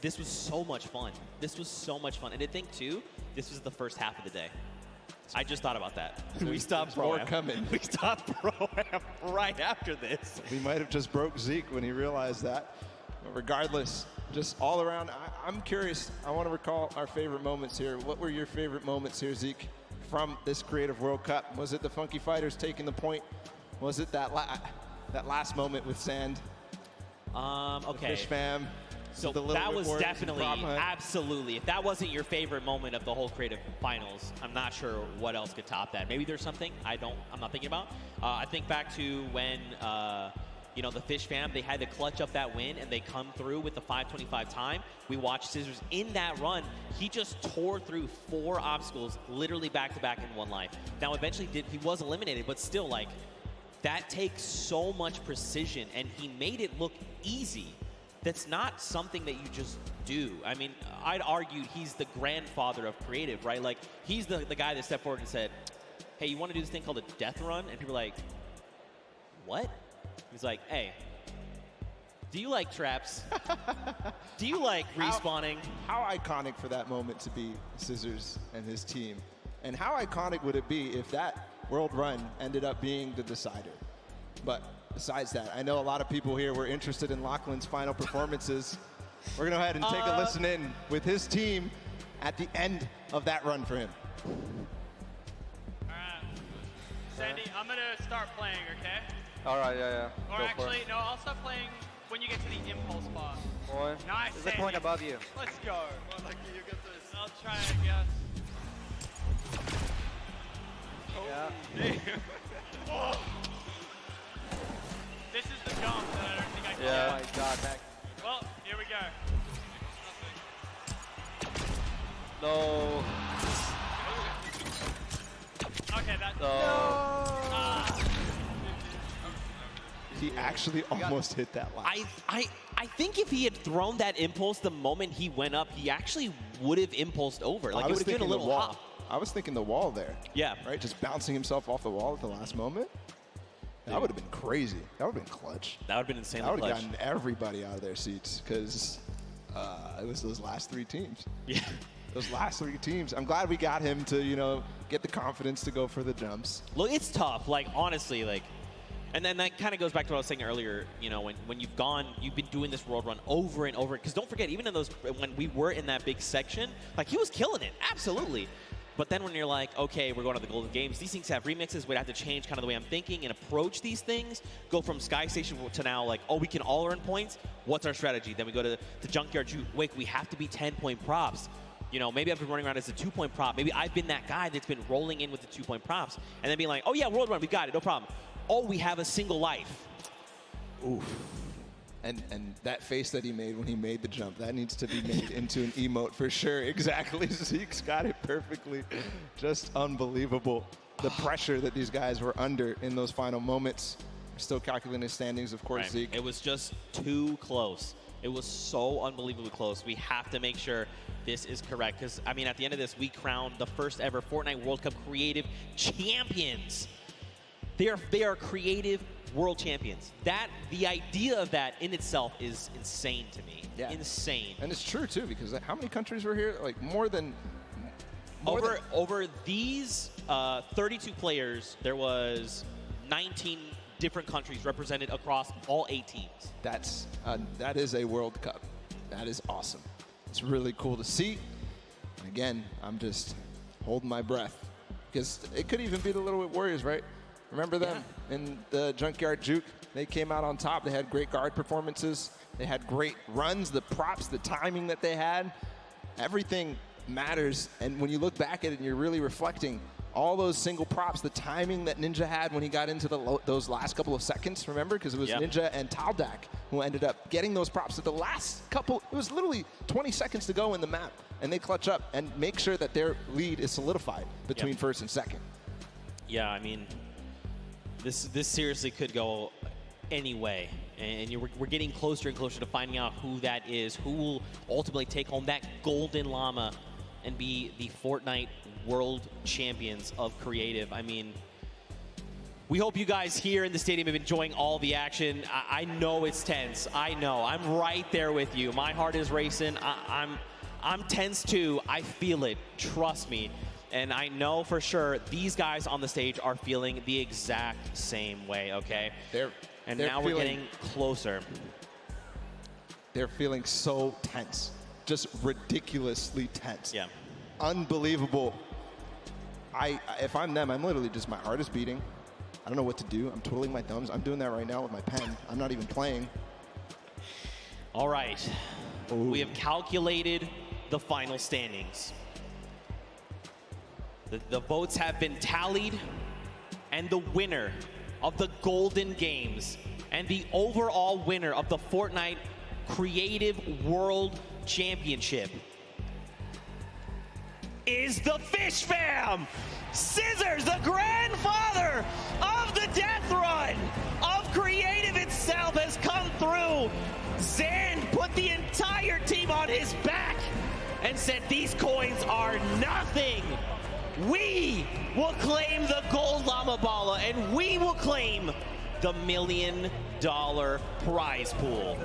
this was so much fun. This was so much fun. And to think, too, this was the first half of the day. I just thought about that. We stopped more coming. We stopped Pro-Am right after this. We might have just broke Zeke when he realized that. But regardless, just all around, I'm curious. I want to recall our favorite moments here. What were your favorite moments here, Zeke, from this Creative World Cup? Was it the Funky Fighters taking the point? Was it that last moment with Sand? Okay. The Fish Fam? So that was definitely, absolutely. If that wasn't your favorite moment of the whole creative finals, I'm not sure what else could top that. Maybe there's something I'm not thinking about. I think back to when, you know, the Fish fam, they had to clutch up that win and they come through with the 5:25 time. We watched Scissors in that run. He just tore through 4 obstacles, literally back to back in one life. Now, eventually he was eliminated, but still, like, that takes so much precision, and he made it look easy. That's not something that you just do. I mean, I'd argue he's the grandfather of creative, right? Like, he's the guy that stepped forward and said, hey, you want to do this thing called a death run? And people are like, what? He's like, hey, do you like traps? Do you like respawning? How iconic for that moment to be Scissors and his team. And how iconic would it be if that world run ended up being the decider? But besides that, I know a lot of people here were interested in Lachlan's final performances. We're going to go ahead and take a listen in with his team at the end of that run for him. All right. Sandy, I'm going to start playing, okay? All right, yeah. Or actually, no, I'll start playing when you get to the impulse bar. Boy, Nice, is it Sandy. point above you? Let's go. Well, lucky you get this. I'll try, I guess. Yeah. Oh. This is the jump that I don't think I can Yeah. do. Oh my God, heck. Well, here we go. No. Okay, that's... No. He actually almost hit that line. I think if he had thrown that impulse the moment he went up, he actually would have impulsed over. Like, it would have given a little hop. I was thinking the wall there. Yeah. Right? Just bouncing himself off the wall at the last moment. That would have been crazy. That would have been clutch. That would have been insanely clutch. That would clutch. have gotten everybody out of their seats because it was those last 3 teams. Yeah. Those last 3 teams. I'm glad we got him to, you know, get the confidence to go for the jumps. Look, it's tough. Like, honestly, like, and then that kind of goes back to what I was saying earlier, you know, when you've been doing this world run over and over. Because don't forget, even in those, when we were in that big section, like, he was killing it. Absolutely. But then when you're like, okay, we're going to the Golden Games, these things have remixes. We'd have to change kind of the way I'm thinking and approach these things. Go from Sky Station to now, like, oh, we can all earn points. What's our strategy? Then we go to the Junkyard Juke. Wait, we have to be 10-point props. You know, maybe I've been running around as a 2-point prop. Maybe I've been that guy that's been rolling in with the 2-point props. And then being like, oh, yeah, world run, we got it, no problem. Oh, we have a single life. Oof. And that face that he made when he made the jump, that needs to be made into an emote for sure. Exactly. Zeke's got it perfectly. Just unbelievable. The pressure that these guys were under in those final moments. We're still calculating the standings, of course, Right. Zeke. It was just too close. It was so unbelievably close. We have to make sure this is correct. Because, I mean, at the end of this, we crowned the first ever Fortnite World Cup Creative Champions. They are creative world champions. The idea of that in itself is insane to me. Yeah. Insane. And it's true, too, because how many countries were here? Like, more than Over these 32 players, there was 19 different countries represented across all 8 teams. That is a World Cup. That is awesome. It's really cool to see. And again, I'm just holding my breath because it could even be the Little Whip Warriors, right? Remember them in the Junkyard Juke? They came out on top. They had great guard performances. They had great runs, the props, the timing that they had. Everything matters. And when you look back at it and you're really reflecting, all those single props, the timing that Ninja had when he got into those last couple of seconds, remember? Because it was Ninja and Taldak who ended up getting those props at the last couple. It was literally 20 seconds to go in the map. And they clutch up and make sure that their lead is solidified between first and second. Yeah, I mean, this seriously could go any way. And we're getting closer and closer to finding out who that is, who will ultimately take home that golden llama and be the Fortnite World Champions of Creative. I mean, we hope you guys here in the stadium have been enjoying all the action. I know it's tense. I know. I'm right there with you. My heart is racing. I'm tense too. I feel it. Trust me. And I know for sure these guys on the stage are feeling the exact same way, okay? Now we're getting closer. They're feeling so tense. Just ridiculously tense. Yeah. Unbelievable. If I'm them, I'm literally just, my heart is beating. I don't know what to do. I'm twiddling my thumbs. I'm doing that right now with my pen. I'm not even playing. All right. we have calculated the final standings. The votes have been tallied, and the winner of the Golden Games and the overall winner of the Fortnite Creative World Championship is the Fish Fam! Scissors, the grandfather of the death run of Creative itself, has come through. Zan put the entire team on his back and said these coins are nothing. We will claim the gold llama bala, and we will claim the $1 million prize pool.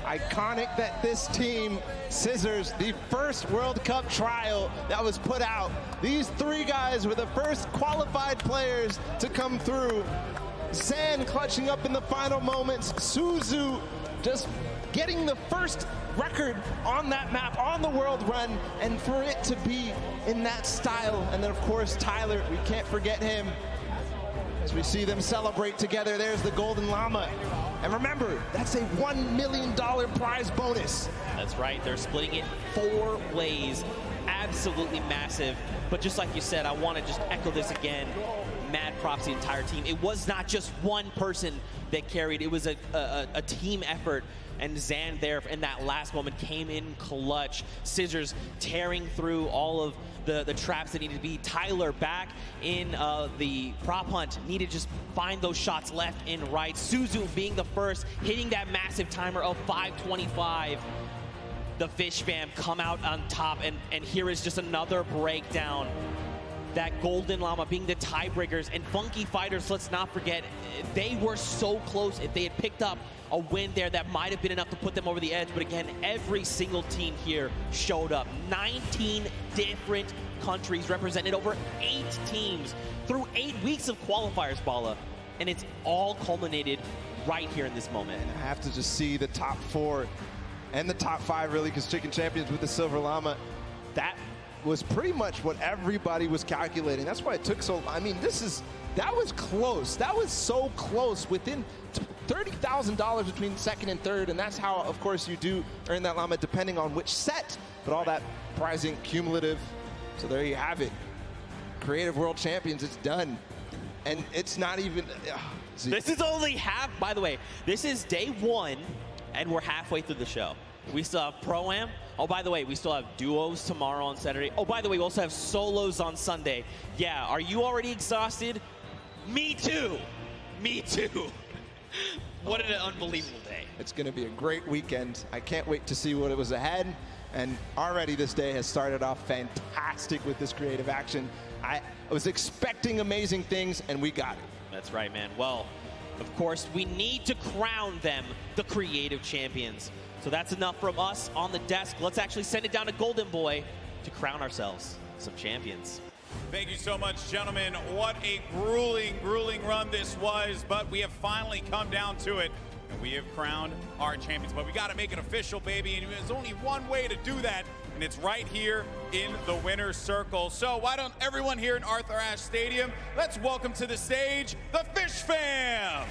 Iconic that this team, Scissors, the first World Cup trial that was put out. These three guys were the first qualified players to come through. Zan clutching up in the final moments. Suzu just getting the first record on that map, on the world run, and for it to be in that style. And then, of course, Tyler, we can't forget him. As we see them celebrate together, there's the Golden Llama. And remember, that's a $1 million prize bonus. That's right, they're splitting it 4 ways. Absolutely massive. But just like you said, I want to just echo this again. Mad props to the entire team. It was not just one person that carried, it was a team effort. And Zan there in that last moment came in clutch. Scissors tearing through all of the traps that needed to be. Tyler back in the prop hunt, needed to just find those shots left and right. Suzu being the first, hitting that massive timer of 5:25. The Fish Fam come out on top, and here is just another breakdown. That Golden Llama being the tiebreakers, and Funky Fighters, let's not forget, they were so close. If they had picked up a win there, that might have been enough to put them over the edge. But again, every single team here showed up. 19 different countries represented, over 8 teams through 8 weeks of qualifiers, Bala. And it's all culminated right here in this moment. I have to just see the top 4 and the top 5, really, because Chicken Champions with the Silver Llama, that was pretty much what everybody was calculating. That's why it took so, I mean, that was close. That was so close, within $30,000 between second and third, and that's how, of course, you do earn that llama depending on which set, but all that prizing cumulative. So there you have it. Creative World Champions, it's done. And it's not even, this is only half, by the way, this is day 1, and we're halfway through the show. We still have Pro-Am. Oh, by the way, we still have duos tomorrow on Saturday. Oh, by the way, we also have solos on Sunday. Yeah, are you already exhausted? Me too. Me too. What an unbelievable day. It's going to be a great weekend. I can't wait to see what it was ahead. And already this day has started off fantastic with this creative action. I was expecting amazing things, and we got it. That's right, man. Well, of course, we need to crown them the creative champions. So that's enough from us on the desk. Let's actually send it down to Golden Boy to crown ourselves some champions. Thank you so much, gentlemen. What a grueling, grueling run this was, but we have finally come down to it, and we have crowned our champions. But we got to make it official, baby, and there's only one way to do that, and it's right here in the winner's circle. So why don't everyone here in Arthur Ashe Stadium, let's welcome to the stage the Fish Fam!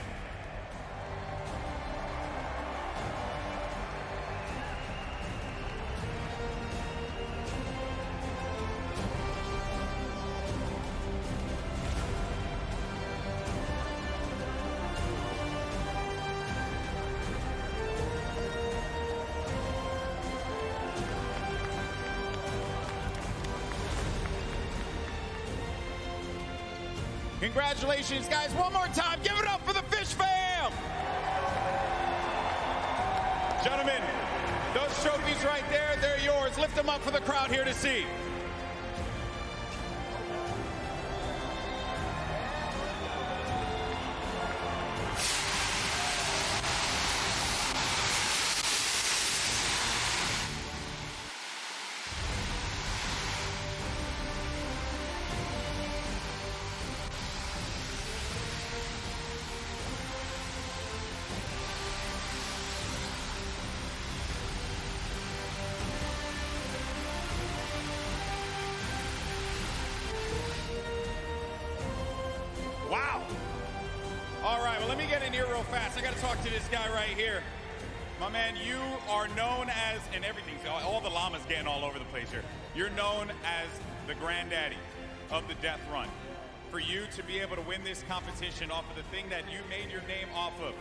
Congratulations, guys. One more time. Give it up for the Fish Fam. Gentlemen, those trophies right there, they're yours. Lift them up for the crowd here to see. Wow. All right, well, let me get in here real fast. I got to talk to this guy right here. My man, you are known as, and everything, all the llamas getting all over the place here. You're known as the granddaddy of the death run. For you to be able to win this competition off of the thing that you made your name off of,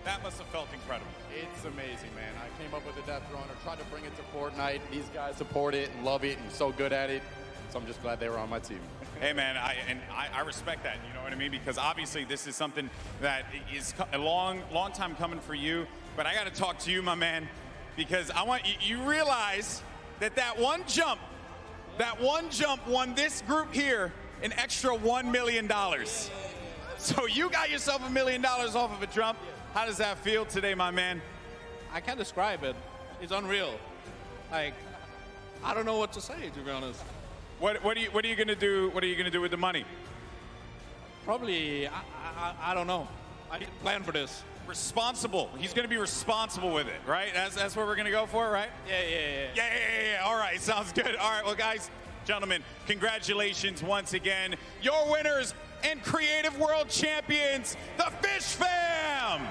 that must have felt incredible. It's amazing, man. I came up with the Death Runner, tried to bring it to Fortnite. These guys support it and love it and so good at it. So I'm just glad they were on my team. Hey, man, I respect that, you know what I mean? Because obviously this is something that is a long time coming for you. But I got to talk to you, my man, because I want you realize that one jump won this group here an extra $1 million. So you got yourself $1 million off of a jump. How does that feel today, my man? I can't describe it. It's unreal. Like, I don't know what to say, to be honest. What are you gonna do? What are you gonna do with the money? Probably, I don't know. I didn't plan for this. Responsible. He's gonna be responsible with it, right? That's what we're gonna go for, right? Yeah. All right, sounds good. All right, well, guys, gentlemen, congratulations once again. Your winners and Creative World Champions, the Fish Fam!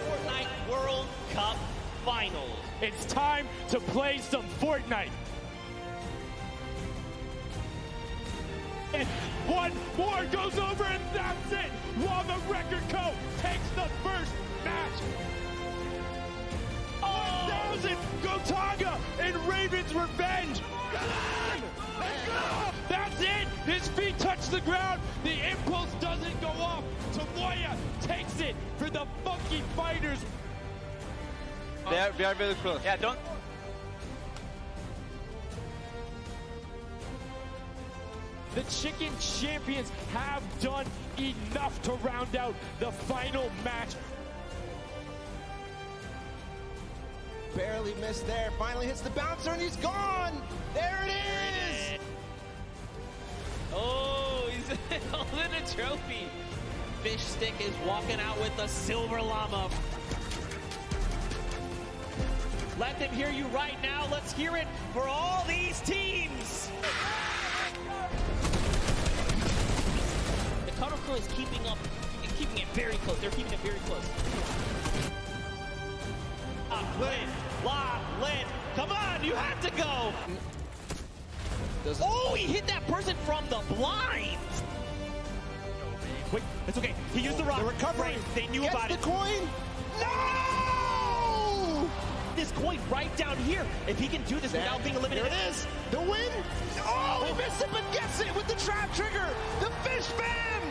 Fortnite World Cup Finals. It's time to play some Fortnite. And one more goes over, and that's it. Llama Record Co. takes the first match. 1,000 Gotaga and Raven's Revenge. Come on! Let's go! That's it. His feet touch the ground. The impulse doesn't go off. Tamoya takes it for the Funky Fighters. We are very close. Yeah, don't. The Chicken Champions have done enough to round out the final match. Barely missed there. Finally hits the bouncer and he's gone. There it is. Oh, he's holding a trophy. Fish Stick is walking out with the silver llama. Let them hear you right now. Let's hear it for all these teams. The Cuddle Crew is keeping it very close. They're keeping it very close. Lin, come on, you have to go. Oh, he hit that person from the blinds. Wait, it's okay. He used the rock. The recovery. They knew Gets about the it. coin. No! This coin right down here. If he can do this without being eliminated. There it is. The win. Oh, he missed it, but gets it with the trap trigger. The Fish Fam.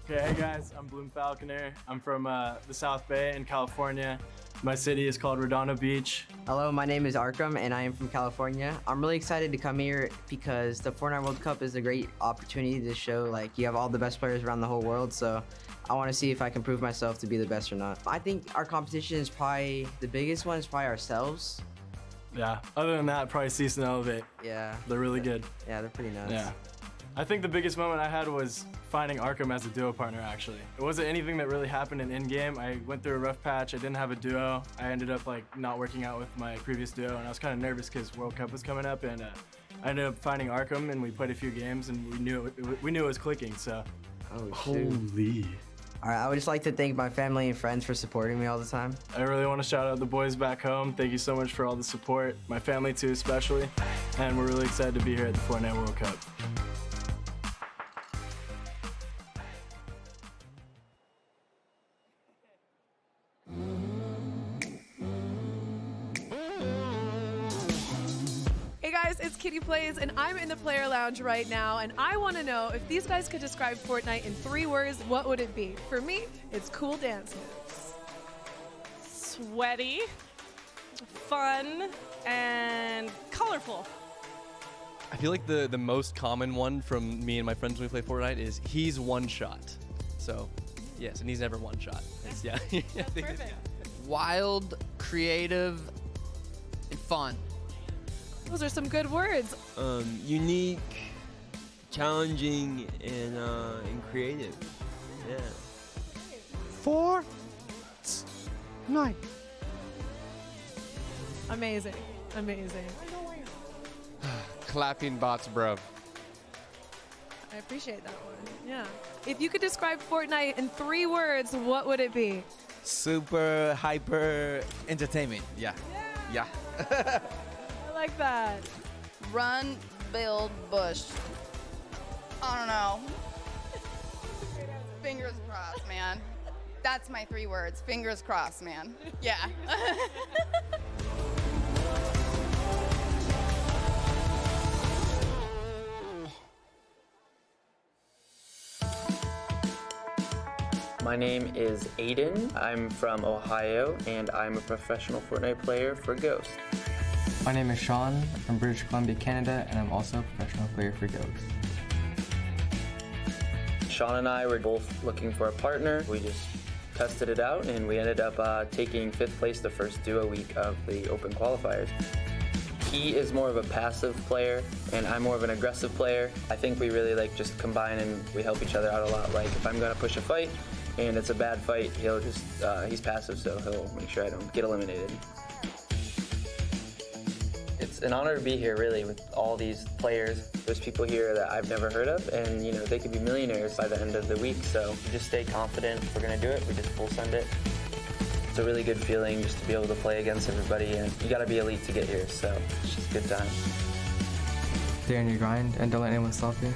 Okay, hey guys, I'm Bloom Falconer. I'm from the South Bay in California. My city is called Redondo Beach. Hello, my name is Arkham and I am from California. I'm really excited to come here because the Fortnite World Cup is a great opportunity to show like you have all the best players around the whole world, so I want to see if I can prove myself to be the best or not. I think our competition is probably, the biggest one is probably ourselves. Yeah, other than that, probably Cease and Elevate. Yeah. They're really good. Yeah, they're pretty nuts. Yeah. I think the biggest moment I had was finding Arkham as a duo partner, actually. It wasn't anything that really happened in-game. I went through a rough patch. I didn't have a duo. I ended up like not working out with my previous duo, and I was kind of nervous because World Cup was coming up, and I ended up finding Arkham, and we played a few games, and we knew it was clicking, so. Oh, shoot. Holy. All right, I would just like to thank my family and friends for supporting me all the time. I really want to shout out the boys back home. Thank you so much for all the support. My family too, especially. And we're really excited to be here at the Fortnite World Cup. guys, it's Kitty Plays, and I'm in the player lounge right now, and I want to know if these guys could describe Fortnite in 3 words, what would it be? For me, it's cool dance moves. Sweaty, fun, and colorful. I feel like the most common one from me and my friends when we play Fortnite is he's one shot. So, yes, and he's never one shot. Yeah. That's perfect. Wild, creative, and fun. Those are some good words. Unique, challenging, and creative. Yeah. Fortnite. Amazing. Amazing. Clapping bots, bro. I appreciate that one. Yeah. If you could describe Fortnite in 3 words, what would it be? Super hyper entertainment. Yeah. Yeah. I like that. Run, build, bush. I don't know. Fingers crossed, man. That's my 3 words. Fingers crossed, man. Yeah. My name is Aiden. I'm from Ohio, and I'm a professional Fortnite player for Ghost. My name is Sean. I'm from British Columbia, Canada, and I'm also a professional player for Ghost. Sean and I were both looking for a partner. We just tested it out, and we ended up taking 5th place the first duo week of the Open qualifiers. He is more of a passive player, and I'm more of an aggressive player. I think we really just combine, and we help each other out a lot. Like if I'm gonna push a fight, and it's a bad fight, he'll just, he's passive, so he'll make sure I don't get eliminated. It's an honor to be here, really, with all these players. There's people here that I've never heard of, and they could be millionaires by the end of the week, so we just stay confident. If we're gonna do it, we just full send it. It's a really good feeling just to be able to play against everybody, and you gotta be elite to get here, so it's just a good time. Stay on your grind and don't let anyone stop you.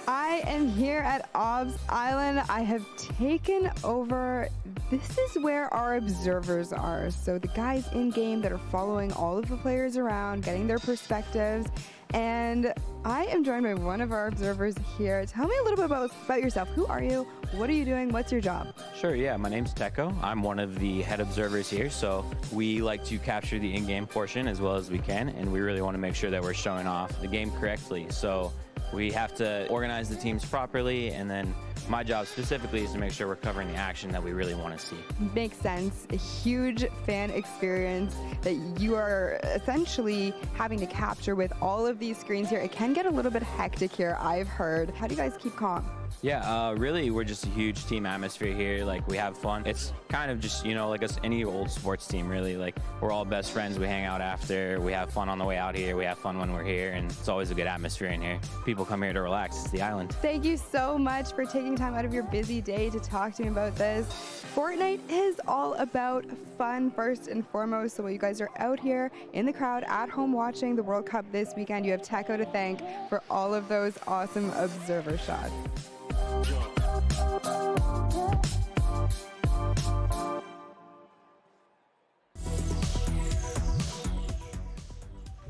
I am here at Obs Island. I have taken over. This is where our observers are. So the guys in game that are following all of the players around, getting their perspectives. And I am joined by one of our observers here. Tell me a little bit about yourself. Who are you? What are you doing? What's your job? Sure, yeah, my name's Teko. I'm one of the head observers here, so we like to capture the in-game portion as well as we can, and we really want to make sure that we're showing off the game correctly. So we have to organize the teams properly, and then my job specifically is to make sure we're covering the action that we really want to see. Makes sense. A huge fan experience that you are essentially having to capture with all of these screens here. It can get a little bit hectic here, I've heard. How do you guys keep calm? Yeah, really, we're just a huge team atmosphere here. We have fun. It's kind of just, like any old sports team, really. We're all best friends. We hang out after. We have fun on the way out here. We have fun when we're here, and it's always a good atmosphere in here. People come here to relax. It's the island. Thank you so much for taking time out of your busy day to talk to me about this. Fortnite is all about fun first and foremost. So while you guys are out here in the crowd at home watching the World Cup this weekend, you have Teko to thank for all of those awesome observer shots.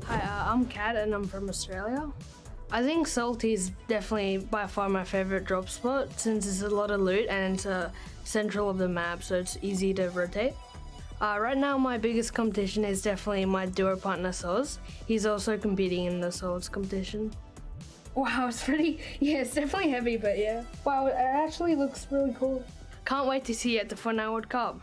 Hi, I'm Kat and I'm from Australia. I think Salty is definitely by far my favorite drop spot since there's a lot of loot and it's central of the map, so it's easy to rotate. Right now my biggest competition is definitely my duo partner Soz. He's also competing in the Swords competition. Wow, it's it's definitely heavy, but yeah. Wow, it actually looks really cool. Can't wait to see you at the Fortnite World Cup.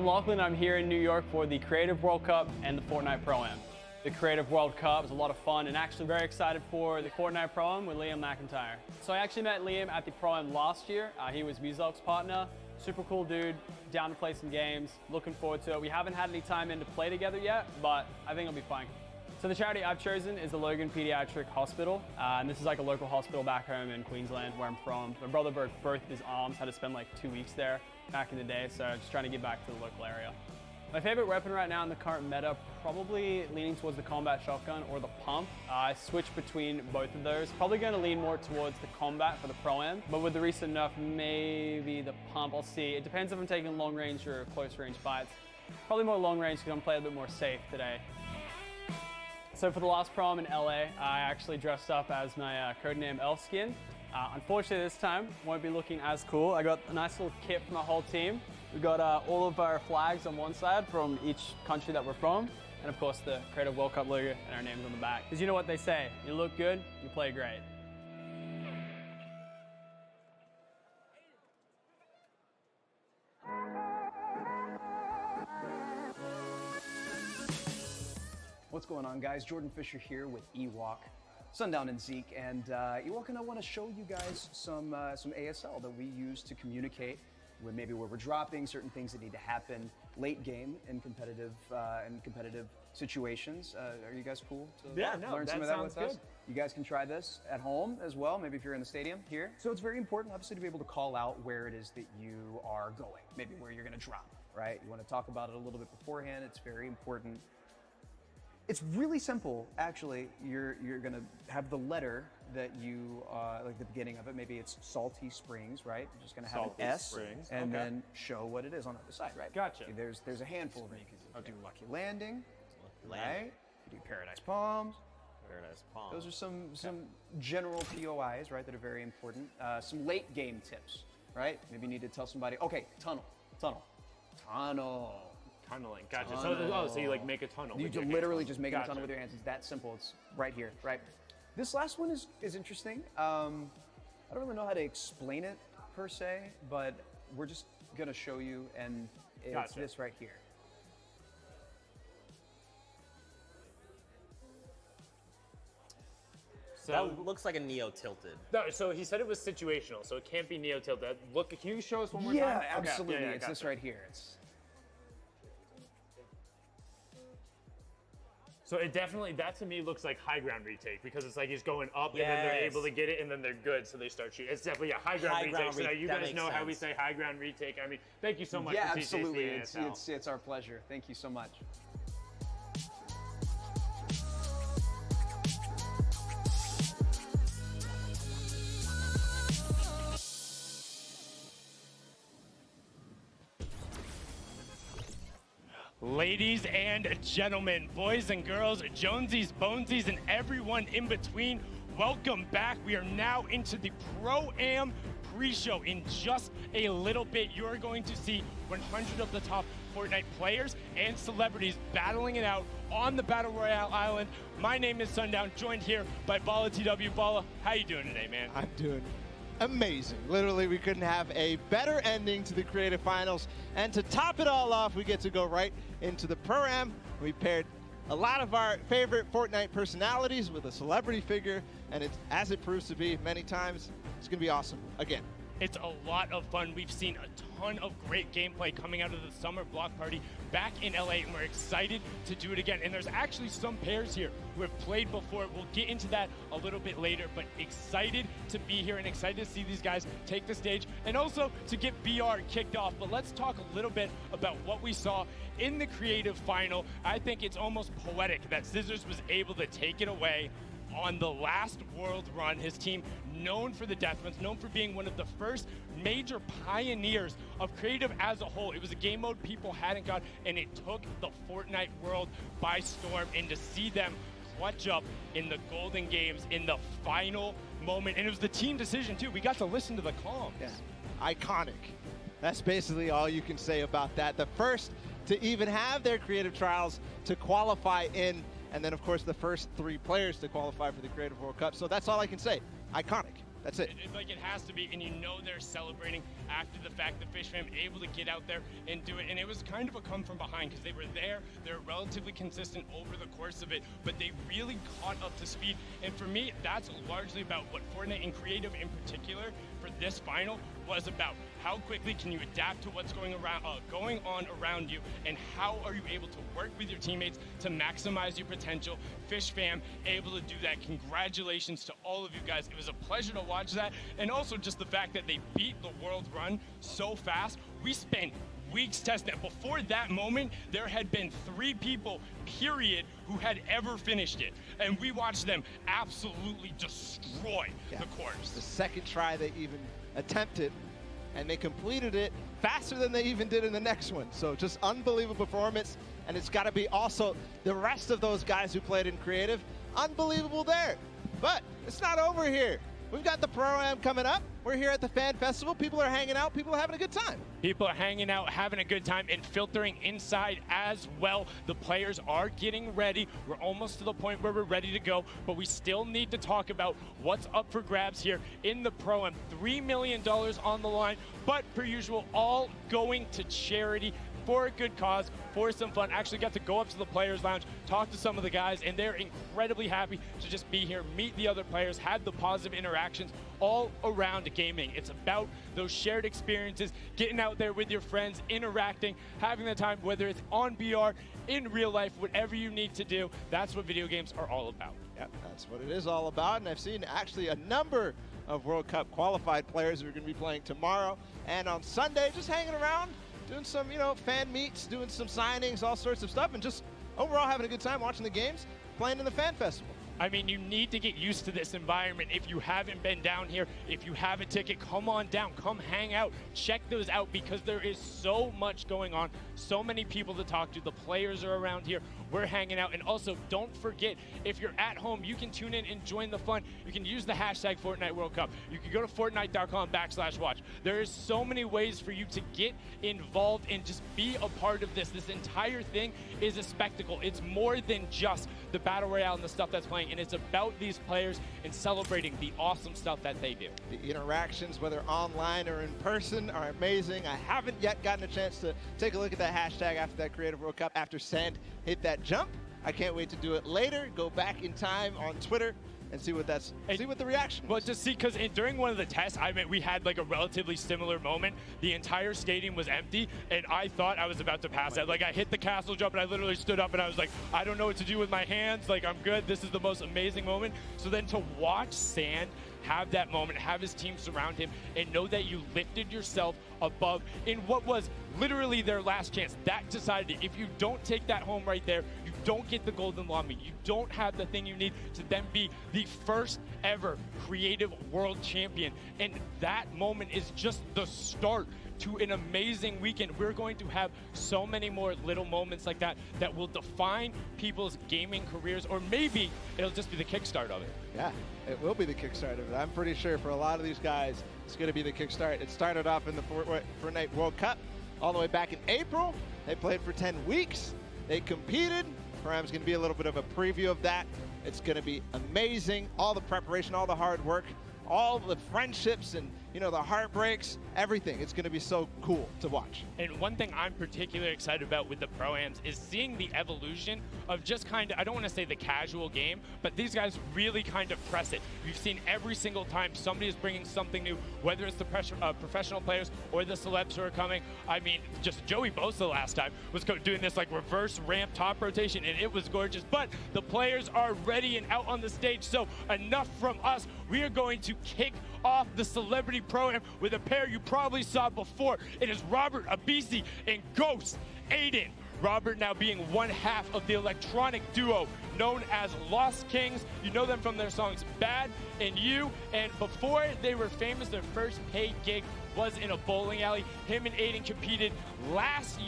Lachlan. I'm here in New York for the Creative World Cup and the Fortnite Pro-Am. The Creative World Cup is a lot of fun, and actually very excited for the Fortnite Pro-Am with Liam McIntyre. So I actually met Liam at the Pro-Am last year. He was Muzok's partner. Super cool dude, down to play some games. Looking forward to it. We haven't had any time in to play together yet, but I think it'll be fun. So the charity I've chosen is the Logan Pediatric Hospital, and this is like a local hospital back home in Queensland where I'm from. My brother broke both his arms, had to spend like 2 weeks there back in the day, so just trying to get back to the local area. My favorite weapon right now in the current meta, probably leaning towards the combat shotgun or the pump. I switch between both of those. Probably going to lean more towards the combat for the Pro-Am, but with the recent nerf, maybe the pump, I'll see. It depends if I'm taking long range or close range fights. Probably more long range because I'm playing a bit more safe today. So for the last Pro-Am in LA, I actually dressed up as my codename Elf Skin. Unfortunately this time, won't be looking as cool. I got a nice little kit for my whole team. We got all of our flags on one side from each country that we're from, and of course the Creative World Cup logo and our names on the back. Because you know what they say, you look good, you play great. What's going on, guys? Jordan Fisher here with Ewok, Sundown and Zeke, and Ewok and I want to show you guys some ASL that we use to communicate when maybe where we're dropping, certain things that need to happen late game in competitive situations. Are you guys cool to learn some of that with us? You guys can try this at home as well, maybe if you're in the stadium here. So it's very important, obviously, to be able to call out where it is that you are going, maybe where you're going to drop, right? You want to talk about it a little bit beforehand. It's very important. It's really simple, actually. You're gonna have the letter that you, like the beginning of it, maybe it's Salty Springs, right? You're just gonna have Salty an S Springs. and Okay. then show what it is on the other side, right? Gotcha. There's a handful of them. You could do Lucky Landing, Landing. right? You could do Paradise Palms. Paradise Palms. Those are some general POIs, right, that are very important. Some late game tips, right? Maybe you need to tell somebody, okay, tunnel. Tunneling, gotcha. So you like make a tunnel. You with your can literally hands. just make a tunnel with your hands. It's that simple. It's right here, right? This last one is interesting. I don't really know how to explain it per se, but we're just gonna show you, and it's Gotcha. this right here. So That looks like a Neo tilted. no, so he said it was situational, so it can't be neo tilted. Look, can you show us one more Yeah, time? Okay, absolutely. yeah, It's this gotcha. right here. So it definitely, that to me looks like high ground retake because it's like he's going up and then they're Yes. able to get it and then they're good, so they start shooting. It's definitely a high ground High retake. ground So now you that guys makes know how we sense. say high ground retake. I mean, thank you so much Yeah, for teaching us absolutely. the ASL. It's our pleasure. Thank you so much. Ladies and gentlemen, boys and girls, Jonesies, Bonesies, and everyone in between, welcome back. We are now into the Pro-Am pre-show. In just a little bit, you're going to see 100 of the top Fortnite players and celebrities battling it out on the Battle Royale Island. My name is Sundown, joined here by Bala TW. Bala, how you doing today, man? I'm doing amazing. Literally, we couldn't have a better ending to the Creative Finals. And to top it all off, we get to go right into the Pro-Am. We paired a lot of our favorite Fortnite personalities with a celebrity figure, and it's, as it proves to be many times, it's gonna be awesome again. It's a lot of fun. We've seen a ton of great gameplay coming out of the summer block party back in LA, and we're excited to do it again. And there's actually some pairs here who have played before. We'll get into that a little bit later, but excited to be here and excited to see these guys take the stage and also to get BR kicked off. But let's talk a little bit about what we saw in the creative final. I think it's almost poetic that Scissors was able to take it away on the last world run. His team, known for the deathmatch, known for being one of the first major pioneers of creative as a whole. It was a game mode people hadn't got, and it took the Fortnite world by storm. And to see them clutch up in the Golden Games in the final moment, and it was the team decision too. We got to listen to the comms. Yeah. Iconic. That's basically all you can say about that. The first to even have their creative trials to qualify in, and then of course the first 3 players to qualify for the Creative World Cup. So that's all I can say. Iconic. That's it. It's like it has to be, and you know they're celebrating after the fact. The Fish fam able to get out there and do it, and it was kind of a come from behind because they were there. They're relatively consistent over the course of it, but they really caught up to speed. And for me, that's largely about what Fortnite and Creative in particular for this final was about. How quickly can you adapt to what's going on around you, and how are you able to work with your teammates to maximize your potential? Fish fam able to do that. Congratulations to all of you guys. It was a pleasure to watch that, and also just the fact that they beat the world run so fast. We spent weeks testing it. Before that moment, there had been 3 people, period, who had ever finished it. And we watched them absolutely destroy the course. The second try they even attempted, and they completed it faster than they even did in the next one. So just unbelievable performance, and it's got to be also the rest of those guys who played in Creative, unbelievable there. But it's not over here. We've got the Pro-Am coming up. We're here at the Fan Festival. People are hanging out. People are having a good time. People are hanging out, having a good time, and filtering inside as well. The players are getting ready. We're almost to the point where we're ready to go, but we still need to talk about what's up for grabs here in the Pro-Am. $3 million on the line, but per usual, all going to charity for a good cause, for some fun. Actually got to go up to the Players Lounge, talk to some of the guys, and they're incredibly happy to just be here, meet the other players, had the positive interactions all around gaming. It's about those shared experiences, getting out there with your friends, interacting, having the time, whether it's on VR, in real life, whatever you need to do. That's what video games are all about. Yep, that's what it is all about, and I've seen actually a number of World Cup qualified players who are going to be playing tomorrow and on Sunday, just hanging around, doing some, fan meets, doing some signings, all sorts of stuff, and just overall having a good time watching the games, playing in the Fan Festival. I mean, you need to get used to this environment. If you haven't been down here, if you have a ticket, come on down, come hang out, check those out, because there is so much going on, so many people to talk to. The players are around here, we're hanging out, and also don't forget, if you're at home, you can tune in and join the fun. You can use the hashtag Fortnite World Cup. You can go to fortnite.com/watch. There is so many ways for you to get involved and just be a part of this. This entire thing is a spectacle. It's more than just the Battle Royale and the stuff that's playing, and it's about these players and celebrating the awesome stuff that they do. The interactions, whether online or in person, are amazing. I haven't yet gotten a chance to take a look at that hashtag after that Creative World Cup, after Sand hit that jump. I can't wait to do it later, go back in time on Twitter and see what the reaction was. Well, just see, because during one of the tests, we had like a relatively similar moment. The entire stadium was empty, and I thought I was about to pass out. Like, I hit the castle jump, and I literally stood up, and I was like, I don't know what to do with my hands. Like, I'm good. This is the most amazing moment. So then to watch Sand have that moment, have his team surround him, and know that you lifted yourself above in what was literally their last chance. That decided it. If you don't take that home right there, you don't get the golden llama. You don't have the thing you need to then be the first ever Creative World Champion. And that moment is just the start to an amazing weekend. We're going to have so many more little moments like that that will define people's gaming careers, or maybe it'll just be the kickstart of it. Yeah, it will be the kickstart of it. I'm pretty sure for a lot of these guys, it's going to be the kickstart. It started off in the Fortnite World Cup all the way back in April. They played for 10 weeks. They competed. Pro-Am's going to be a little bit of a preview of that. It's going to be amazing. All the preparation, all the hard work, all the friendships and, the heartbreaks, everything. It's going to be so cool to watch. And one thing I'm particularly excited about with the Pro-Ams is seeing the evolution of just kind of, I don't want to say the casual game, but these guys really kind of press it. You've seen every single time somebody is bringing something new, whether it's the professional players or the celebs who are coming. I mean, just Joey Bosa last time was doing this like reverse ramp top rotation, and it was gorgeous. But the players are ready and out on the stage, so enough from us. We are going to kick off the Celebrity Pro-Am with a pair you probably saw before. It is Robert Abisi and Ghost Aiden. Robert now being one half of the electronic duo known as Lost Kings. You know them from their songs Bad and You, and before they were famous, their first paid gig was in a bowling alley. Him and Aiden competed last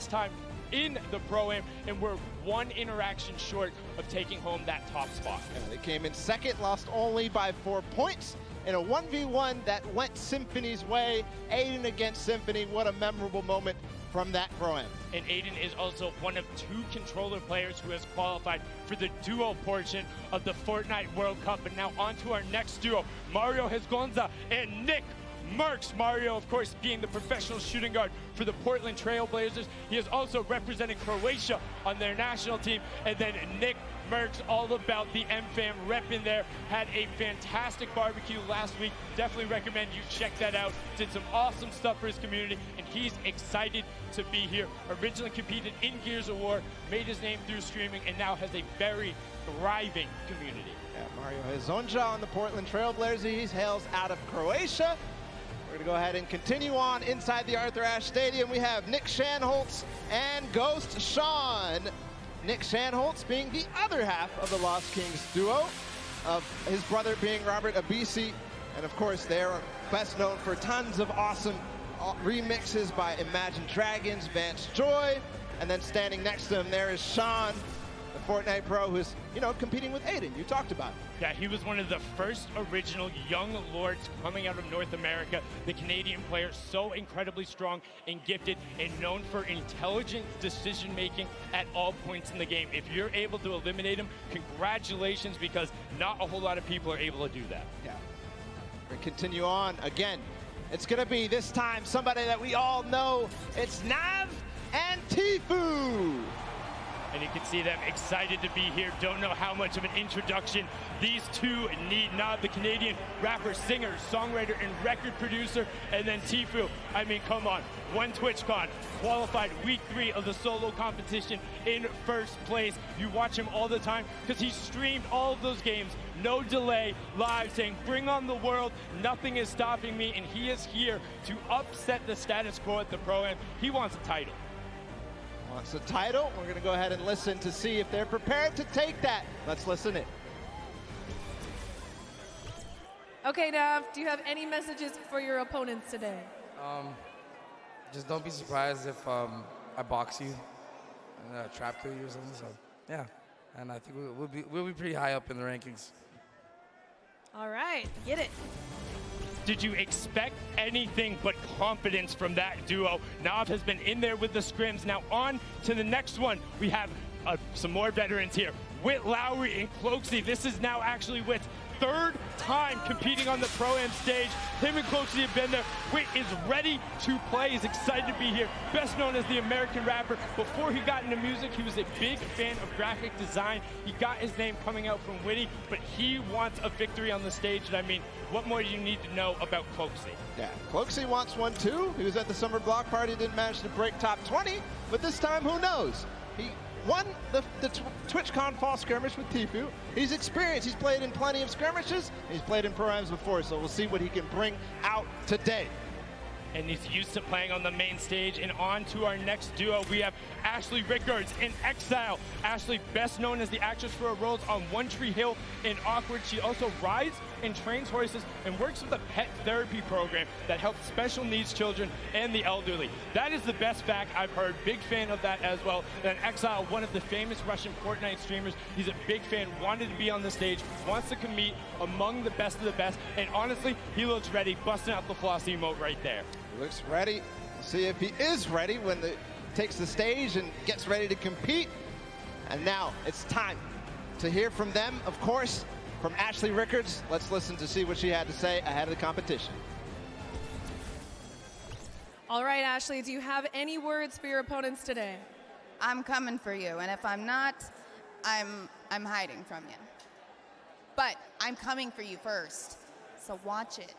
time in the Pro-Am, and we're one interaction short of taking home that top spot. And they came in second, lost only by 4 points in a 1v1 that went Symphony's way. Aiden against Symphony, what a memorable moment from that Pro-Am. And Aiden is also one of 2 controller players who has qualified for the duo portion of the Fortnite World Cup. And now on to our next duo, Mario Hezgonza and Nick Merckx. Mario, of course, being the professional shooting guard for the Portland Trail Blazers. He is also representing Croatia on their national team. And then Nick Merckx, all about the MFAM rep in there. Had a fantastic barbecue last week. Definitely recommend you check that out. Did some awesome stuff for his community, and he's excited to be here. Originally competed in Gears of War, made his name through streaming, and now has a very thriving community. Yeah, Mario Hezgonza on the Portland Trail Blazers. He hails out of Croatia. We're going to go ahead and continue on inside the Arthur Ashe Stadium. We have Nick Shanholtz and Ghost Sean. Nick Shanholtz being the other half of the Lost Kings duo, of his brother being Robert Abisi. And of course, they're best known for tons of awesome remixes by Imagine Dragons, Vance Joy. And then standing next to him, there is Sean, the Fortnite pro, who's, you know, competing with Aiden. You talked about it. Yeah, he was one of the first original young lords coming out of North America. The Canadian player, so incredibly strong and gifted and known for intelligent decision-making at all points in the game. If you're able to eliminate him, congratulations, because not a whole lot of people are able to do that. Yeah. We're going to continue on. Again, it's going to be this time somebody that we all know. It's Nav and Tfue. And you can see them excited to be here. Don't know how much of an introduction these two need. Nav, the Canadian rapper, singer, songwriter, and record producer. And then Tfue, I mean, come on. Won TwitchCon, qualified week 3 of the solo competition in first place. You watch him all the time because he streamed all of those games, no delay, live, saying, bring on the world, nothing is stopping me. And he is here to upset the status quo at the Pro-Am. He wants a title. Wants a title. We're going to go ahead and listen to see if they're prepared to take that. Let's listen in. Okay, Nav, do you have any messages for your opponents today? Just don't be surprised if I box you and trap kill you or something. So yeah, and I think we'll be pretty high up in the rankings. All right, get it. Did you expect anything but confidence from that duo? Nav has been in there with the scrims. Now on to the next one. We have some more veterans here. Whit Lowry and Cloakzy. This is now actually Whit's third time competing on the Pro-Am stage. Him and Cloakzy have been there. Whit is ready to play. He's excited to be here. Best known as the American rapper. Before he got into music, he was a big fan of graphic design. He got his name coming out from Witty, but he wants a victory on the stage. And I mean, what more do you need to know about Cloakzy? Yeah, Cloakzy wants one too. He was at the Summer Block Party, didn't manage to break top 20, but this time, who knows? He won the TwitchCon Fall Skirmish with Tfue. He's experienced. He's played in plenty of skirmishes. He's played in Pro-Ams before, so we'll see what he can bring out today. And he's used to playing on the main stage. And on to our next duo, we have Ashley Rickards in Exile. Ashley, best known as the actress for her roles on One Tree Hill and Awkward. She also rides and trains horses and works with a pet therapy program that helps special needs children and the elderly. That is the best fact I've heard. Big fan of that as well. And Exile, one of the famous Russian Fortnite streamers. He's a big fan, wanted to be on the stage, wants to compete among the best of the best. And honestly, he looks ready, busting out the floss emote right there. He looks ready. We'll see if he is ready when he takes the stage and gets ready to compete. And now it's time to hear from them, of course, from Ashley Rickards. Let's listen to see what she had to say ahead of the competition. All right, Ashley, do you have any words for your opponents today? I'm coming for you, and if I'm not, I'm hiding from you. But I'm coming for you first, so watch it.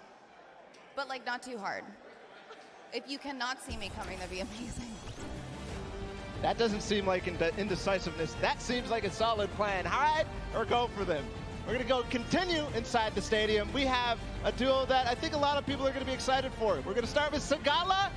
But like, not too hard. If you cannot see me coming, that'd be amazing. That doesn't seem like indecisiveness. That seems like a solid plan. Hide or go for them. We're going to go continue inside the stadium. We have a duo that I think a lot of people are going to be excited for. We're going to start with Sagala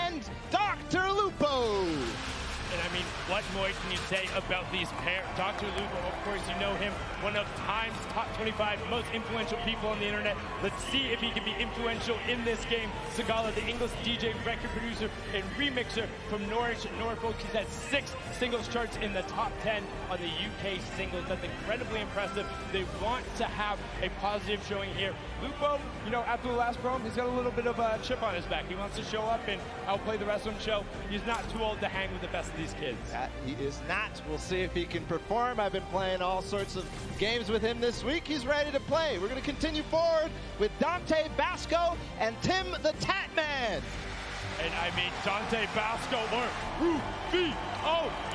and Dr. Lupo. And I mean, what what more can you say about these pairs? Dr. Lugo, of course, you know him, one of Time's top 25 most influential people on the internet. Let's see if he can be influential in this game. Sagala, the English DJ, record producer, and remixer from Norwich, Norfolk. He's had 6 singles charts in the top 10 on the UK singles. That's incredibly impressive. They want to have a positive showing here. Lupo, you know, after the last promo, he's got a little bit of a chip on his back. He wants to show up and outplay the rest of them show. He's not too old to hang with the best of these kids. He is not. We'll see if he can perform. I've been playing all sorts of games with him this week. He's ready to play. We're going to continue forward with Dante Basco and Tim the Tatman. And I mean, Dante Basco, or Rufio.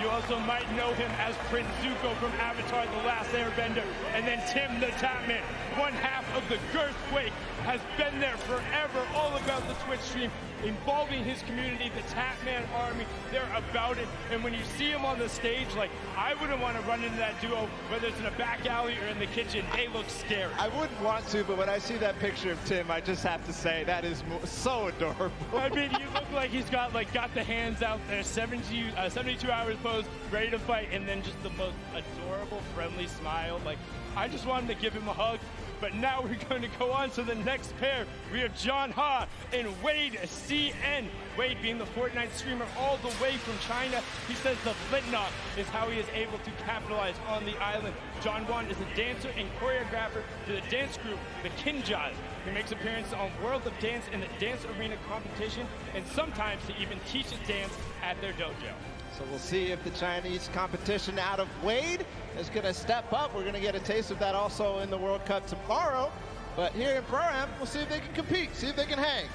You also might know him as Prince Zuko from Avatar: The Last Airbender. And then Tim the Tatman, one half of the Girthquake, has been there forever, all about the Twitch stream, involving his community, the Tatman Army. They're about it. And when you see him on the stage, like, I wouldn't want to run into that duo, whether it's in a back alley or in the kitchen. They look scary. I wouldn't want to, but when I see that picture of Tim, I just have to say that is so adorable. I mean, you look like he's got the hands out there, 72 hours pose, ready to fight, and then just the most adorable, friendly smile. Like, I just wanted to give him a hug. But now we're going to go on to the next pair. We have John Ha and Wade CN. Wade being the Fortnite streamer all the way from China. He says the flintlock is how he is able to capitalize on the island. John Wan is a dancer and choreographer to the dance group, the Kinjaz. He makes appearances on World of Dance and the Dance Arena competition, and sometimes he even teaches dance at their dojo. So we'll see if the Chinese competition out of Wade is going to step up. We're going to get a taste of that also in the World Cup tomorrow. But here in Pro-Am, we'll see if they can compete, see if they can hang.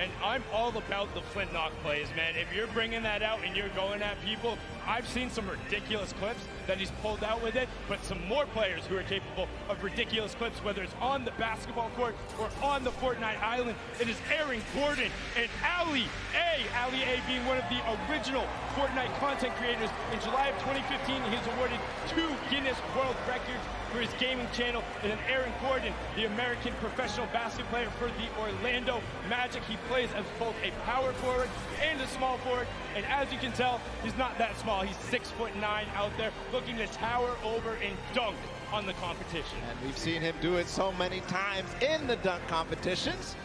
And I'm all about the flintlock plays, man. If you're bringing that out and you're going at people, I've seen some ridiculous clips that he's pulled out with it, but some more players who are capable of ridiculous clips, whether it's on the basketball court or on the Fortnite island. It is Aaron Gordon and Ali A. Ali A being one of the original Fortnite content creators. In July of 2015, he was awarded 2 Guinness World Records for his gaming channel. And then Aaron Gordon, the American professional basketball player for the Orlando Magic. He plays as both a power forward and a small forward. And as you can tell, he's not that small. He's 6'9" out there, looking to tower over and dunk on the competition. And we've seen him do it so many times in the dunk competitions.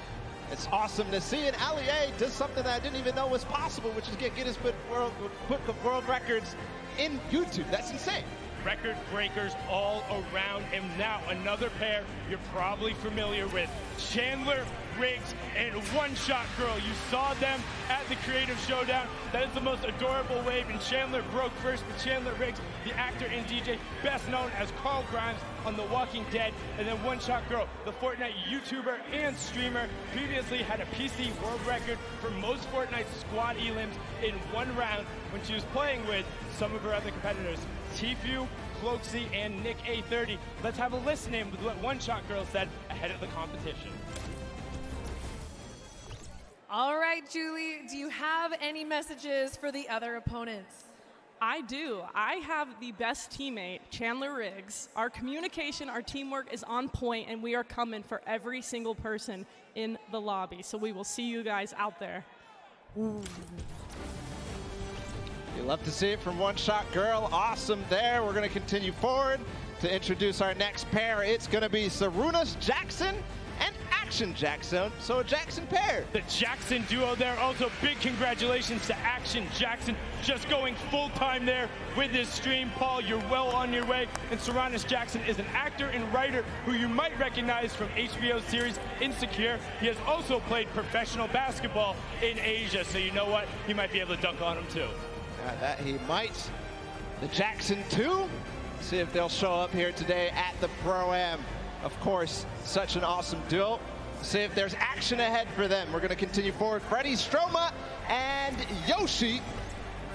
It's awesome to see. And Ali A does something that I didn't even know was possible, which is get Guinness Book of World Records in YouTube. That's insane. Record breakers all around him. Now another pair you're probably familiar with, Chandler Riggs and One Shot Girl. You saw them at the Creative Showdown. That is the most adorable wave, and Chandler broke first with Chandler Riggs, the actor and DJ, best known as Carl Grimes on The Walking Dead. And then One Shot Girl, the Fortnite YouTuber and streamer, previously had a PC world record for most Fortnite squad elims in one round when she was playing with some of her other competitors, Tfue, Cloaksy, and Nick A30. Let's have a listen in with what One Shot Girl said ahead of the competition. All right, Julie, do you have any messages for the other opponents? I do. I have the best teammate, Chandler Riggs. Our communication, our teamwork is on point, and we are coming for every single person in the lobby. So we will see you guys out there. Ooh. You love to see it from One Shot Girl. Awesome there. We're going to continue forward to introduce our next pair. It's going to be Sarunas Jackson and Action Jackson. So a Jackson pair. The Jackson duo there. Also big congratulations to Action Jackson, just going full time there with his stream. Paul, you're well on your way. And Sarunas Jackson is an actor and writer who you might recognize from HBO's series Insecure. He has also played professional basketball in Asia, so you know what? He might be able to dunk on him too. That he might. The Jackson 2. See if they'll show up here today at the Pro-Am. Of course, such an awesome duo. See if there's action ahead for them. We're going to continue forward. Freddie Stroma and Yoshi.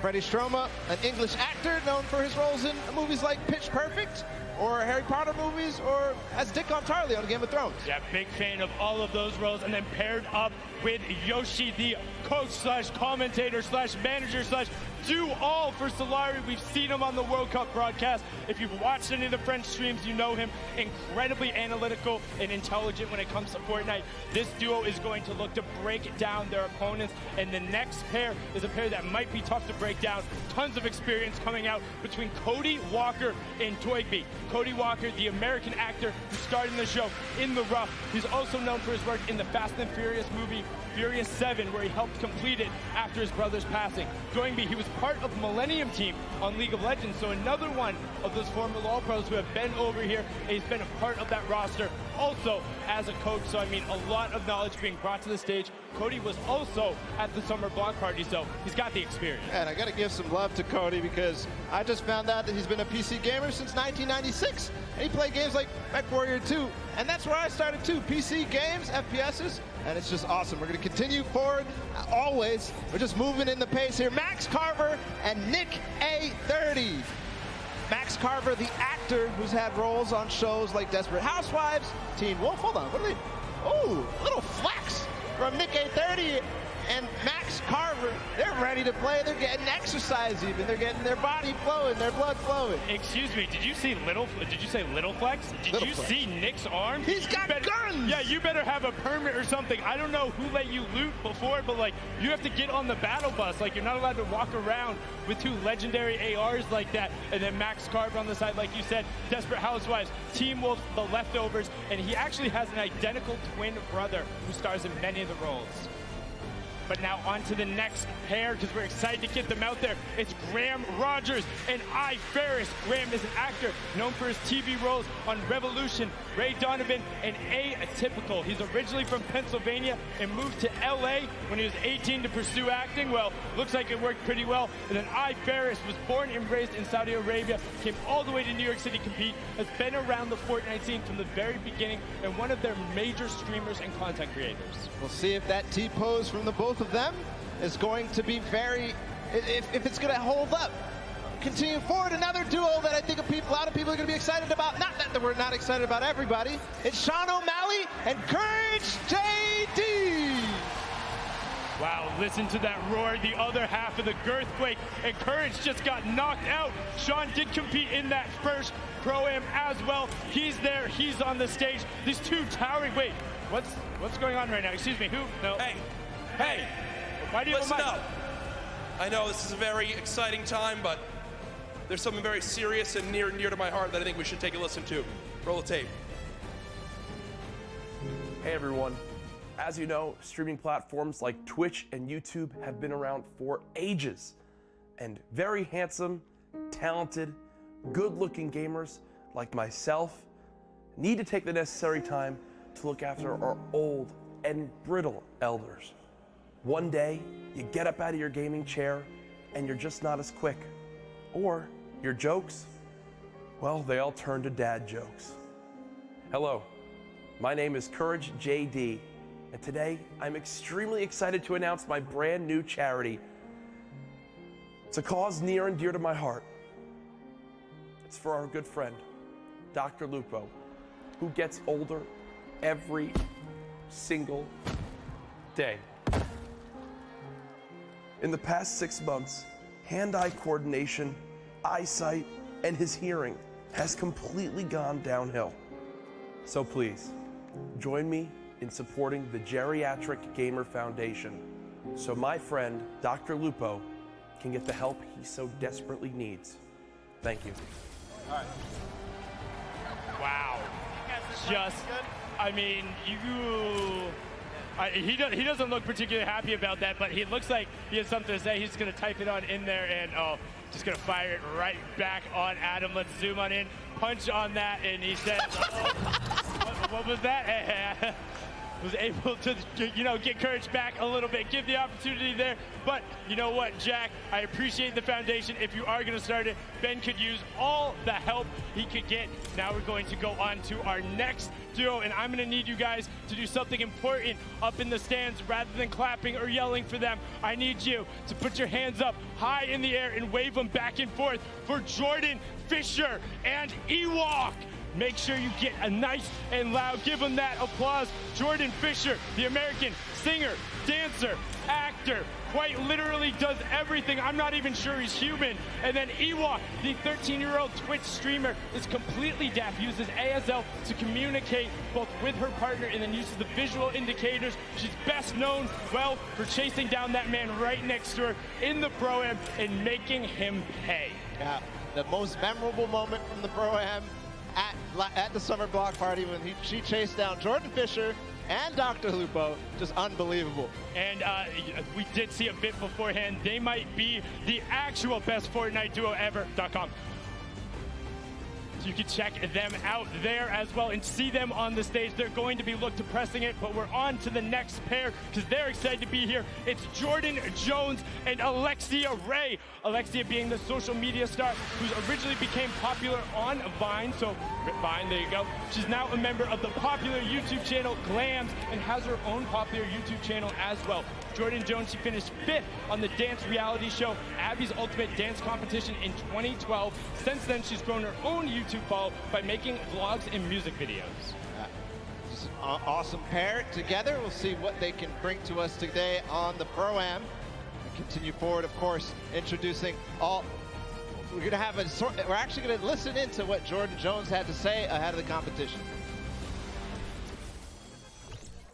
Freddie Stroma, an English actor known for his roles in movies like Pitch Perfect or Harry Potter movies, or as Dick on Tarly on Game of Thrones. Yeah, big fan of all of those roles. And then paired up with Yoshi, the coach slash commentator slash manager slash do all for Solari. We've seen him on the World Cup broadcast. If you've watched any of the French streams, you know him. Incredibly analytical and intelligent when it comes to Fortnite. This duo is going to look to break down their opponents, and the next pair is a pair that might be tough to break down. Tons of experience coming out between Cody Walker and Toygby. Cody Walker, the American actor who starred in the show In the Rough. He's also known for his work in the Fast and Furious movie Furious 7, where he helped complete it after his brother's passing. Toygby, he was part of the Millennium team on League of Legends, so another one of those former LoL pros who have been over here, and he's been a part of that roster also as a coach. So I mean, a lot of knowledge being brought to the stage. Cody was also at the summer block party, so he's got the experience. And I gotta give some love to Cody, because I just found out that he's been a PC gamer since 1996, and he played games like MechWarrior 2, and that's where I started too. PC games, FPSs, and it's just awesome. We're gonna continue forward always. We're just moving in the pace here. Max Carver and Nick A30. Max Carver, the actor who's had roles on shows like Desperate Housewives, Teen Wolf. Hold on, what are they? Oh, a little flex from Nick A30 and Max Carver. They're ready to play. They're getting exercise even. They're getting their body flowing, their blood flowing. Excuse me, did you say Little Flex? Did you see Nick's arm? He's got guns! Yeah, you better have a permit or something. I don't know who let you loot before, but like, you have to get on the battle bus. Like, you're not allowed to walk around with two legendary ARs like that. And then Max Carver on the side, like you said, Desperate Housewives, Team Wolf, The Leftovers, and he actually has an identical twin brother who stars in many of the roles. But now on to the next pair, because we're excited to get them out there. It's Graham Rogers and I Ferris. Graham is an actor known for his TV roles on Revolution, Ray Donovan, and Atypical. He's originally from Pennsylvania and moved to LA when he was 18 to pursue acting. Well, looks like it worked pretty well. And then I Ferris was born and raised in Saudi Arabia, came all the way to New York City to compete, has been around the Fortnite scene from the very beginning, and one of their major streamers and content creators. We'll see if that T-pose from the both of them is going to be if it's going to hold up. Continue forward, another duo that I think a lot of people are going to be excited about. Not that we're not excited about everybody. It's Sean O'Malley and Courage JD. Wow, listen to that roar, the other half of the Girthquake, and Courage just got knocked out. Sean did compete in that first Pro-Am as well. He's there, he's on the stage. These two towering, wait, what's going on right now? Excuse me, who? No. Hey, why do you have a mic? Listen up. I know this is a very exciting time, but there's something very serious and near to my heart that I think we should take a listen to. Roll the tape. Hey everyone. As you know, streaming platforms like Twitch and YouTube have been around for ages. And very handsome, talented, good-looking gamers like myself need to take the necessary time to look after our old and brittle elders. One day, you get up out of your gaming chair and you're just not as quick. Or your jokes, well, they all turn to dad jokes. Hello, my name is Courage JD, and today I'm extremely excited to announce my brand new charity. It's a cause near and dear to my heart. It's for our good friend, Dr. Lupo, who gets older every single day. In the past 6 months, hand-eye coordination, eyesight, and his hearing has completely gone downhill. So please, join me in supporting the Geriatric Gamer Foundation so my friend, Dr. Lupo, can get the help he so desperately needs. Thank you. All right. Wow. I mean, he doesn't look particularly happy about that, but he looks like he has something to say. He's going to type it on in there, and just going to fire it right back on Adam. Let's zoom on in, punch on that, and he said, what was that? Was able to, get Courage back a little bit, give the opportunity there. But you know what, Jack? I appreciate the foundation. If you are going to start it, Ben could use all the help he could get. Now we're going to go on to our next duo, and I'm going to need you guys to do something important up in the stands. Rather than clapping or yelling for them, I need you to put your hands up high in the air and wave them back and forth for Jordan Fisher and Ewok. make sure you get a nice and loud, give them that applause. Jordan Fisher, the American singer, dancer, actor, quite literally does everything. I'm not even sure he's human. And then Ewok, the 13-year-old Twitch streamer, is completely deaf, uses ASL to communicate both with her partner and then uses the visual indicators. She's best known, well, for chasing down that man right next to her in the Pro-Am and making him pay. Yeah, the most memorable moment from the Pro-Am at the summer block party when she chased down Jordan Fisher and Dr. Lupo, just unbelievable. And we did see a bit beforehand. They might be the actual best Fortnite duo ever.com. So you can check them out there as well and see them on the stage. They're going to be looked to pressing it, but we're on to the next pair because they're excited to be here. It's Jordan Jones and Alexia Ray. Alexia being the social media star who originally became popular on Vine. So Vine, there you go. She's now a member of the popular YouTube channel Glams and has her own popular YouTube channel as well. Jordan Jones, she finished 5th on the dance reality show Abby's Ultimate Dance Competition in 2012. Since then, she's grown her own YouTube follow by making vlogs and music videos. This is an awesome pair together. We'll see what they can bring to us today on the Pro-Am. And continue forward, of course, introducing all. We're actually going to listen into what Jordan Jones had to say ahead of the competition.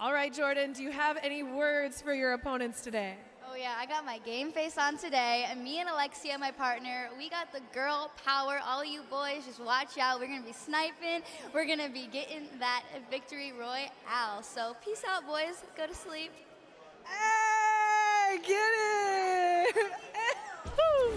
All right, Jordan, do you have any words for your opponents today? Oh yeah, I got my game face on today, and me and Alexia, my partner, we got the girl power. All you boys, just watch out. We're gonna be sniping. We're gonna be getting that victory royale. So peace out, boys. Go to sleep. Hey, get it!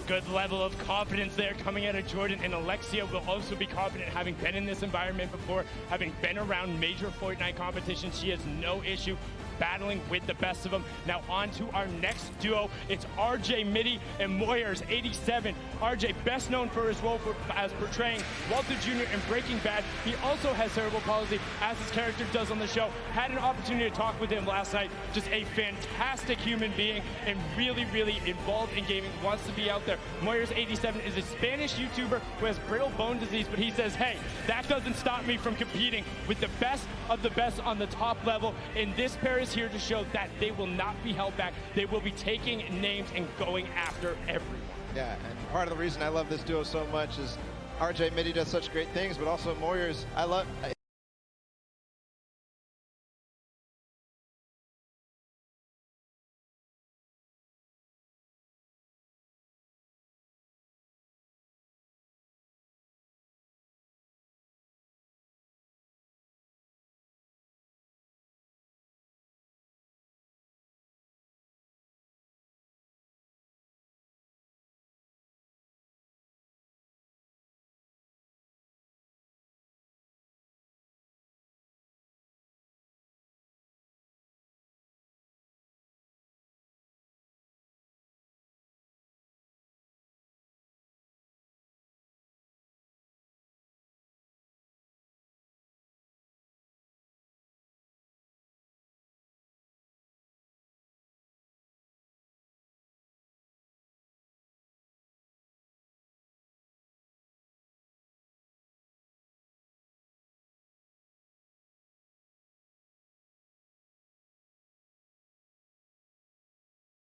Good level of confidence there coming out of Jordan, and Alexia will also be confident having been in this environment before, having been around major Fortnite competitions. She has no issue battling with the best of them. Now on to our next duo. It's RJ Mitty and Moyers 87. RJ, best known for his role as portraying Walter Jr. in Breaking Bad. He also has cerebral palsy, as his character does on the show. Had an opportunity to talk with him last night. Just a fantastic human being and really, really involved in gaming, wants to be out there. Moyers 87 is a Spanish YouTuber who has brittle bone disease, but he says, hey, that doesn't stop me from competing with the best of the best on the top level. And this pair is here to show that they will not be held back. They will be taking names and going after everyone. Yeah, and part of the reason I love this duo so much is RJ Mitty does such great things, but also Moyers,